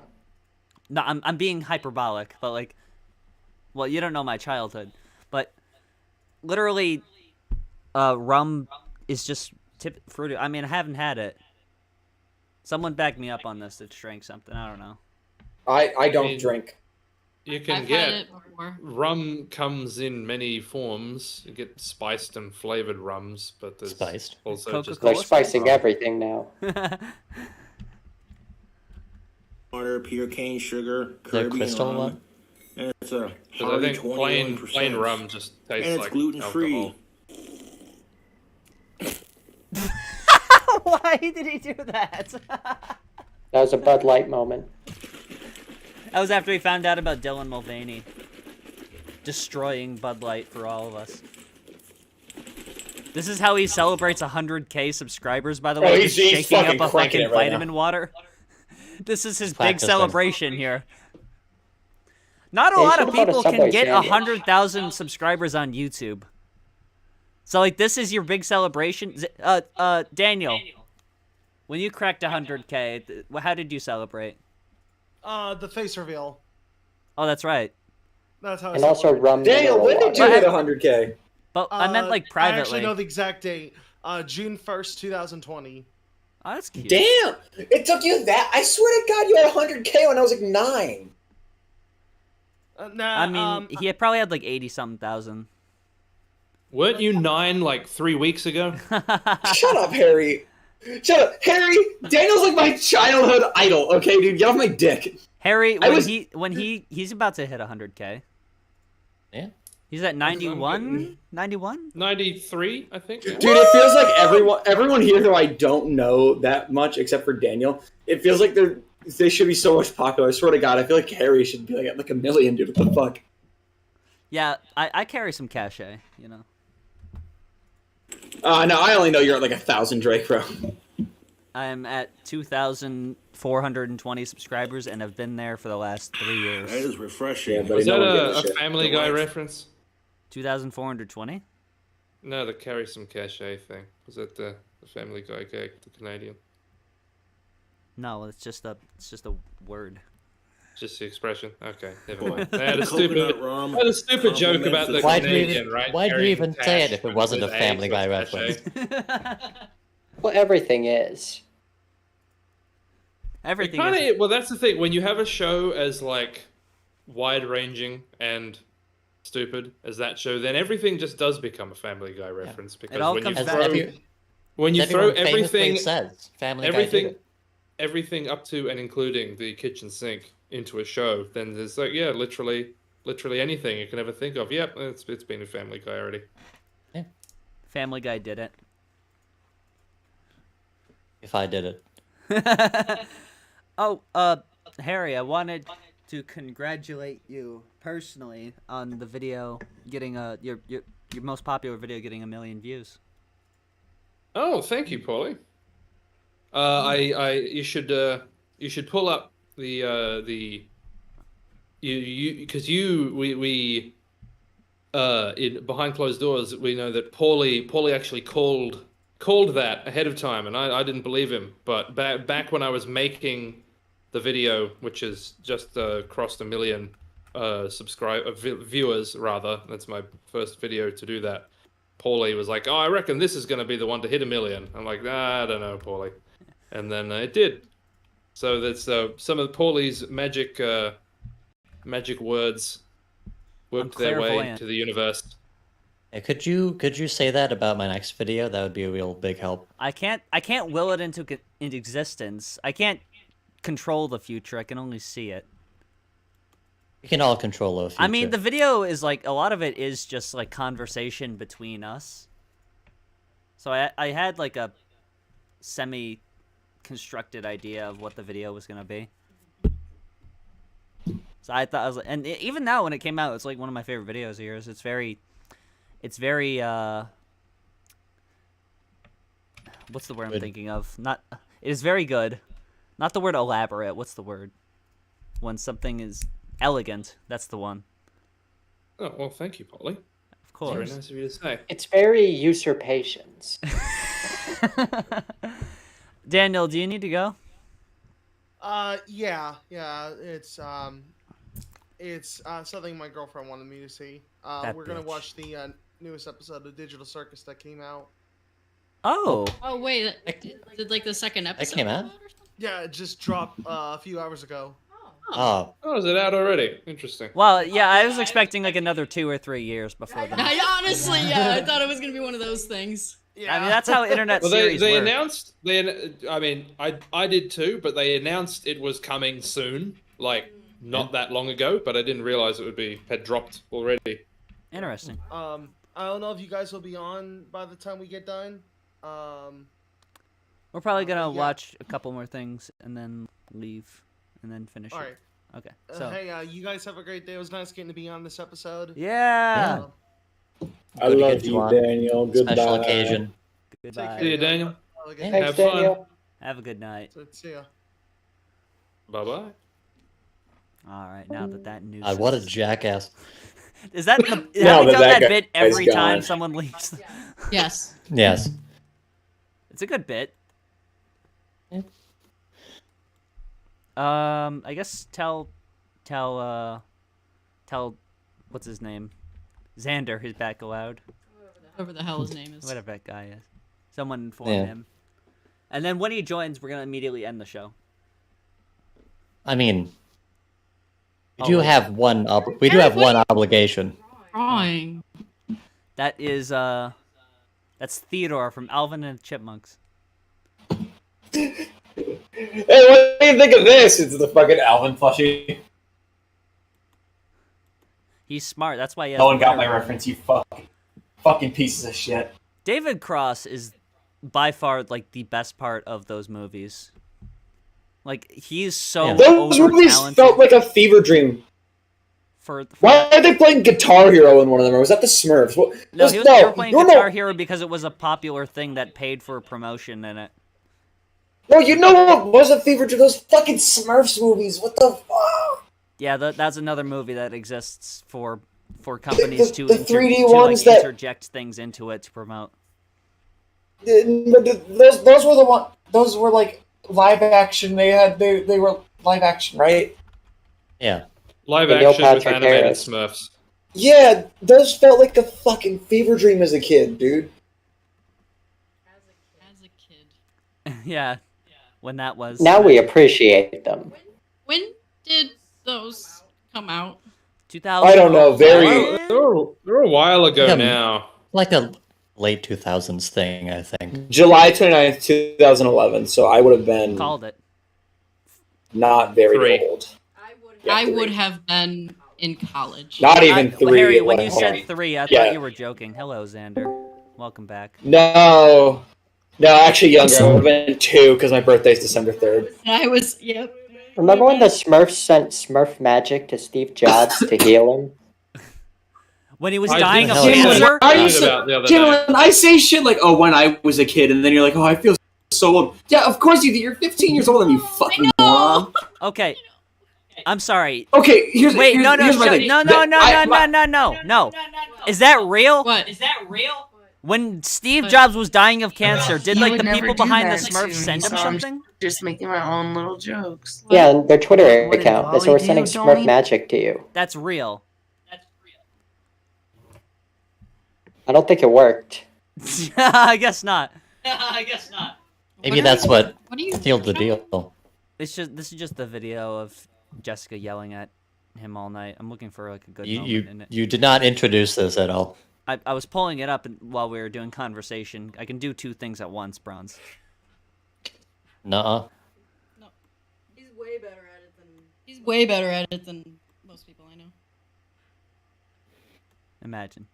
No, I'm being hyperbolic, but like, well, you don't know my childhood, but literally, rum is just fruity. I mean, I haven't had it. Someone back me up on this that drank something. I don't know. I don't drink. You can get rum comes in many forms. You get spiced and flavored rums, but there's also just they're spicing everything now. Water, pure cane sugar, the crystal one. And it's a I think plain rum just tastes and it's like gluten free. Why did he do that? That was a Bud Light moment. That was after he found out about Dylan Mulvaney destroying Bud Light for all of us. This is how he celebrates 100K subscribers, by the way. He's shaking up a fucking right vitamin water. This is his big celebration here. Not a lot of people can get 100,000 subscribers on YouTube. So, like, this is your big celebration. Daniel, when you cracked 100K, how did you celebrate? The face reveal. Oh, that's right. That's how. And also rum. Daniel, when did you hit 100K? But I meant like privately. I actually know the exact date. June 1st, 2020. Oh, that's cute. Damn! It took you that? I swear to God, you had 100K when I was like 9. I mean, he probably had like 80-something thousand. Weren't you 9 like 3 weeks ago? Shut up, Harry. Shut up, Harry. Daniel's like my childhood idol. Okay, dude, get off my dick. Harry, when he's about to hit 100K. Yeah. He's at 91? 91? 93, I think. Dude, it feels like everyone here who I don't know that much, except for Daniel, it feels like they should be so much popular. I swear to God, I feel like Harry should be like at like 1 million, dude. What the fuck? Yeah, I carry some cachet, you know. No, I only know you're at like 1,000, Drake, bro. I'm at 2,420 subscribers and have been there for the last 3 years. That is refreshing. Was that a Family Guy reference? 2,420? No, the carry some cachet thing. Was that the Family Guy gag, the Canadian? No, it's just a word. Just the expression. Okay, never mind. I had a stupid joke about the Canadian, right? Why'd you even say it if it wasn't a Family Guy reference? Well, everything is. Everything is. Well, that's the thing. When you have a show as like wide-ranging and stupid as that show, then everything just does become a Family Guy reference. Because it all when comes you back. when you throw everything, says, everything up to and including the kitchen sink into a show, then there's like, yeah, literally anything you can ever think of. Yep, it's been a Family Guy already. Yeah. Family Guy did it. If I did it. Oh, Harry, I wanted to congratulate you personally on the video getting your most popular video getting 1 million views. Oh, thank you, Paulie. You should pull up the in behind closed doors we know that Paulie actually called that ahead of time, and I didn't believe him. But back when I was making the video, which is just crossed 1 million viewers, rather, that's my first video to do that. Paulie was like, "Oh, I reckon this is going to be the one to hit 1 million." I'm like, "Nah, I don't know, Paulie," and then it did. So that's some of Paulie's magic words worked their way to the universe. Yeah, could you say that about my next video? That would be a real big help. I can't will it into existence. I can't control the future. I can only see it. We can all control the future. I mean, the video is like a lot of it is just like conversation between us. So I had like a semi-constructed idea of what the video was gonna be. So I thought and even now when it came out, it's like one of my favorite videos of yours. It's very what's the word I'm thinking of? It is very good. Not the word elaborate. What's the word? When something is elegant. That's the one. Oh, well, thank you, Paulie. Of course. Very nice of you to say. It's very usurpations. Daniel, do you need to go? Yeah. It's something my girlfriend wanted me to see. We're gonna watch the newest episode of Digital Circus that came out. Oh. Oh wait, did like the second episode? That came out? Yeah, it just dropped a few hours ago. Oh, is it out already? Interesting. Well, yeah, I was expecting like another 2 or 3 years before that. I honestly, yeah, I thought it was gonna be one of those things. Yeah. I mean, that's how internet series they work. announced. I mean, I did too, but they announced it was coming soon, like not that long ago. But I didn't realize had dropped already. Interesting. I don't know if you guys will be on by the time we get done. We're probably gonna watch a couple more things and then leave and then finish. All it. right. Okay. So. Hey, you guys have a great day. It was nice getting to be on this episode. Yeah. I love you, Daniel. Goodbye. Special occasion. Goodbye. See you, Daniel. Thanks, Have fun. Daniel. Have a good night. See ya. Bye bye. All right. Now that news. What a jackass. Is that the? Have we that done that guy bit is every time gone. someone leaves? Yes. Yes. It's a good bit. Yeah. I guess tell what's his name? Xander, who's back aloud. Whatever the hell his name is. Whatever that guy is. Someone inform him. And then when he joins, we're gonna immediately end the show. I mean, we do have one obligation. Drawing. That is that's Theodore from Alvin and the Chipmunks. Hey, what do you think of this? It's the fucking Alvin plushie. He's smart. That's why he has No one got my reference, you fucking pieces of shit. David Cross is by far like the best part of those movies. Like he's so those movies felt like a fever dream. Why are they playing Guitar Hero in one of them? Or was that the Smurfs? They were playing Guitar Hero because it was a popular thing that paid for promotion in it. No, you know what was a fever dream? Those fucking Smurfs movies. What the fuck? Yeah, that's another movie that exists for companies to 3D ones that interject things into it to promote. Those were the one. Those were like live action. They were live action, right? Yeah. Live action with animated Smurfs. Yeah, those felt like a fucking fever dream as a kid, dude. As a kid. Yeah. When that was. Now we appreciate them. When did those come out? 2000. I don't know. They're a while ago now. Like a late 2000s thing, I think. July 29th, 2011. So I would have been called it. Not very old. I would have been in college. Not even 3. Harry, when you said 3, I thought you were joking. Hello, Xander. Welcome back. No, actually younger. I would have been 2 because my birthday's December 3rd. I was, yep. Remember when the Smurfs sent Smurf magic to Steve Jobs to heal him? When he was dying of cancer? Jamilyn, I say shit like, oh, when I was a kid, and then you're like, oh, I feel so old. Yeah, of course you do. You're 15 years old and you fucking moron. Okay. I'm sorry. Okay, here's my thing. No. Is that real? What? When Steve Jobs was dying of cancer, did like the people behind the Smurfs send him something? Just making my own little jokes. Yeah, and their Twitter account. They were sending Smurf magic to you. That's real. I don't think it worked. I guess not. Maybe that's what sealed the deal. This is just the video of Jessica yelling at him all night. I'm looking for like a good moment in it. You did not introduce this at all. I was pulling it up while we were doing conversation. I can do 2 things at once, Bronze. Nuh-uh. No. He's way better at it than most people I know. Imagine.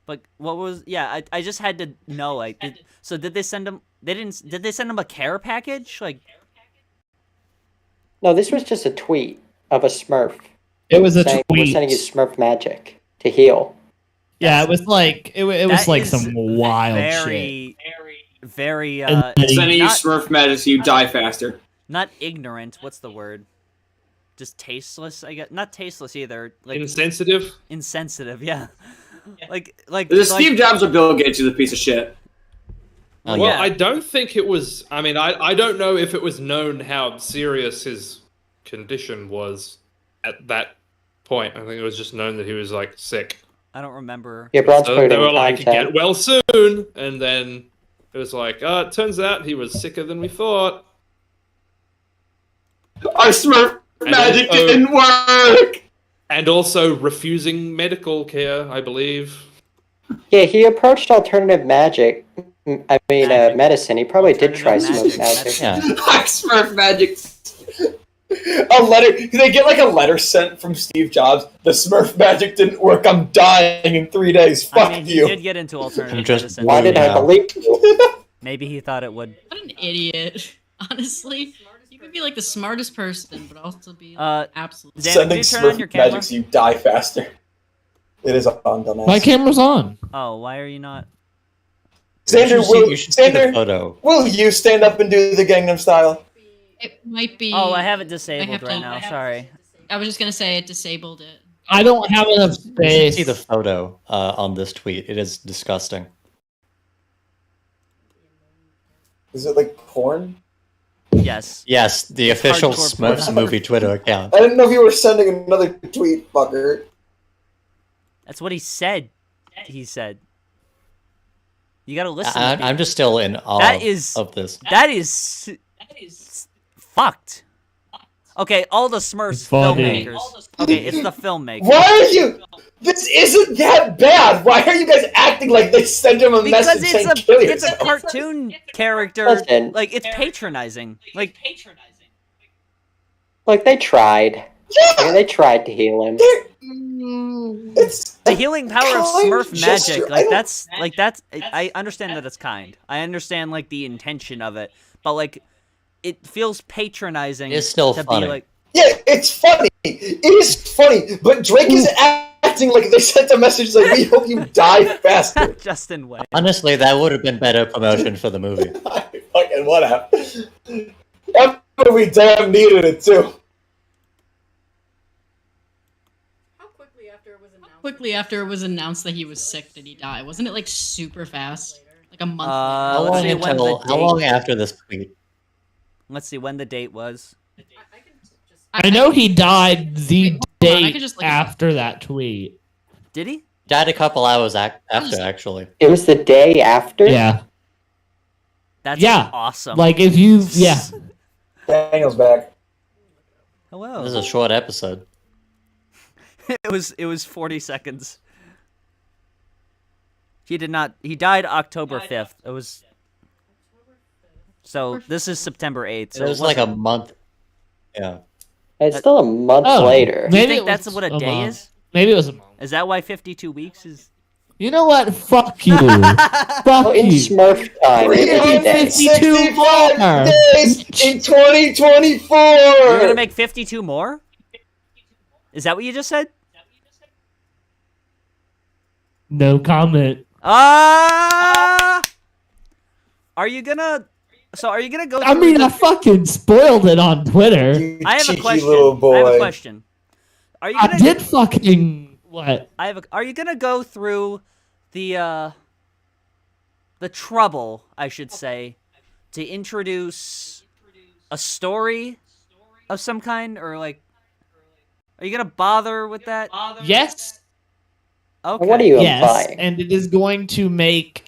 But what was I just had to know like did they send him did they send him a care package? Like No, this was just a tweet of a Smurf. It was a tweet. We're sending you Smurf magic to heal. Yeah, it was like it was like some wild shit. Very sending you Smurf magic so you die faster. Not ignorant. What's the word? Just tasteless. I guess not tasteless either. Like insensitive. Insensitive. Yeah. Like Steve Jobs or Bill Gates is a piece of shit. Well, I don't think it was. I mean, I don't know if it was known how serious his condition was at that point. I think it was just known that he was like sick. I don't remember. Yeah, Bronze so they were like, "Get well soon," and then it was like, "Oh, it turns out he was sicker than we thought." Our Smurf magic didn't work. And also refusing medical care, I believe. Yeah, he approached alternative magic. I mean, medicine. He probably did try Smurf magic. Yeah. Smurf magic. A letter. They get like a letter sent from Steve Jobs. The Smurf magic didn't work. I'm dying in 3 days. Fuck you. He did get into alternative medicine. Why did I believe you? Maybe he thought it would. What an idiot. Honestly. You could be like the smartest person, but also be like, absolutely. Sending Smurf magic so you die faster. It is on, dumbass. My camera's on. Oh, why are you not? Xander, photo. Will you stand up and do the Gangnam Style? It might be. Oh, I have it disabled right now. Sorry. I was just gonna say it disabled it. I don't have enough space. See the photo on this tweet. It is disgusting. Is it like porn? Yes. Yes, the official Smurfs movie Twitter account. I didn't know if you were sending another tweet, fucker. That's what he said. He said. You gotta listen. I'm just still in awe of this. That is fucked. Okay, all the Smurfs filmmakers. Okay, it's the filmmakers. Why are you? This isn't that bad. Why are you guys acting like they sent him a message saying kill yourself? It's a cartoon character. Listen. Like, it's patronizing. Like they tried. Yeah. They tried to heal him. It's the healing power of Smurf gesture. magic. That's. I understand that it's kind. I understand like the intention of it, but like, it feels patronizing. It's still to funny. Be like, yeah, it's funny. It is funny, but Drake is acting like they sent a message like, "We hope you die faster." Justin Way. Honestly, that would have been better promotion for the movie. Fucking whatever. That movie damn needed it too. Quickly after it was announced that he was sick, did he die? Wasn't it like super fast? Like a month How later? long after this tweet? Let's see when the date was. I know he died the day just, like, after that tweet. Did he? Died a couple hours after, actually. It was the day after? Yeah. That's awesome. Like, if you... Yeah. Daniel's back. Hello. This is a short episode. It was 40 seconds. He died October 5th. It was... So, this is September 8th. So it was like a month. Yeah. It's still a month later. Do you think that's what a day is? Maybe it was a month. Is that why 52 weeks is... You know what? Fuck you. Fuck in you. Smurf time, it is a day. 65 days in 2024! You're gonna make 52 more? Is that what you just said? No comment. Are you gonna go I mean, I fucking spoiled it on Twitter. I have a question. Little boy. I have a question. Are you gonna I did fucking... What? Are you gonna go through the trouble, I should say, to introduce a story of some kind, or like, are you gonna bother with that? Yes. Okay. What are you Yes, implying? and it is going to make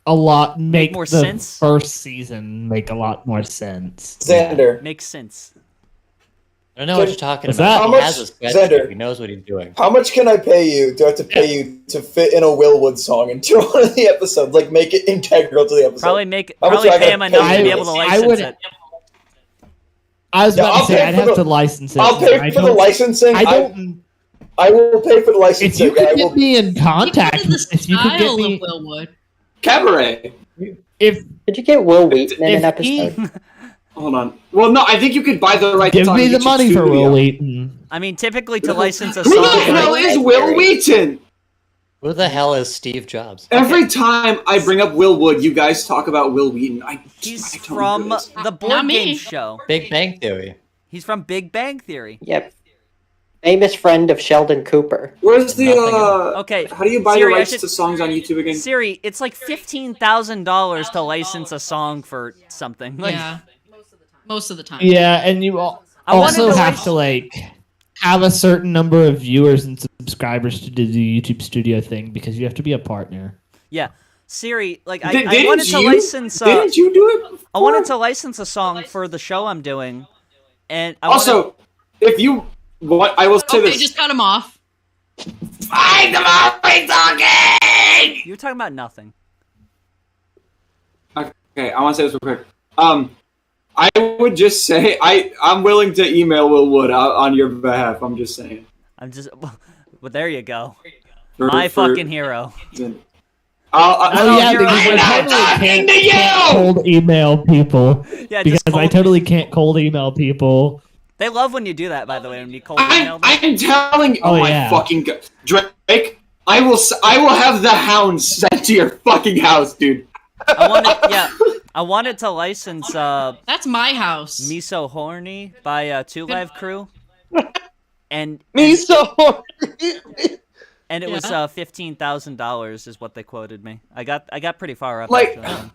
a lot make more the sense? first season make a lot more sense. Xander. Makes sense. I don't know what you're talking What's about. that? He How has much- a spreadsheet. Xander. He knows what he's doing. How much can I pay you? Do I have to pay you to fit in a Willwood song into one of the episodes? Like, make it integral to the episode? Probably How much do I pay him gotta enough pay to be you? able to I license would- it. I was Yeah, about I'll to say pay I'd for have the- to license it. I'll pay for the licensing. I will pay for the licensing. If you could I get will... me in contact, The if you could get style me, of Willwood. Cabaret. if Did you get Will Wheaton in an if he episode? Hold on. Well, no, I think you could buy the rights give on me the YouTube money for Studio. Will Wheaton. I mean, typically to license a Who song. the hell is Will Wheaton? Who the hell is Steve Jobs? Every time I bring up Will Wood, you guys talk about Will Wheaton. He's I don't from know who it is. the board Not me. game show. Big Bang Theory. He's from Big Bang Theory. Yep. Famous friend of Sheldon Cooper. Where's the Okay. How do you buy Siri, the I rights should- to songs on YouTube again? Siri, it's like $15,000 to license a song for something. Like, Yeah. Most of the time. Yeah, and you I wanted also to have to like have a certain number of viewers and subscribers to do the YouTube Studio thing because you have to be a partner. yeah. Siri, like I Didn't wanted to you? license. Didn't you do it? Before? I wanted to license a song for the show I'm doing, and I Also, if you what I will say Okay, this. just cut him off. I'm already talking. You're talking about nothing. Okay, I want to say this real quick. I would just say I'm willing to email Will Wood on your behalf. I'm just saying. Well, there you go. For- My for- fucking hero. Oh yeah, you're because right. I totally can't cold email people. Yeah, because just I cold- totally can't cold email people. They love when you do that, by the way, when you cold email them. I'm telling you, Oh, my yeah. fucking god, Drake. I will have the hounds sent to your fucking house, dude. I wanted to license That's my house. Me So Horny by Two Live Crew. And Me so horny. and it was $15,000 is what they quoted me. I got pretty far up, Like- actually.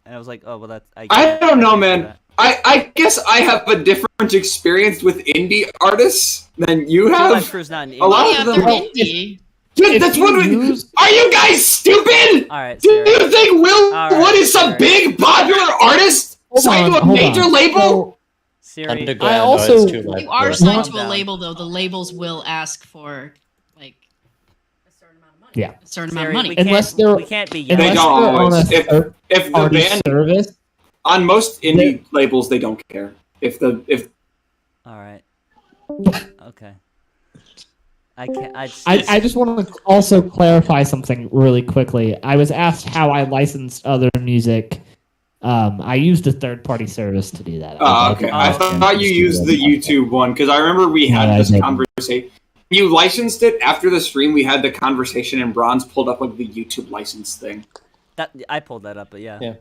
And I was like, oh well, that's I don't know, can't do man. that. I guess I have a different experience with indie artists than you Two have. Live Crew's not an A lot indie. Yeah, of they're them. indie. Dude, that's what we. Are you guys stupid? All right. Do you think Will Wood is some big popular artist signed to a major label? Siri, I also You are signed to a label, though. The labels will ask for like yeah, a certain amount of money. Unless they're we can't be. They don't always. If the party band service on most indie labels, they don't care if. All right. Okay. I can't. I just want to also clarify something really quickly. I was asked how I licensed other music. I used a third-party service to do that. Oh, okay. I thought you used the YouTube one because I remember we had this conversation. You licensed it after the stream. We had the conversation, and Bronze pulled up like the YouTube license thing. That I pulled that up, but yeah.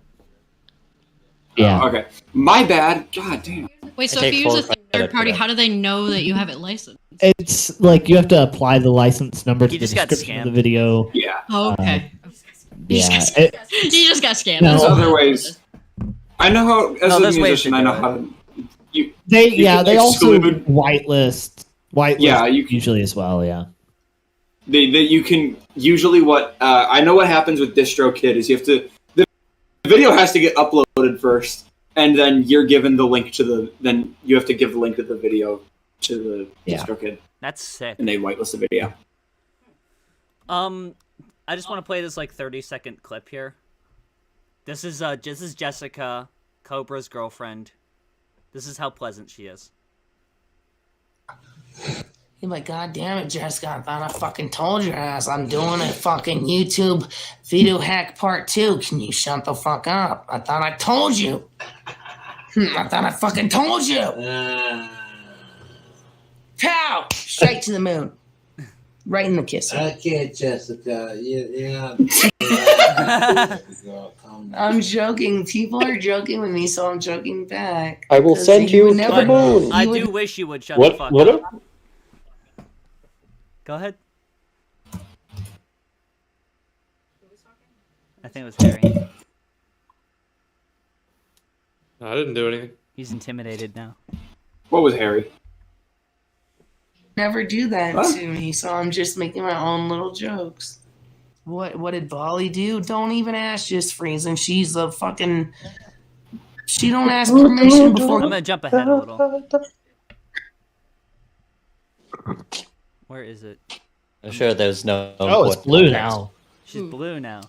Yeah. Okay. My bad. God damn. Wait, so if you use a third party, how do they know that you have it licensed? It's like you have to apply the license number to the description of the video. Yeah. Oh, okay. Yeah. You just got scammed. There's other ways. I know how, as a musician, I know how to. They also whitelist. Yeah, usually as well. Yeah. You can usually I know what happens with DistroKid is you have to. The video has to get uploaded first, and then you're given the link to then you have to give the link to the video to the DistroKid. That's sick. And they whitelist the video. I just want to play this like 30-second clip here. This is Jessica, Cobra's girlfriend. This is how pleasant she is. You're like, God damn it, Jessica, I thought I fucking told your ass I'm doing a fucking YouTube video hack part 2. Can you shut the fuck up? I thought I told you. I thought I fucking told you. Pow! Straight to the moon. Right in the kiss. I can't, Jessica. Yeah. I'm joking. People are joking with me, so I'm joking back. I will send you to the moon. I do wish you would shut the fuck up. Go ahead. I think it was Harry. No, I didn't do anything. He's intimidated now. What was Harry? Never do that to me, so I'm just making my own little jokes. What did Bali do? Don't even ask, just freezing. She's a fucking. She don't ask permission before. I'm gonna jump ahead a little. Where is it? I'm sure there's no. Oh, it's blue now. She's blue now.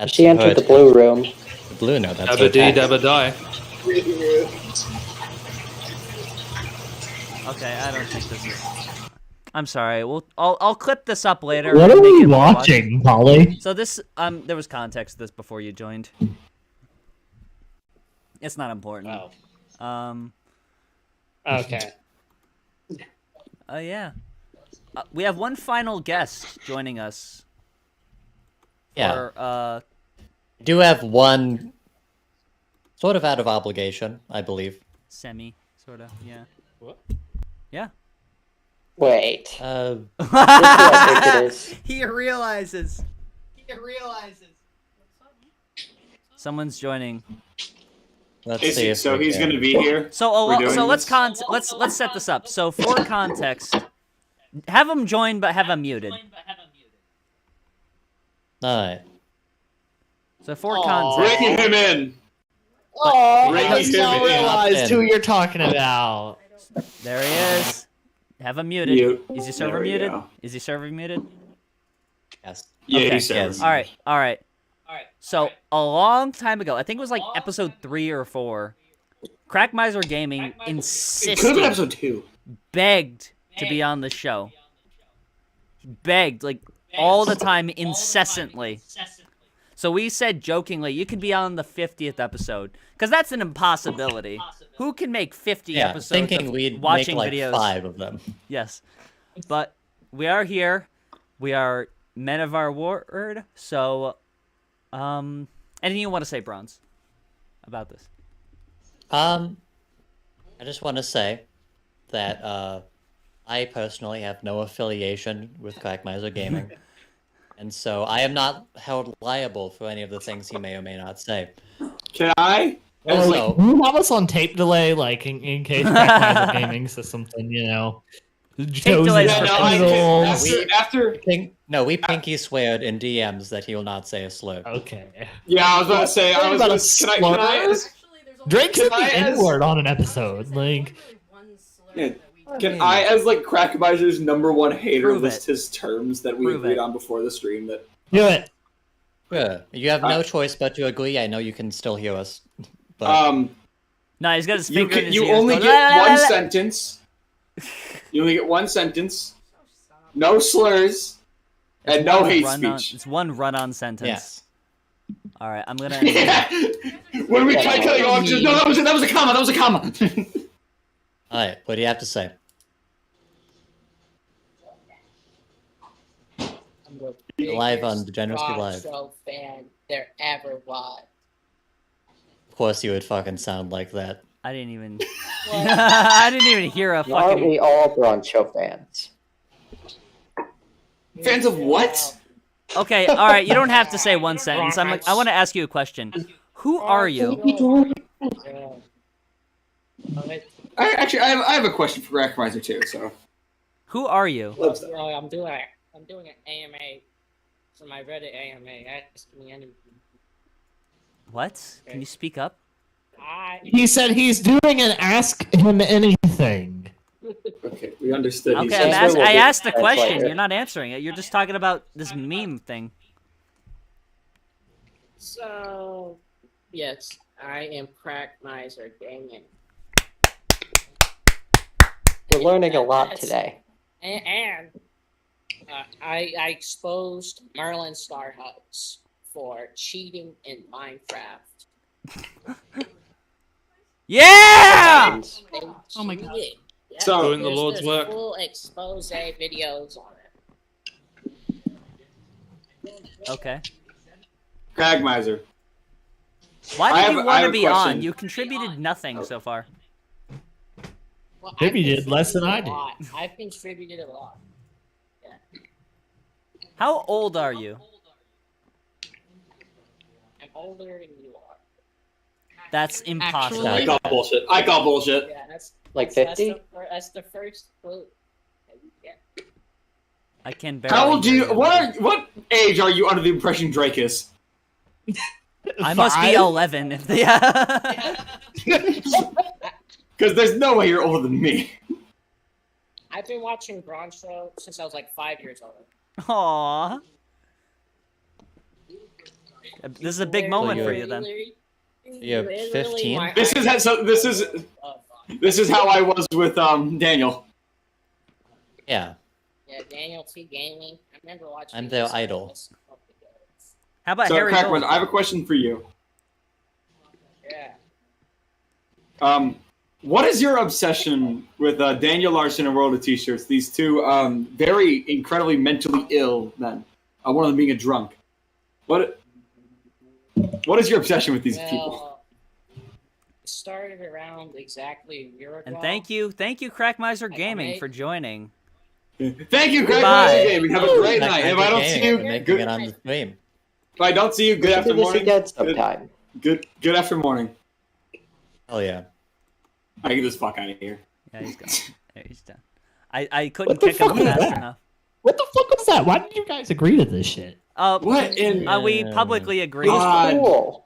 She entered the blue room. The blue now. That's Dabba dee, dabba die. Okay, I don't think this is. I'm sorry. I'll clip this up later. What are we watching, Polly? So this there was context to this before you joined. It's not important. Oh. Okay. Yeah. We have one final guest joining us. Yeah. Do have one sort of out of obligation, I believe. Semi, sort of, yeah. What? Yeah. Wait. He realizes. Someone's joining. Let's see if so he's going to be here. So let's set this up. So for context, have him join but have him muted. Alright. So for context, bring him in. Oh, I just now realized who you're talking about. There he is. Have him muted. Mute. Is your server muted? Is your server muted? Yes. Yeah, okay. he's server. All right. So a long time ago, I think it was like episode 3 or 4, Crack Miser Gaming insisted. It could have been episode 2. Begged to be on the show. Begged like all the time, incessantly. So we said jokingly, you could be on the 50th episode, because that's an impossibility. Who can make 50 episodes thinking of we'd watching make like videos? 5 of them. Yes. But we are here. We are men of our word. So, anything you want to say, Bronze, about this? I just want to say that I personally have no affiliation with Crack Miser Gaming. And so I am not held liable for any of the things he may or may not say. Can I? Also, you have us on tape delay, like in case Crack Miser Gaming says something, you know. We pinky sweared in DMs that he will not say a slur. Okay. Yeah, I was about to say. Drake said the N-word on an episode. Like, can I, as like Crackmiser's #1 hater, list his terms that we agreed on before the stream? That do it. Yeah, you have no choice but to agree. I know you can still hear us. But... No, he's got his finger in his You ears only going, get one sentence. You only get one sentence. No slurs. And no hate speech. It's one run-on sentence. Yes. All right, I'm gonna. When we try cutting off, just no, that was a comma. That was a comma. All right, what do you have to say? You're live on Degeneracy Live. Fan there ever was. Of course, you would fucking sound like that. I didn't even. I didn't even hear a fucking. Aren't we all Broncho fans? Fans of what? Okay, all right. You don't have to say one sentence. I want to ask you a question. Who are you? I have a question for Rackmiser too. So, who are you? I'm doing an AMA for my Reddit AMA. Ask me anything. What? Can you speak up? He said he's doing an Ask Him Anything. Okay, we understood. Okay, I asked the question. You're not answering it. You're just talking about this meme thing. So, yes, I am Crackmiser Gaming. We're learning a lot today. And I exposed Merlin Starhouse for cheating in Minecraft. Yeah! Oh my god. So, doing the Lord's work. Full expose videos on it. Okay. Cragmiser. Why did you want to be on? You contributed nothing so far. Well, Maybe you did less than I did. I've contributed a lot. Yeah. How old are you? I'm older than you are. That's impossible. I call bullshit. I call bullshit. Yeah, that's like 50. That's the first clue. Yeah. I can barely. How old do you? What age are you under the impression Drake is? I must be 11 if they. Because there's no way you're older than me. I've been watching Broncho since I was like 5 years old. Aww. This is a big moment for you then. You're 15. This is how I was with Daniel. Yeah. Yeah, Daniel T Gaming. I remember watching. I'm their idol. How about so, Harry Crackman, Gold? I have a question for you. Yeah. What is your obsession with Daniel Larson and World of T-shirts? These two very incredibly mentally ill men. One of them being a drunk. What is your obsession with these people? It started around exactly a year ago. And thank you, Crackmiser Gaming for joining. Thank you, Crackmiser Gaming. Have a great night. If I don't see you, good on the stream. If I don't see you, good after morning. Good after morning. Oh yeah. I get this fuck out of here. Yeah, he's gone. Yeah, he's done. I couldn't kick him fast enough. What the fuck was that? Why did you guys agree to this shit? What in? We publicly agreed. Cool.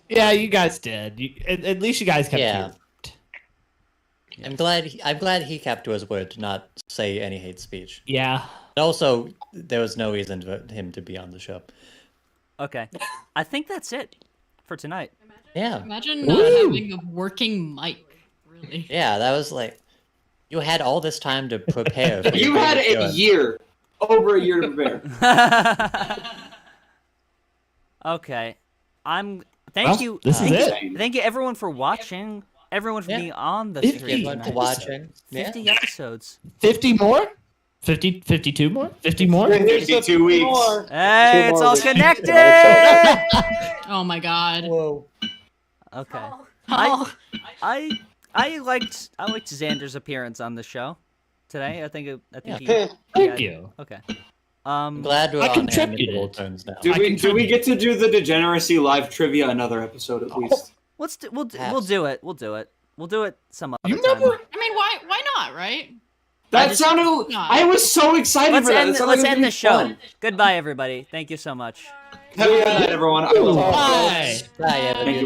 Yeah, you guys did. At least you guys kept your word. I'm glad he kept to his word to not say any hate speech. Yeah. But also, there was no reason for him to be on the show. Okay. I think that's it for tonight. Yeah. Imagine not having a working mic. Really. Yeah, that was like you had all this time to prepare. For You had a year, over a year to prepare. Okay. Thank you. This is it. Thank you everyone for watching. Everyone for being on the 50 stream. for watching. 50 episodes. 50 more? 52 more? 50 more? 52 weeks. Hey, it's all connected. Oh my god. Whoa. Okay. Oh. I liked Xander's appearance on the show today. I think he. Thank you. Okay. I'm glad we're I on contributed. amicable terms now. Do we get to do the Degeneracy live trivia another episode at least? We'll do it. We'll do it some other time. I mean, why not, right? sounded. I was so excited for that. Let's end the show. Goodbye, everybody. Thank you so much. Have a good night, everyone. I love Bye. Bye, everybody.